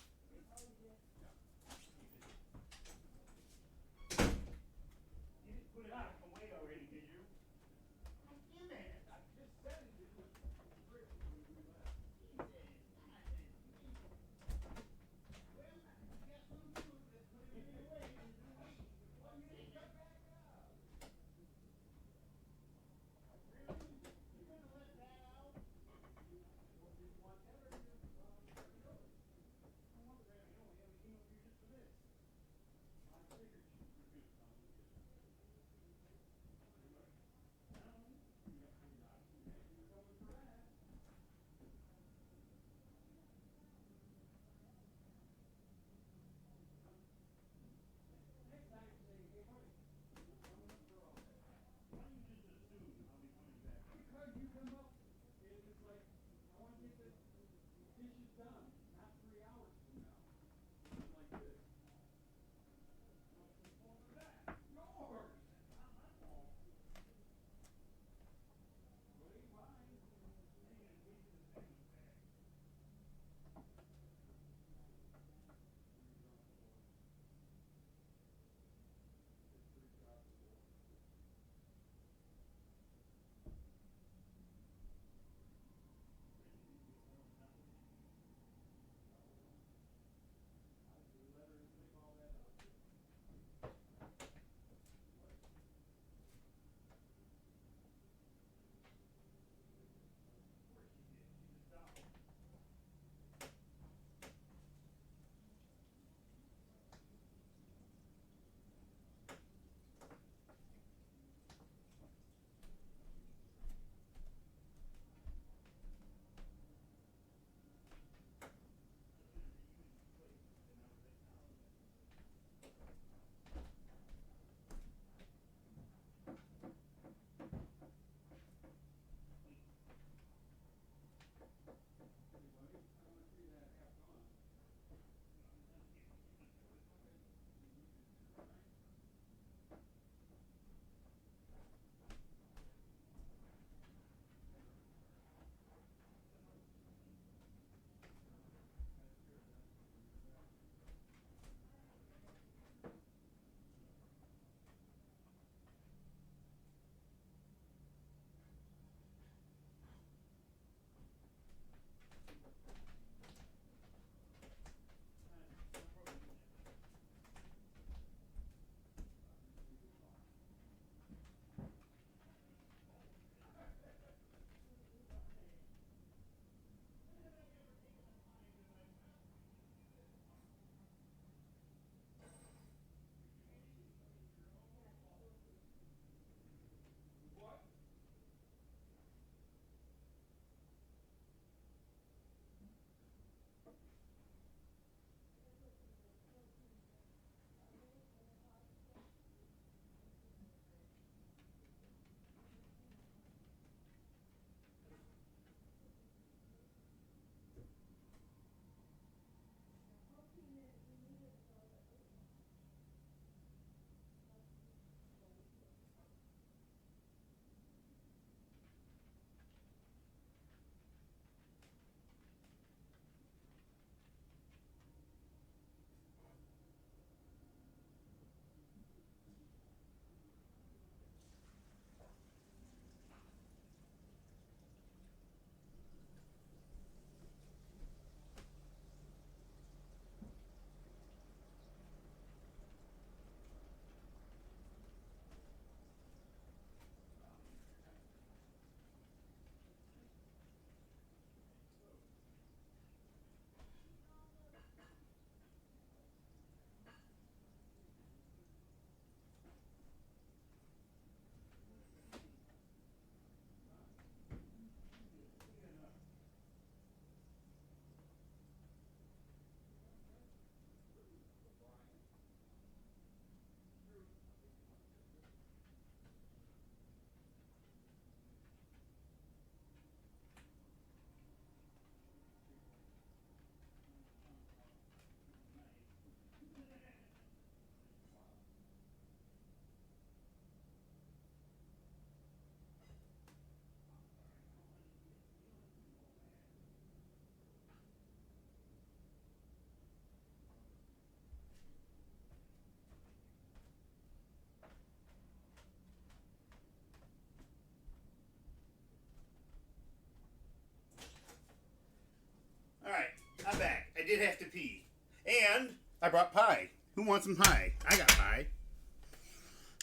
I brought pie. Who wants some pie? I got pie.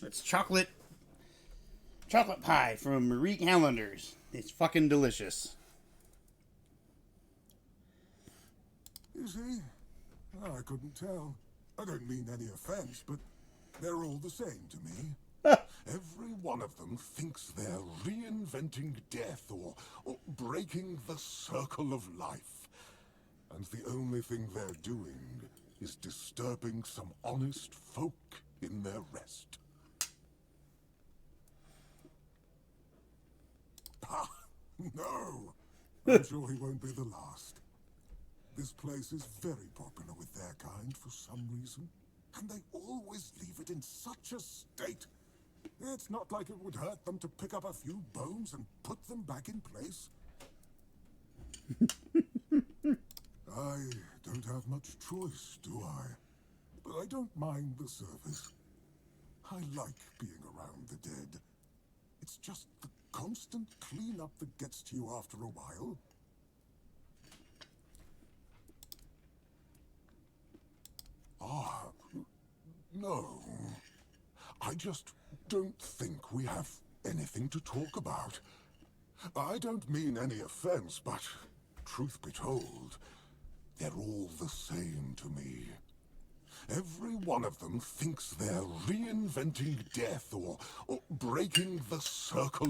It's chocolate pie from Marie Callender's. It's fucking delicious. You see? I couldn't tell. I don't mean any offense, but they're all the same to me. Every one of them thinks they're reinventing death or breaking the circle of life. And the only thing they're doing is disturbing some honest folk in their rest. Ah, no! I'm sure he won't be the last. This place is very popular with their kind for some reason, and they always leave it in such a state. It's not like it would hurt them to pick up a few bones and put them back in place. I don't have much choice, do I? But I don't mind the service. I like being around the dead. It's just the constant cleanup that gets to you after a while. Ah, no. I just don't think we have anything to talk about. I don't mean any offense, but truth be told, they're all the same to me. Every one of them thinks they're reinventing death or breaking the circle.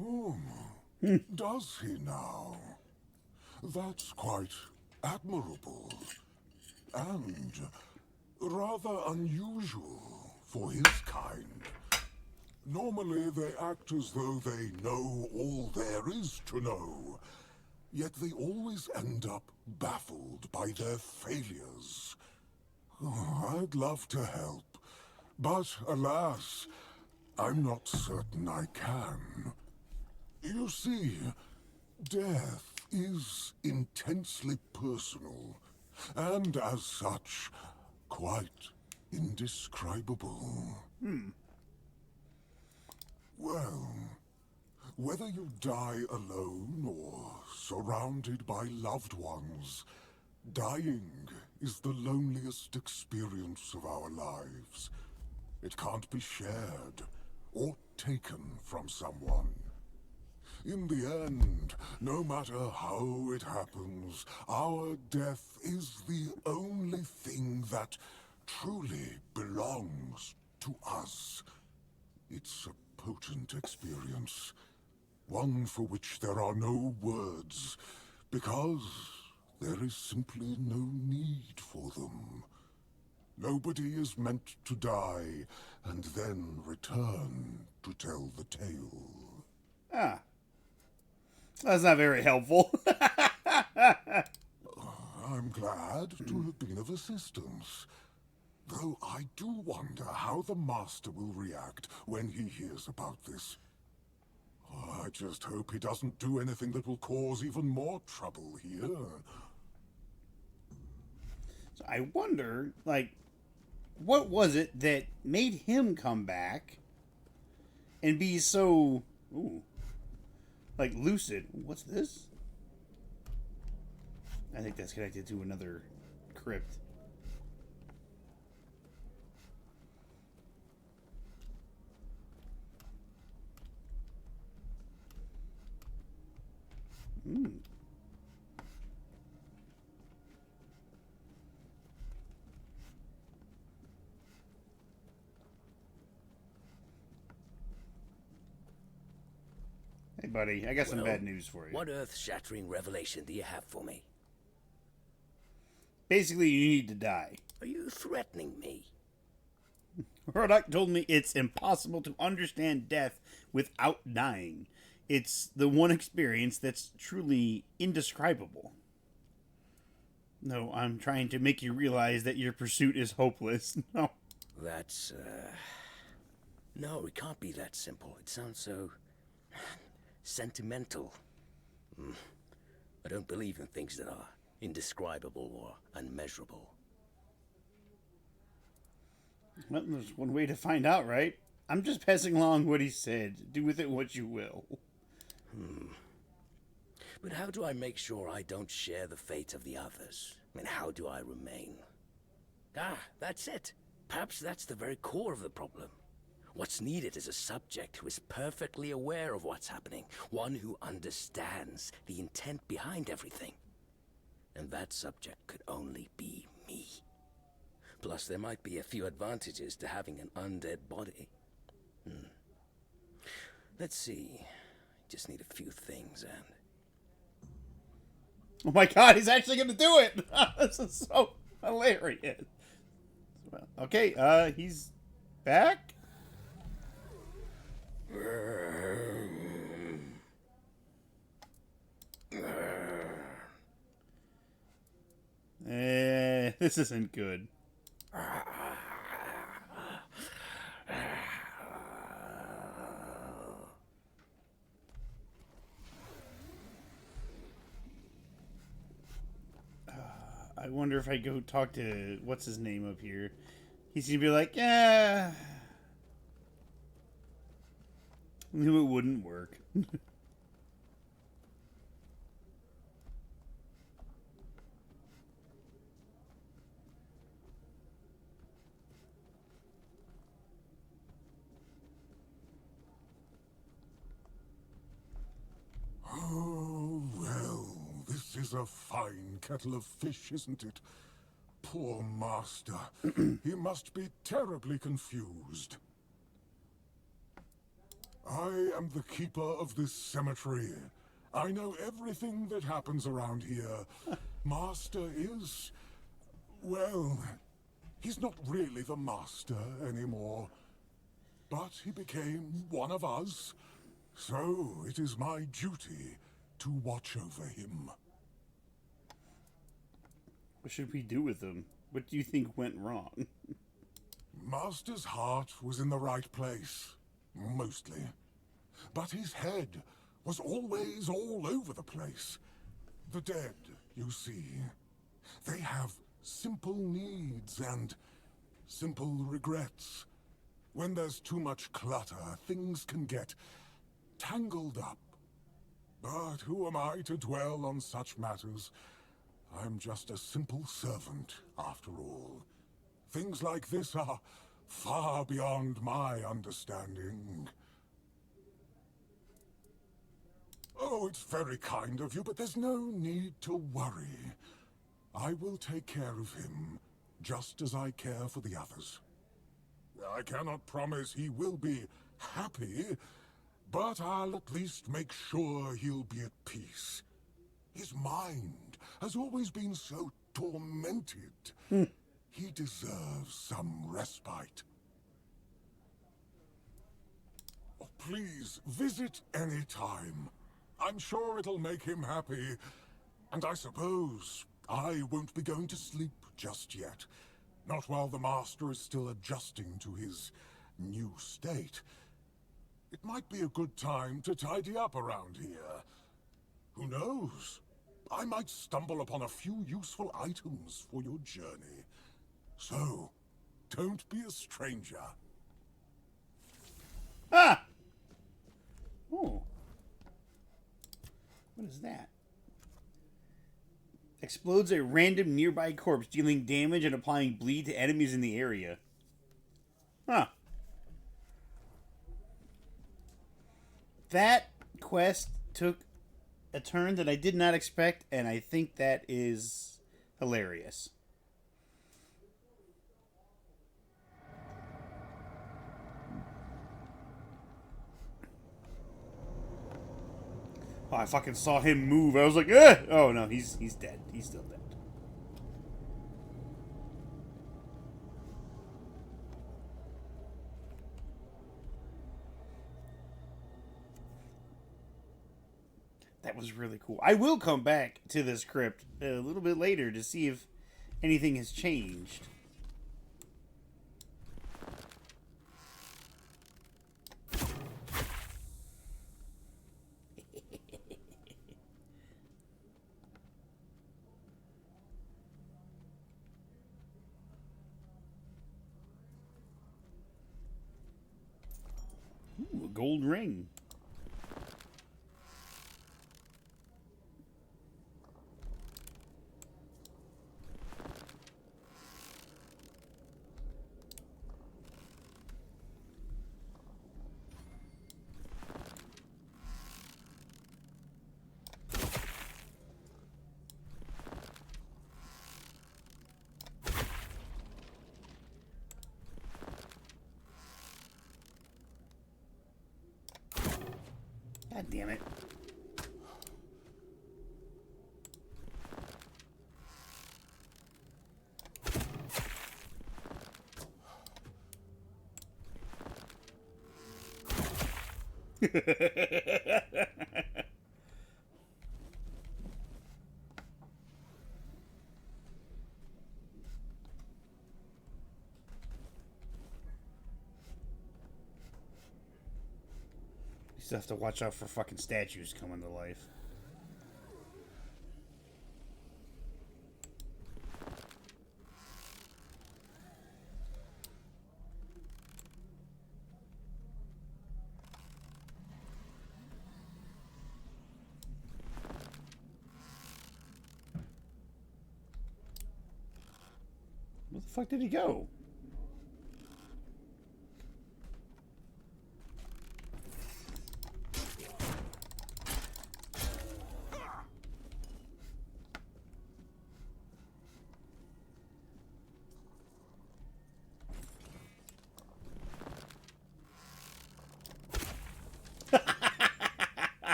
Oh, does he now? That's quite admirable. And rather unusual for his kind. Normally they act as though they know all there is to know, yet they always end up baffled by their failures. Oh, I'd love to help, but alas, I'm not certain I can. You see, death is intensely personal, and as such, quite indescribable. Well, whether you die alone or surrounded by loved ones, dying is the loneliest experience of our lives. It can't be shared or taken from someone. In the end, no matter how it happens, our death is the only thing that truly belongs to us. It's a potent experience, one for which there are no words, because there is simply no need for them. Nobody is meant to die and then return to tell the tale. Ah. That's not very helpful. I'm glad to have been of assistance. Though I do wonder how the Master will react when he hears about this. I just hope he doesn't do anything that will cause even more trouble here. So I wonder, like, what was it that made him come back and be so, like, lucid? What's this? I think that's connected to another crypt. Hey, buddy, I got some bad news for you. What earth-shattering revelation do you have for me? Basically, you need to die. Are you threatening me? Rodok told me it's impossible to understand death without dying. It's the one experience that's truly indescribable. No, I'm trying to make you realize that your pursuit is hopeless. No. That's, no, it can't be that simple. It sounds so sentimental. I don't believe in things that are indescribable or unmeasurable. Well, there's one way to find out, right? I'm just passing along what he said. Do with it what you will. But how do I make sure I don't share the fate of the others? And how do I remain? Ah, that's it. Perhaps that's the very core of the problem. What's needed is a subject who is perfectly aware of what's happening, one who understands the intent behind everything. And that subject could only be me. Plus, there might be a few advantages to having an undead body. Let's see. Just need a few things and... Oh my god, he's actually gonna do it! This is so hilarious. Okay, he's back? This isn't good. I wonder if I go talk to what's his name up here. He's gonna be like, yeah. Knew it wouldn't work. Oh, well, this is a fine kettle of fish, isn't it? Poor master. He must be terribly confused. I am the keeper of this cemetery. I know everything that happens around here. Master is... well, he's not really the master anymore. But he became one of us. So it is my duty to watch over him. What should we do with him? What do you think went wrong? Master's heart was in the right place. Mostly. But his head was always all over the place. The dead, you see, they have simple needs and simple regrets. When there's too much clutter, things can get tangled up. But who am I to dwell on such matters? I'm just a simple servant, after all. Things like this are far beyond my understanding. Oh, it's very kind of you, but there's no need to worry. I will take care of him, just as I care for the others. I cannot promise he will be happy, but I'll at least make sure he'll be at peace. His mind has always been so tormented. He deserves some respite. Oh, please, visit any time. I'm sure it'll make him happy. And I suppose I won't be going to sleep just yet. Not while the Master is still adjusting to his new state. It might be a good time to tidy up around here. Who knows? I might stumble upon a few useful items for your journey. So, don't be a stranger. Ah! Oh. What is that? Explodes a random nearby corpse, dealing damage and applying bleed to enemies in the area. Huh. That quest took a turn that I did not expect, and I think that is hilarious. Oh, I fucking saw him move. I was like, ugh! Oh no, he's dead. He's still dead. That was really cool. I will come back to this crypt a little bit later to see if anything has changed. Ooh, a gold ring. God damn it. You still have to watch out for fucking statues coming to life. Where the fuck did he go?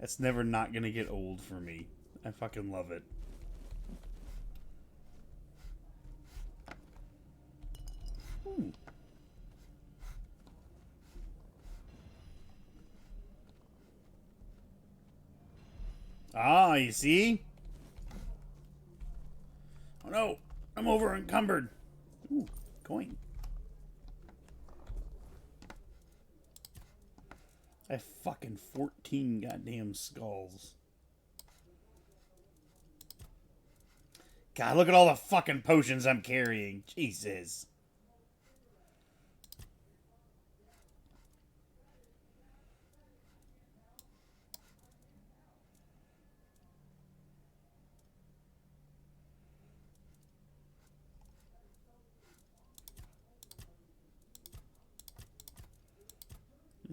That's never not gonna get old for me. I fucking love it. Ooh. Ah, you see? Oh no, I'm over encumbered. Ooh, coin. I have fucking 14 goddamn skulls. God, look at all the fucking potions I'm carrying. Jesus.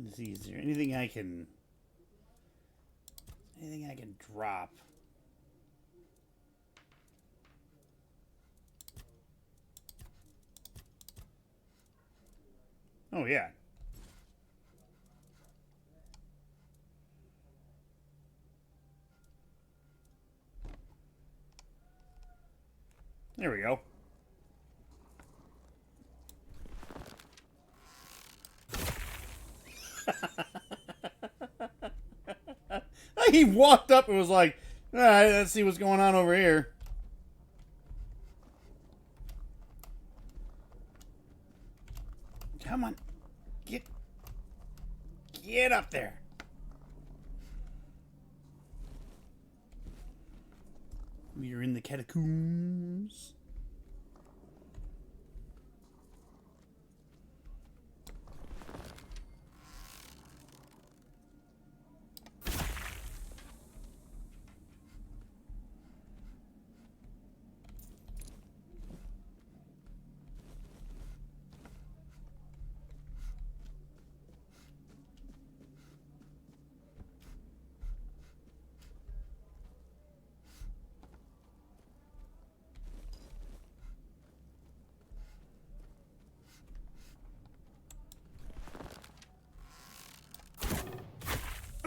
Let's see, is there anything I can... anything I can drop? Oh, yeah. There we go. He walked up and was like, all right, let's see what's going on over here. Come on. Get up there. We are in the catacombs.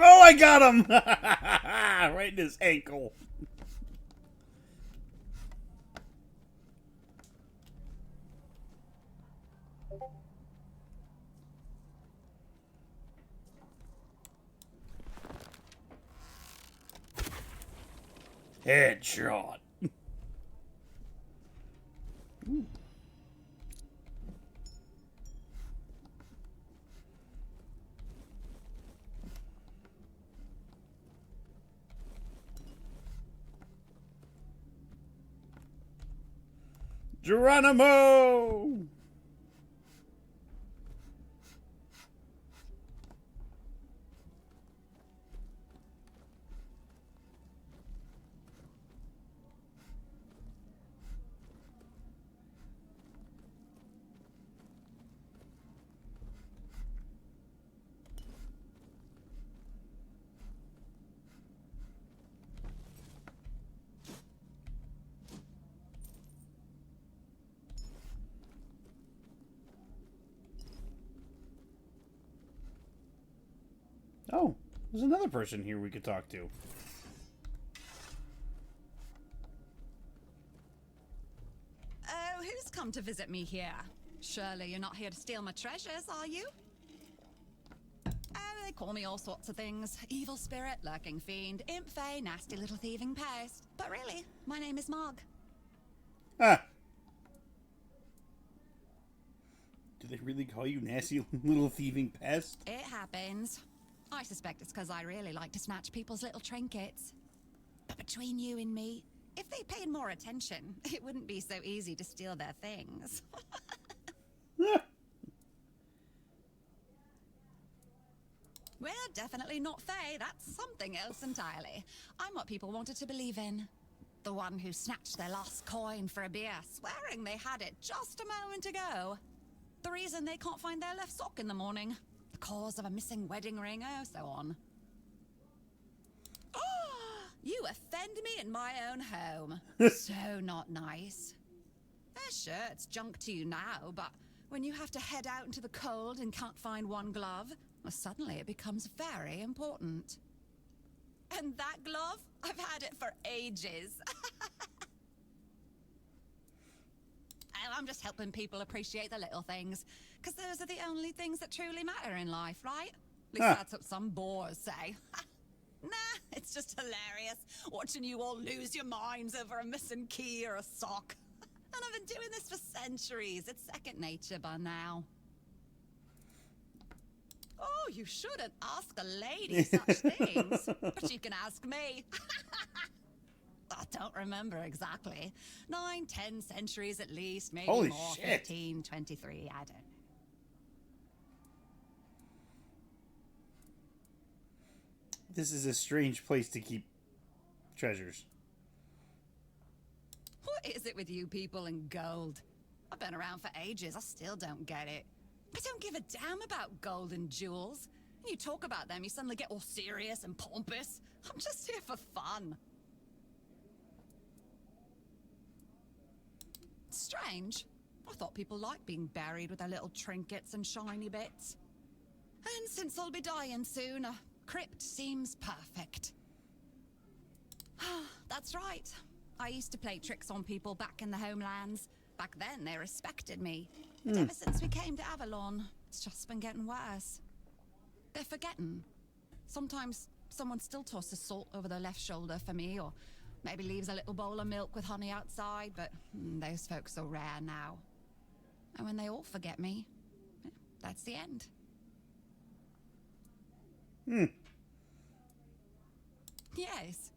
Oh, I got him! Right in his ankle. Headshot. Ooh. Geronimo! Oh, there's another person here we could talk to. Oh, who's come to visit me here? Surely you're not here to steal my treasures, are you? Oh, they call me all sorts of things. Evil spirit, lurking fiend, imp fae, nasty little thieving pest. But really, my name is Mog. Ah. Do they really call you nasty little thieving pest? It happens. I suspect it's because I really like to snatch people's little trinkets. But between you and me, if they paid more attention, it wouldn't be so easy to steal their things. We're definitely not fae. That's something else entirely. I'm what people wanted to believe in. The one who snatched their last coin for a beer, swearing they had it just a moment ago. The reason they can't find their left sock in the morning. The cause of a missing wedding ring, oh, so on. Oh, you offend me in my own home. So not nice. Sure, it's junk to you now, but when you have to head out into the cold and can't find one glove, well, suddenly it becomes very important. And that glove? I've had it for ages. I'm just helping people appreciate the little things, because those are the only things that truly matter in life, right? At least that's what some bores say. Nah, it's just hilarious, watching you all lose your minds over a missing key or a sock. And I've been doing this for centuries. It's second nature by now. Oh, you shouldn't ask a lady such things, but you can ask me. I don't remember exactly. 9, 10 centuries at least, maybe Holy more, shit. 15, 23, I don't know. This is a strange place to keep treasures. What is it with you people and gold? I've been around for ages, I still don't get it. I don't give a damn about gold and jewels. When you talk about them, you suddenly get all serious and pompous. I'm just here for fun. Strange. I thought people liked being buried with their little trinkets and shiny bits. And since I'll be dying soon, a crypt seems perfect. That's right. I used to play tricks on people back in the homelands. Back then, they respected me. But ever since we came to Avalon, it's just been getting worse. They're forgetting. Sometimes someone still tosses salt over their left shoulder for me, or maybe leaves a little bowl of milk with honey outside, but those folks are rare now. And when they all forget me, that's the end. Yes.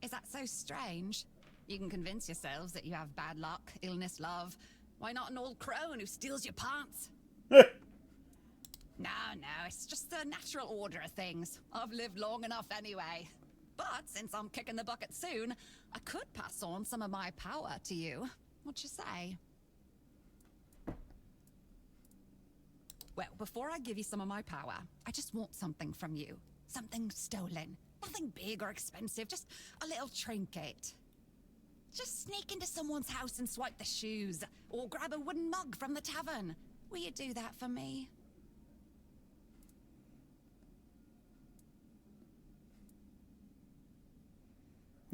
Is that so strange? You can convince yourselves that you have bad luck, illness, love. Why not an old crone who steals your pants? No, it's just the natural order of things. I've lived long enough anyway. But since I'm kicking the bucket soon, I could pass on some of my power to you. What you say? Well, before I give you some of my power, I just want something from you. Something stolen. Nothing big or expensive, just a little trinket. Just sneak into someone's house and swipe the shoes, or grab a wooden mug from the tavern. Will you do that for me?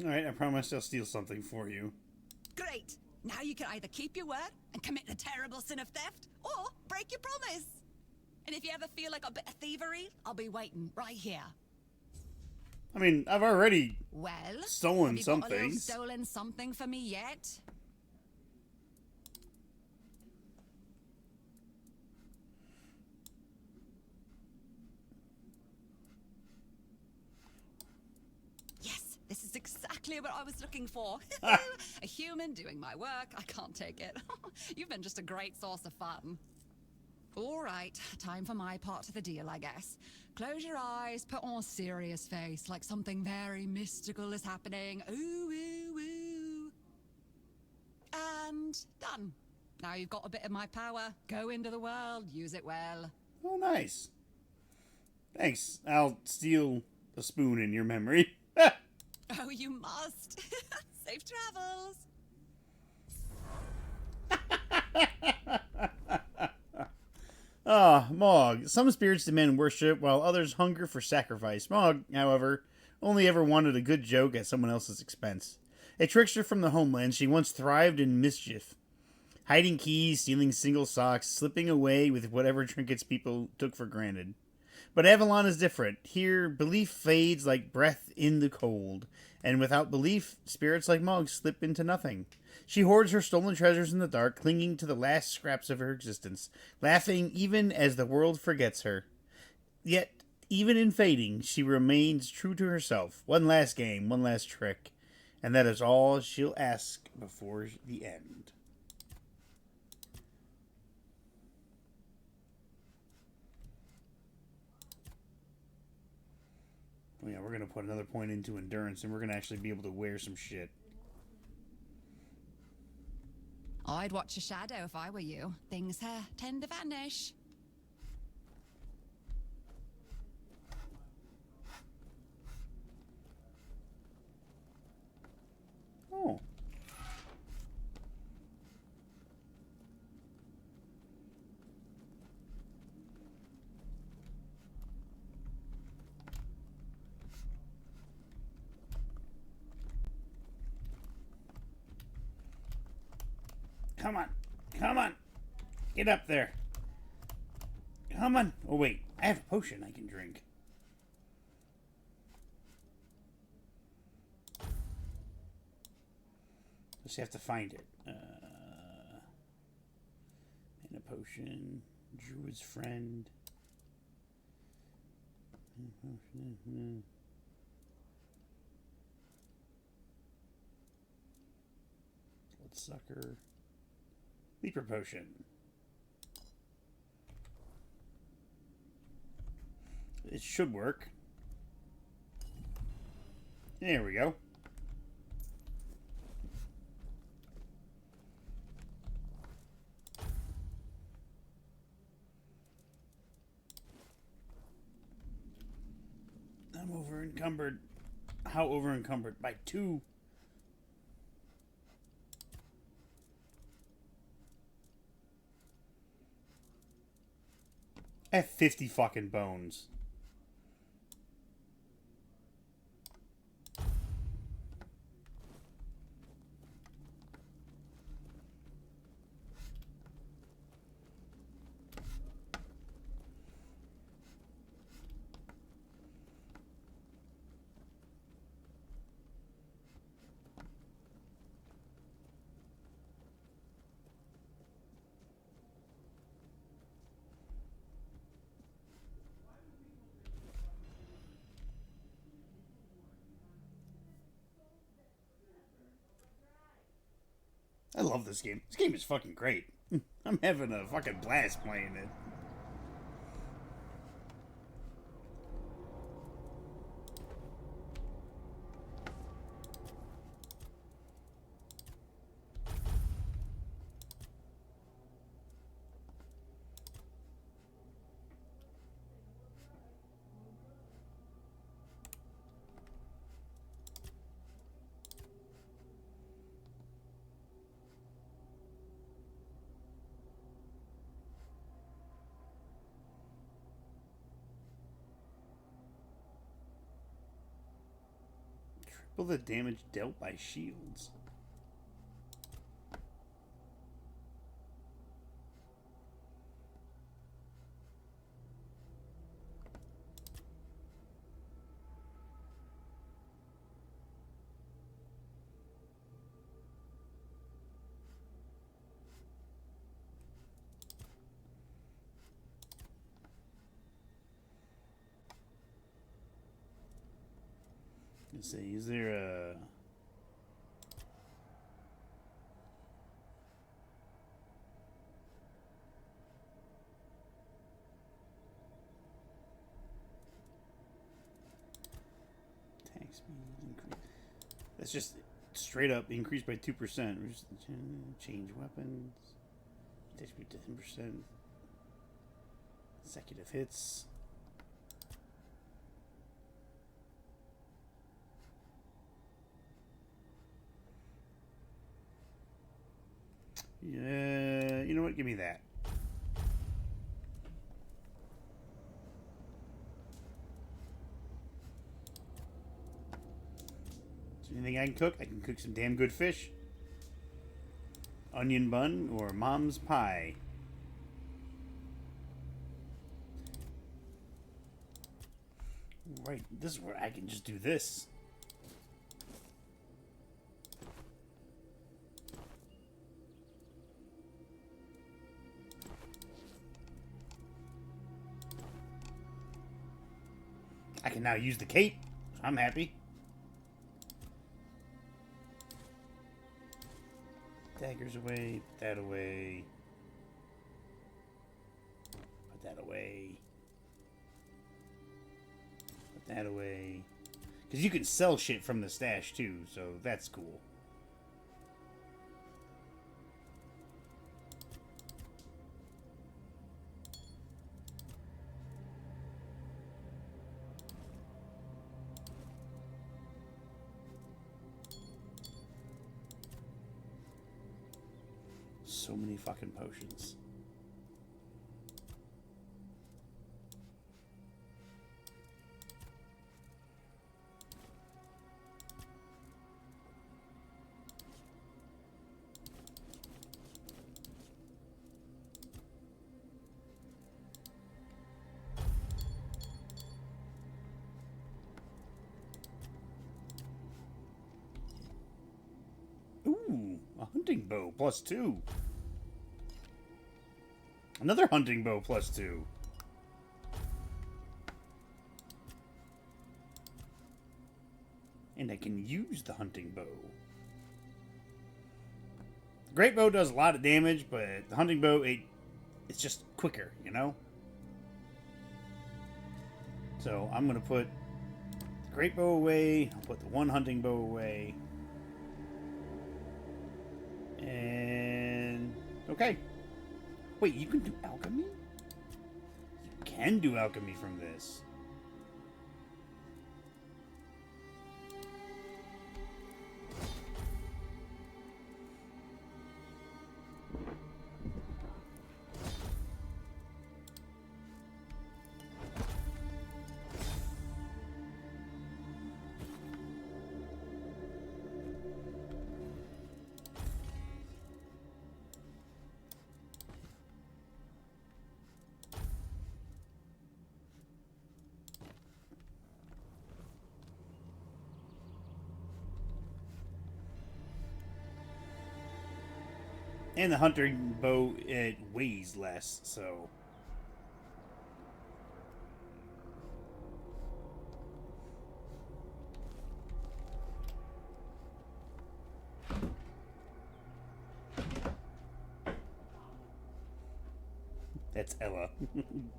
Alright, I promise I'll steal something for you. Great! Now you can either keep your word and commit the terrible sin of theft, or break your promise. And if you ever feel like a bit of thievery, I'll be waiting right here. I mean, I've already have stolen you some got a little things. stolen something for me yet? Yes, this is exactly what I was looking for. A human doing my work. I can't take it. You've been just a great source of fun. All right, time for my part of the deal, I guess. Close your eyes, put on a serious face, like something very mystical is happening. Ooh, ooh, ooh. And done. Now you've got a bit of my power. Go into the world, use it well. Oh, nice. Thanks. I'll steal a spoon in your memory. Oh, you must. Safe travels. Ah, Mog. Smaug. Some spirits demand worship, while others hunger for sacrifice. Smaug, however, only ever wanted a good joke at someone else's expense. A trickster from the homeland, she once thrived in mischief, hiding keys, stealing single socks, slipping away with whatever trinkets people took for granted. But Avalon is different. Here, belief fades like breath in the cold, and without belief, spirits like Smaug slip into nothing. She hoards her stolen treasures in the dark, clinging to the last scraps of her existence, laughing even as the world forgets her. Yet, even in fading, she remains true to herself. One last game, one last trick, and that is all she'll ask before the end. Oh yeah, we're going to put another point into endurance, and we're going to actually be able to wear some shit. I'd watch a shadow if I were you. Things tend to vanish. Oh. Come on. Come on. Get up there. Come on. Oh, wait. I have a potion I can drink. Just have to find it. And a potion. Druid's friend. Bloodsucker. Leaper potion. It should work. There we go. I'm over encumbered. How over encumbered? By 2. I have 50 fucking bones. I love this game. This game is fucking great. I'm having a fucking blast playing it. Triple the damage dealt by shields. Let's see, is there a... Attack speed increase. That's just straight up increased by 2%. Change weapons. Attack speed to 10%. Consecutive hits. Yeah, you know what? Give me that. anything I can cook? I can cook some damn good fish. Onion bun or mom's pie. Right, this is where I can just do this. I can now use the cape. I'm happy. Daggers away. Put that away. Put that away. Put that away. Because you can sell shit from the stash too, so that's cool. So many fucking potions. Ooh, a hunting bow +2. Another hunting bow +2. And I can use the hunting bow. The great bow does a lot of damage, but the hunting bow, it's just quicker, you know? So I'm going to put the great bow away. I'll put the one hunting bow away. And... okay. Wait, you can do alchemy? You can do alchemy from this. And the hunting bow, it weighs less, so... That's Ella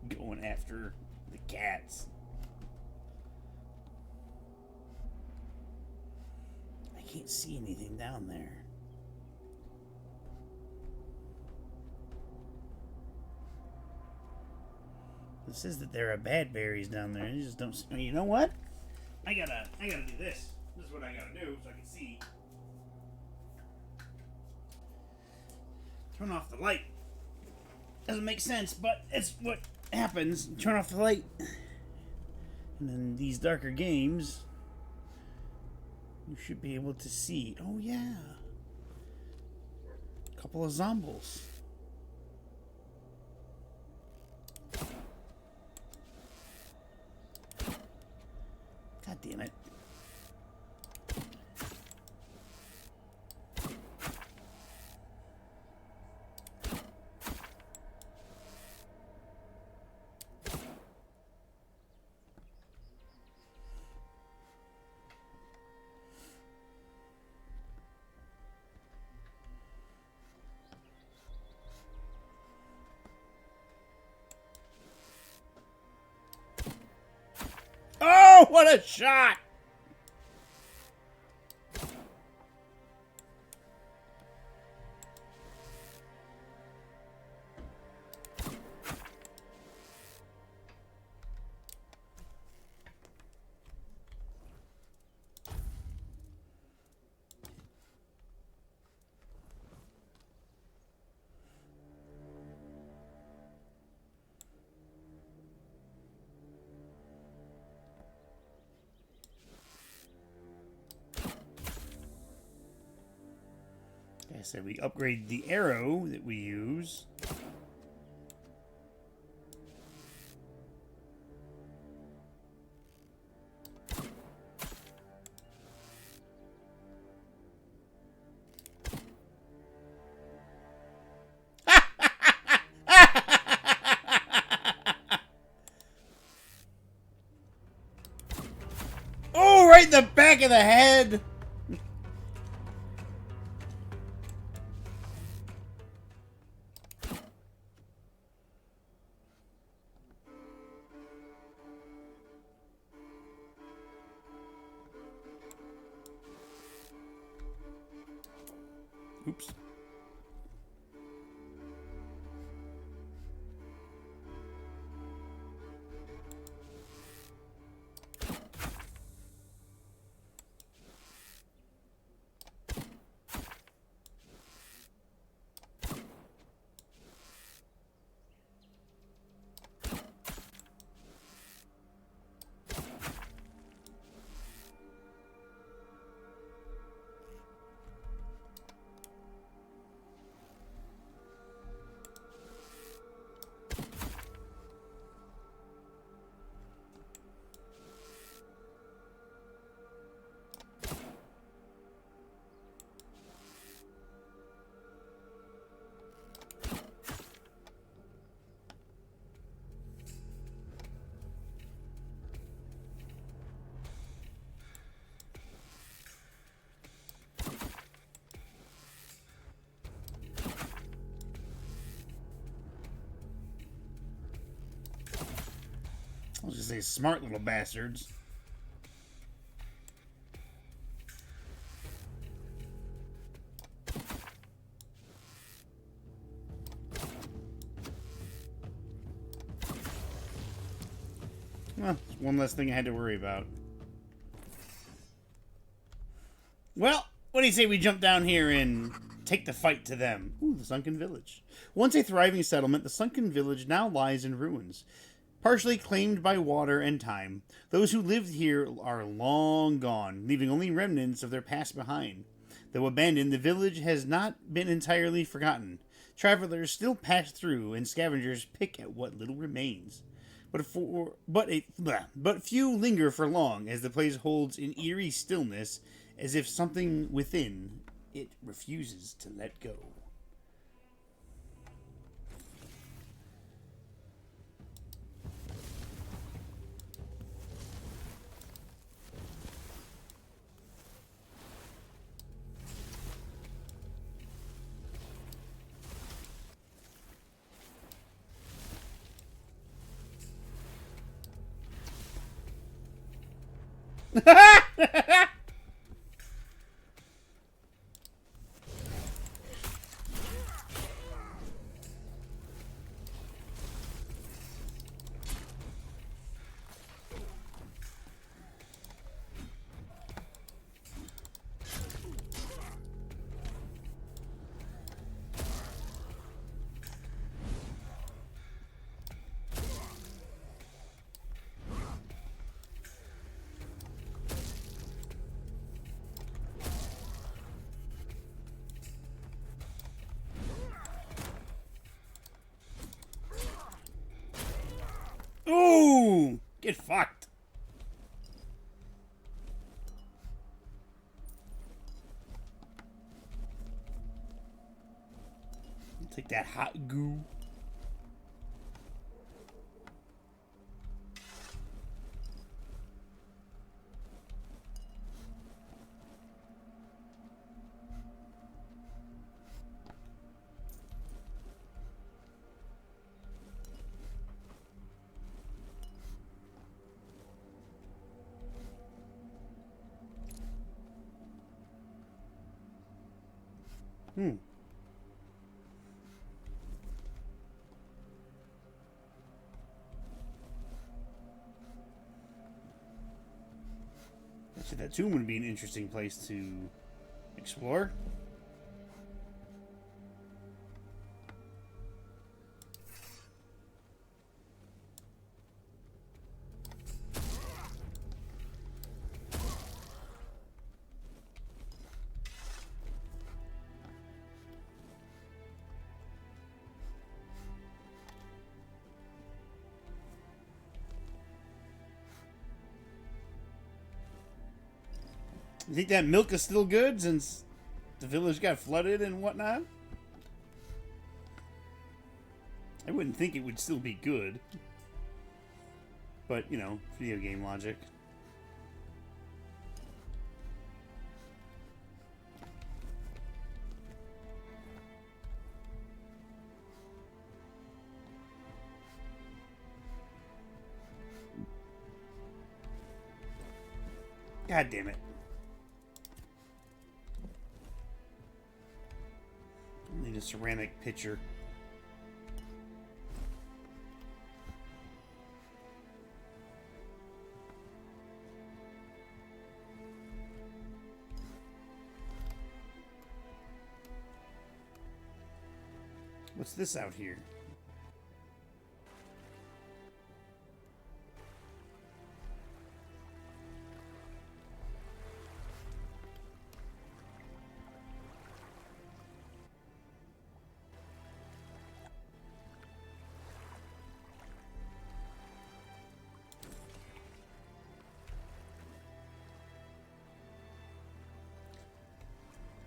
going after the cats. I can't see anything down there. It says that there are bad berries down there. You just don't see. You know what? I gotta do this. This is what I gotta do so I can see. Turn off the light. Doesn't make sense, but it's what happens. Turn off the light. And then these darker games, you should be able to see. Oh yeah. A couple of zombies. God damn it. Oh, what a shot! Like I said, we upgrade the arrow that we use. Oh, right in the back of the head! Oops. I was just say smart little bastards. Well, one less thing I had to worry about. Well, what do you say we jump down here and take the fight to them? Ooh, the Sunken Village. Once a thriving settlement, the Sunken Village now lies in ruins. Partially claimed by water and time, those who lived here are long gone, leaving only remnants of their past behind. Though abandoned, the village has not been entirely forgotten. Travelers still pass through, and scavengers pick at what little remains. But few linger for long, as the place holds an eerie stillness, as if something within it refuses to let go. Ooh! Get fucked. Take that hot goo. Actually, that tomb would be an interesting place to explore. You think that milk is still good since the village got flooded and whatnot? I wouldn't think it would still be good. But, you know, video game logic. God damn it. I need a ceramic pitcher. What's this out here?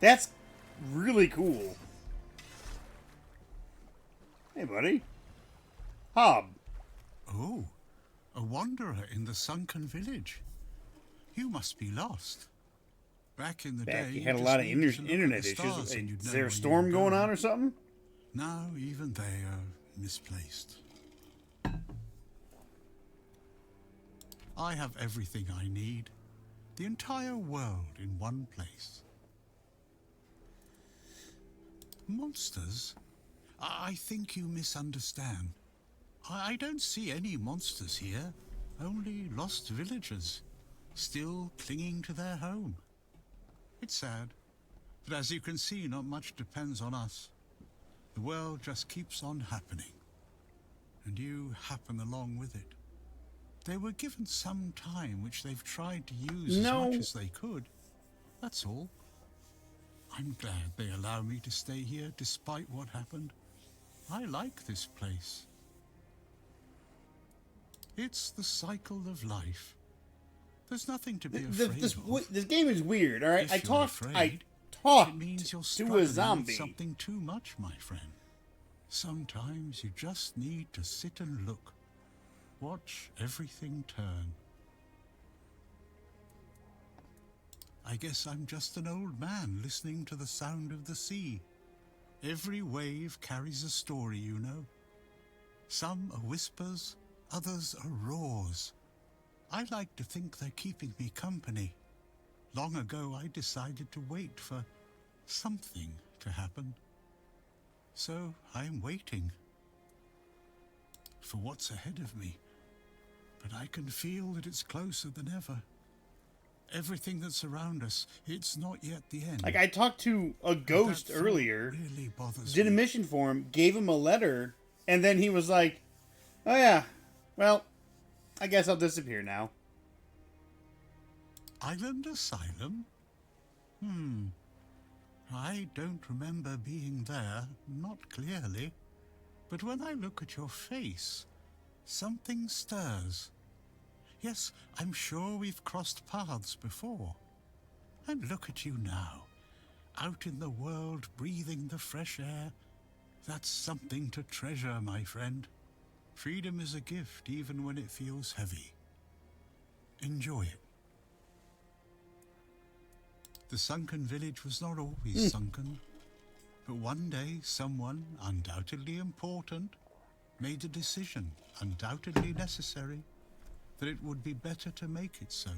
That's really cool. Hey, buddy. Hob. Oh, a wanderer in the sunken village. You must be lost. Back in the day, You had a lot of internet issues. Is there a storm going on or something? Now even they are misplaced. I have everything I need. The entire world in one place. Monsters? I think you misunderstand. I don't see any monsters here. Only lost villagers, still clinging to their home. It's sad, but as you can see, not much depends on us. The world just keeps on happening, and you happen along with it. They were given some time, which they've tried to use as much as they could. That's all. I'm glad they allow me to stay here despite what happened. I like this place. It's the cycle of life. There's nothing to be afraid of. This game is weird, alright? If I you're talked afraid, it means you're to struggling a zombie. with something too much, my friend. Sometimes you just need to sit and look. Watch everything turn. I guess I'm just an old man listening to the sound of the sea. Every wave carries a story, you know. Some are whispers, others are roars. I like to think they're keeping me company. Long ago, I decided to wait for something to happen. So I'm waiting for what's ahead of me. But I can feel that it's closer than ever. Everything that's around us, it's not yet the end. Like, I talked to a ghost earlier, really did a mission for him, gave him a letter, and then he was like, oh yeah, well, I guess I'll disappear now. Island Asylum? I don't remember being there, not clearly. But when I look at your face, something stirs. Yes, I'm sure we've crossed paths before. And look at you now, out in the world, breathing the fresh air. That's something to treasure, my friend. Freedom is a gift, even when it feels heavy. Enjoy it. The sunken village was not always sunken, but one day someone, undoubtedly important, made a decision, undoubtedly necessary, that it would be better to make it so.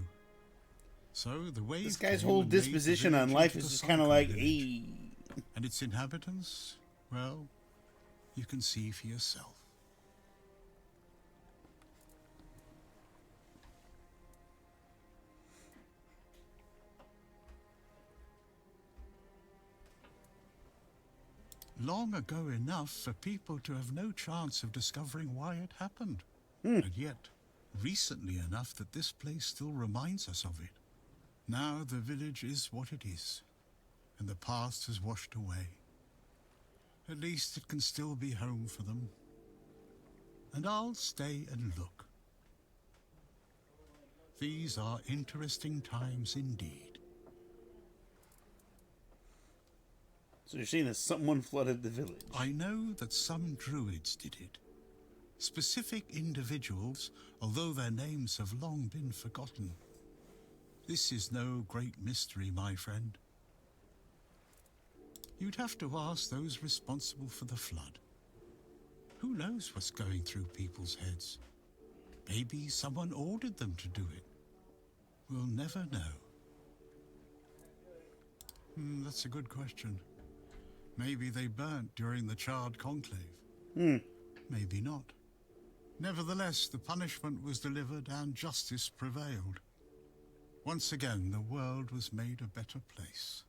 So the wave This guy's came whole and made the disposition on village life into is the just kind of sunken like, village. hey. And its inhabitants, well, you can see for yourself. Long ago enough for people to have no chance of discovering why it happened. And yet, recently enough that this place still reminds us of it. Now the village is what it is, and the past has washed away. At least it can still be home for them. And I'll stay and look. These are interesting times indeed. So you're saying that someone flooded the village? I know that some druids did it. Specific individuals, although their names have long been forgotten. This is no great mystery, my friend. You'd have to ask those responsible for the flood. Who knows what's going through people's heads? Maybe someone ordered them to do it. We'll never know. That's a good question. Maybe they burnt during the Charred Conclave. Maybe not. Nevertheless, the punishment was delivered and justice prevailed. Once again, the world was made a better place.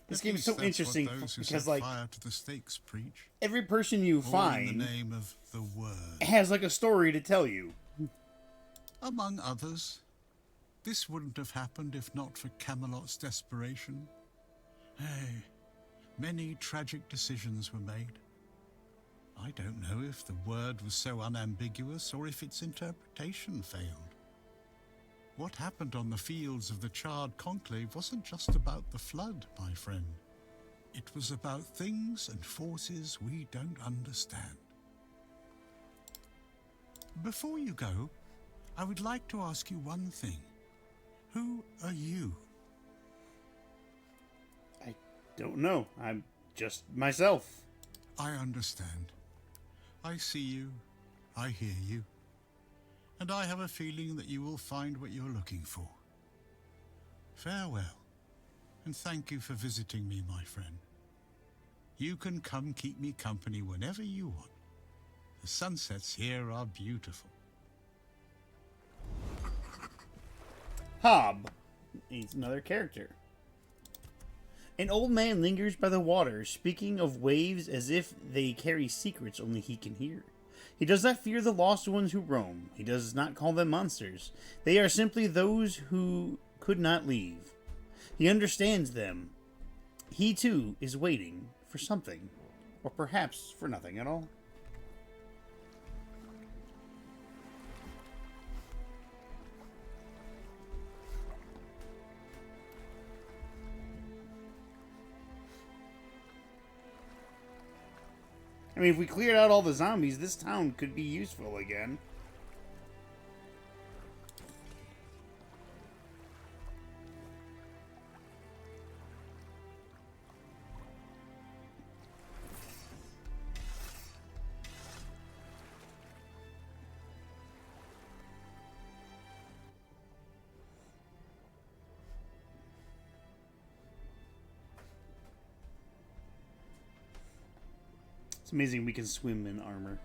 This game is so interesting because, like, fire to the stakes preach. Every person you find in the name of the word has like a story to tell you. Among others, this wouldn't have happened if not for Camelot's desperation. Hey, many tragic decisions were made. I don't know if the word was so unambiguous or if its interpretation failed. What happened on the fields of the Charred Conclave wasn't just about the flood, my friend. It was about things and forces we don't understand. Before you go, I would like to ask you one thing. Who are you? I don't know. I'm just myself. I understand. I see you. I hear you. And I have a feeling that you will find what you're looking for. Farewell, and thank you for visiting me, my friend. You can come keep me company whenever you want. The sunsets here are beautiful. Hob. He's another character. An old man lingers by the water, speaking of waves as if they carry secrets only he can hear. He does not fear the lost ones who roam. He does not call them monsters. They are simply those who could not leave. He understands them. He, too, is waiting for something. Or perhaps for nothing at all. I mean, if we cleared out all the zombies, this town could be useful again. It's amazing we can swim in armor.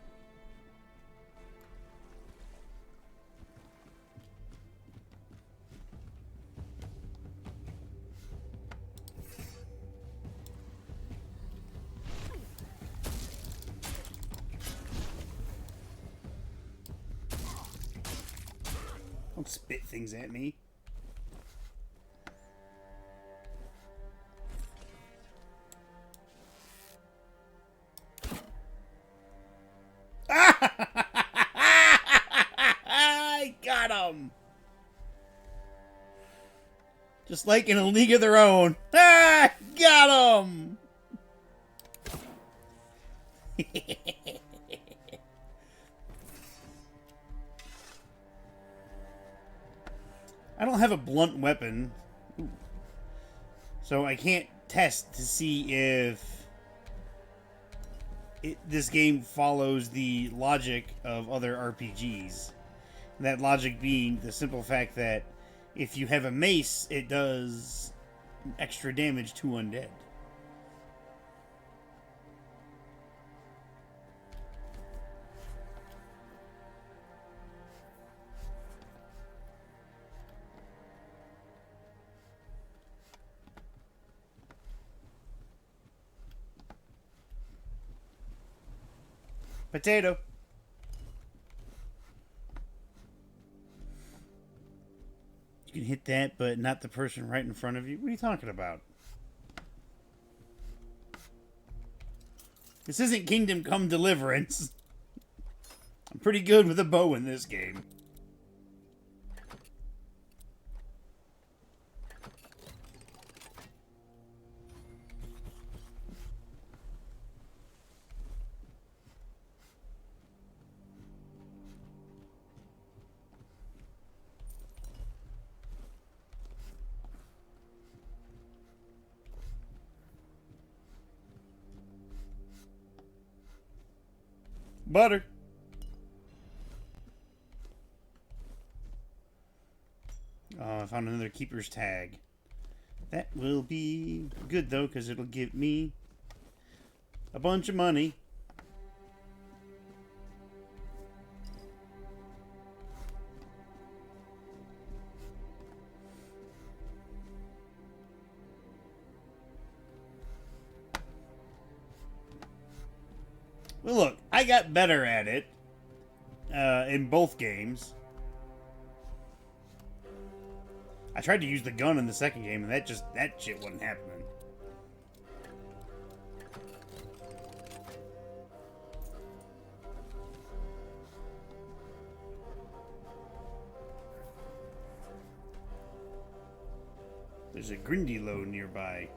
Don't spit things at me. I got him! Just like in A League of Their Own. Ah! Got him! I don't have a blunt weapon. Ooh. So I can't test to see if this game follows the logic of other RPGs. And that logic being the simple fact that if you have a mace, it does extra damage to undead. Potato. You can hit that, but not the person right in front of you. What are you talking about? This isn't Kingdom Come Deliverance. I'm pretty good with a bow in this game. Butter. I found another keeper's tag. That will be good, though, because it'll give me a bunch of money. Well, look, I got better at it in both games. I tried to use the gun in the second game, and that shit wasn't happening. There's a Grindylow nearby.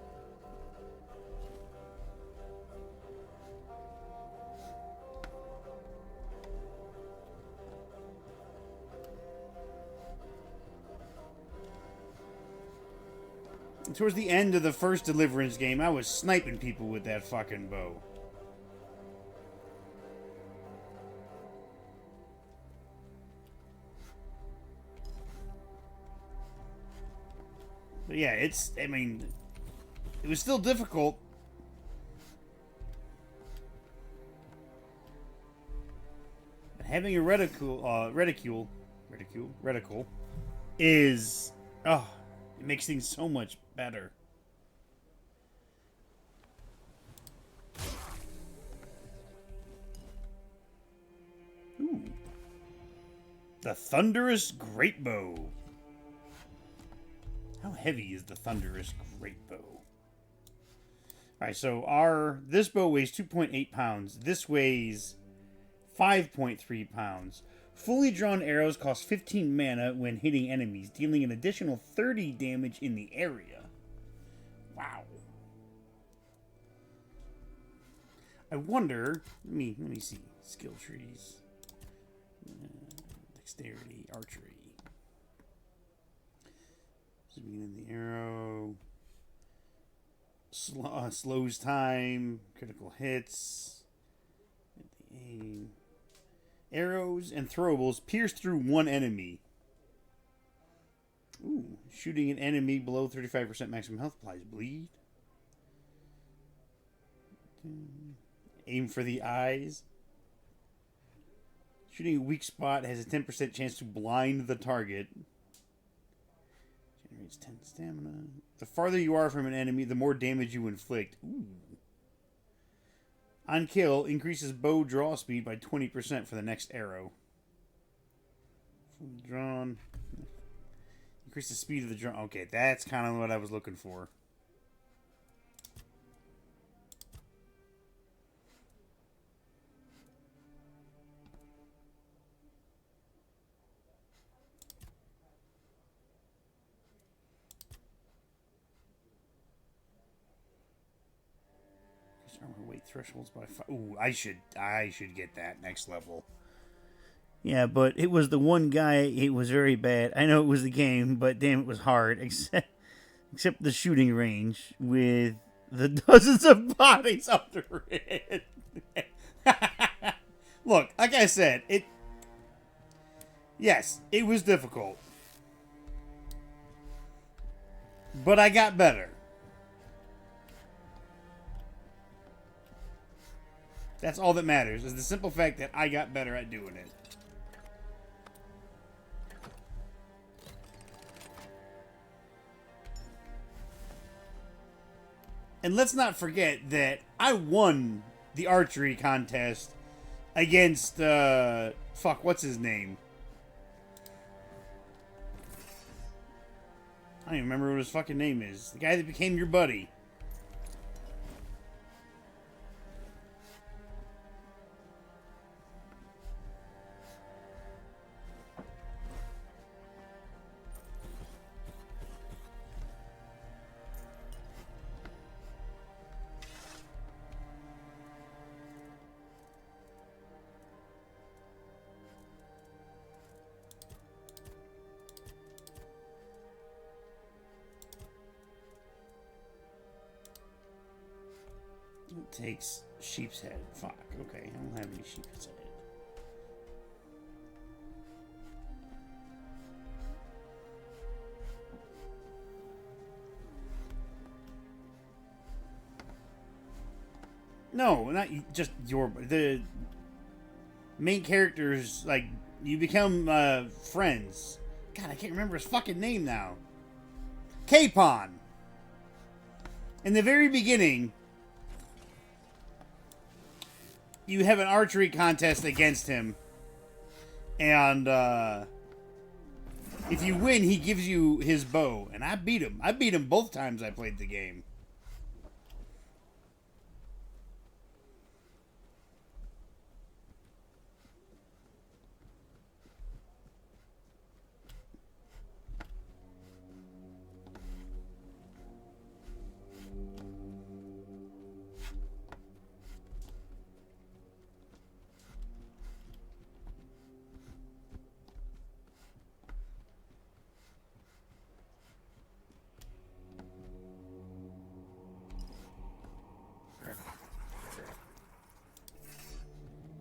Towards the end of the first Deliverance game, I was sniping people with that fucking bow. But yeah, I mean, it was still difficult. But having a reticule is, oh, it makes things so much better. Ooh. The Thunderous Greatbow. How heavy is the Thunderous Greatbow? Alright, so this bow weighs 2.8 pounds. This weighs 5.3 pounds. Fully drawn arrows cost 15 mana when hitting enemies, dealing an additional 30 damage in the area. Wow. I wonder, let me see. Skill trees. Dexterity, archery. Zooming in the arrow. Slows time. Critical hits. The aim. Arrows and throwables pierce through one enemy. Ooh. Shooting an enemy below 35% maximum health applies bleed. Aim for the eyes. Shooting a weak spot has a 10% chance to blind the target. Generates 10 stamina. The farther you are from an enemy, the more damage you inflict. Ooh. On kill, increases bow draw speed by 20% for the next arrow. Fully drawn. Increase the speed of the draw. Okay, that's kind of what I was looking for. Weight thresholds by 5. Ooh, I should get that next level. Yeah, but it was the one guy. It was very bad. I know it was the game, but damn, it was hard. Except the shooting range with the dozens of bodies under it. Look, like I said, yes, it was difficult, but I got better. That's all that matters, is the simple fact that I got better at doing it. And let's not forget that I won the archery contest against, fuck, what's his name? I don't even remember what his fucking name is. The guy that became your buddy. It takes sheep's head. Fuck. Okay, I don't have any sheep's head. No, not just the main characters. Like, you become friends. God, I can't remember his fucking name now. Capon. In the very beginning, you have an archery contest against him, and if you win, he gives you his bow, and I beat him. I beat him both times I played the game.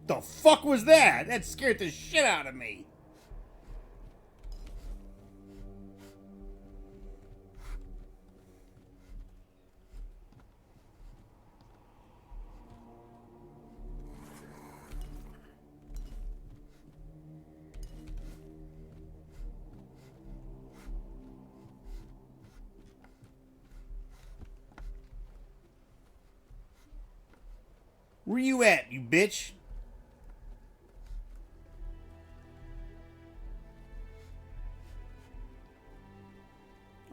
The fuck was that? That scared the shit out of me. Where you at, you bitch?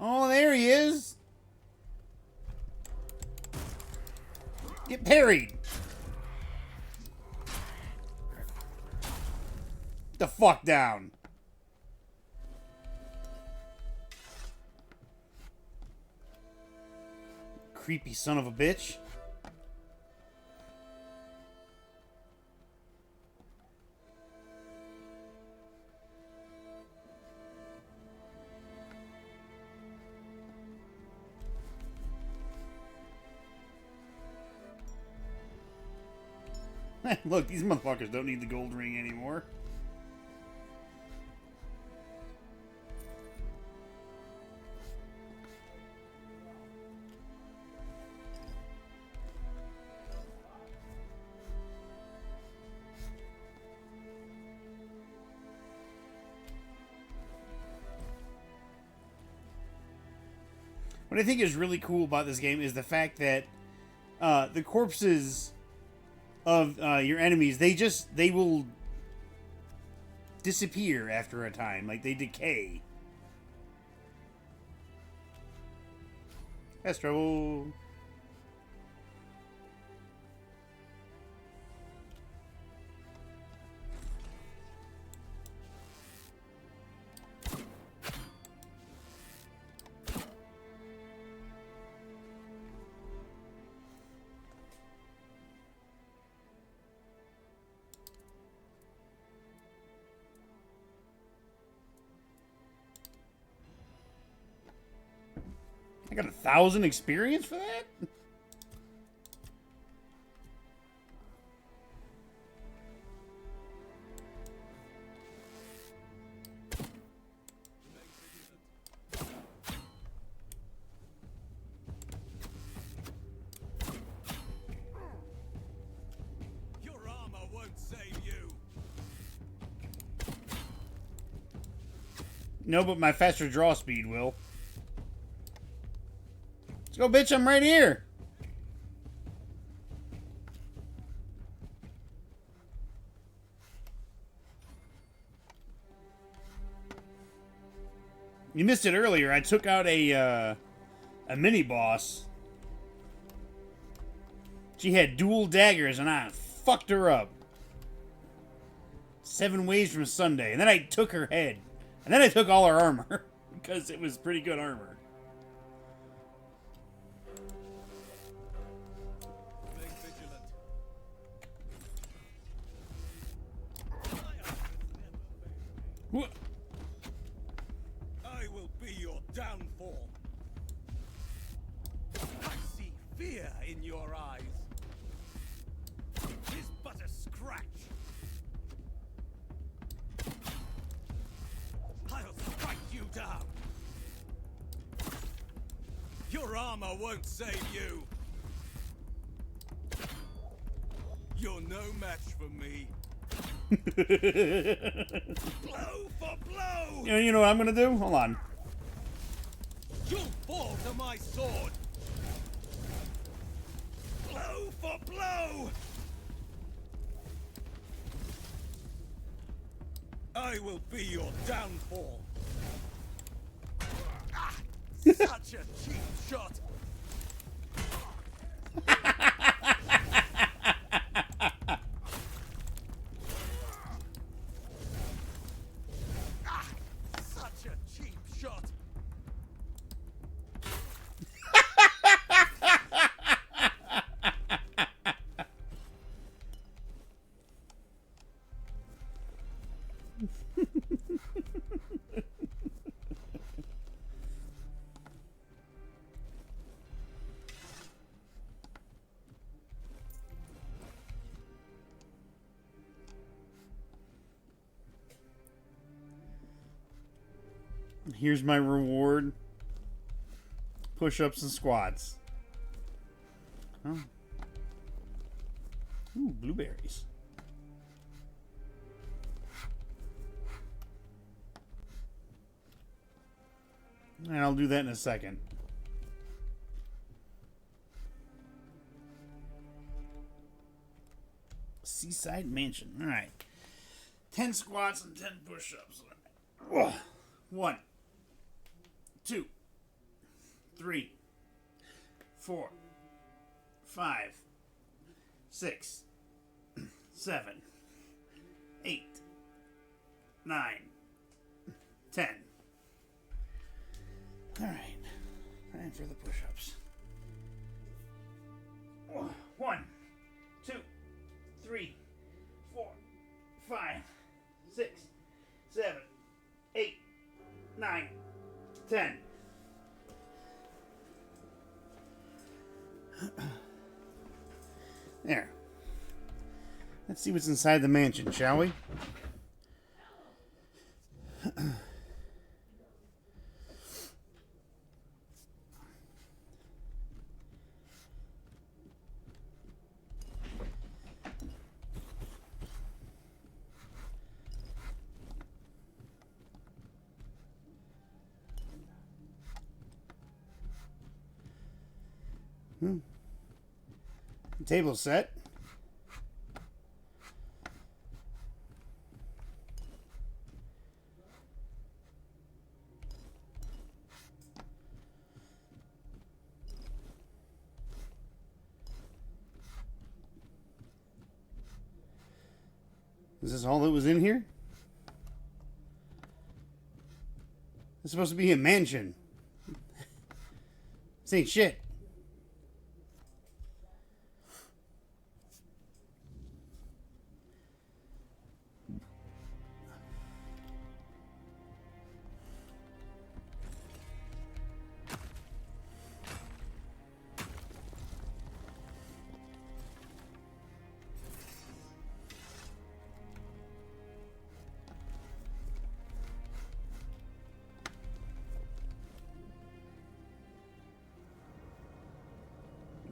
Oh, there he is. Get parried. The fuck down. Creepy son of a bitch. Look, these motherfuckers don't need the gold ring anymore. What I think is really cool about this game is the fact that the corpses of your enemies, they will disappear after a time. Like, they decay. That's trouble. I got 1,000 experience for that? Your armor won't save you. No, but my faster draw speed will. Let's go, bitch, I'm right here. You missed it earlier. I took out a mini boss. She had dual daggers, and I fucked her up. 7 ways from Sunday. And then I took her head. And then I took all her armor. Because it was pretty good armor. What? I will be your downfall. I see fear in your eyes. It is but a scratch. I'll strike you down. Your armor won't save you. You're no match for me. Blow for blow! You know what I'm gonna do? Hold on. You'll fall to my sword. Blow for blow! I will be your downfall. Such a cheap shot. Such a cheap shot. Here's my reward. Push-ups and squats. Oh. Ooh, blueberries. And I'll do that in a second. Seaside Mansion. All right. 10 squats and 10 push-ups. 1, 2, 3, 4, 5, 6, 7, 8, 9, 10. All right. Time for the push-ups. 1, 2, 3, 4, 5, 6, 7, 8, 9, 10. There. Let's see what's inside the mansion, shall we? Table set. Is this all that was in here? It's supposed to be a mansion. This ain't shit.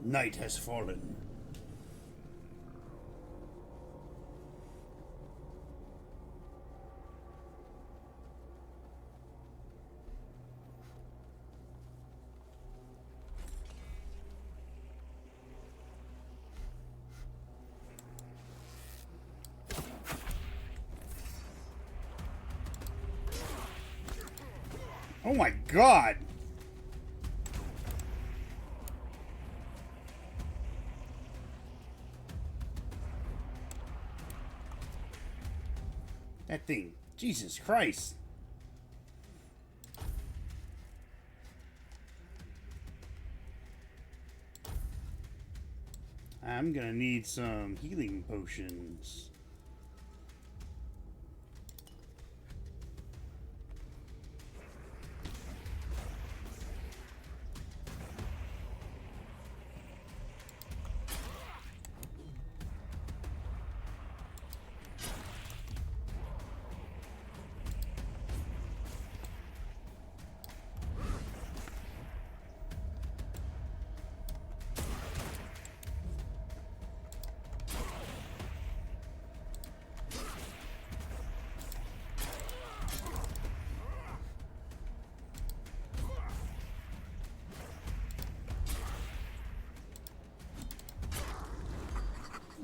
Night has fallen. Oh my God! That thing. Jesus Christ. I'm gonna need some healing potions.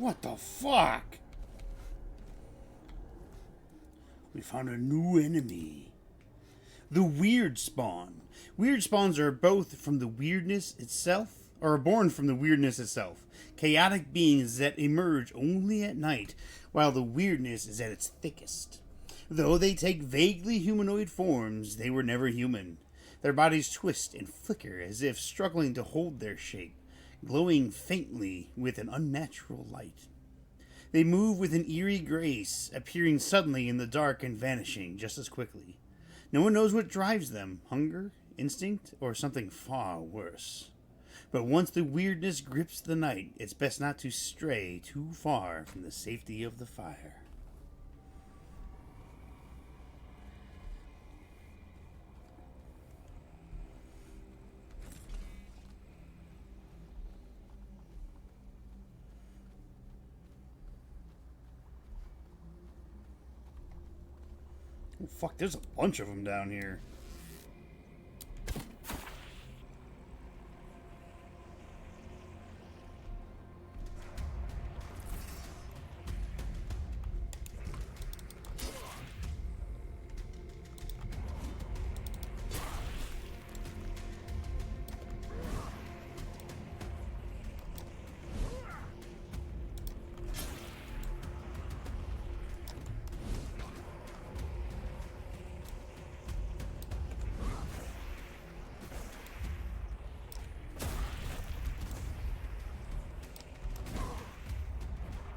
What the fuck? We found a new enemy. The Weird Spawn. Weird spawns are both from the weirdness itself, or are born from the weirdness itself. Chaotic beings that emerge only at night, while the weirdness is at its thickest. Though they take vaguely humanoid forms, they were never human. Their bodies twist and flicker as if struggling to hold their shape, glowing faintly with an unnatural light. They move with an eerie grace, appearing suddenly in the dark and vanishing just as quickly. No one knows what drives them, hunger, instinct, or something far worse. But once the weirdness grips the night, it's best not to stray too far from the safety of the fire. Oh, fuck, there's a bunch of them down here.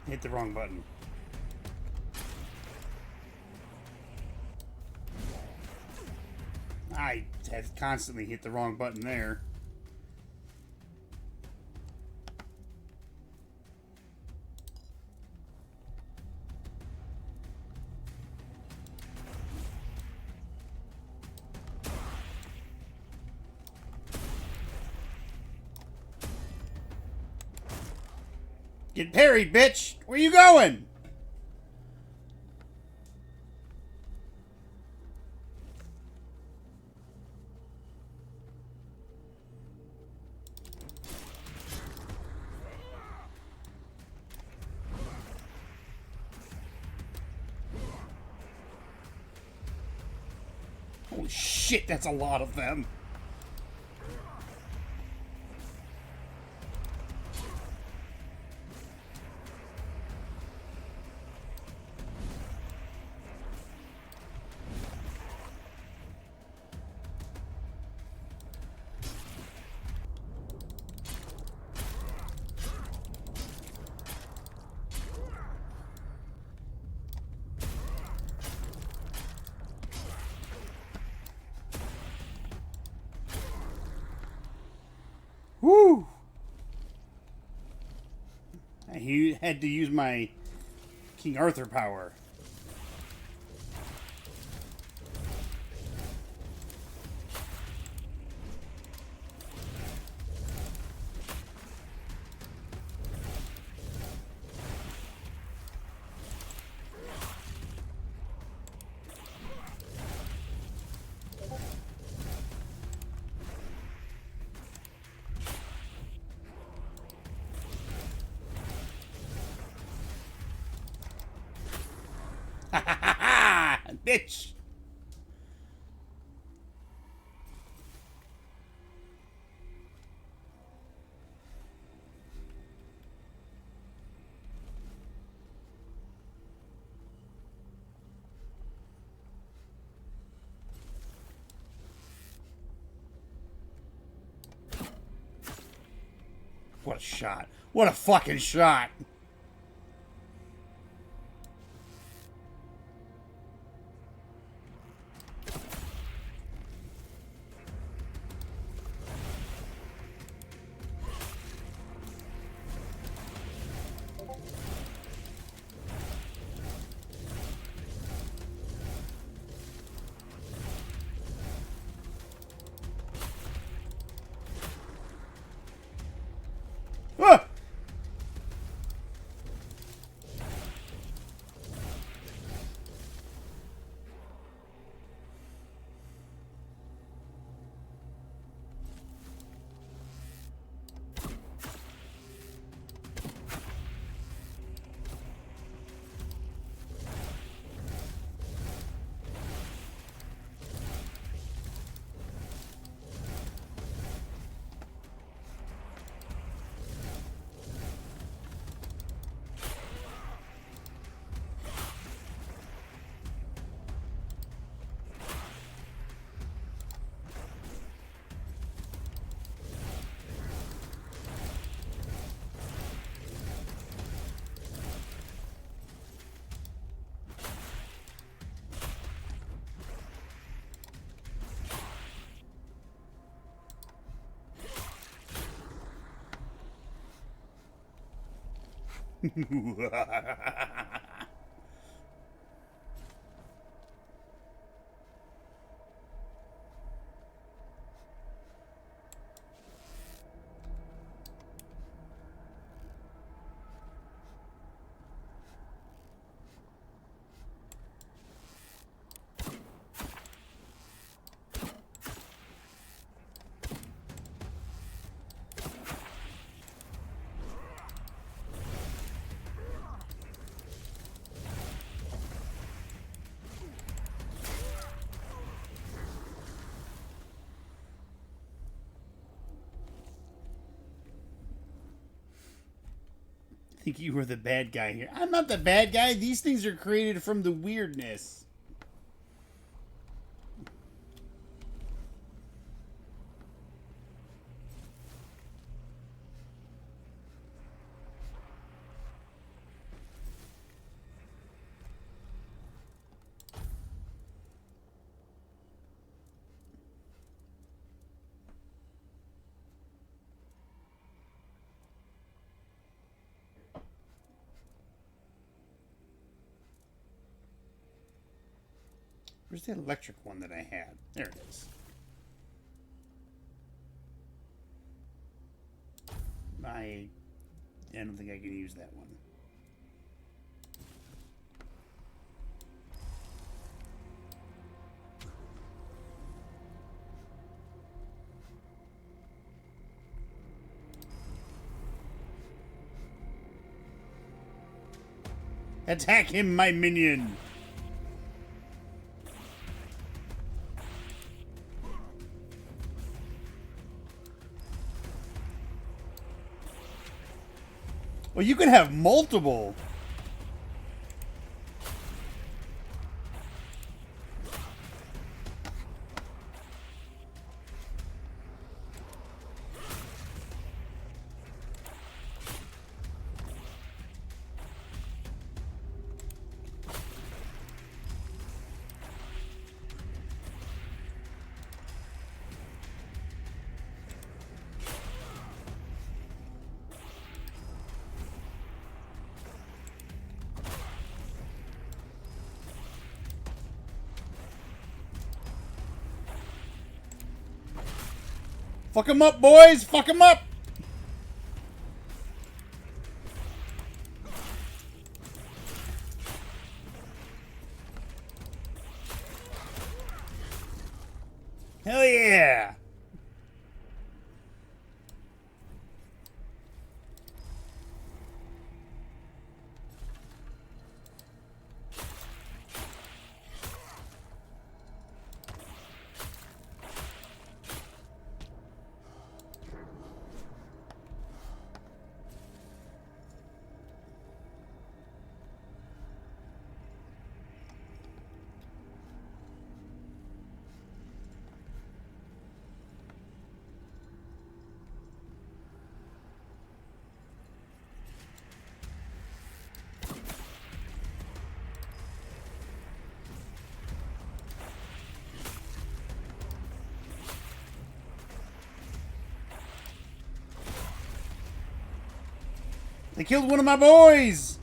Hit the wrong button. I have constantly hit the wrong button there. Get parried, bitch! Where you going? Holy shit, that's a lot of them. Woo! He had to use my King Arthur power. Bitch! What a shot. What a fucking shot. Ah! I think you were the bad guy here. I'm not the bad guy. These things are created from the weirdness. Where's the electric one that I had? There it is. I don't think I can use that one. Attack him, my minion! Well, you can have multiple. Fuck him up, boys! Fuck him up! Hell yeah! They killed one of my boys!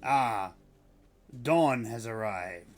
Ah, dawn has arrived.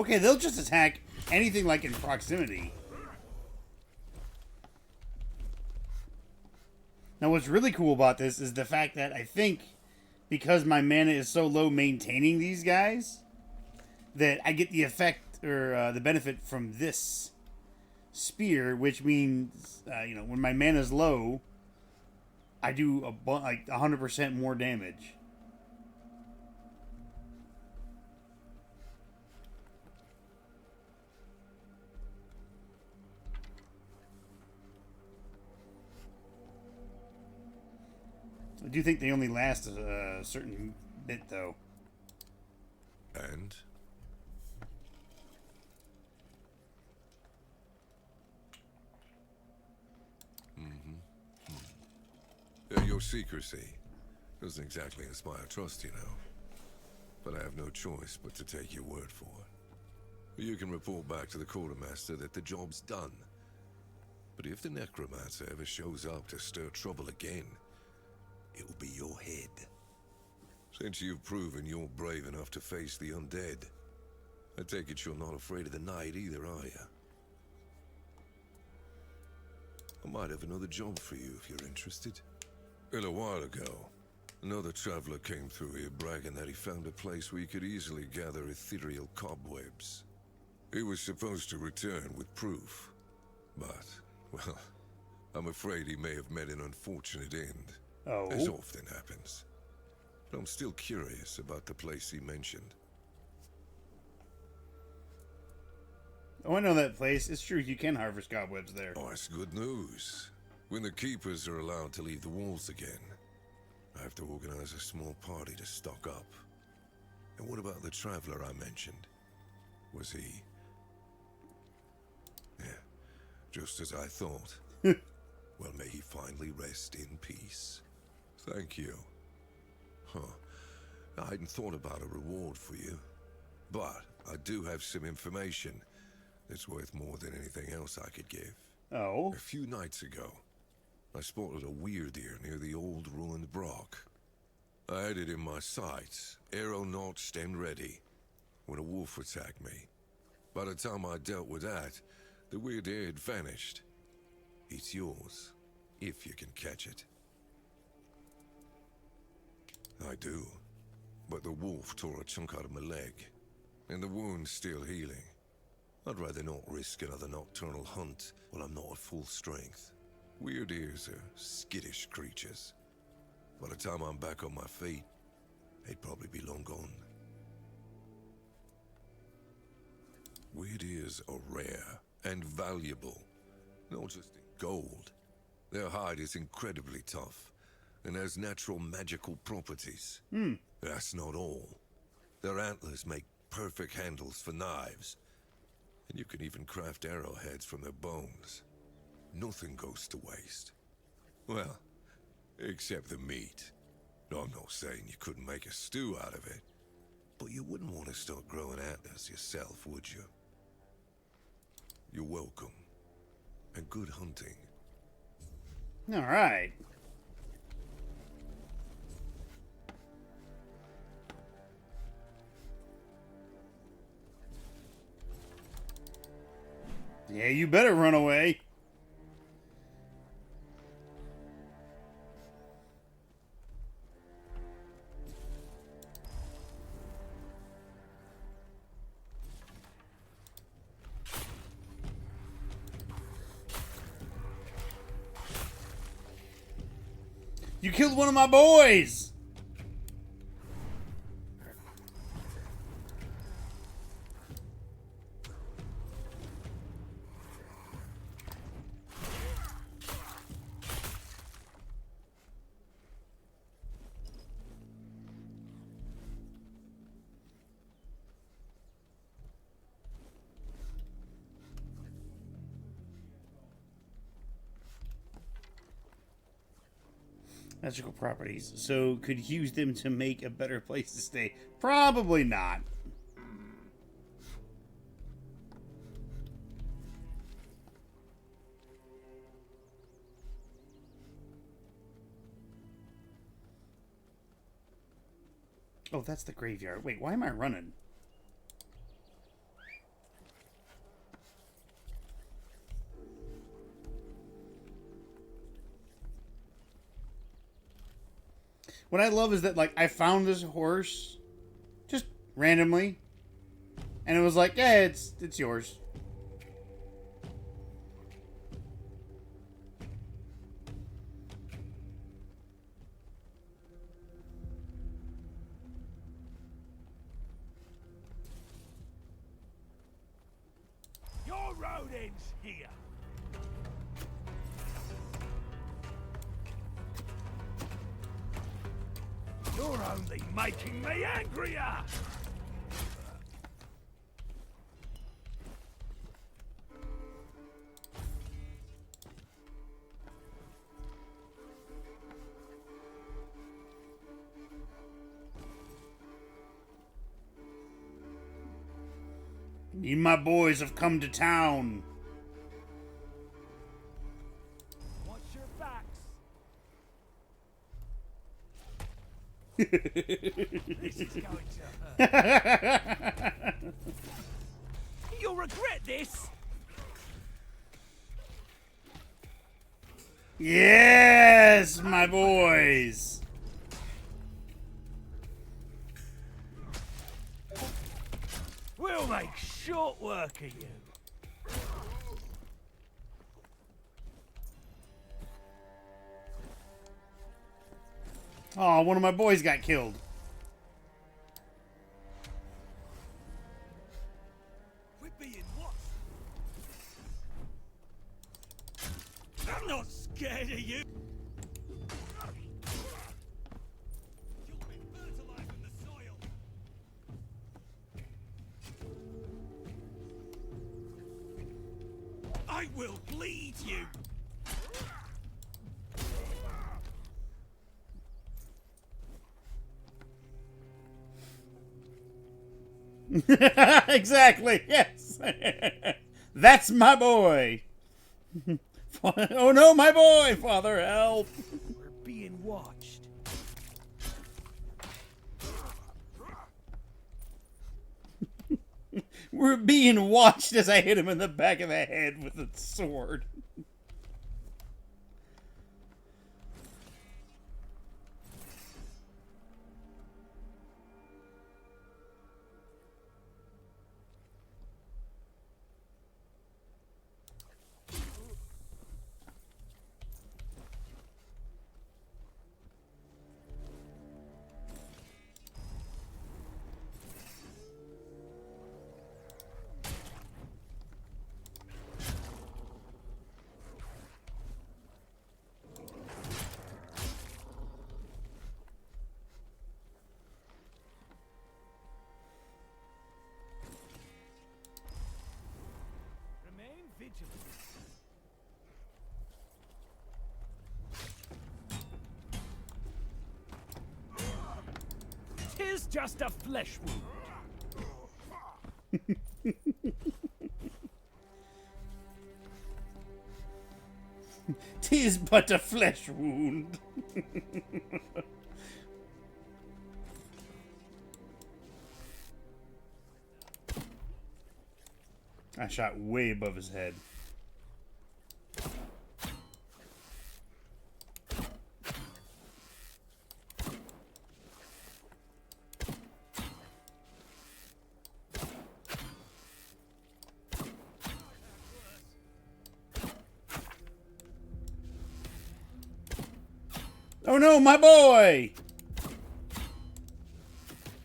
Okay, they'll just attack anything like in proximity. Now, what's really cool about this is the fact that I think because my mana is so low maintaining these guys, that I get the effect or the benefit from this spear, which means, you know, when my mana is low, I do like 100% more damage. I do think they only last a certain bit, though. And? Your secrecy doesn't exactly inspire trust, you know. But I have no choice but to take your word for it. You can report back to the quartermaster that the job's done. But if the necromancer ever shows up to stir trouble again, it'll be your head. Since you've proven you're brave enough to face the undead, I take it you're not afraid of the night either, are you? I might have another job for you if you're interested. A little while ago, another traveler came through here bragging that he found a place where he could easily gather ethereal cobwebs. He was supposed to return with proof, but, well, I'm afraid he may have met an unfortunate end. Oh. As often happens. But I'm still curious about the place he mentioned. Oh, I know that place. It's true, you can harvest cobwebs there. Oh, that's good news. When the keepers are allowed to leave the walls again, I have to organize a small party to stock up. And what about the traveler I mentioned? Was he... Yeah, just as I thought. Well, may he finally rest in peace. Thank you. Huh. I hadn't thought about a reward for you. But I do have some information that's worth more than anything else I could give. Oh? A few nights ago, I spotted a weird ear near the old ruined Brock. I had it in my sights, arrow notched and ready, when a wolf attacked me. By the time I dealt with that, the weird ear had vanished. It's yours, if you can catch it. I do, but the wolf tore a chunk out of my leg, and the wound's still healing. I'd rather not risk another nocturnal hunt while I'm not at full strength. Weird ears are skittish creatures. By the time I'm back on my feet, they'd probably be long gone. Weird ears are rare and valuable, not just in gold. Their hide is incredibly tough and has natural magical properties. That's not all. Their antlers make perfect handles for knives, and you can even craft arrowheads from their bones. Nothing goes to waste. Well, except the meat. I'm not saying you couldn't make a stew out of it, but you wouldn't want to start growing antlers yourself, would you? You're welcome, and good hunting. All right. Yeah, you better run away. You killed one of my boys! Magical properties. So, could use them to make a better place to stay? Probably not. Oh, that's the graveyard. Wait, why am I running? What I love is that, like, I found this horse just randomly, and it was like, yeah, it's yours. Your road ends here. You're only making me angrier. Me and my boys have come to town. Watch your backs. This is going to hurt. You'll regret this. Yes, my boys. We'll make short work of you. Oh, one of my boys got killed. We're being watched. I'm not scared of you. You'll be fertilizing the soil. I will bleed you. Exactly. Yes. That's my boy. Oh no, my boy, Father, help. We're being watched. We're being watched as I hit him in the back of the head with a sword. Remain vigilant. Tis just a flesh wound. Tis but a flesh wound. I shot way above his head. Oh no, my boy!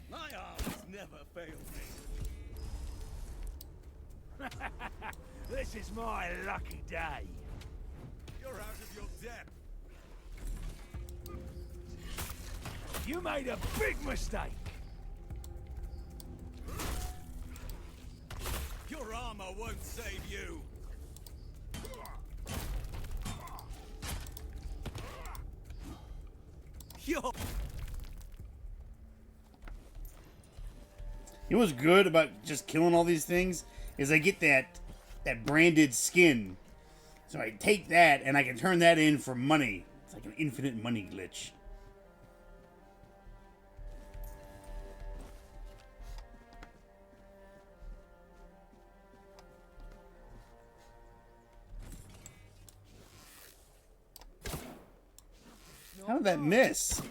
My arm has never failed me. This is my lucky day. You're out of your depth. You made a big mistake. Your armor won't save you. You know what's good about just killing all these things is I get that branded skin. So I take that and I can turn that in for money. It's like an infinite money glitch. How did that miss?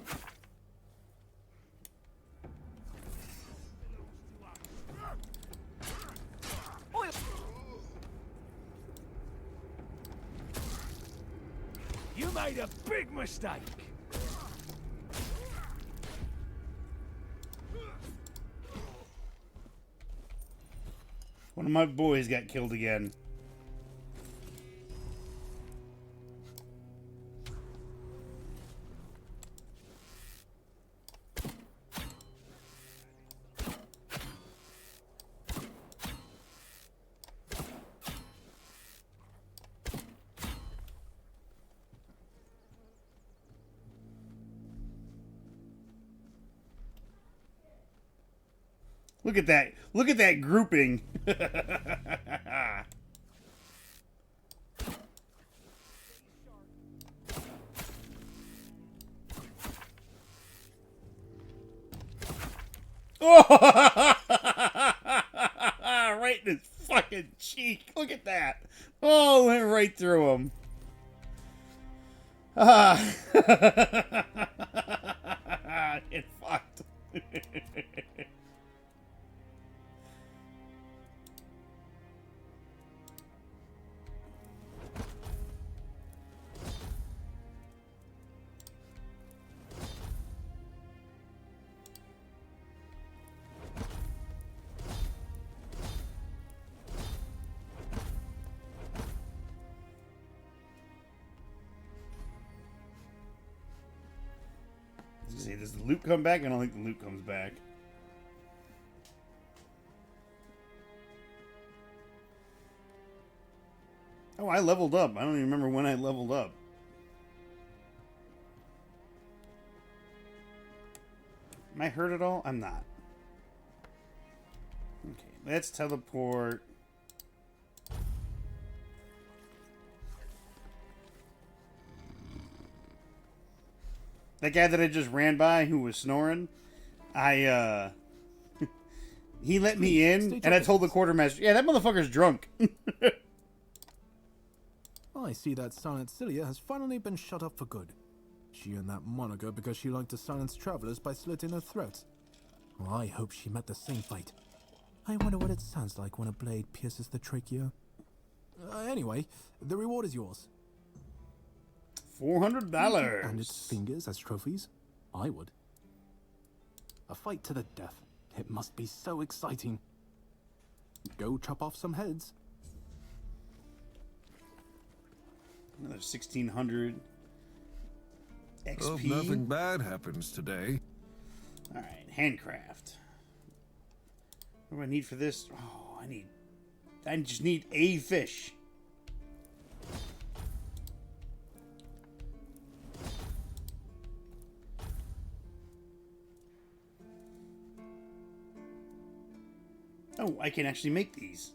made a big mistake. One of my boys got killed again. Look at that. Look at that grouping. Oh! Right in his fucking cheek. Look at that. Oh, went right through him. Ah. Get fucked. See, does the loot come back? I don't think the loot comes back. Oh, I leveled up. I don't even remember when I leveled up. Am I hurt at all? I'm not. Okay, let's teleport. That guy that I just ran by who was snoring, he let me in, and I told the quartermaster, yeah, that motherfucker's drunk. I see that Silent Cilia has finally been shut up for good. She earned that moniker because she liked to silence travelers by slitting her throats. Well, I hope she met the same fate. I wonder what it sounds like when a blade pierces the trachea. Anyway, the reward is yours. $400. And its fingers as trophies? I would. A fight to the death. It must be so exciting. Go chop off some heads. Another 1600 XP. Hope nothing bad happens today. Alright, handcraft. What do I need for this? Oh, I just need a fish. Oh, I can actually make these.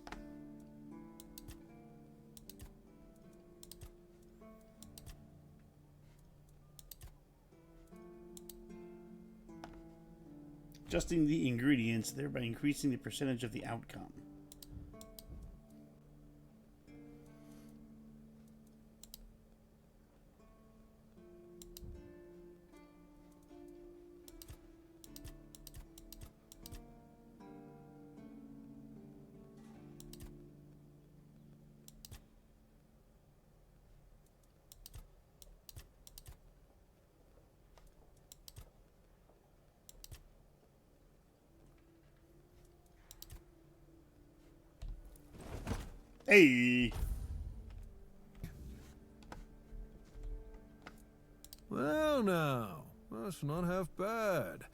Adjusting the ingredients, thereby increasing the percentage of the outcome. Hey! Well, now, that's not half bad.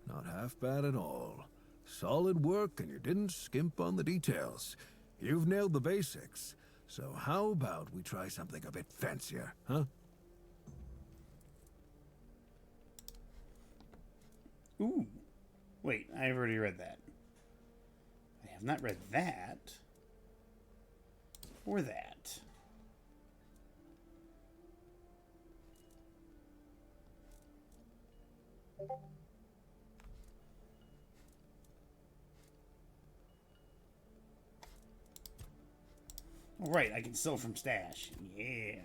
Not half bad at all. Solid work, and you didn't skimp on the details. You've nailed the basics. So how about we try something a bit fancier, huh? Ooh. Wait, I've already read that. I have not read that. Or that. All right, I can sell from stash. Yeah.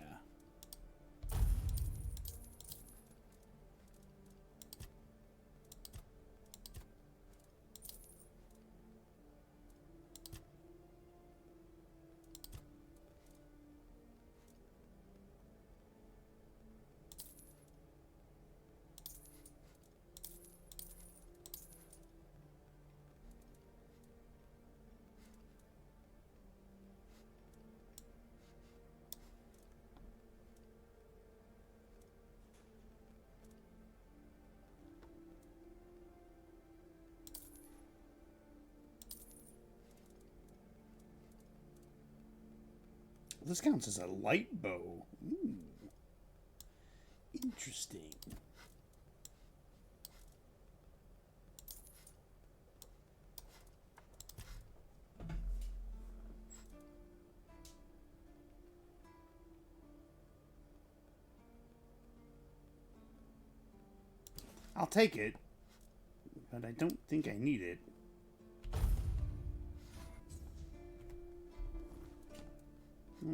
This counts as a light bow. Ooh. Interesting. I'll take it, but I don't think I need it.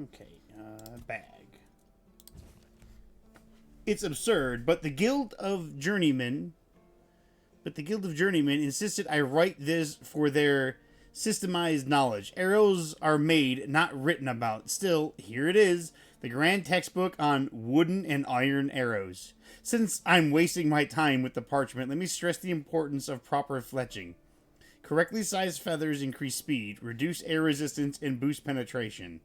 Okay, bag. It's absurd, but the Guild of Journeymen insisted I write this for their systemized knowledge. Arrows are made, not written about. Still, here it is, the grand textbook on wooden and iron arrows. Since I'm wasting my time with the parchment, let me stress the importance of proper fletching. Correctly sized feathers increase speed, reduce air resistance, and boost penetration,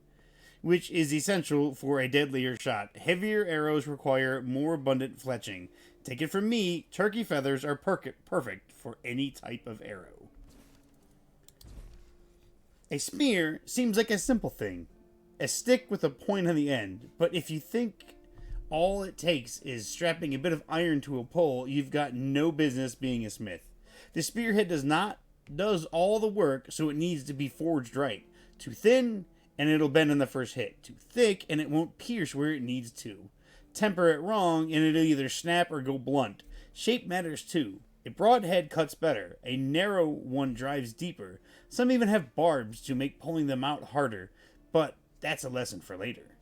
which is essential for a deadlier shot. Heavier arrows require more abundant fletching. Take it from me, turkey feathers are perfect for any type of arrow. A spear seems like a simple thing. A stick with a point on the end, but if you think all it takes is strapping a bit of iron to a pole, you've got no business being a smith. The spearhead does all the work, so it needs to be forged right. Too thin, and it'll bend on the first hit. Too thick, and it won't pierce where it needs to. Temper it wrong, and it'll either snap or go blunt. Shape matters too. A broad head cuts better. A narrow one drives deeper. Some even have barbs to make pulling them out harder, but that's a lesson for later.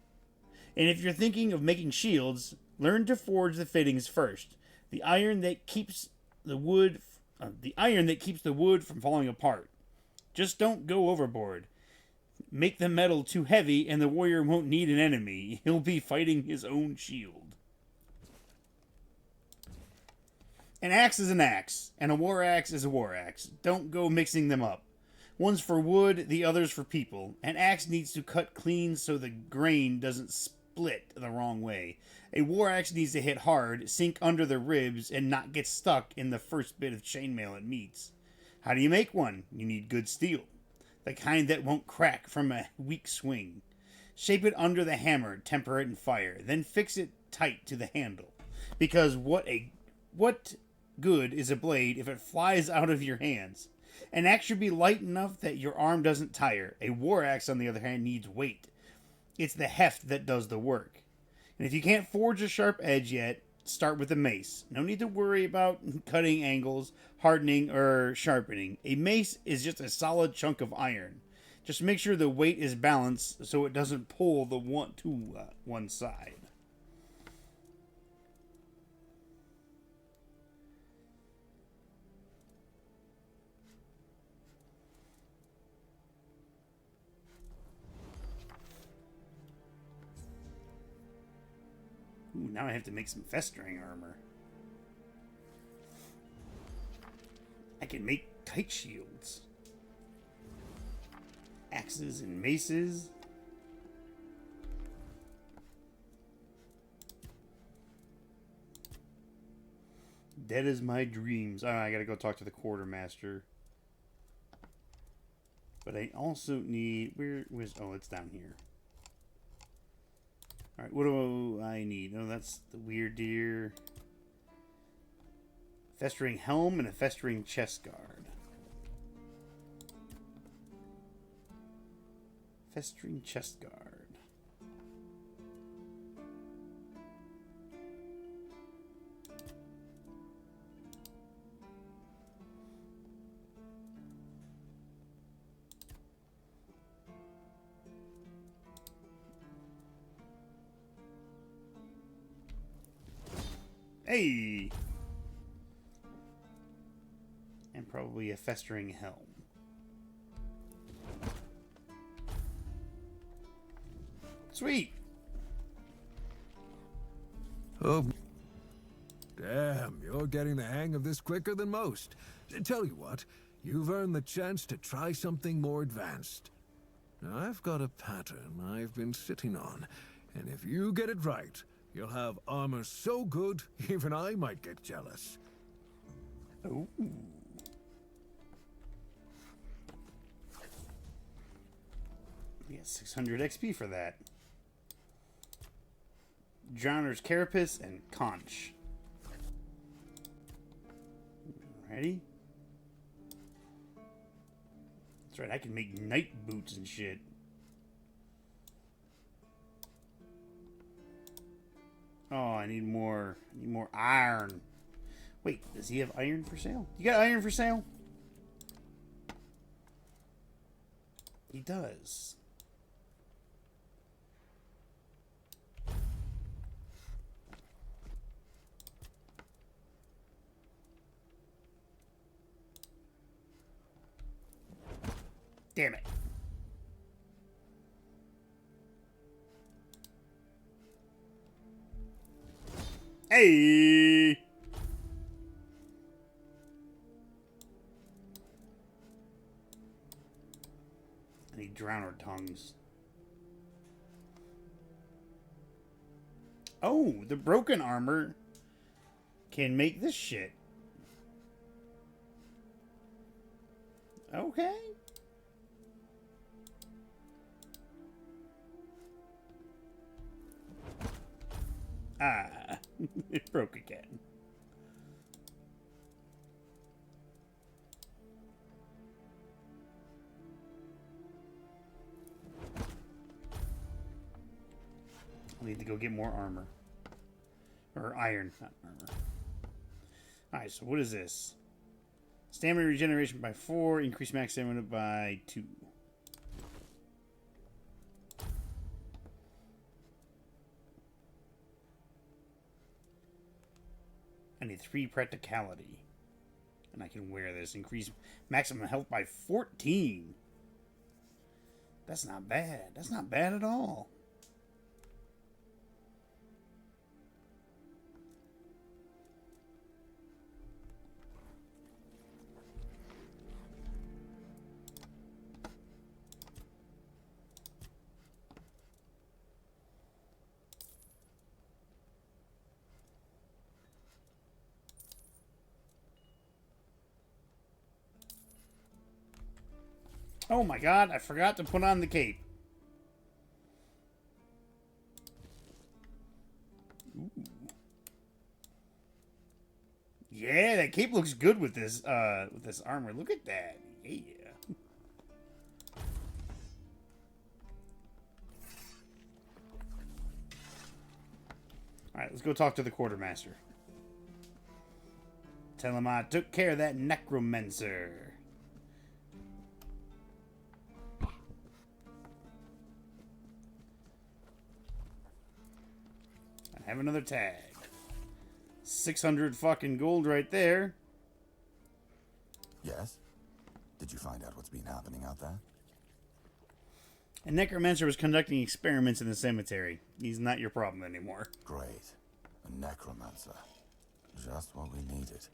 And if you're thinking of making shields, learn to forge the fittings first. The iron that keeps the wood from falling apart. Just don't go overboard. Make the metal too heavy and the warrior won't need an enemy. He'll be fighting his own shield. An axe is an axe, and a war axe is a war axe. Don't go mixing them up. One's for wood, the other's for people. An axe needs to cut clean so the grain doesn't split the wrong way. A war axe needs to hit hard, sink under the ribs, and not get stuck in the first bit of chainmail it meets. How do you make one? You need good steel. The kind that won't crack from a weak swing. Shape it under the hammer, temper it in fire, then fix it tight to the handle. Because what good is a blade if it flies out of your hands? An axe should be light enough that your arm doesn't tire. A war axe, on the other hand, needs weight. It's the heft that does the work. And if you can't forge a sharp edge yet, start with a mace. No need to worry about cutting angles, hardening, or sharpening. A mace is just a solid chunk of iron. Just make sure the weight is balanced so it doesn't pull the one side. Ooh, now I have to make some festering armor. I can make kite shields. Axes and maces. Dead as my dreams. Oh, I gotta go talk to the quartermaster. But I also need... Oh, it's down here. Alright, what do I need? Oh, that's the weird deer. Festering helm and a festering chest guard. Festering chest guard. Hey! And probably a festering helm. Sweet! Oh, damn, you're getting the hang of this quicker than most. Tell you what, you've earned the chance to try something more advanced. Now, I've got a pattern I've been sitting on, and if you get it right, you'll have armor so good, even I might get jealous. Ooh. We get 600 XP for that. Drowner's Carapace and Conch. Ready? That's right, I can make night boots and shit. Oh, I need more iron. Wait, does he have iron for sale? You got iron for sale? He does. Damn it. Hey! I need drowner tongues. Oh, the broken armor can make this shit. Okay. Ah, it broke again. I need to go get more armor. Or iron, not armor. Alright, so what is this? Stamina regeneration by 4, increase max stamina by 2. I need 3 practicality. And I can wear this. Increase maximum health by 14. That's not bad. That's not bad at all. Oh my god, I forgot to put on the cape. Ooh. Yeah, that cape looks good with this armor. Look at that. Yeah. Alright, let's go talk to the quartermaster. Tell him I took care of that necromancer. I have another tag. 600 fucking gold right there. Yes? Did you find out what's been happening out there? A necromancer was conducting experiments in the cemetery. He's not your problem anymore. Great. A necromancer. Just what we needed.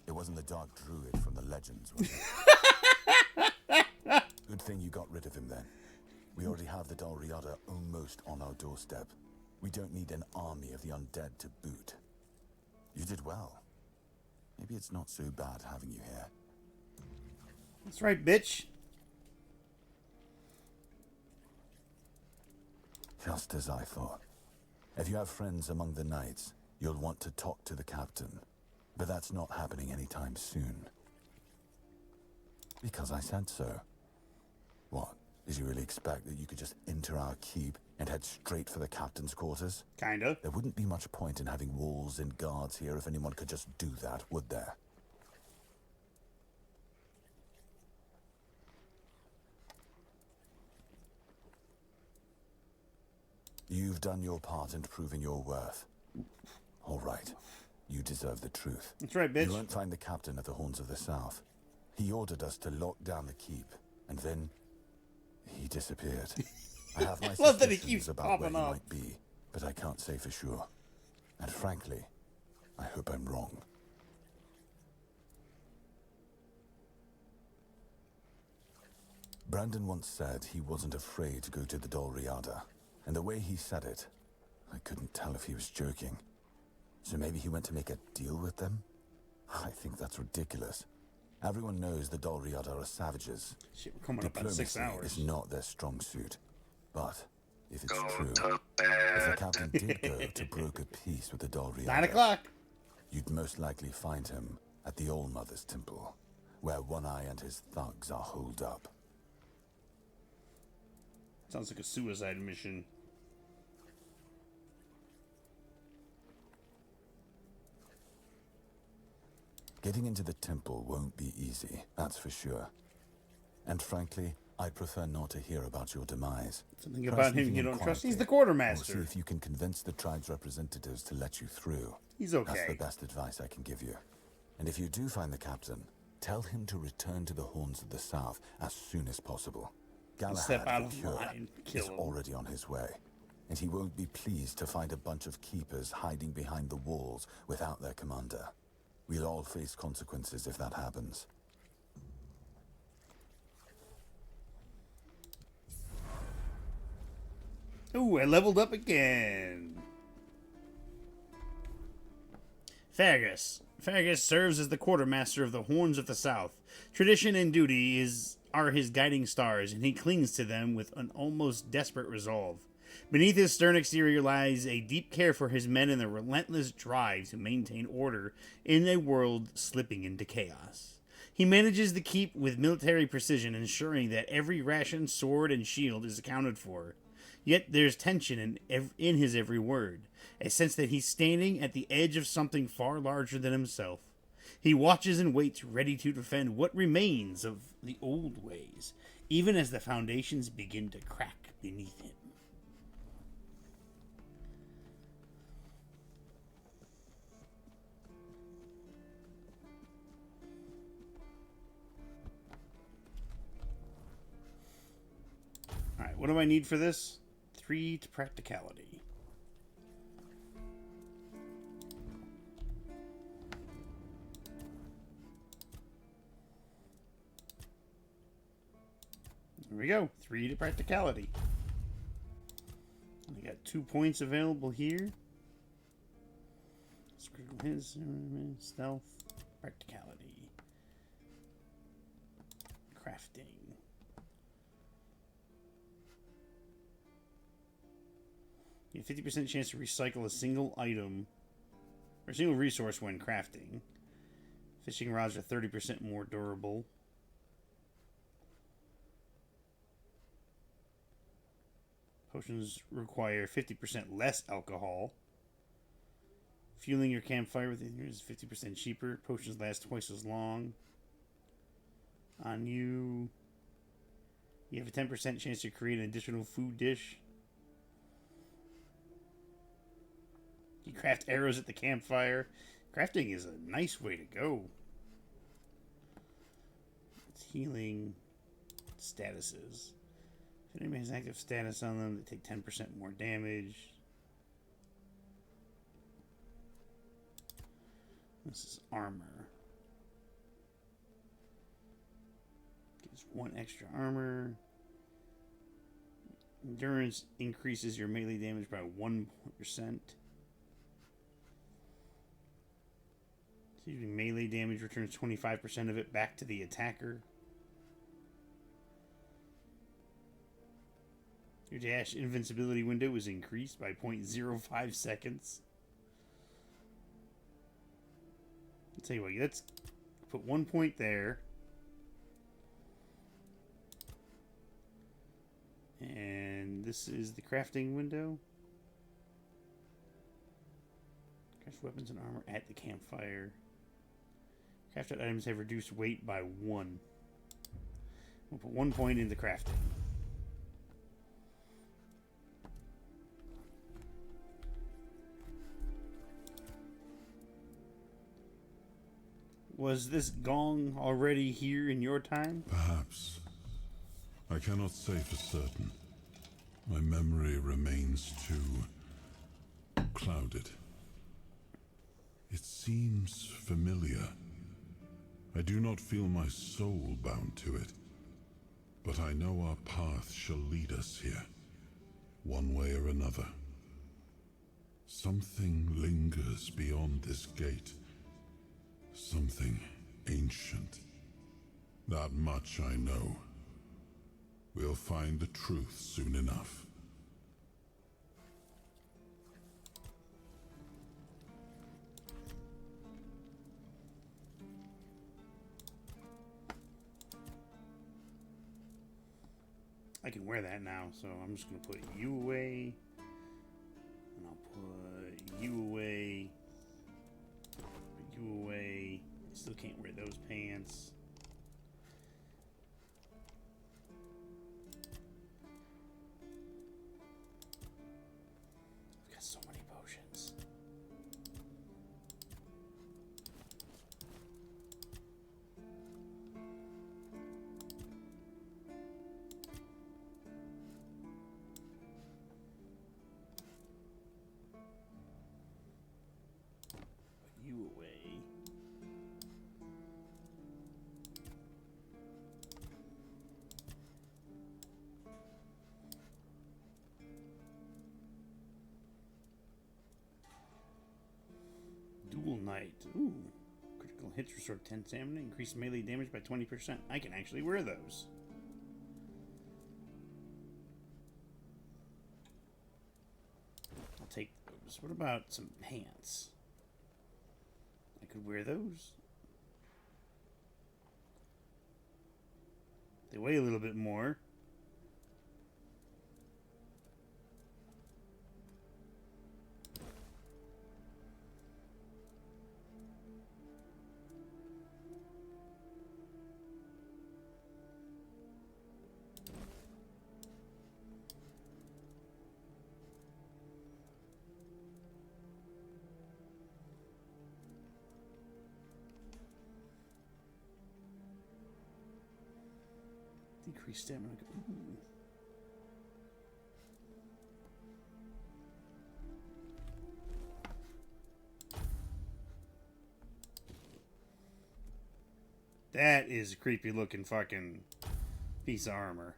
It wasn't the dark druid from the legends, was it? Good thing you got rid of him then. We already have the Dalriada almost on our doorstep. We don't need an army of the undead to boot. You did well. Maybe it's not so bad having you here. That's right, bitch. Just as I thought. If you have friends among the knights, you'll want to talk to the captain. But that's not happening anytime soon. Because I said so. What? Did you really expect that you could just enter our keep and head straight for the captain's quarters? Kinda. There wouldn't be much point in having walls and guards here if anyone could just do that, would there? You've done your part in proving your worth. All right. You deserve the truth. That's right, bitch. You won't find the captain at the Horns of the South. He ordered us to lock down the keep, and then he disappeared. I have my love that he suspicions keeps about where popping he up. might be, but I can't say for sure. And frankly, I hope I'm wrong. Brandon once said he wasn't afraid to go to the Dalriada, and the way he said it, I couldn't tell if he was joking. So maybe he went to make a deal with them? I think that's ridiculous. Everyone knows the Dalriada are savages. Shit, we're coming up on 6 hours. Is not their strong suit. But if it's true, if the captain did go to broker peace with the Dalriada, 9 o'clock. You'd most likely find him at the All-Mother's Temple, where One Eye and his thugs are holed up. Sounds like a suicide mission. Getting into the temple won't be easy, that's for sure. And frankly, I prefer not to hear about your demise. Something Try about him sneaking you in don't trust? quietly, He's the or quartermaster. see if you can convince the tribe's representatives to let you through. He's okay. That's the best advice I can give you. And if you do find the captain, tell him to return to the Horns of the South as soon as possible. Step out Galahad, of the cure, line, kill is him. already on his way. And he won't be pleased to find a bunch of keepers hiding behind the walls without their commander. We'll all face consequences if that happens. Ooh, I leveled up again. Fergus. Fergus serves as the quartermaster of the Horns of the South. Tradition and duty are his guiding stars, and he clings to them with an almost desperate resolve. Beneath his stern exterior lies a deep care for his men and a relentless drive to maintain order in a world slipping into chaos. He manages the keep with military precision, ensuring that every ration, sword, and shield is accounted for. Yet there's tension in his every word, a sense that he's standing at the edge of something far larger than himself. He watches and waits, ready to defend what remains of the old ways, even as the foundations begin to crack beneath him. Alright, what do I need for this? 3 to practicality. There we go. 3 to practicality. I got 2 points available here. His stealth, practicality, crafting. You have 50% chance to recycle a single item or a single resource when crafting. Fishing rods are 30% more durable. Potions require 50% less alcohol. Fueling your campfire with it is 50% cheaper. Potions last twice as long. On you, you have a 10% chance to create an additional food dish. You craft arrows at the campfire. Crafting is a nice way to go. It's healing statuses. If anybody has active status on them, they take 10% more damage. This is armor. Gives 1 extra armor. Endurance increases your melee damage by 1%. Usually melee damage returns 25% of it back to the attacker. Your dash invincibility window is increased by 0.05 seconds. I'll tell you what, let's put 1 point there. And this is the crafting window. Craft weapons and armor at the campfire. Crafted items have reduced weight by 1. We'll put 1 point into crafting. Was this gong already here in your time? Perhaps. I cannot say for certain. My memory remains too clouded. It seems familiar. I do not feel my soul bound to it, but I know our path shall lead us here, one way or another. Something lingers beyond this gate. Something ancient. That much I know. We'll find the truth soon enough. I can wear that now, so I'm just going to put you away. And I'll put you away. Put you away. I still can't wear those pants. I've got so many potions. You away. Dual Knight. Ooh. Critical hits restore 10 stamina. Increase melee damage by 20%. I can actually wear those. I'll take those. What about some pants? I could wear those. They weigh a little bit more. Decrease stamina. Ooh. That is a creepy looking fucking piece of armor.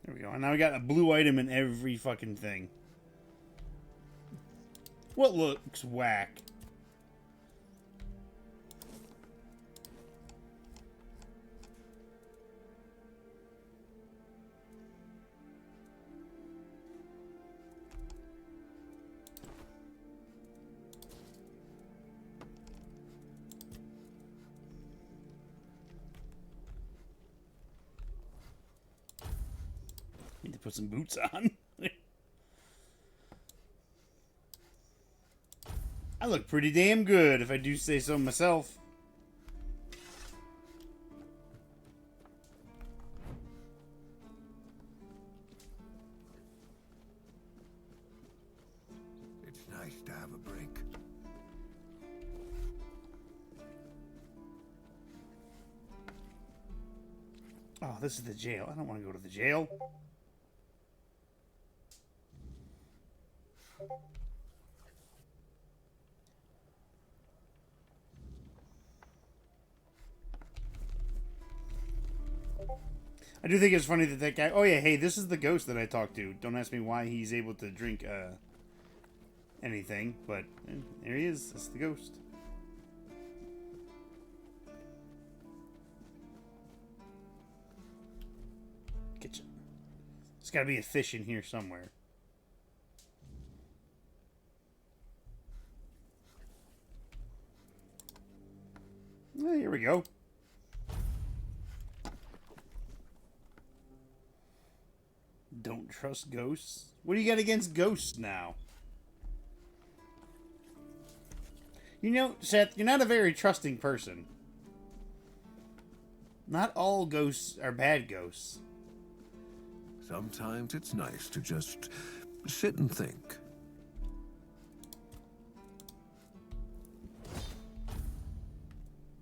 There we go. And now we got a blue item in every fucking thing. What looks whack? Need to put some boots on. I look pretty damn good, if I do say so myself. It's nice to have a break. Oh, this is the jail. I don't want to go to the jail. I do think it's funny that that guy... Oh, yeah, hey, this is the ghost that I talked to. Don't ask me why he's able to drink anything, but there he is. That's the ghost. Kitchen. There's got to be a fish in here somewhere. Oh, here we go. Don't trust ghosts. What do you got against ghosts now? You know, Seth, you're not a very trusting person. Not all ghosts are bad ghosts. Sometimes it's nice to just sit and think.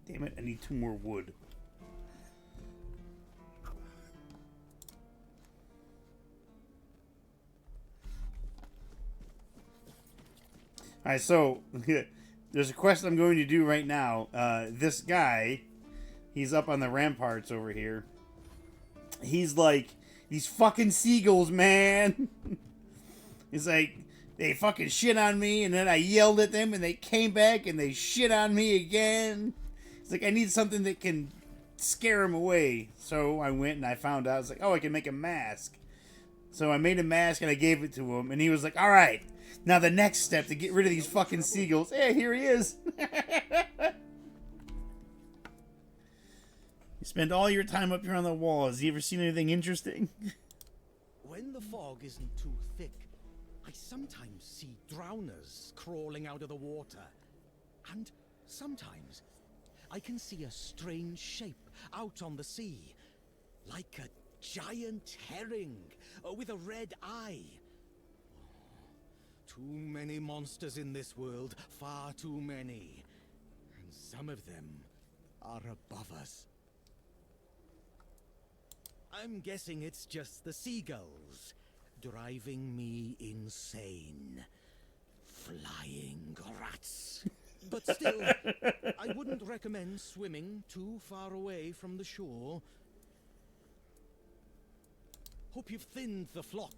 Damn it, I need 2 more wood. Alright, so there's a quest I'm going to do right now. This guy, he's up on the ramparts over here. He's like, these fucking seagulls, man. He's like, they fucking shit on me, and then I yelled at them, and they came back, and they shit on me again. It's like, I need something that can scare them away. So I went and I found out, I was like, oh, I can make a mask. So I made a mask, and I gave it to him, and he was like, all right, now the next step to get rid of these fucking seagulls. Hey, here he is. You spend all your time up here on the wall. Has he ever seen anything interesting? When the fog isn't too thick, I sometimes see drowners crawling out of the water. And sometimes I can see a strange shape out on the sea, like a giant herring with a red eye. Too many monsters in this world, far too many. And some of them are above us. I'm guessing it's just the seagulls driving me insane. Flying rats. But still, I wouldn't recommend swimming too far away from the shore. Hope you've thinned the flock.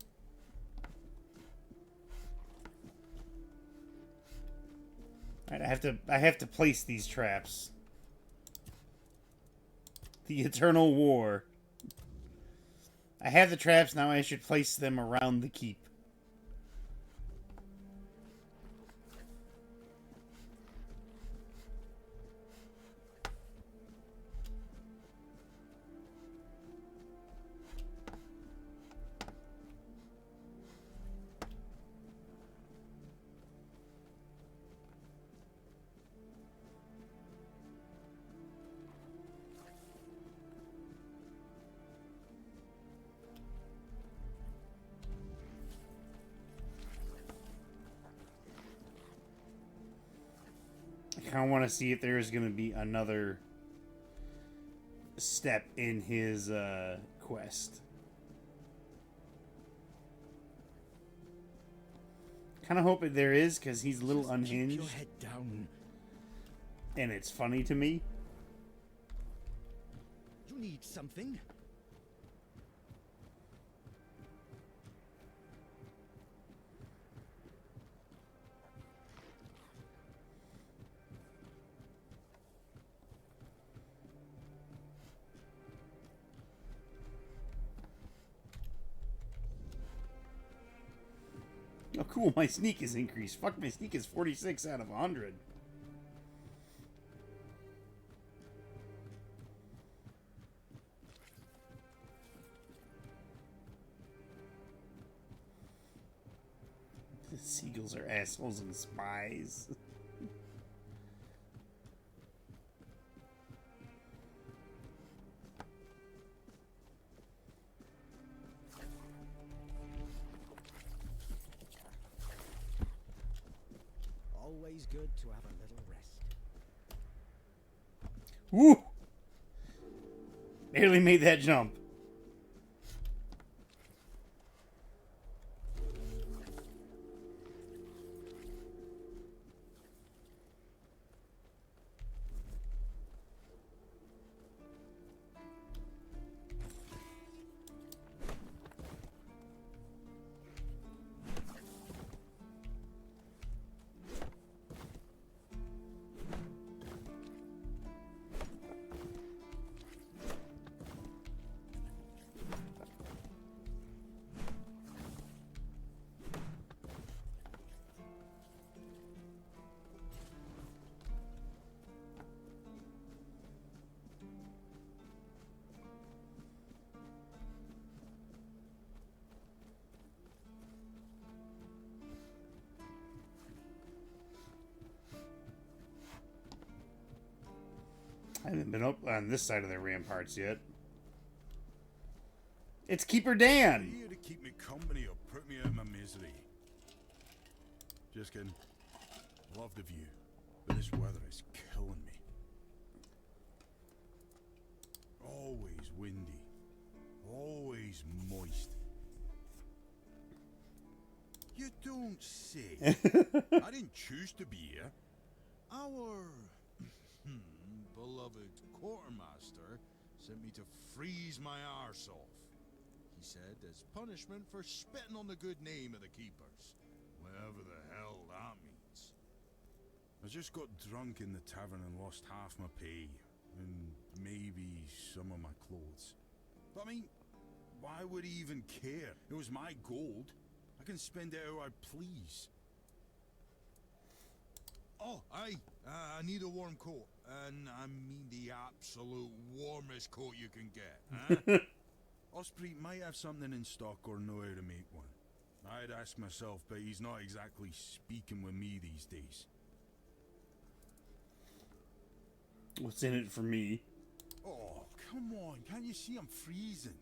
Alright, I have to place these traps. The Eternal War. I have the traps, now I should place them around the keep. I kind of want to see if there's going to be another step in his quest. Kind of hope that there is, because he's a little unhinged. Keep your head down. And it's funny to me. You need something? Oh, cool. My sneak is increased. Fuck, my sneak is 46 out of 100. The seagulls are assholes and spies. Always good to have a little rest. Woo! Barely made that jump. I haven't been up on this side of the ramparts yet. It's Keeper Dan! Here to keep me company or put me out of my misery. Just kidding. Love the view, but this weather is killing me. Always windy. Always moist. You don't say. I didn't choose to be here. Our beloved quartermaster sent me to freeze my arse off. He said as punishment for spitting on the good name of the keepers. whatever the hell that means. I just got drunk in the tavern and lost half my pay, and maybe some of my clothes. But I mean, why would he even care? It was my gold. I can spend it how I please. Oh, I need a warm coat, and I mean the absolute warmest coat you can get. Huh? Osprey might have something in stock or know how to make one. I'd ask myself, but he's not exactly speaking with me these days. What's in it for me? Oh, come on. Can't you see I'm freezing?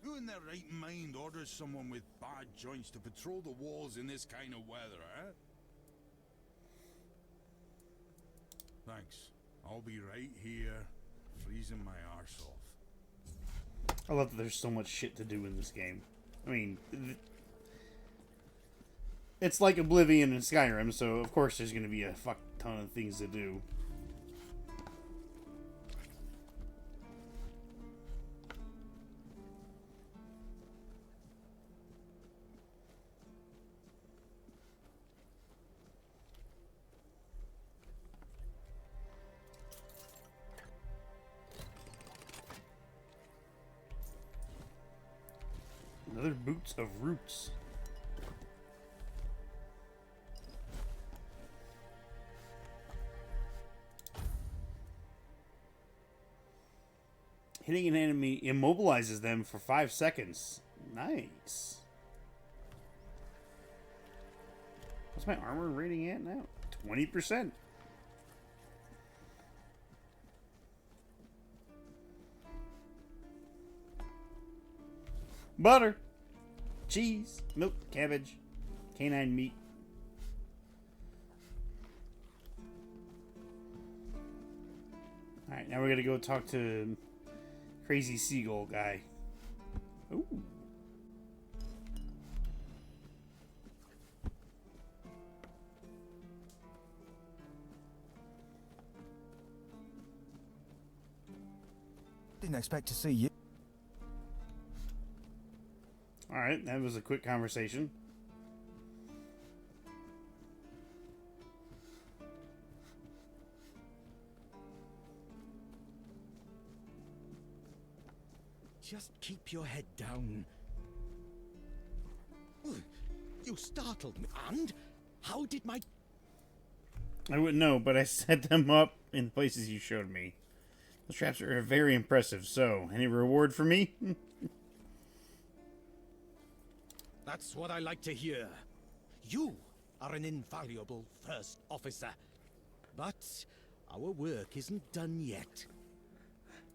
Who in their right mind orders someone with bad joints to patrol the walls in this kind of weather, eh? Thanks. I'll be right here, freezing my arse off. I love that there's so much shit to do in this game. I mean, it's like Oblivion and Skyrim, so of course there's going to be a fuck ton of things to do. Another Boots of Roots. Hitting an enemy immobilizes them for 5 seconds. Nice. What's my armor rating at now? 20%. Butter, cheese, milk, cabbage, canine meat. Alright, now we're gonna go talk to Crazy Seagull guy. Ooh. Didn't expect to see you. Alright, that was a quick conversation. Just keep your head down. You startled me. And how did my... I wouldn't know, but I set them up in the places you showed me. Those traps are very impressive, so any reward for me? That's what I like to hear. You are an invaluable first officer. But our work isn't done yet.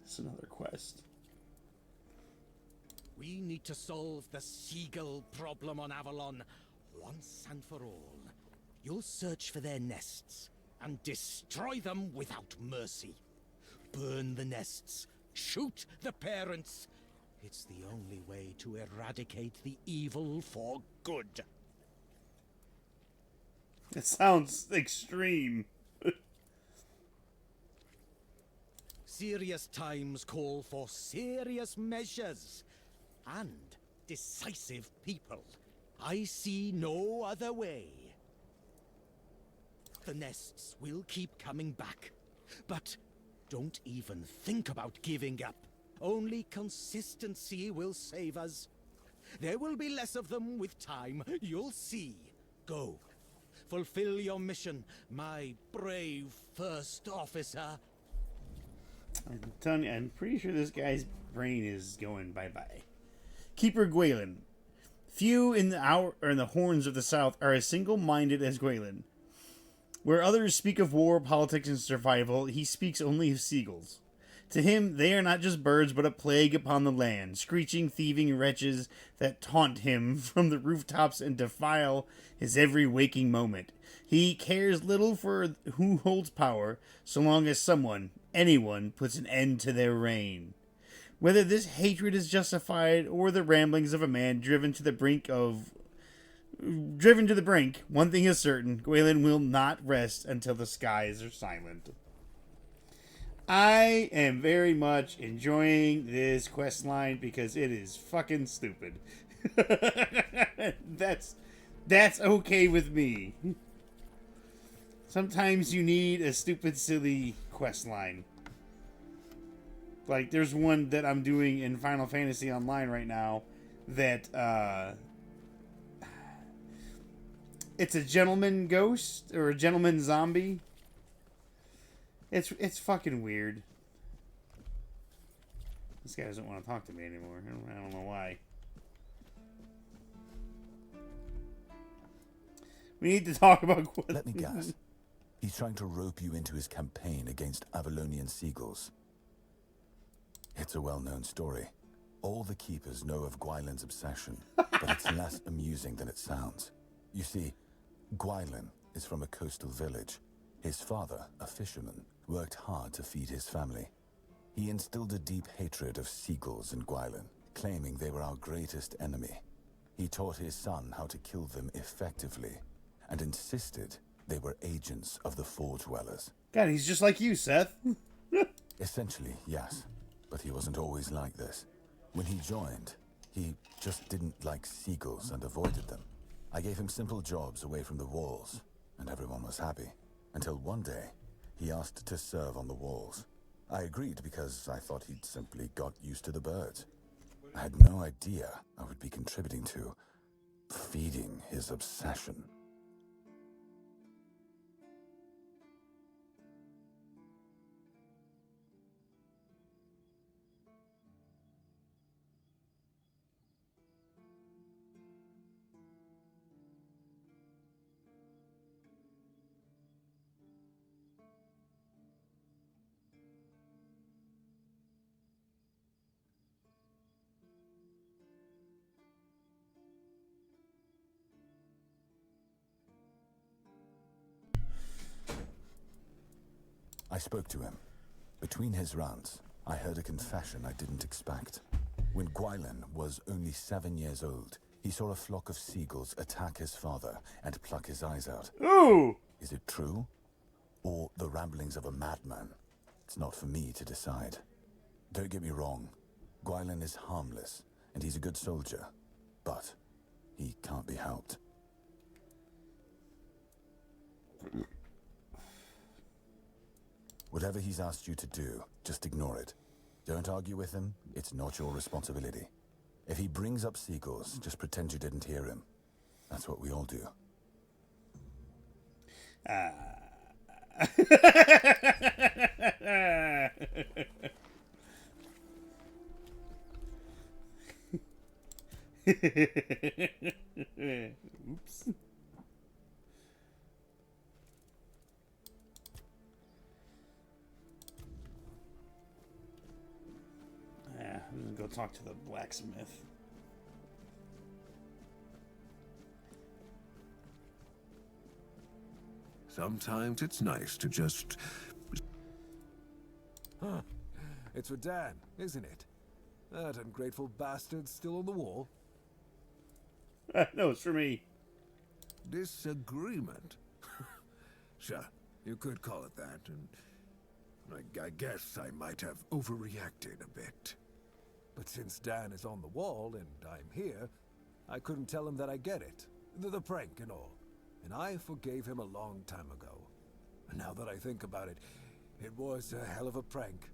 It's another quest. We need to solve the seagull problem on Avalon once and for all. You'll search for their nests and destroy them without mercy. Burn the nests, shoot the parents. It's the only way to eradicate the evil for good. It sounds extreme. Serious times call for serious measures and decisive people. I see no other way. The nests will keep coming back, but don't even think about giving up. Only consistency will save us. There will be less of them with time, you'll see. Go. Fulfill your mission, my brave first officer. I'm telling you, I'm pretty sure this guy's brain is going bye-bye. Keeper Gwalen. Few in the horns of the South are as single-minded as Gwalen. Where others speak of war, politics, and survival, he speaks only of seagulls. To him, they are not just birds, but a plague upon the land, screeching, thieving wretches that taunt him from the rooftops and defile his every waking moment. He cares little for who holds power, so long as someone, anyone, puts an end to their reign. Whether this hatred is justified or the ramblings of a man driven to the brink, one thing is certain, Gwalen will not rest until the skies are silent. I am very much enjoying this quest line because it is fucking stupid. That's okay with me. Sometimes you need a stupid, silly quest line. Like, there's one that I'm doing in Final Fantasy Online right now that, it's a gentleman ghost, or a gentleman zombie. It's fucking weird. This guy doesn't want to talk to me anymore. I don't know why. We need to talk about... Let me guess. He's trying to rope you into his campaign against Avalonian seagulls. It's a well-known story. All the keepers know of Gwylin's obsession, but it's less amusing than it sounds. You see, Gwylin is from a coastal village. His father, a fisherman, worked hard to feed his family. He instilled a deep hatred of seagulls in Gwylin, claiming they were our greatest enemy. He taught his son how to kill them effectively, and insisted they were agents of the Four Dwellers. God, he's just like you, Seth. Essentially, yes. But he wasn't always like this. When he joined, he just didn't like seagulls and avoided them. I gave him simple jobs away from the walls, and everyone was happy. Until one day, he asked to serve on the walls. I agreed because I thought he'd simply got used to the birds. I had no idea I would be contributing to feeding his obsession. I spoke to him. Between his rants, I heard a confession I didn't expect. When Gwylin was only 7 years old, he saw a flock of seagulls attack his father and pluck his eyes out. Ooh! Is it true? Or the ramblings of a madman? It's not for me to decide. Don't get me wrong. Gwylin is harmless, and he's a good soldier. But he can't be helped. Whatever he's asked you to do, just ignore it. Don't argue with him. It's not your responsibility. If he brings up seagulls, just pretend you didn't hear him. That's what we all do. Oops. Yeah, I'm gonna go talk to the blacksmith. Sometimes it's nice to just... Huh. It's for Dan, isn't it? That ungrateful bastard's still on the wall. No, it's for me. Disagreement? Sure, you could call it that, and I guess I might have overreacted a bit. But since Dan is on the wall and I'm here, I couldn't tell him that I get it. The prank and all. And I forgave him a long time ago. And now that I think about it, it was a hell of a prank.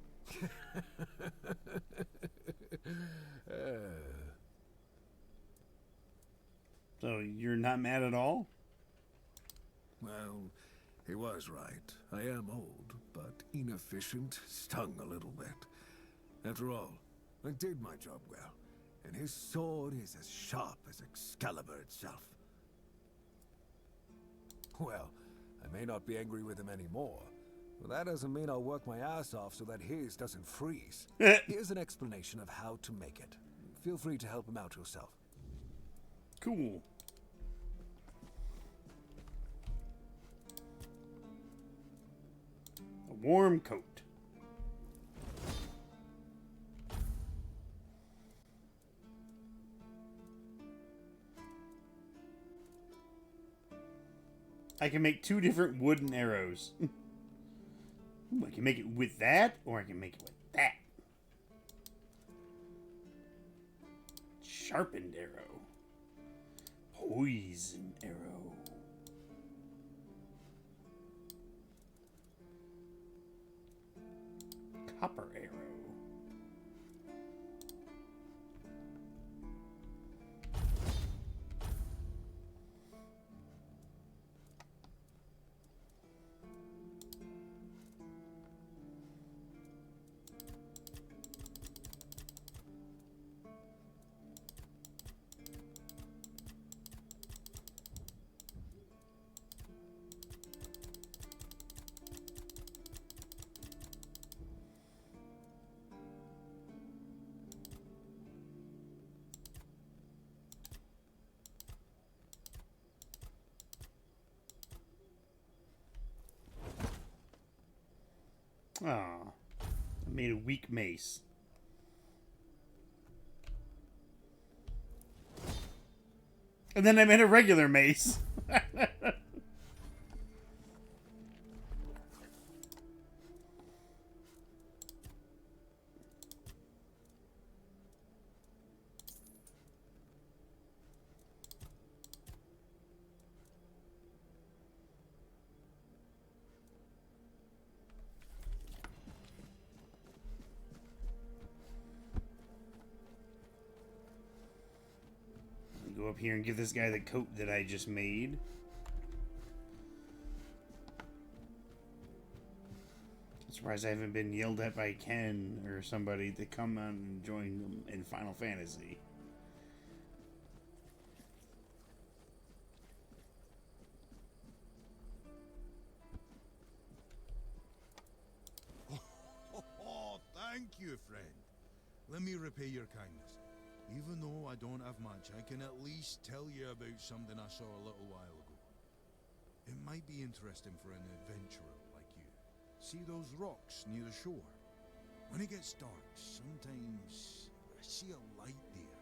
So you're not mad at all? Well, he was right. I am old, but inefficient, stung a little bit. After all, I did my job well, and his sword is as sharp as Excalibur itself. Well, I may not be angry with him anymore, but that doesn't mean I'll work my ass off so that his doesn't freeze. Here's an explanation of how to make it. Feel free to help him out yourself. Cool. A warm coat. I can make 2 different wooden arrows. Ooh, I can make it with that, or I can make it with that. Sharpened arrow. Poison arrow. Copper arrow. Ah, I made a weak mace. And then I made a regular mace. Go up here and give this guy the coat that I just made. I'm surprised I haven't been yelled at by Ken or somebody to come on and join them in Final Fantasy. Oh, thank you, friend. Let me repay your kindness. Even though I don't have much, I can at least tell you about something I saw a little while ago. It might be interesting for an adventurer like you. See those rocks near the shore? When it gets dark, sometimes I see a light there.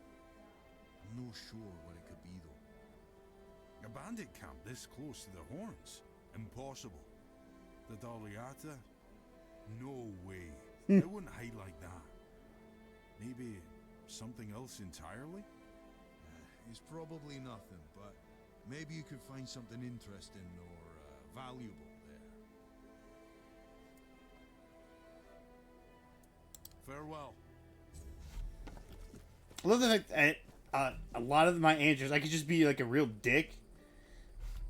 I'm not sure what it could be though. A bandit camp this close to the horns? Impossible. The Daliata? No way. They wouldn't hide like that. Maybe something else entirely? It's probably nothing, but maybe you could find something interesting or valuable there. Farewell. I love the fact that a lot of my answers, I could just be like a real dick,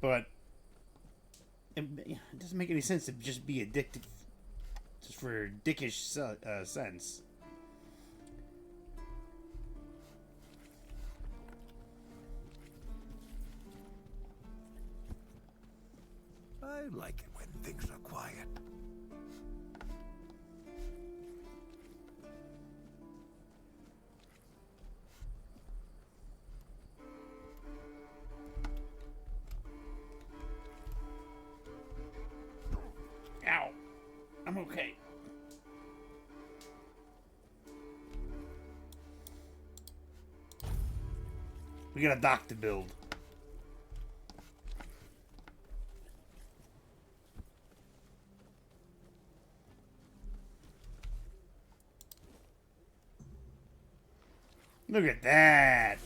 but it doesn't make any sense to just be a dick just for dickish sense. I like it when things are quiet. Ow. I'm okay. We got a dock to build. Look at that.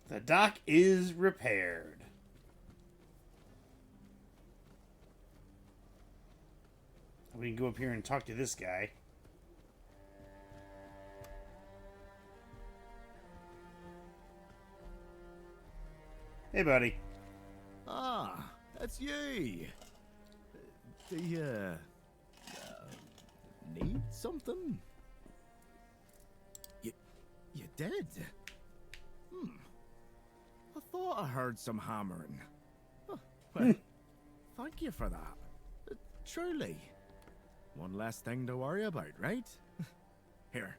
The dock is repaired. We can go up here and talk to this guy. Hey, buddy. Ah, that's you. Do you need something? You did? I thought I heard some hammering. Oh, well, thank you for that. Truly. One less thing to worry about, right? Here,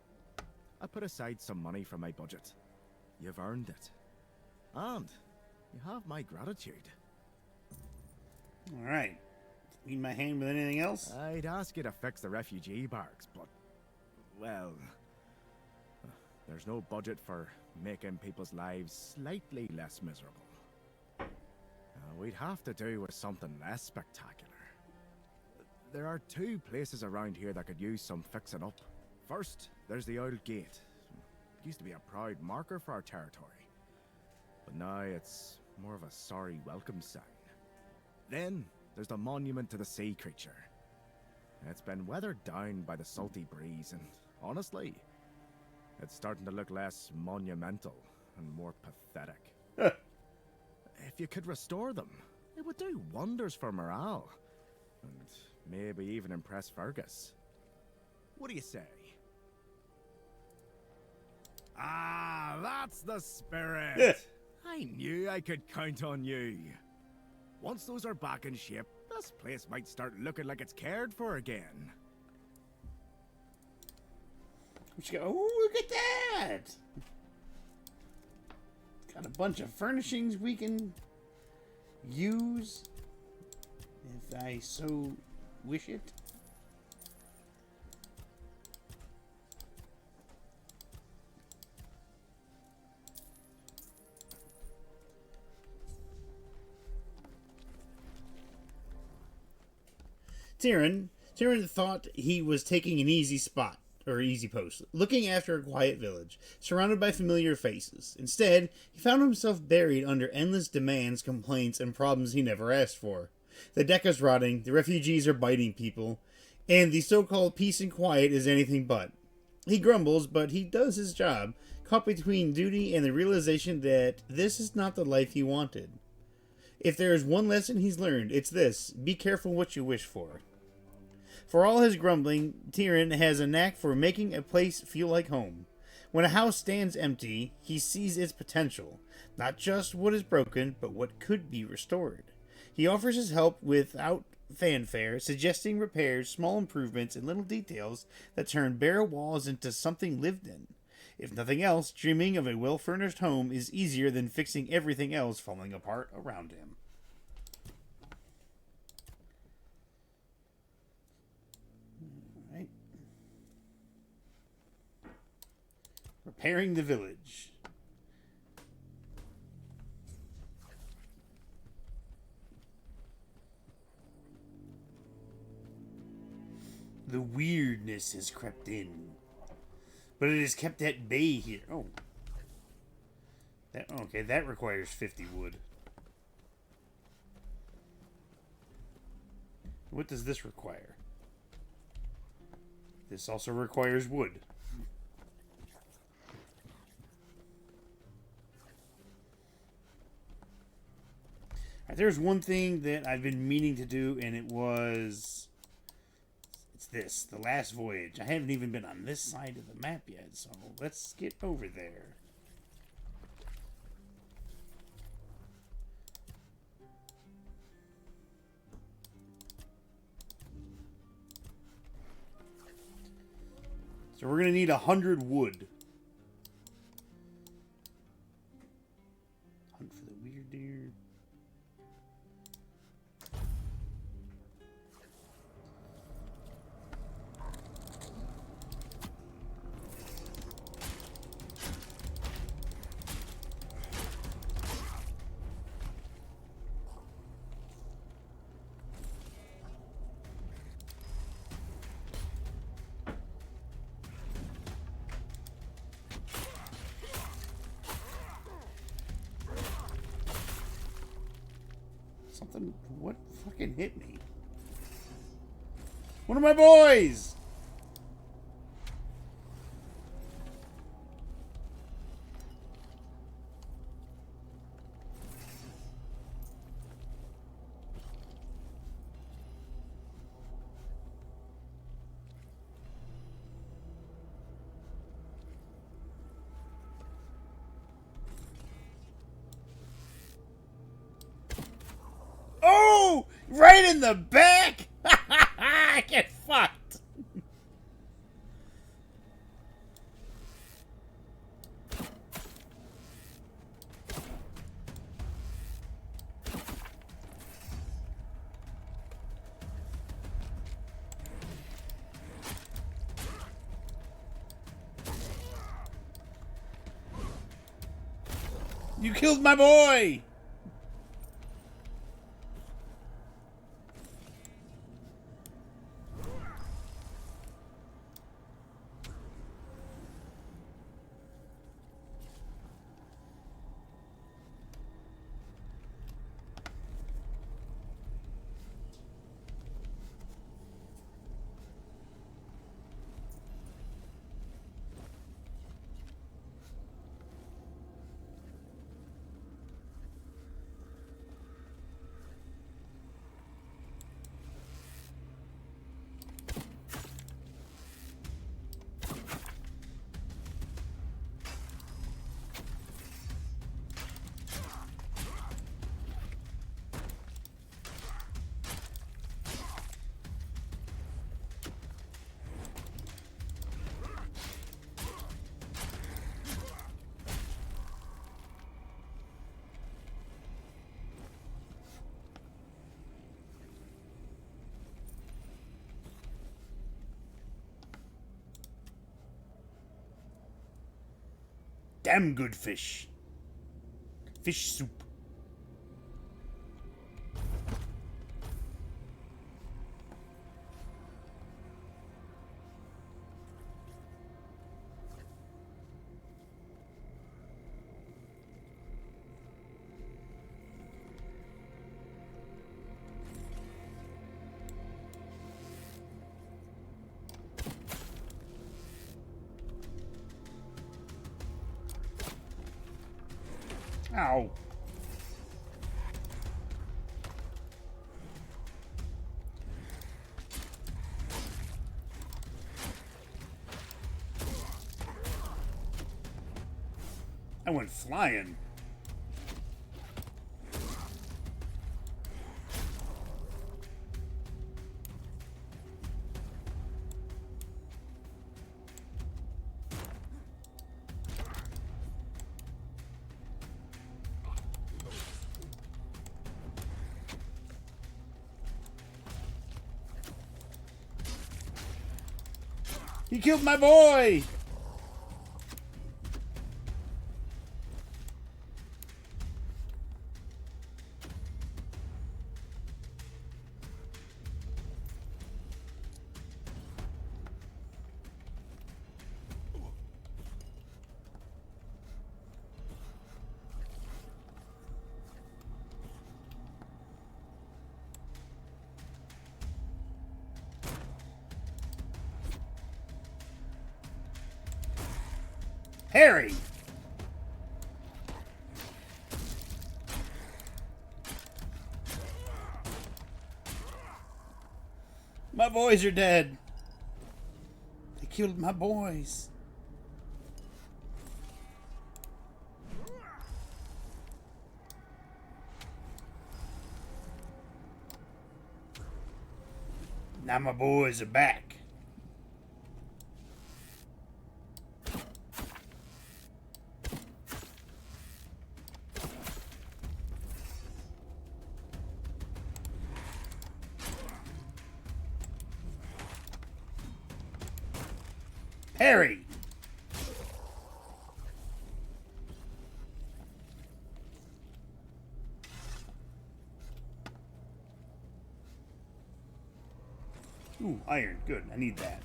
I put aside some money from my budget. You've earned it. And you have my gratitude. Alright. Need my hand with anything else? I'd ask you to fix the refugee barracks, but, well, there's no budget for making people's lives slightly less miserable. We'd have to do with something less spectacular. There are two places around here that could use some fixing up. First, there's the old gate. used to be a proud marker for our territory. But now it's more of a sorry welcome sign. Then there's the monument to the sea creature. It's been weathered down by the salty breeze, and honestly, it's starting to look less monumental and more pathetic. If you could restore them, it would do wonders for morale. And maybe even impress Fergus. What do you say? Ah, that's the spirit! I knew I could count on you. Once those are back in shape, this place might start looking like it's cared for again. Oh, look at that! Got a bunch of furnishings we can use if I so wish it. Tyrion thought he was taking an easy spot, or easy post, looking after a quiet village, surrounded by familiar faces. Instead, he found himself buried under endless demands, complaints, and problems he never asked for. The deck is rotting, the refugees are biting people, and the so-called peace and quiet is anything but. He grumbles, but he does his job, caught between duty and the realization that this is not the life he wanted. If there is one lesson he's learned, it's this: be careful what you wish for. For all his grumbling, Tyrion has a knack for making a place feel like home. When a house stands empty, he sees its potential, not just what is broken, but what could be restored. He offers his help without fanfare, suggesting repairs, small improvements, and little details that turn bare walls into something lived in. If nothing else, dreaming of a well-furnished home is easier than fixing everything else falling apart around him. Repairing the village. The weirdness has crept in, but it is kept at bay here. Oh. Okay, that requires 50 wood. What does this require? This also requires wood. There's one thing that I've been meaning to do, and it's this, the last voyage. I haven't even been on this side of the map yet, so let's get over there. So we're going to need 100 wood. Hunt for the weird deer. What fucking hit me? One of my boys! Oh! Right in the back! Get fucked! You killed my boy! Damn good fish. Fish soup. Ow. I went flying. He killed my boy! Harry! My boys are dead. They killed my boys. Now my boys are back. Harry! Ooh, iron. Good. I need that.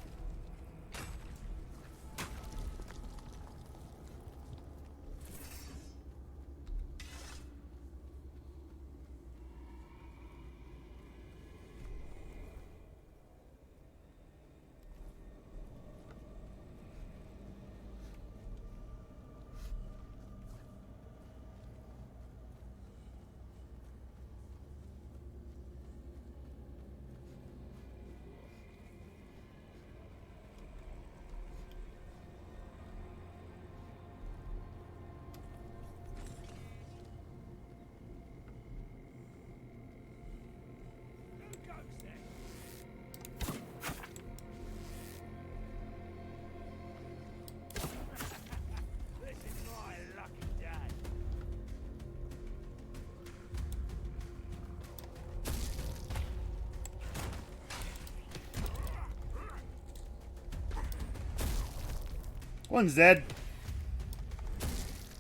One's dead.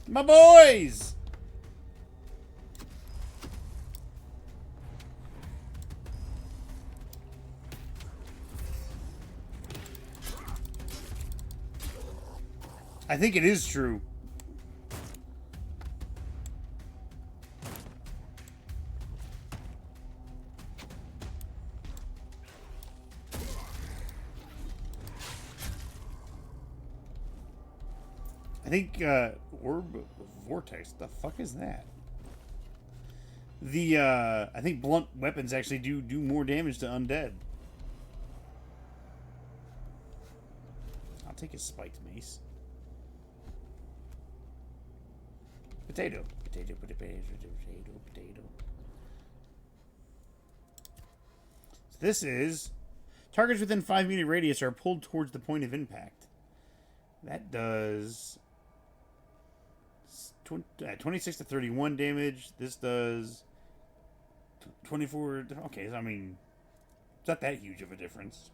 My boys! I think it is true. I think, Orb Vortex, the fuck is that? The, I think blunt weapons actually do more damage to undead. I'll take his spiked mace. Potato. Potato, potato, potato, potato. So this is... Targets within 5 meter radius are pulled towards the point of impact. That does... 26 to 31 damage. This does 24. Okay, I mean, it's not that huge of a difference.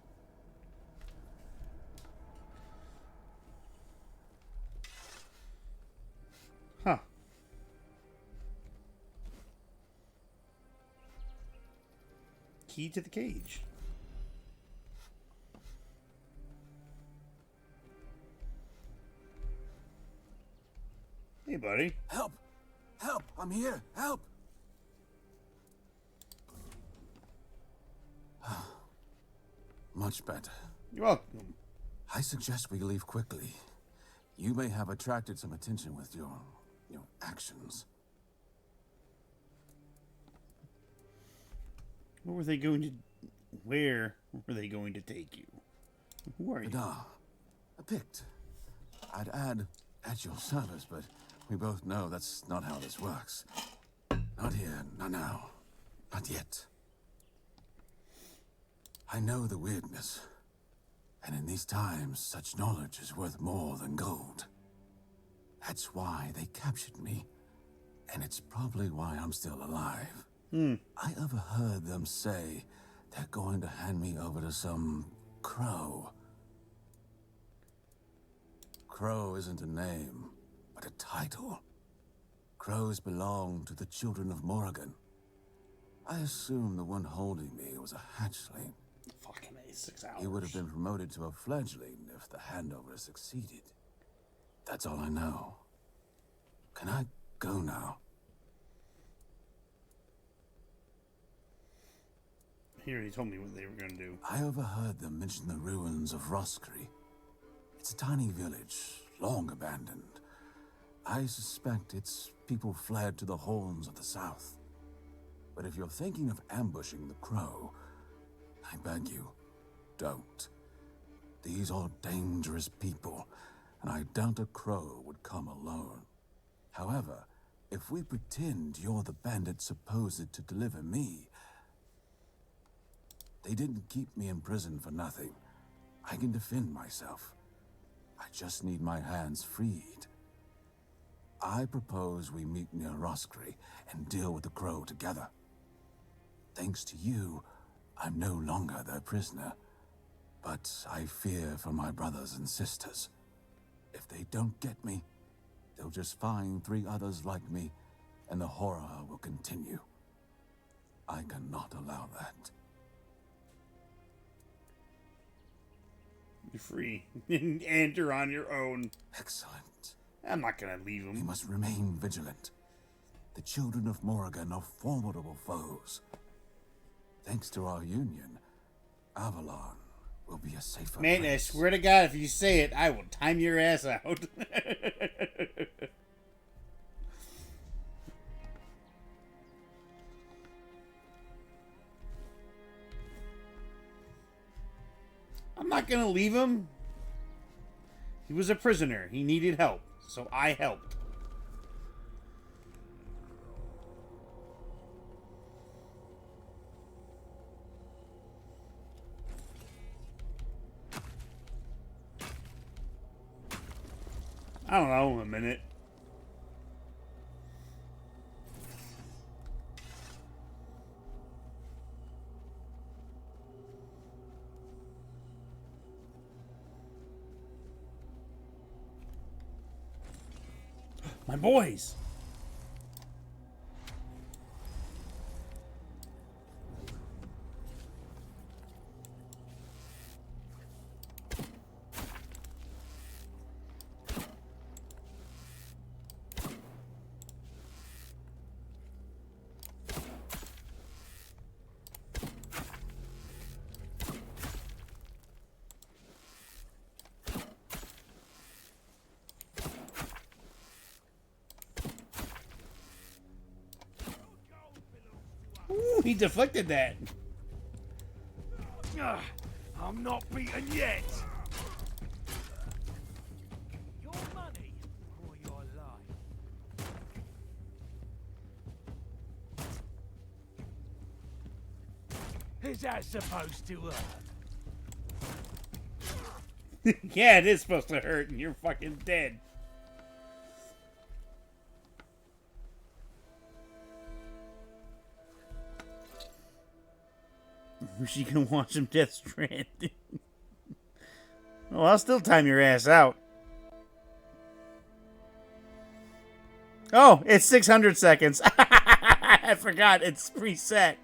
key to the cage. Hey, buddy. Help! Help! I'm here! Help! Much better. You're welcome. I suggest we leave quickly. You may have attracted some attention with your actions. What were they going to... Where were they going to take you? Who are you? A Pict. I'd add at your service, but we both know that's not how this works. Not here, not now, not yet. I know the weirdness, and in these times, such knowledge is worth more than gold. That's why they captured me, and it's probably why I'm still alive. I overheard them say they're going to hand me over to some crow. Crow isn't a name, but a title. Crows belong to the children of Morrigan. I assume the one holding me was a hatchling. Fucking A, 6 hours. He would have been promoted to a fledgling if the handover succeeded. That's all I know. Can I go now? He already told me what they were going to do. I overheard them mention the ruins of Roscree. It's a tiny village, long abandoned. I suspect its people fled to the horns of the south. But if you're thinking of ambushing the crow, I beg you, don't. These are dangerous people, and I doubt a crow would come alone. However, if we pretend you're the bandit supposed to deliver me, they didn't keep me in prison for nothing. I can defend myself. I just need my hands freed. I propose we meet near Roscree and deal with the crow together. Thanks to you, I'm no longer their prisoner. But I fear for my brothers and sisters. If they don't get me, they'll just find 3 others like me, and the horror will continue. I cannot allow that. You're free. And you're on your own. Excellent. I'm not gonna leave them. We must remain vigilant. The children of Morrigan are formidable foes. Thanks to our union, Avalon will be a safer Man, place. I swear to God, if you say it, I will time your ass out. I'm not gonna leave him. He was a prisoner. He needed help, so I helped. I don't know, a minute. My boys! Ooh, he deflected that. I'm not beaten yet. Your money or your life? Is that supposed to hurt? Yeah, it is supposed to hurt, and you're fucking dead. Wish you can watch some Death Stranding. Well, I'll still time your ass out. Oh, it's 600 seconds. I forgot it's preset.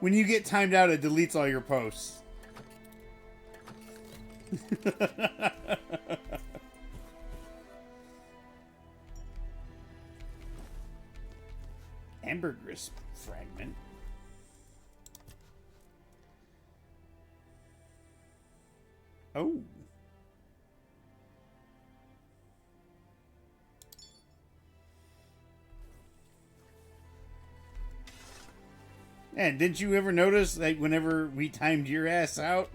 When you get timed out, it deletes all your posts. Ambergris fragment. Oh. And didn't you ever notice, like, whenever we timed your ass out?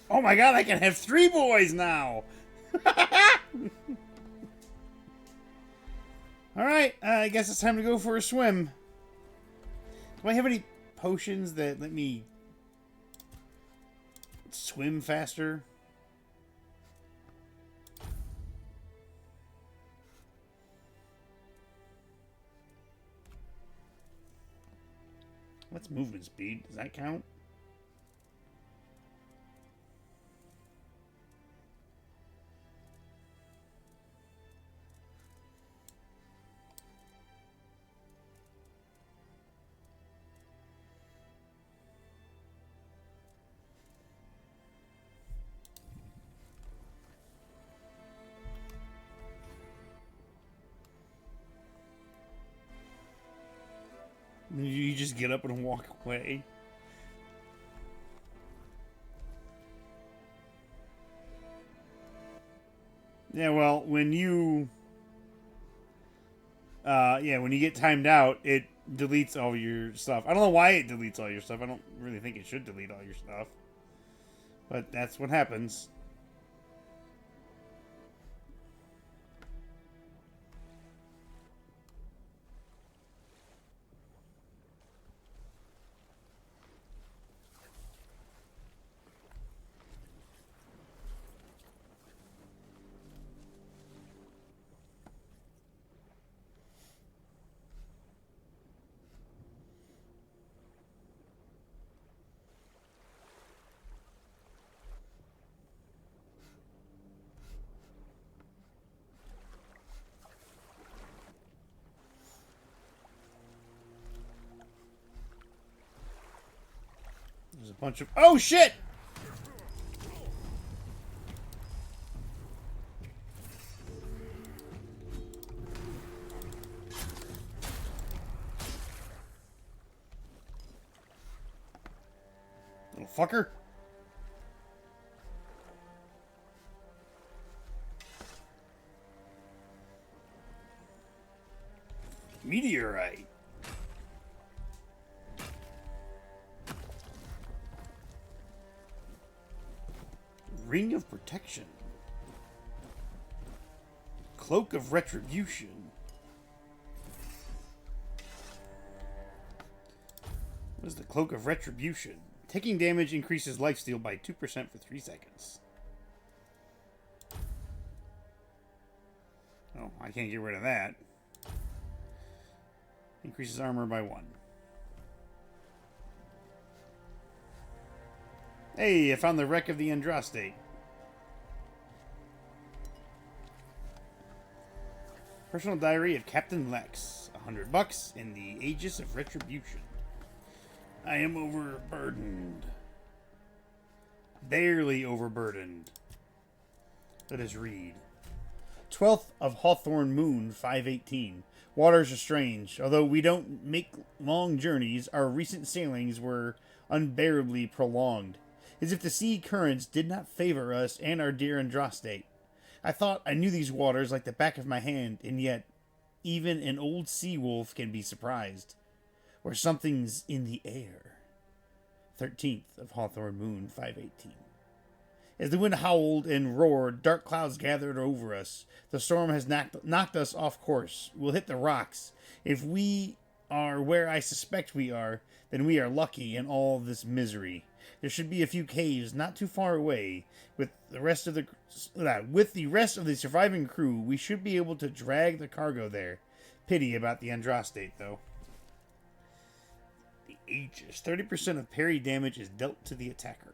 Oh my god, I can have 3 boys now! Alright, I guess it's time to go for a swim. Do I have any potions that let me swim faster? What's movement speed? Does that count? You just get up and walk away. Yeah, well, when you when you get timed out, it deletes all your stuff. I don't know why it deletes all your stuff. I don't really think it should delete all your stuff. But that's what happens. There's a bunch of... Oh, shit! Little fucker. Meteorite. Ring of Protection. Cloak of Retribution. What is the Cloak of Retribution? Taking damage increases lifesteal by 2% for 3 seconds. Oh, I can't get rid of that. Increases armor by 1. Hey, I found the wreck of the Andraste. Personal diary of Captain Lex. $100 in the Aegis of Retribution. I am overburdened. Barely overburdened. Let us read. 12th of Hawthorn Moon, 518. Waters are strange. Although we don't make long journeys, our recent sailings were unbearably prolonged. As if the sea currents did not favor us and our dear Andraste. I thought I knew these waters like the back of my hand, and yet even an old sea wolf can be surprised. Or something's in the air. 13th of Hawthorn Moon, 518. As the wind howled and roared, dark clouds gathered over us. The storm has knocked us off course. We'll hit the rocks. If we are where I suspect we are, then we are lucky in all this misery. There should be a few caves not too far away. With the rest of the surviving crew, we should be able to drag the cargo there. Pity about the Andrastate, though. The Aegis. 30% of parry damage is dealt to the attacker.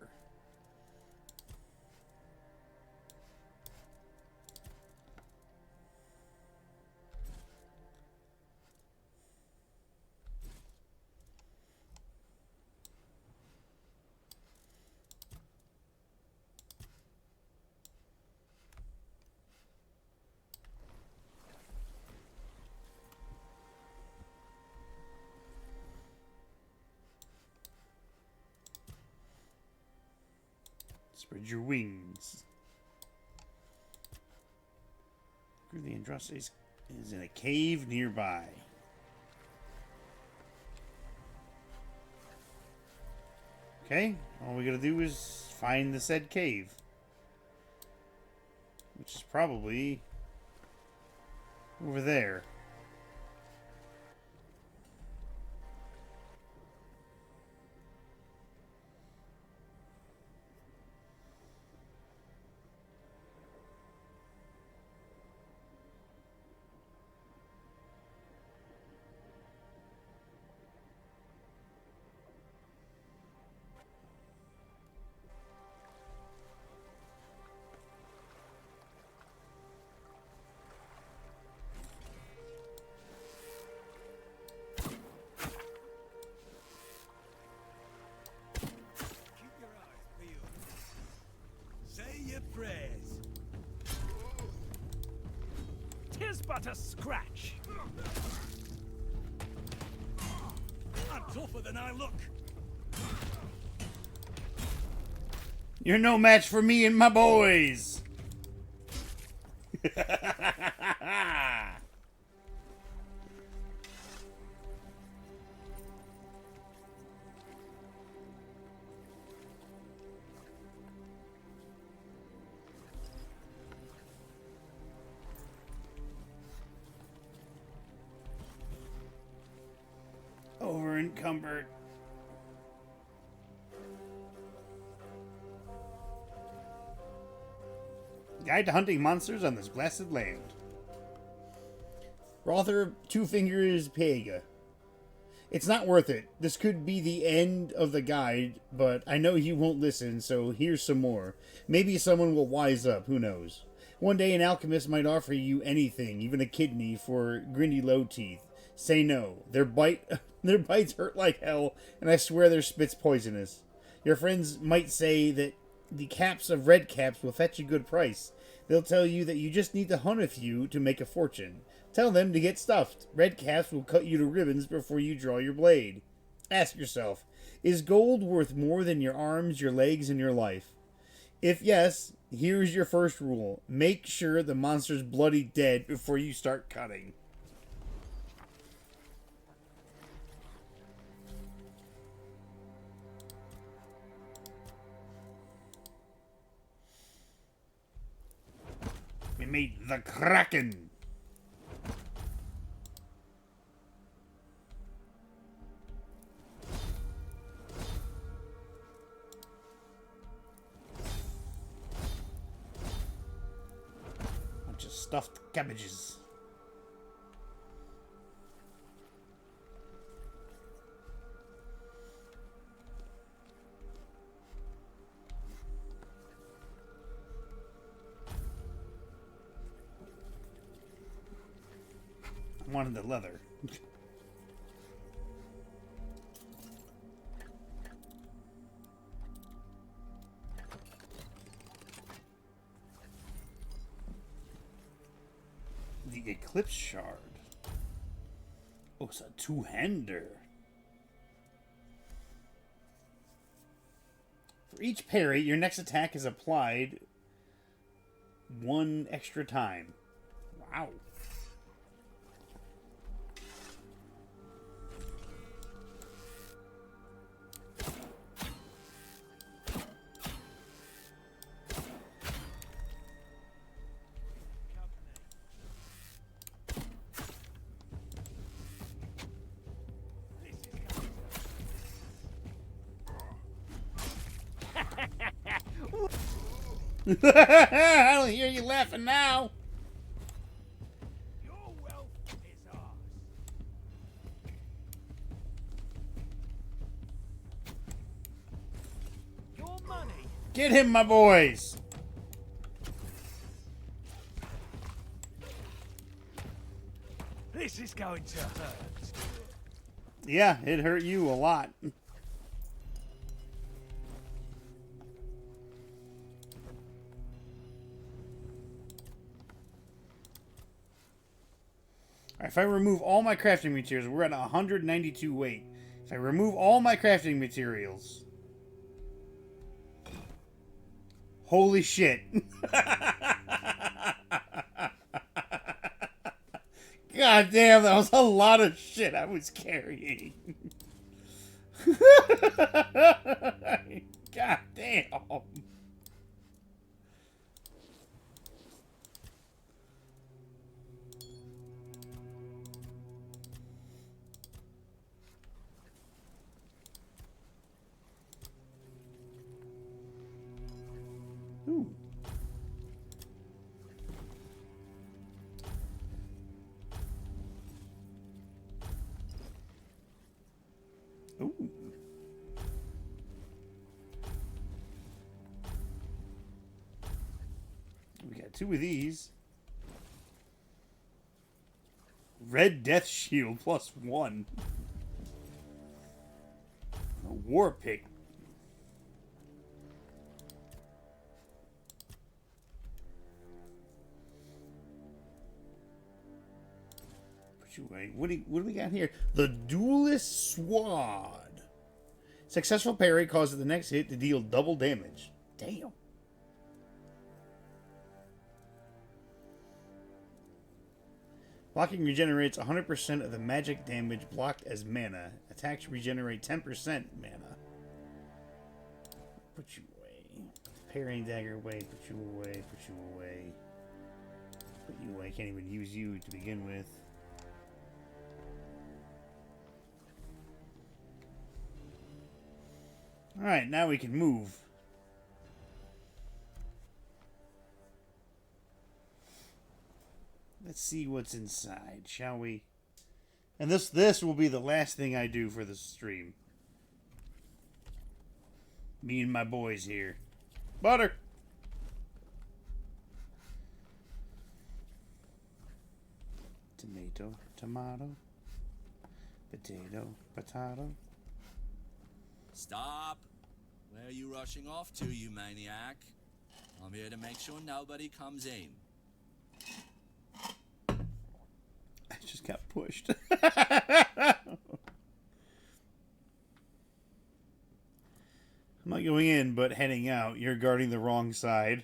Spread your wings. The Andrastate is in a cave nearby. Okay, all we gotta do is find the said cave. Which is probably over there. But a scratch. I'm tougher than I look. You're no match for me and my boys. Over encumbered. Guide to hunting monsters on this blasted land. Author Two Fingers Pega. It's not worth it. This could be the end of the guide, but I know you won't listen, so here's some more. Maybe someone will wise up, who knows. One day an alchemist might offer you anything, even a kidney, for grindy low teeth. Say no. Their bites hurt like hell, and I swear their spit's poisonous. Your friends might say that the caps of red caps will fetch a good price. They'll tell you that you just need to hunt a few to make a fortune. Tell them to get stuffed. Red caps will cut you to ribbons before you draw your blade. Ask yourself, is gold worth more than your arms, your legs, and your life? If yes, here's your first rule. Make sure the monster's bloody dead before you start cutting. We made the Kraken. Bunch of stuffed cabbages. Wanted the leather. The Eclipse Shard. Oh, it's a two-hander. For each parry, your next attack is applied one extra time. Wow. I don't hear you laughing now. Your wealth is ours. Your money. Get him, my boys. This is going to hurt. Yeah, it hurt you a lot. If I remove all my crafting materials, we're at 192 weight. If I remove all my crafting materials... Holy shit. God damn, that was a lot of shit I was carrying. God damn. Ooh. Ooh. We got 2 of these. Red Death Shield +1. A War Pick. Put you away. What do we got here? The Duelist Sword. Successful parry causes the next hit to deal double damage. Damn. Blocking regenerates 100% of the magic damage blocked as mana. Attacks regenerate 10% mana. Put you away. Parrying dagger away. Put you away. Put you away. Put you away. Can't even use you to begin with. Alright, now we can move. Let's see what's inside, shall we? And this will be the last thing I do for the stream. Me and my boys here. Butter! Tomato, tomato. Potato, potato. Stop! Where are you rushing off to, you maniac? I'm here to make sure nobody comes in. I just got pushed. I'm not going in, but heading out. You're guarding the wrong side.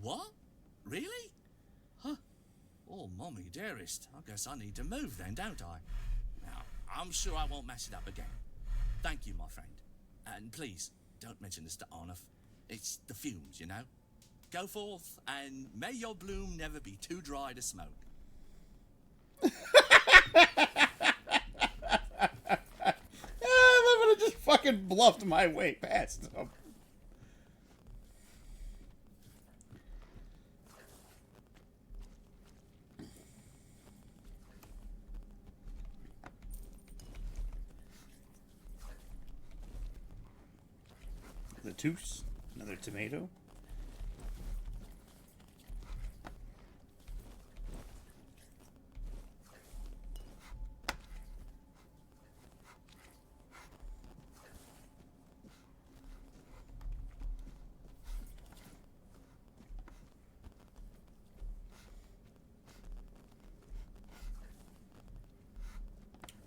What? Really? Huh? Oh, mommy dearest. I guess I need to move then, don't I? Now, I'm sure I won't mess it up again. Thank you, my friend. And please, don't mention this to Arnulf. It's the fumes, you know? Go forth, and may your bloom never be too dry to smoke. I just fucking bluffed my way past him. Lettuce, another tomato.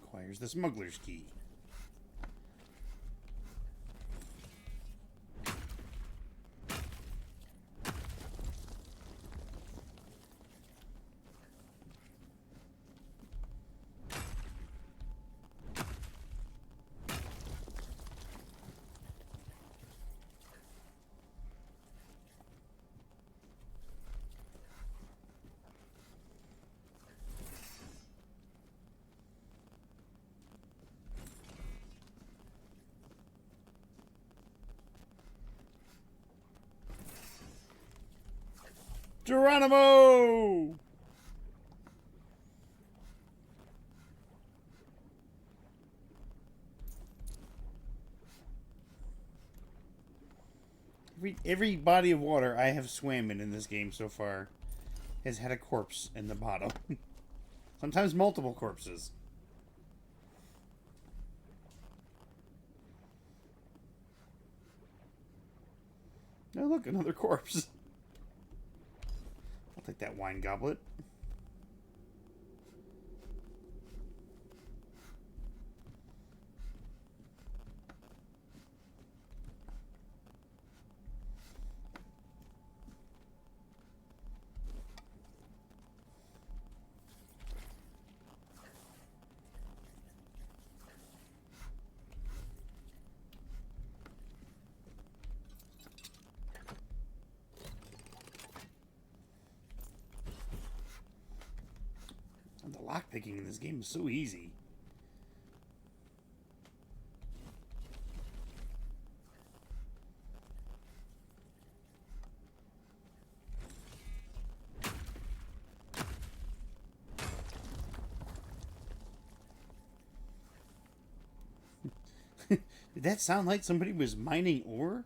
Acquires the smuggler's key. Geronimo! Every body of water I have swam in this game so far has had a corpse in the bottom. Sometimes multiple corpses. Oh, look, another corpse. I'll take that wine goblet. The lockpicking in this game is so easy. Did that sound like somebody was mining ore?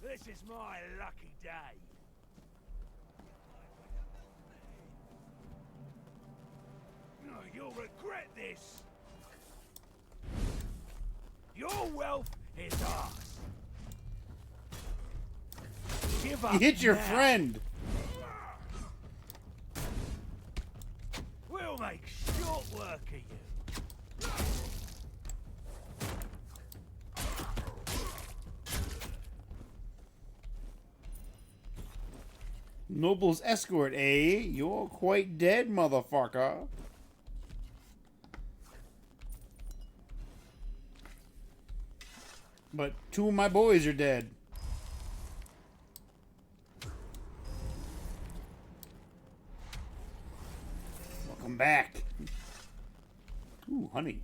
This is my lucky day. Oh, you'll regret this. Your wealth is ours. Give up You hit your now. friend. We'll make short work of you. Noble's escort, eh? You're quite dead, motherfucker. But two of my boys are dead. Welcome back. Ooh, honey.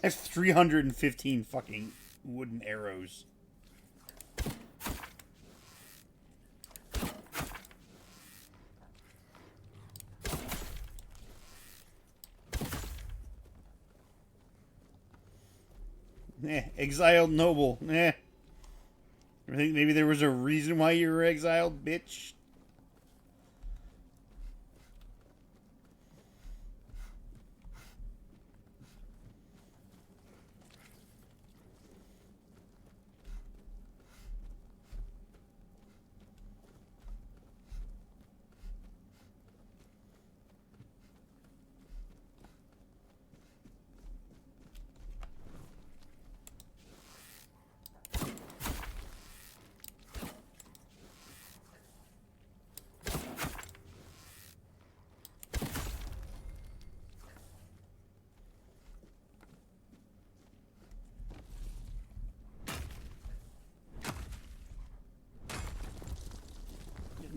I have 315 fucking wooden arrows. Exiled noble. I think maybe there was a reason why you were exiled, bitch.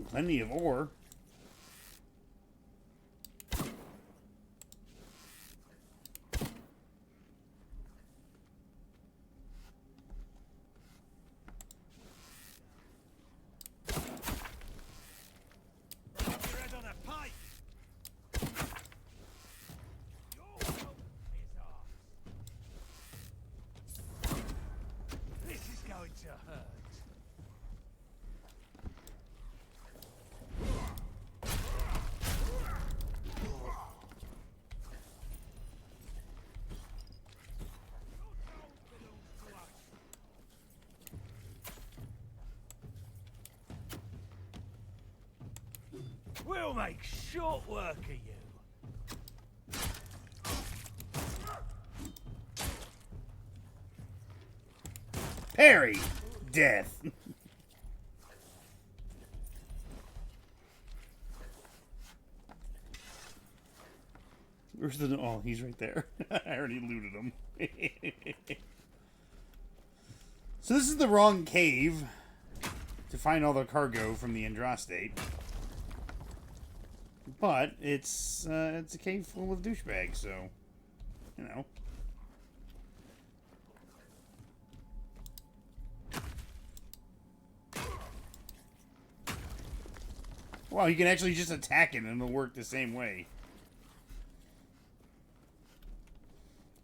Plenty of ore. This is going to hurt. I'll make short work of you. Parry! Death. Where's the... Oh, he's right there. I already looted him. So this is the wrong cave to find all the cargo from the Andrastate. But it's a cave full of douchebags, so, you know. Well, you can actually just attack it and it'll work the same way.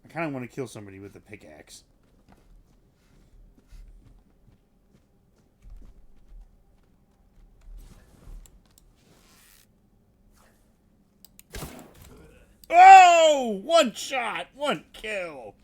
I kind of want to kill somebody with a pickaxe. Oh! One shot! One kill!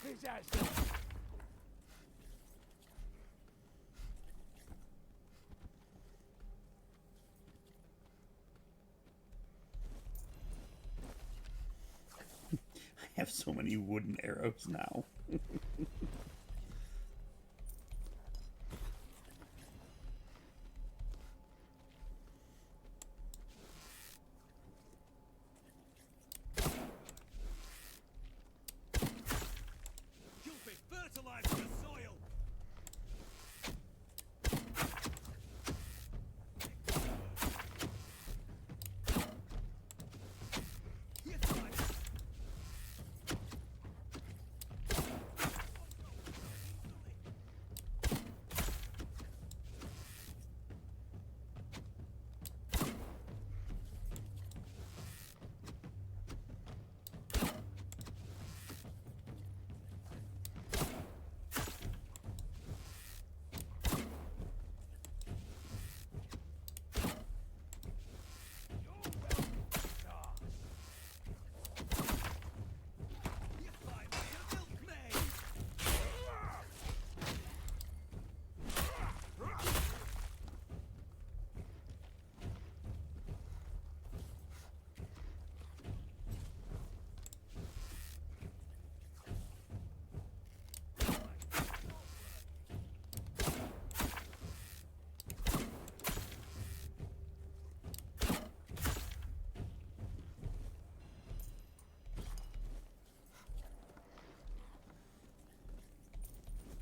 His ass. I have so many wooden arrows now. You'll be fertilized in the soil.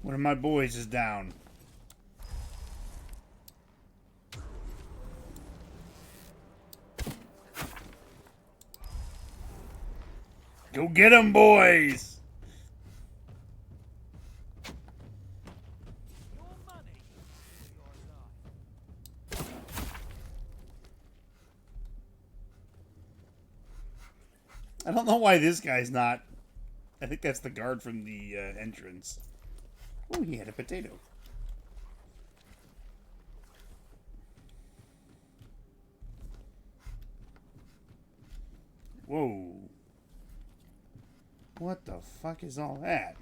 One of my boys is down. Go get him, boys! I don't know why this guy's not. I think that's the guard from the entrance. Oh, he had a potato. Whoa. What the fuck is all that?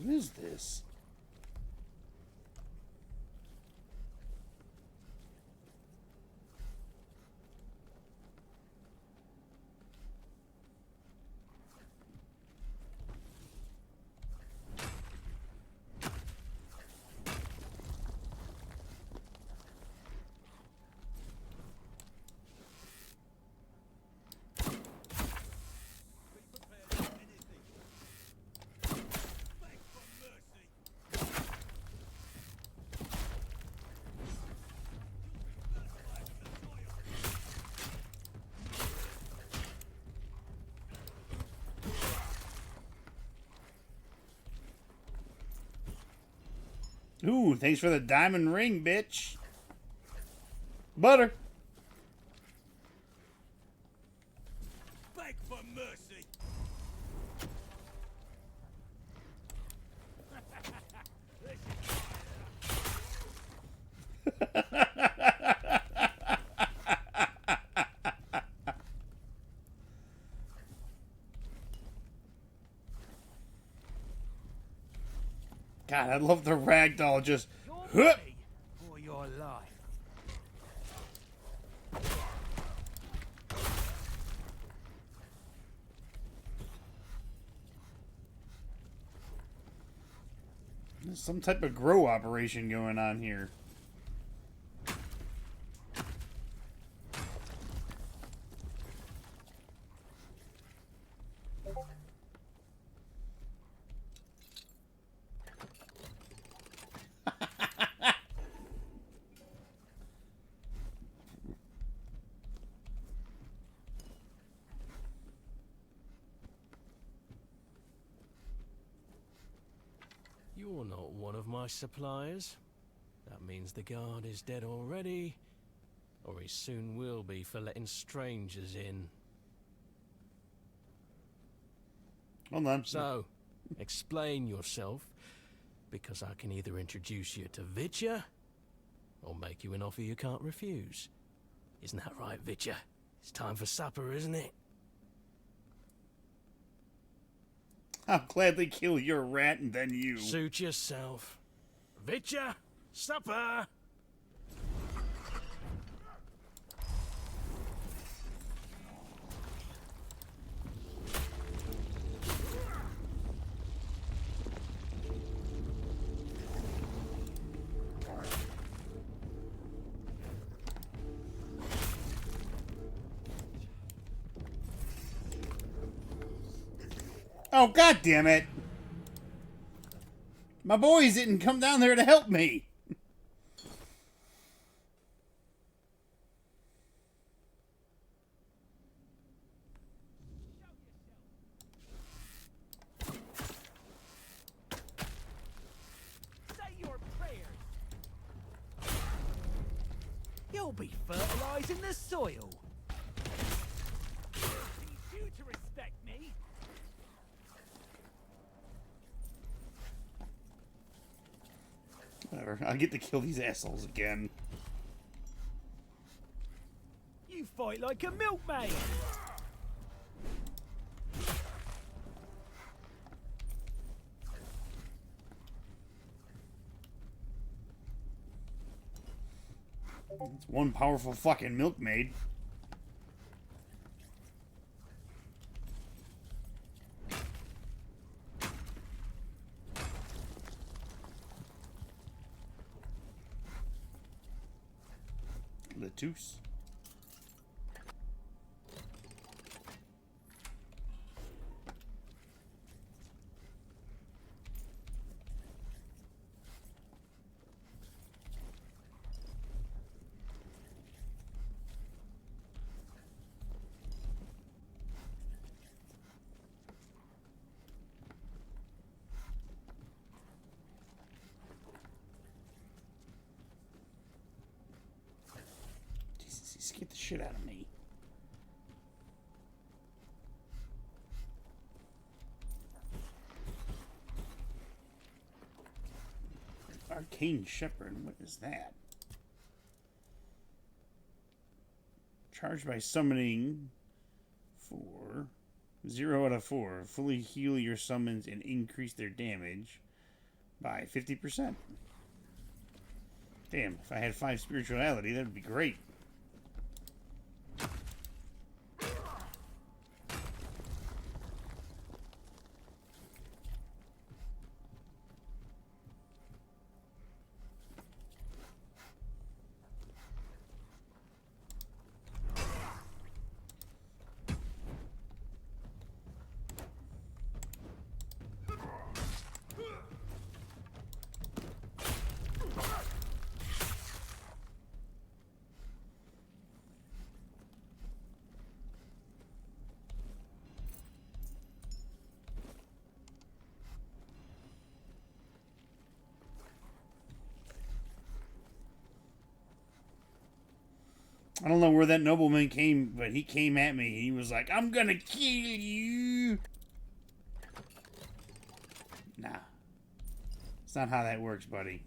What is this? Ooh, thanks for the diamond ring, bitch. Butter. Beg for mercy. God, I love the ragdoll just. For your life. There's some type of grow operation going on here. You're not one of my suppliers. That means the guard is dead already, or he soon will be for letting strangers in. Hold on. So, explain yourself, because I can either introduce you to Vitya, or make you an offer you can't refuse. Isn't that right, Vitya? It's time for supper, isn't it? I'll gladly kill your rat and then you. Suit yourself. Vitya, supper! Oh, god damn it! My boys didn't come down there to help me! Say your prayers. You'll be fertilizing the soil. Need you to respect me. Whatever, I get to kill these assholes again. You fight like a milkmaid. It's one powerful fucking milkmaid. Lettuce. Jesus, he scared the shit out of me. Arcane Shepherd, what is that? Charged by summoning for 0 out of 4. Fully heal your summons and increase their damage by 50%. Damn, if I had 5 spirituality, that would be great. I don't know where that nobleman came, but he came at me. He was like, I'm gonna kill you. Nah. It's not how that works, buddy.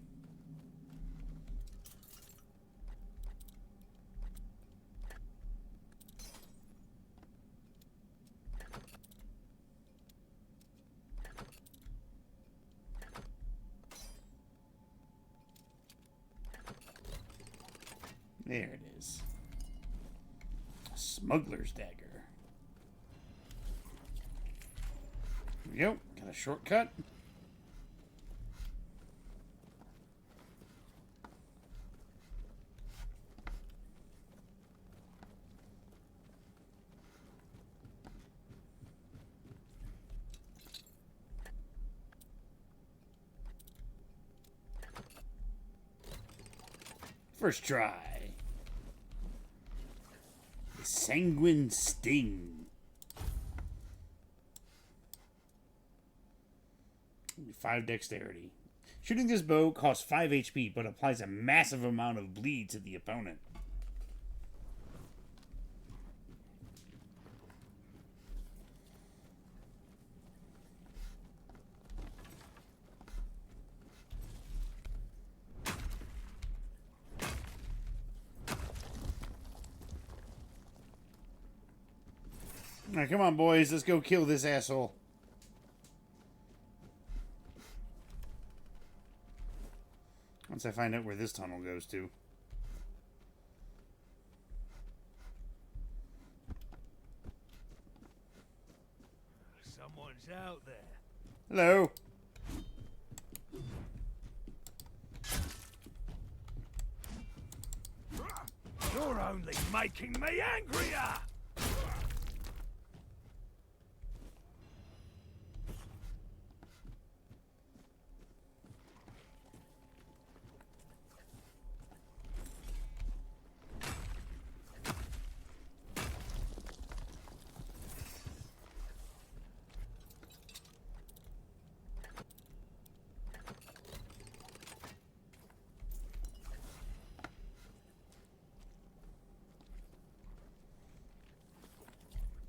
There it is. A smuggler's dagger. Here we go. Got a shortcut. First try. The Sanguine Sting. 5 dexterity. Shooting this bow costs 5 HP, but applies a massive amount of bleed to the opponent. Alright, come on, boys. Let's go kill this asshole. Once I find out where this tunnel goes to. Someone's out there. Hello. You're only making me angrier!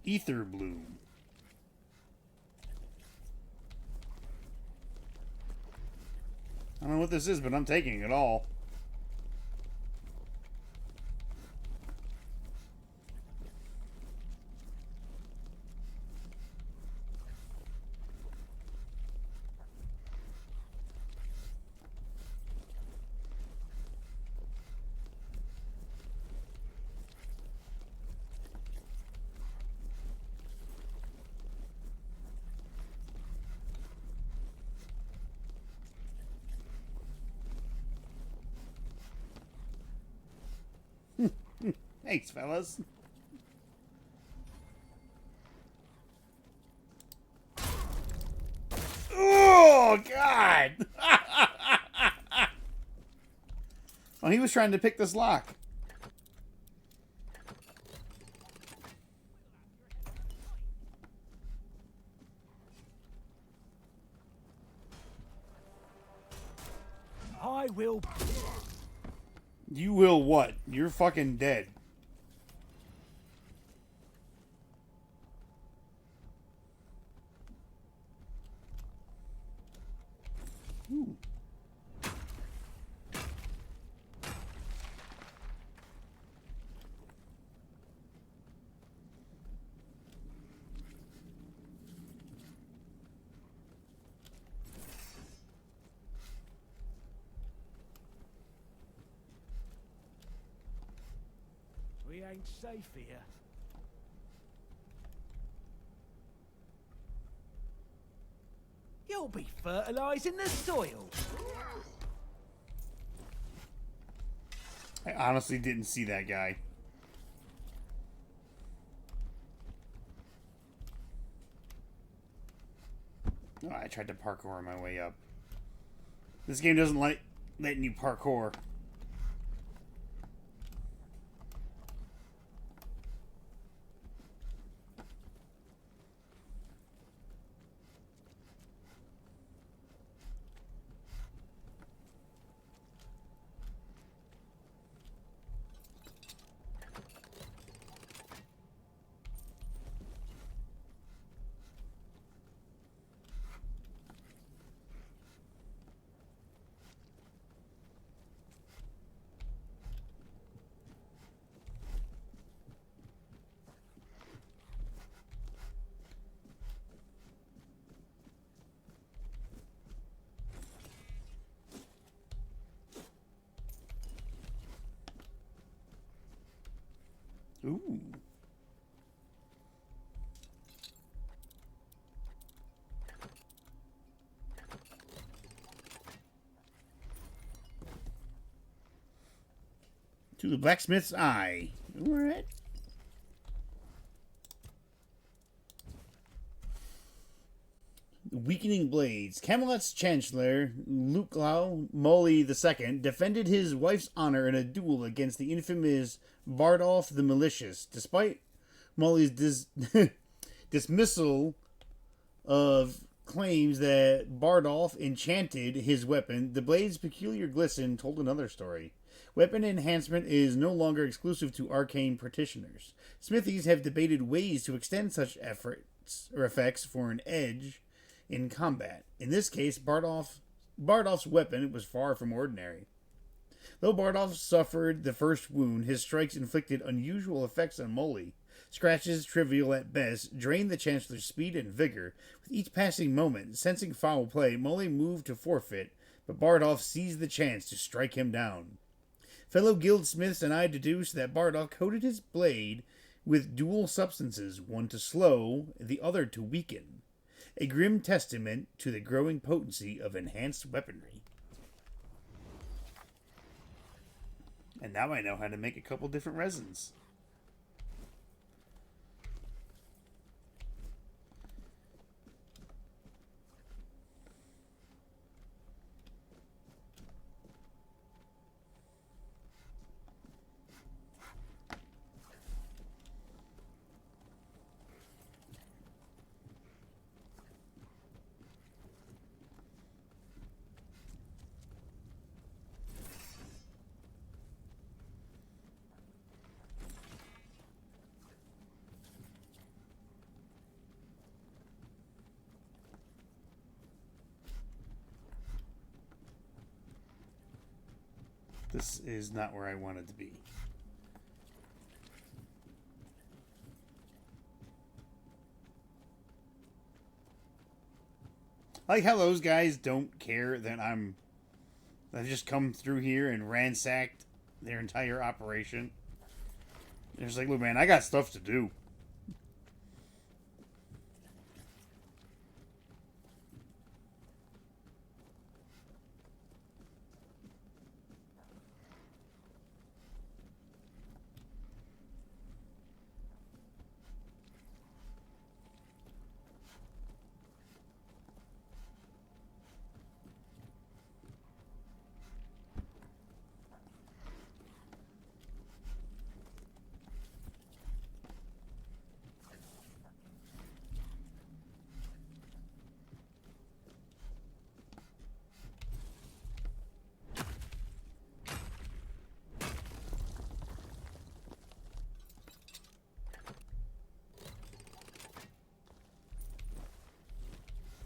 Ether Bloom. I don't know what this is, but I'm taking it all. Thanks, fellas. Oh, God! Oh, he was trying to pick this lock. I will... You will what? You're fucking dead. Ooh. We ain't safe here. You'll be fertilizing the soil. I honestly didn't see that guy. Oh, I tried to parkour my way up. This game doesn't like letting you parkour. Ooh. To the blacksmith's eye. All right. Weakening blades. Camelot's chancellor, Luclau Molly II, defended his wife's honor in a duel against the infamous Bardolph the Malicious. Despite Molly's dismissal of claims that Bardolph enchanted his weapon, the blade's peculiar glisten told another story. Weapon enhancement is no longer exclusive to arcane practitioners. Smithies have debated ways to extend such efforts or effects for an edge in combat. In this case, Bardolph's weapon was far from ordinary. Though Bardolph suffered the first wound, his strikes inflicted unusual effects on Molly. Scratches, trivial at best, drained the Chancellor's speed and vigor. With each passing moment, sensing foul play, Molly moved to forfeit, but Bardolph seized the chance to strike him down. Fellow guildsmiths and I deduced that Bardolph coated his blade with dual substances, one to slow, the other to weaken. A grim testament to the growing potency of enhanced weaponry. And now I know how to make a couple different resins. This is not where I wanted to be. I like how those guys don't care that I've just come through here and ransacked their entire operation. They're just like, look, man, I got stuff to do.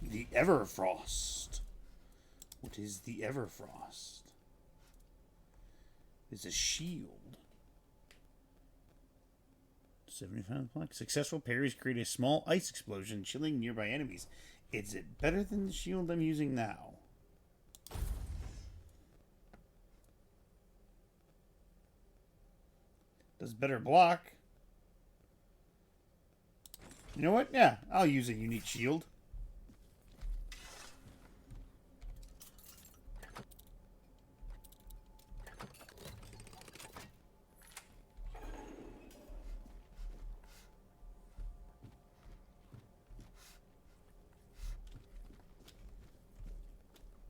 The Everfrost. What is the Everfrost? It's a shield. 75 block. Successful parries create a small ice explosion, chilling nearby enemies. Is it better than the shield I'm using now? Does better block. You know what? Yeah, I'll use a unique shield.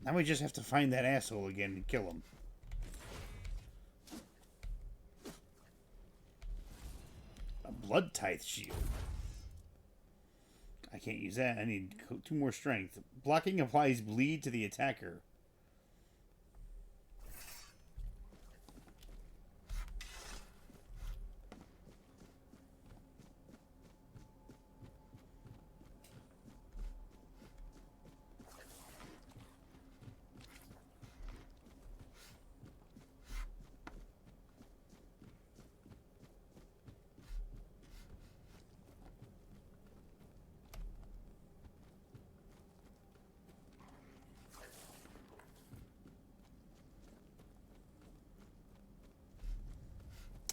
Now we just have to find that asshole again and kill him. A blood tithe shield. I can't use that. I need 2 more strength. Blocking applies bleed to the attacker.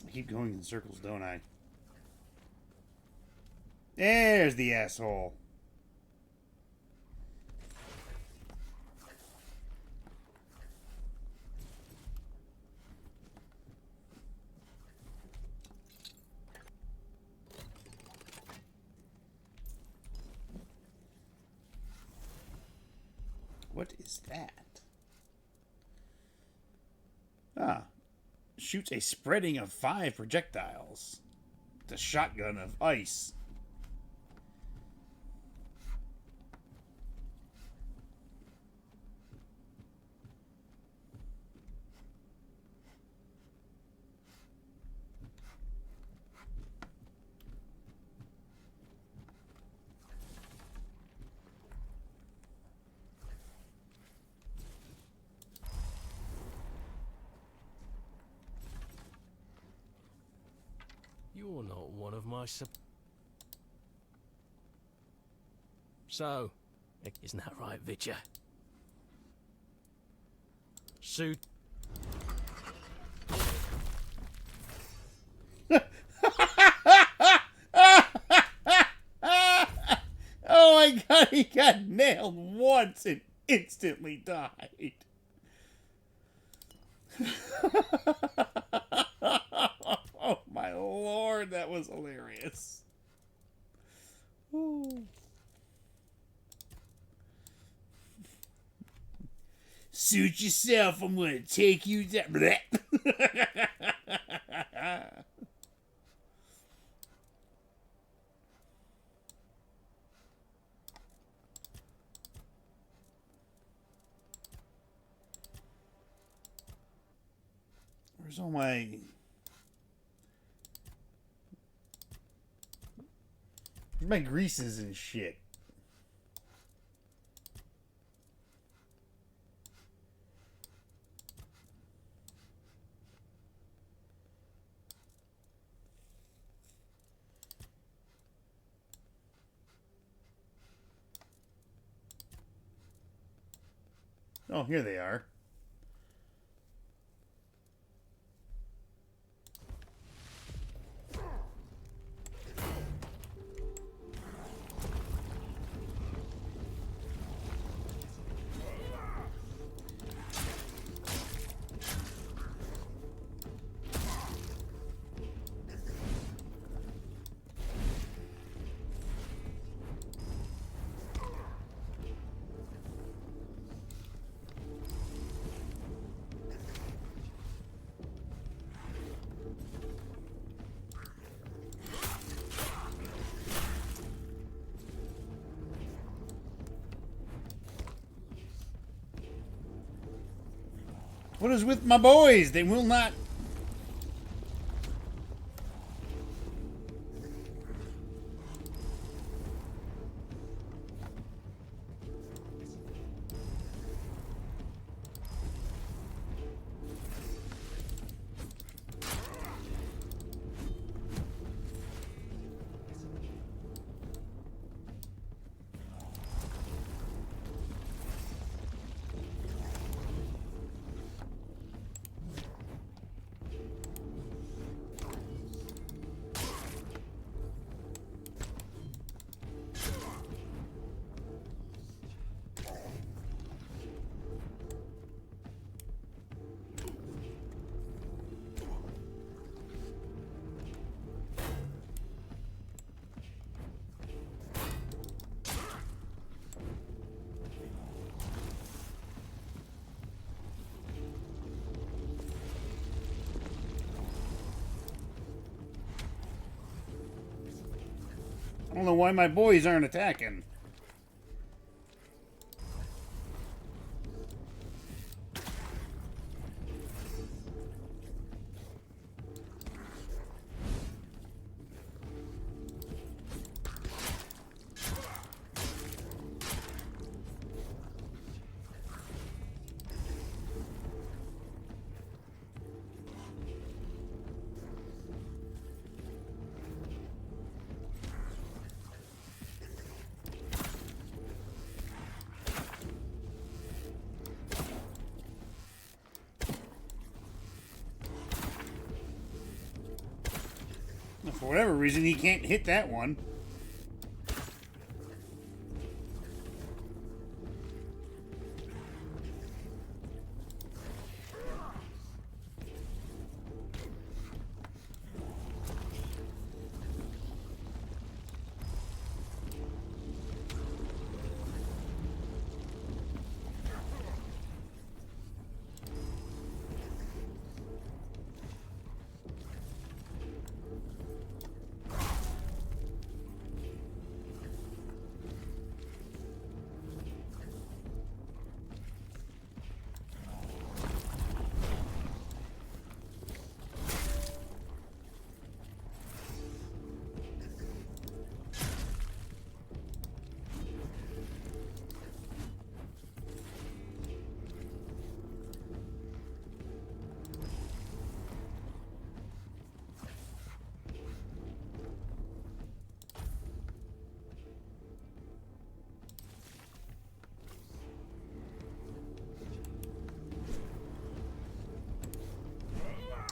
I keep going in circles, don't I? There's the asshole. What is that? Ah. Shoots a spreading of 5 projectiles. The shotgun of ice. You're not one of my So, isn't that right, Vitya? Suit. Oh my god, he got nailed once and instantly died. Oh my lord, that was hilarious. Ooh. Suit yourself, I'm gonna take you down. Where's all my... Where's my greases and shit? Oh, here they are. What is with my boys? They will not... I don't know why my boys aren't attacking. For whatever reason, he can't hit that one.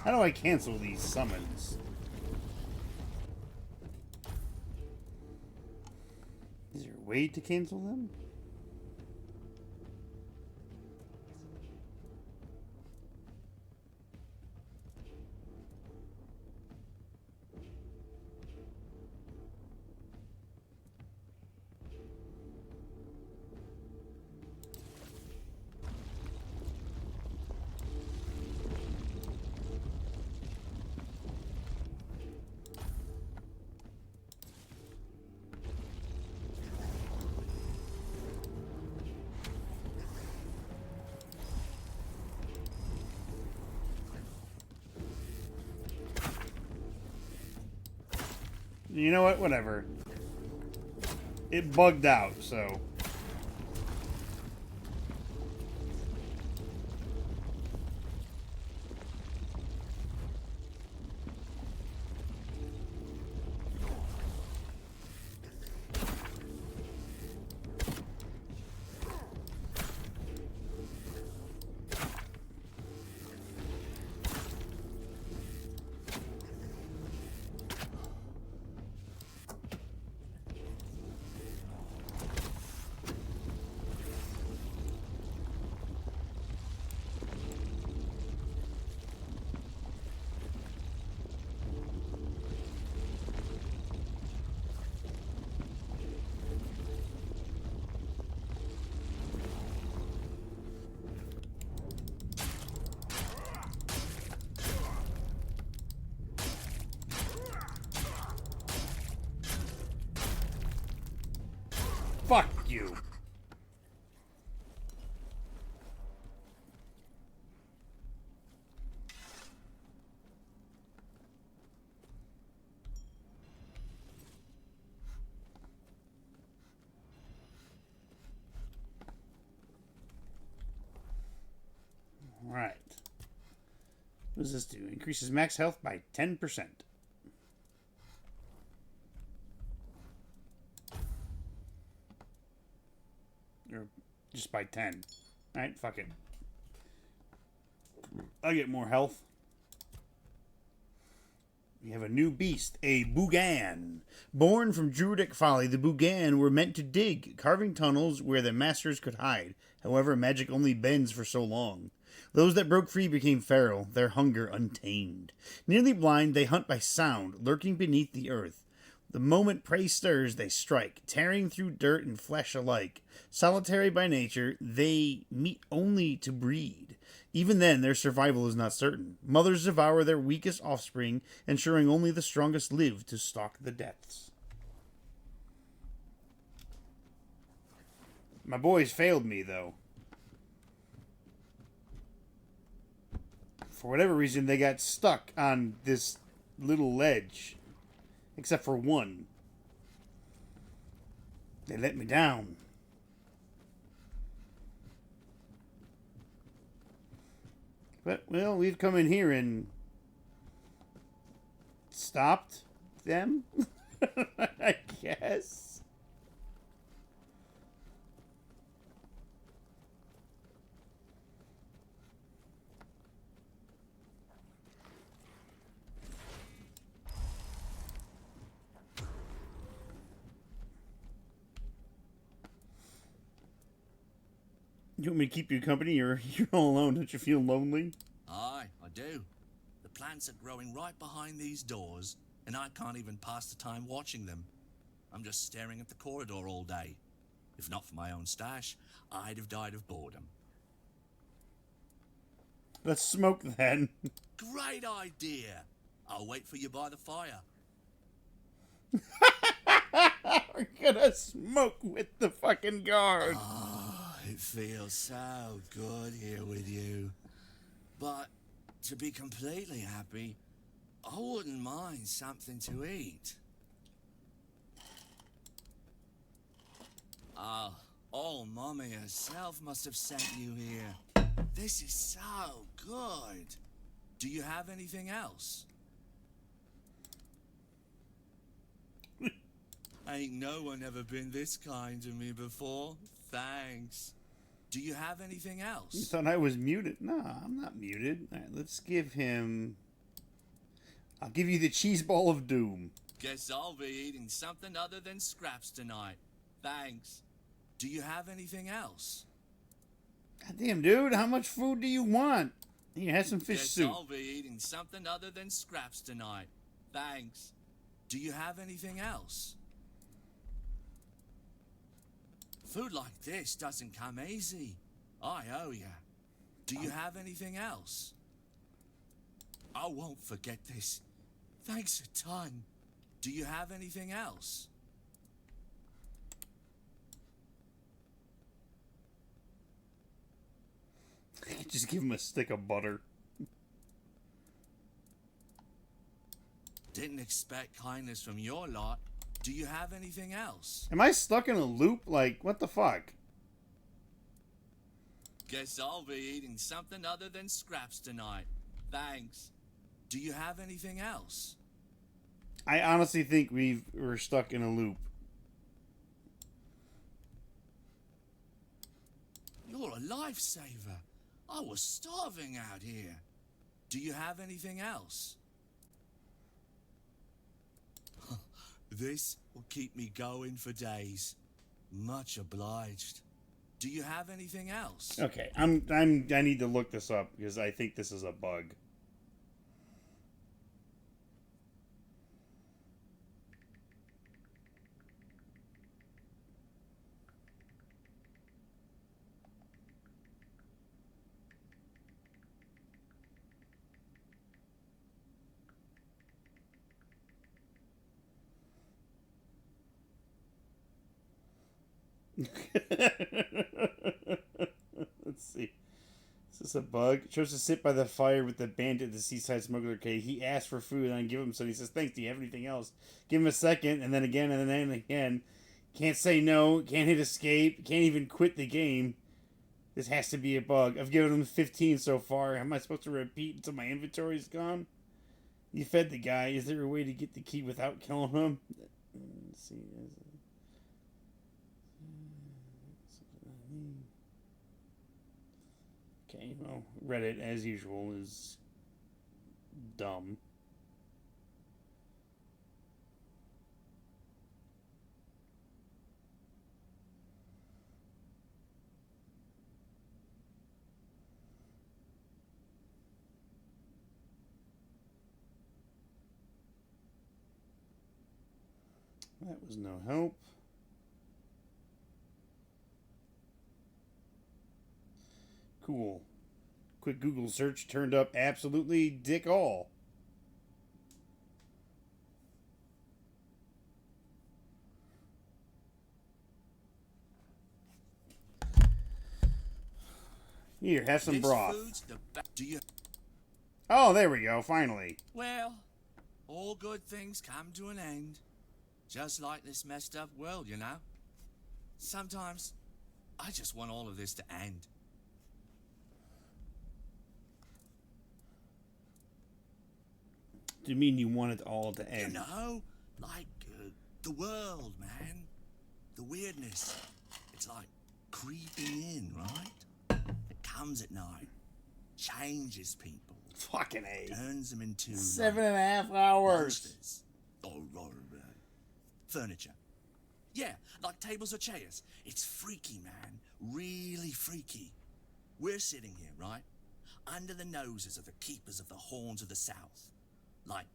How do I cancel these summons? Is there a way to cancel them? You know what? Whatever. It bugged out, so... Fuck you. Alright. What does this do? Increases max health by 10%. Or just by 10. Alright, fuck it. I get more health. We have a new beast, a Bugan. Born from Druidic folly, the Bugan were meant to dig, carving tunnels where their masters could hide. However, magic only bends for so long. Those that broke free became feral, their hunger untamed. Nearly blind, they hunt by sound, lurking beneath the earth. The moment prey stirs, they strike, tearing through dirt and flesh alike. Solitary by nature, they meet only to breed. Even then, their survival is not certain. Mothers devour their weakest offspring, ensuring only the strongest live to stalk the depths. My boys failed me, though. For whatever reason, they got stuck on this little ledge. Except for one. They let me down. But, well, we've come in here and stopped them, I guess. You want me to keep you company? You're all alone. Don't you feel lonely? Aye, I do. The plants are growing right behind these doors, and I can't even pass the time watching them. I'm just staring at the corridor all day. If not for my own stash, I'd have died of boredom. Let's smoke then. Great idea. I'll wait for you by the fire. We're gonna smoke with the fucking guard. Oh, it feels so good here with you. But to be completely happy, I wouldn't mind something to eat. Oh, Mommy herself must have sent you here. This is so good. Do you have anything else? Ain't no one ever been this kind to me before. Thanks. Do you have anything else? You thought I was muted? No, I'm not muted. All right, let's give him I'll give you the cheese ball of doom. Guess I'll be eating something other than scraps tonight. Thanks. Do you have anything else? God damn, dude, how much food do you want? Here, have some fish Guess soup. I'll be eating something other than scraps tonight. Thanks. Do you have anything else? Food like this doesn't come easy. I owe ya. Do you have anything else? I won't forget this. Thanks a ton. Do you have anything else? Just give him a stick of butter. Didn't expect kindness from your lot. Do you have anything else? Am I stuck in a loop? Like, what the fuck? Guess I'll be eating something other than scraps tonight. Thanks. Do you have anything else? I honestly think we're stuck in a loop. You're a lifesaver. I was starving out here. Do you have anything else? This will keep me going for days. Much obliged. Do you have anything else? Okay, I need to look this up because I think this is a bug. Let's see. Is this a bug? Chose to sit by the fire with the bandit at the seaside smuggler cave. He asked for food and I give him some. He says, thanks, do you have anything else? Give him a second, and then again, and then again. Can't say no, can't hit escape, can't even quit the game. This has to be a bug. I've given him 15 so far. Am I supposed to repeat until my inventory is gone? You fed the guy. Is there a way to get the key without killing him? Let's see. Okay, well, Reddit, as usual, is dumb. That was no help. Cool. Quick Google search turned up absolutely dick all. Here, have some broth. Oh, there we go, finally. Well, all good things come to an end. Just like this messed up world, you know? Sometimes, I just want all of this to end. Do you mean you want it all to end? You know, like the world, man. The weirdness. It's like creeping in, right? It comes at night, changes people. Fucking A. Turns them into 7.5 hours. Monsters. Or furniture. Yeah, like tables or chairs. It's freaky, man. Really freaky. We're sitting here, right? Under the noses of the keepers of the horns of the south. Like,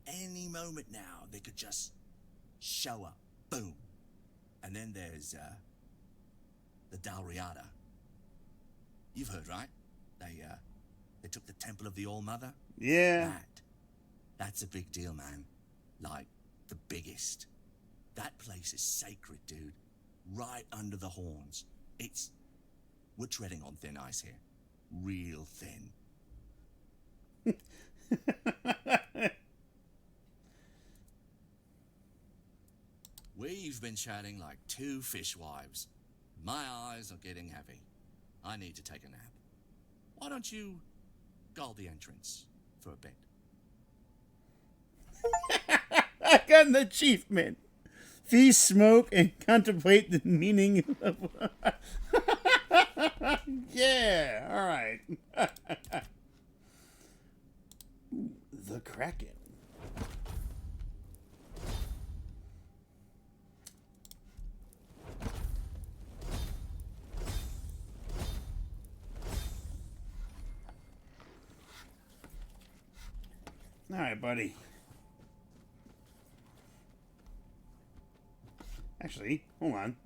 any moment now, they could just show up. Boom. And then there's, the Dalriada. You've heard, right? They took the Temple of the All-Mother. Yeah. That's a big deal, man. Like, the biggest. That place is sacred, dude. Right under the horns. We're treading on thin ice here. Real thin. We've been chatting like two fishwives. My eyes are getting heavy. I need to take a nap. Why don't you guard the entrance for a bit? I got an achievement. Feast, smoke, and contemplate the meaning of... Yeah, alright. The Kraken. Alright, buddy. Actually, hold on.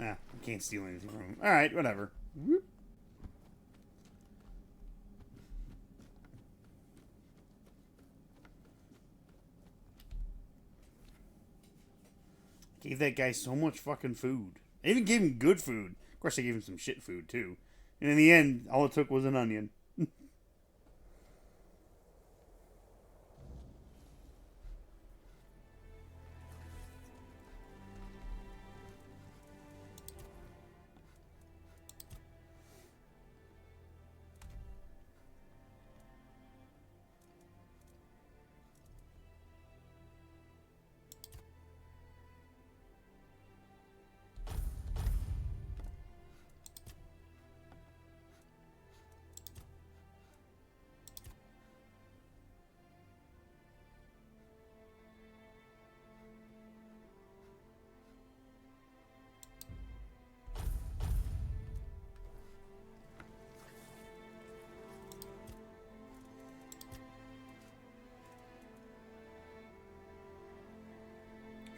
Ah, I can't steal anything from him. Alright, whatever. Whoop. Gave that guy so much fucking food. I even gave him good food. Of course, I gave him some shit food, too. And in the end, all it took was an onion.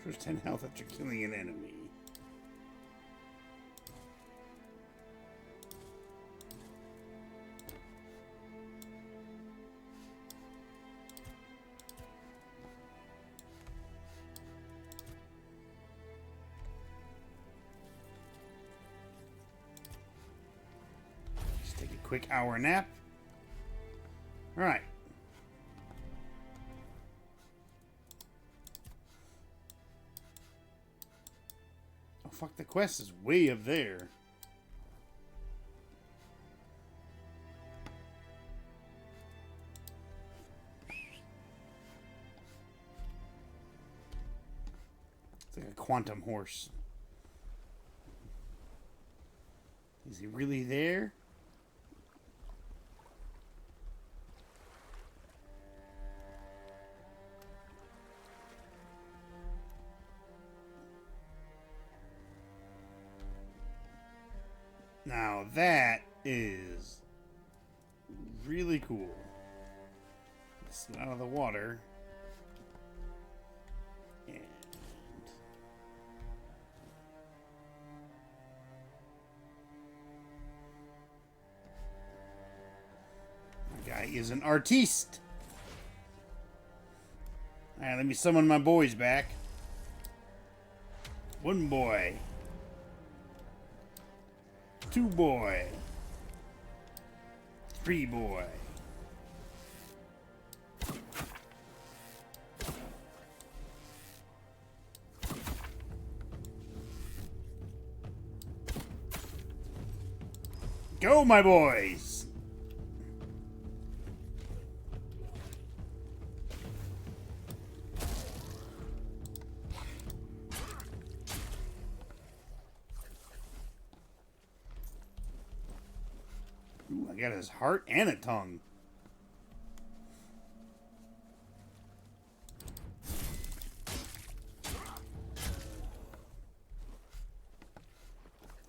First 10 health after killing an enemy. Just take a quick hour nap. All right. Fuck, the quest is way up there. It's like a quantum horse. Is he really there? Now that is really cool. Let's get out of the water. And my guy is an artiste. Alright, let me summon my boys back. One boy. Two boy. Three boy. Go, my boys. Ooh, I got his heart and a tongue.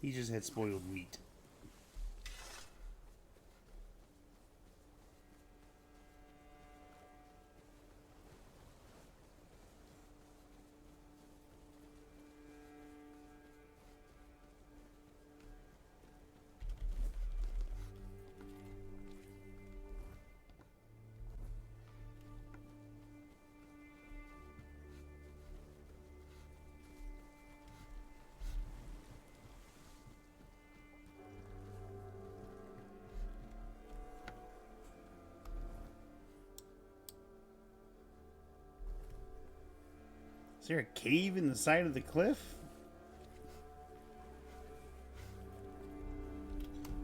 He just had spoiled meat. Is there a cave in the side of the cliff?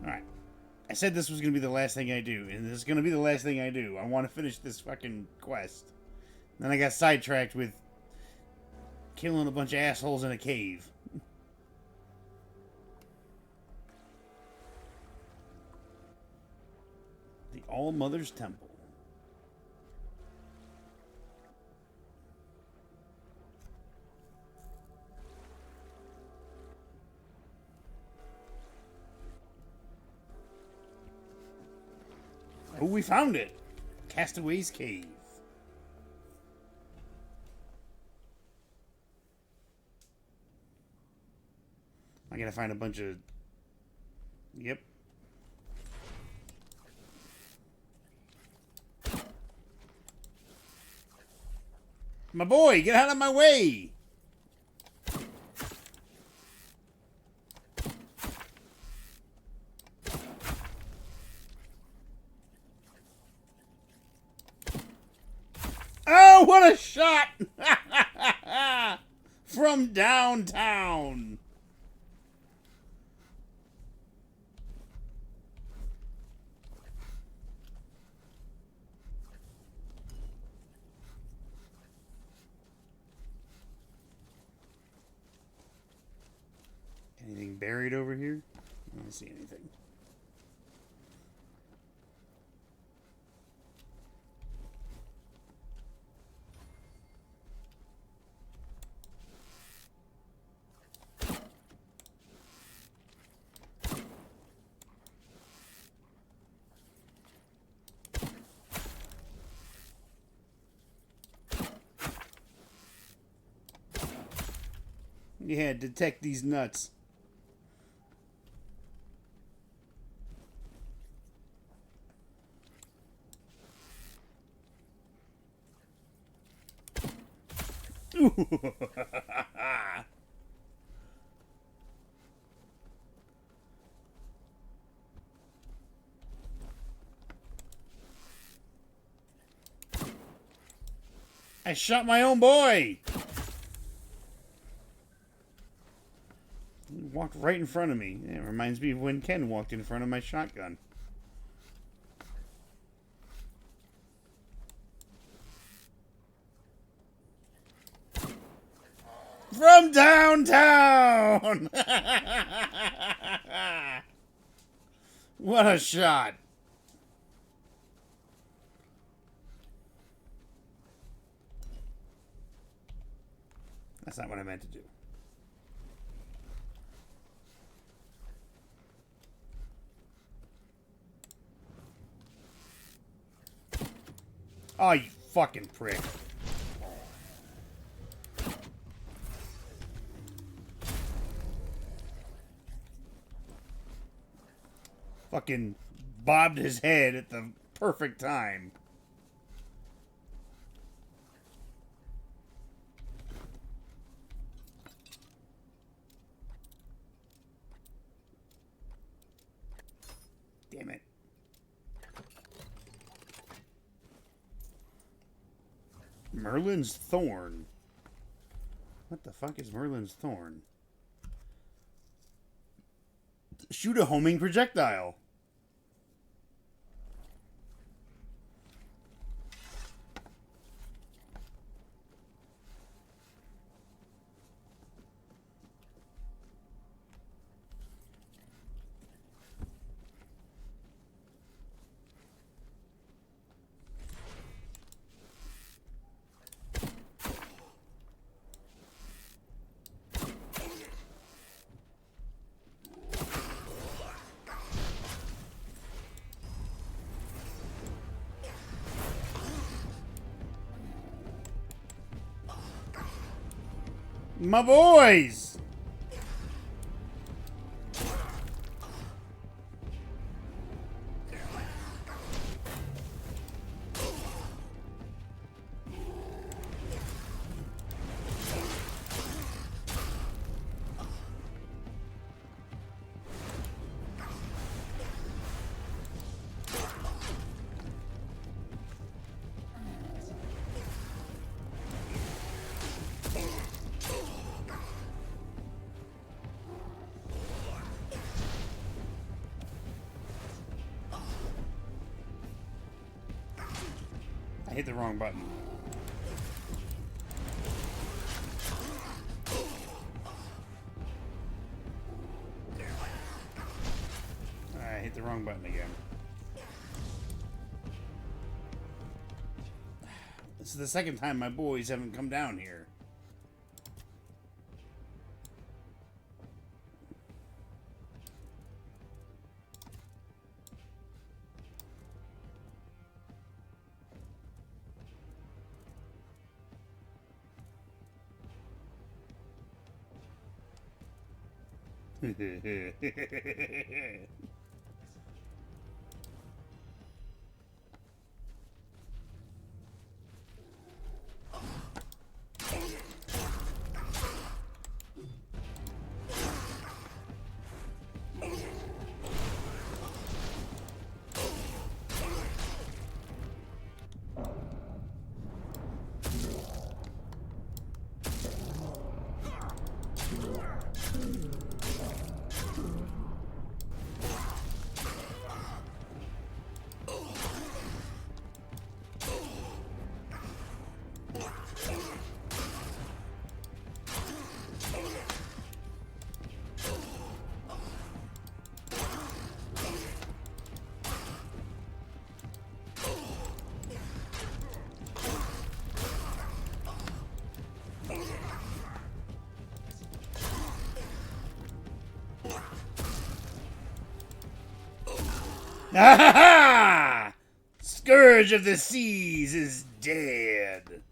Alright. I said this was going to be the last thing I do, and this is going to be the last thing I do. I want to finish this fucking quest. Then I got sidetracked with killing a bunch of assholes in a cave. The All-Mother's Temple. Oh, we found it. Castaway's Cave. I gotta find a bunch of... Yep. My boy, get out of my way! Oh, what a shot! From downtown. Anything buried over here? I don't see anything. Yeah, detect these nuts. I shot my own boy! He walked right in front of me. It reminds me of when Ken walked in front of my shotgun. From downtown! What a shot! That's not what I meant to do. Oh, you fucking prick. Fucking bobbed his head at the perfect time. Damn it. Merlin's Thorn. What the fuck is Merlin's Thorn? Shoot a homing projectile. My boys! I hit the wrong button. I hit the wrong button again. This is the second time my boys haven't come down here. Ah! Scourge of the Seas is dead.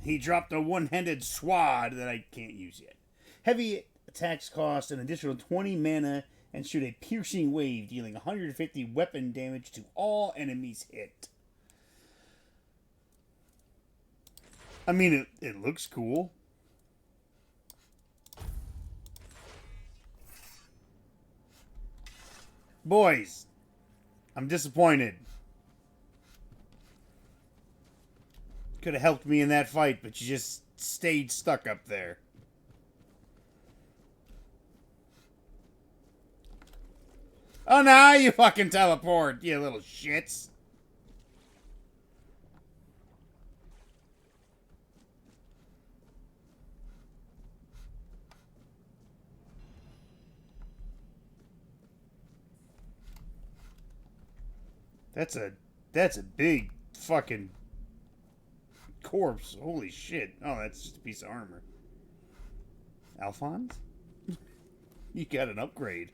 He dropped a one-handed sword that I can't use yet. Heavy attacks cost an additional 20 mana and shoot a piercing wave, dealing 150 weapon damage to all enemies hit. I mean, it looks cool. Boys, I'm disappointed. Could have helped me in that fight, but you just stayed stuck up there. Oh, now you fucking teleport, you little shits. That's a big fucking corpse. Holy shit. Oh, that's just a piece of armor. Alphonse? You got an upgrade.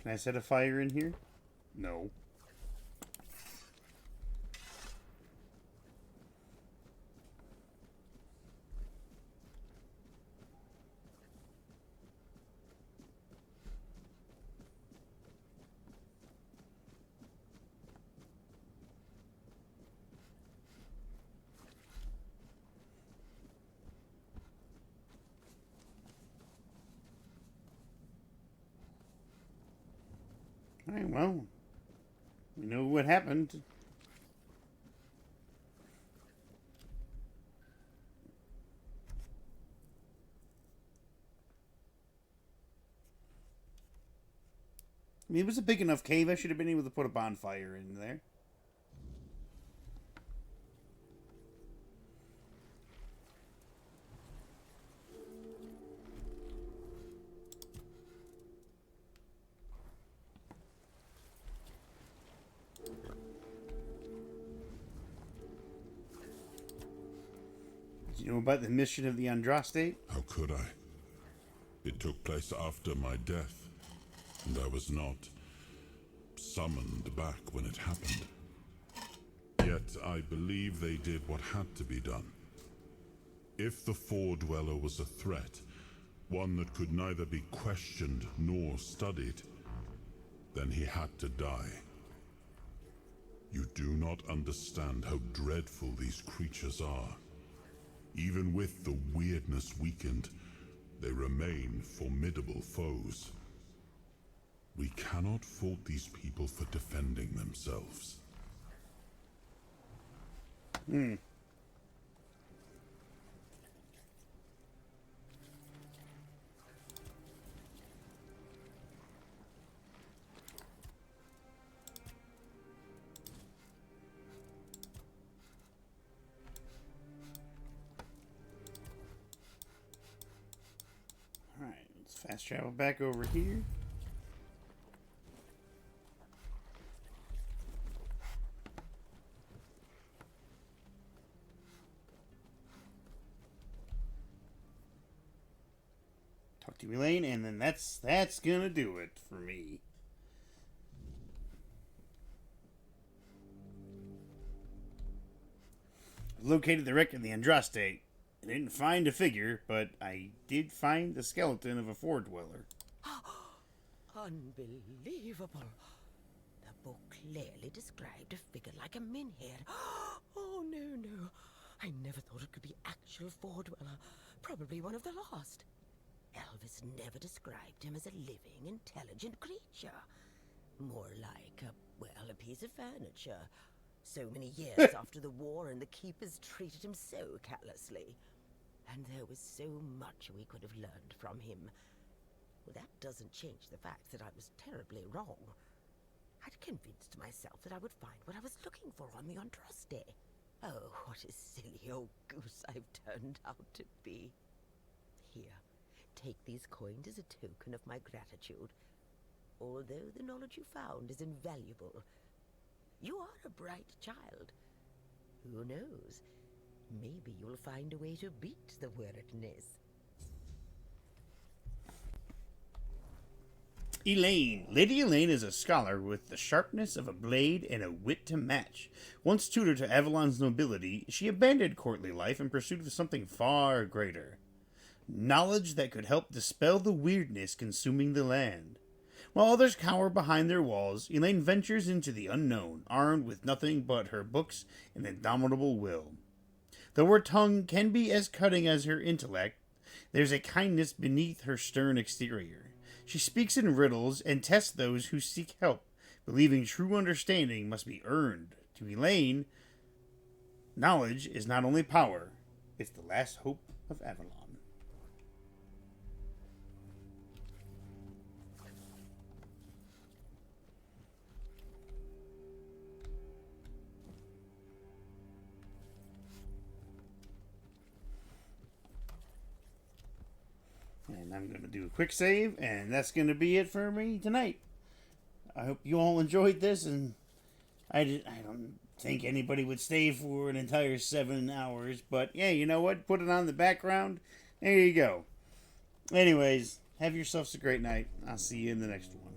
Can I set a fire in here? No. Alright, well, we know what happened. I mean, it was a big enough cave. I should have been able to put a bonfire in there. Did you know about the mission of the Andraste? How could I? It took place after my death, and I was not summoned back when it happened. Yet I believe they did what had to be done. If the Four-Dweller was a threat, one that could neither be questioned nor studied, then he had to die. You do not understand how dreadful these creatures are. Even with the weirdness weakened, they remain formidable foes. We cannot fault these people for defending themselves. Hmm. Alright, let's fast travel back over here. Talk to Elaine, and then that's gonna do it for me. Located the wreck of the Andraste. I didn't find a figure, but I did find the skeleton of a Four Dweller. Unbelievable. The book clearly described a figure like a Minhead. Oh, no. I never thought it could be actual Four Dweller. Probably one of the lost. Elvis never described him as a living, intelligent creature. More like a piece of furniture. So many years after the war, and the keepers treated him so callously. And there was so much we could have learned from him. Well, that doesn't change the fact that I was terribly wrong. I'd convinced myself that I would find what I was looking for on the Andraste. Oh, what a silly old goose I've turned out to be. Here, take these coins as a token of my gratitude. Although the knowledge you found is invaluable, you are a bright child. Who knows? Maybe you'll find a way to beat the weirdness. Elaine. Lady Elaine is a scholar with the sharpness of a blade and a wit to match. Once tutor to Avalon's nobility, she abandoned courtly life in pursuit of something far greater. Knowledge that could help dispel the weirdness consuming the land. While others cower behind their walls, Elaine ventures into the unknown, armed with nothing but her books and indomitable will. Though her tongue can be as cutting as her intellect, there's a kindness beneath her stern exterior. She speaks in riddles and tests those who seek help, believing true understanding must be earned. To Elaine, knowledge is not only power, it's the last hope of Avalon. And I'm going to do a quick save, and that's going to be it for me tonight. I hope you all enjoyed this, and I don't think anybody would stay for an entire 7 hours, but yeah, you know what? Put it on the background. There you go. Anyways, have yourselves a great night. I'll see you in the next one.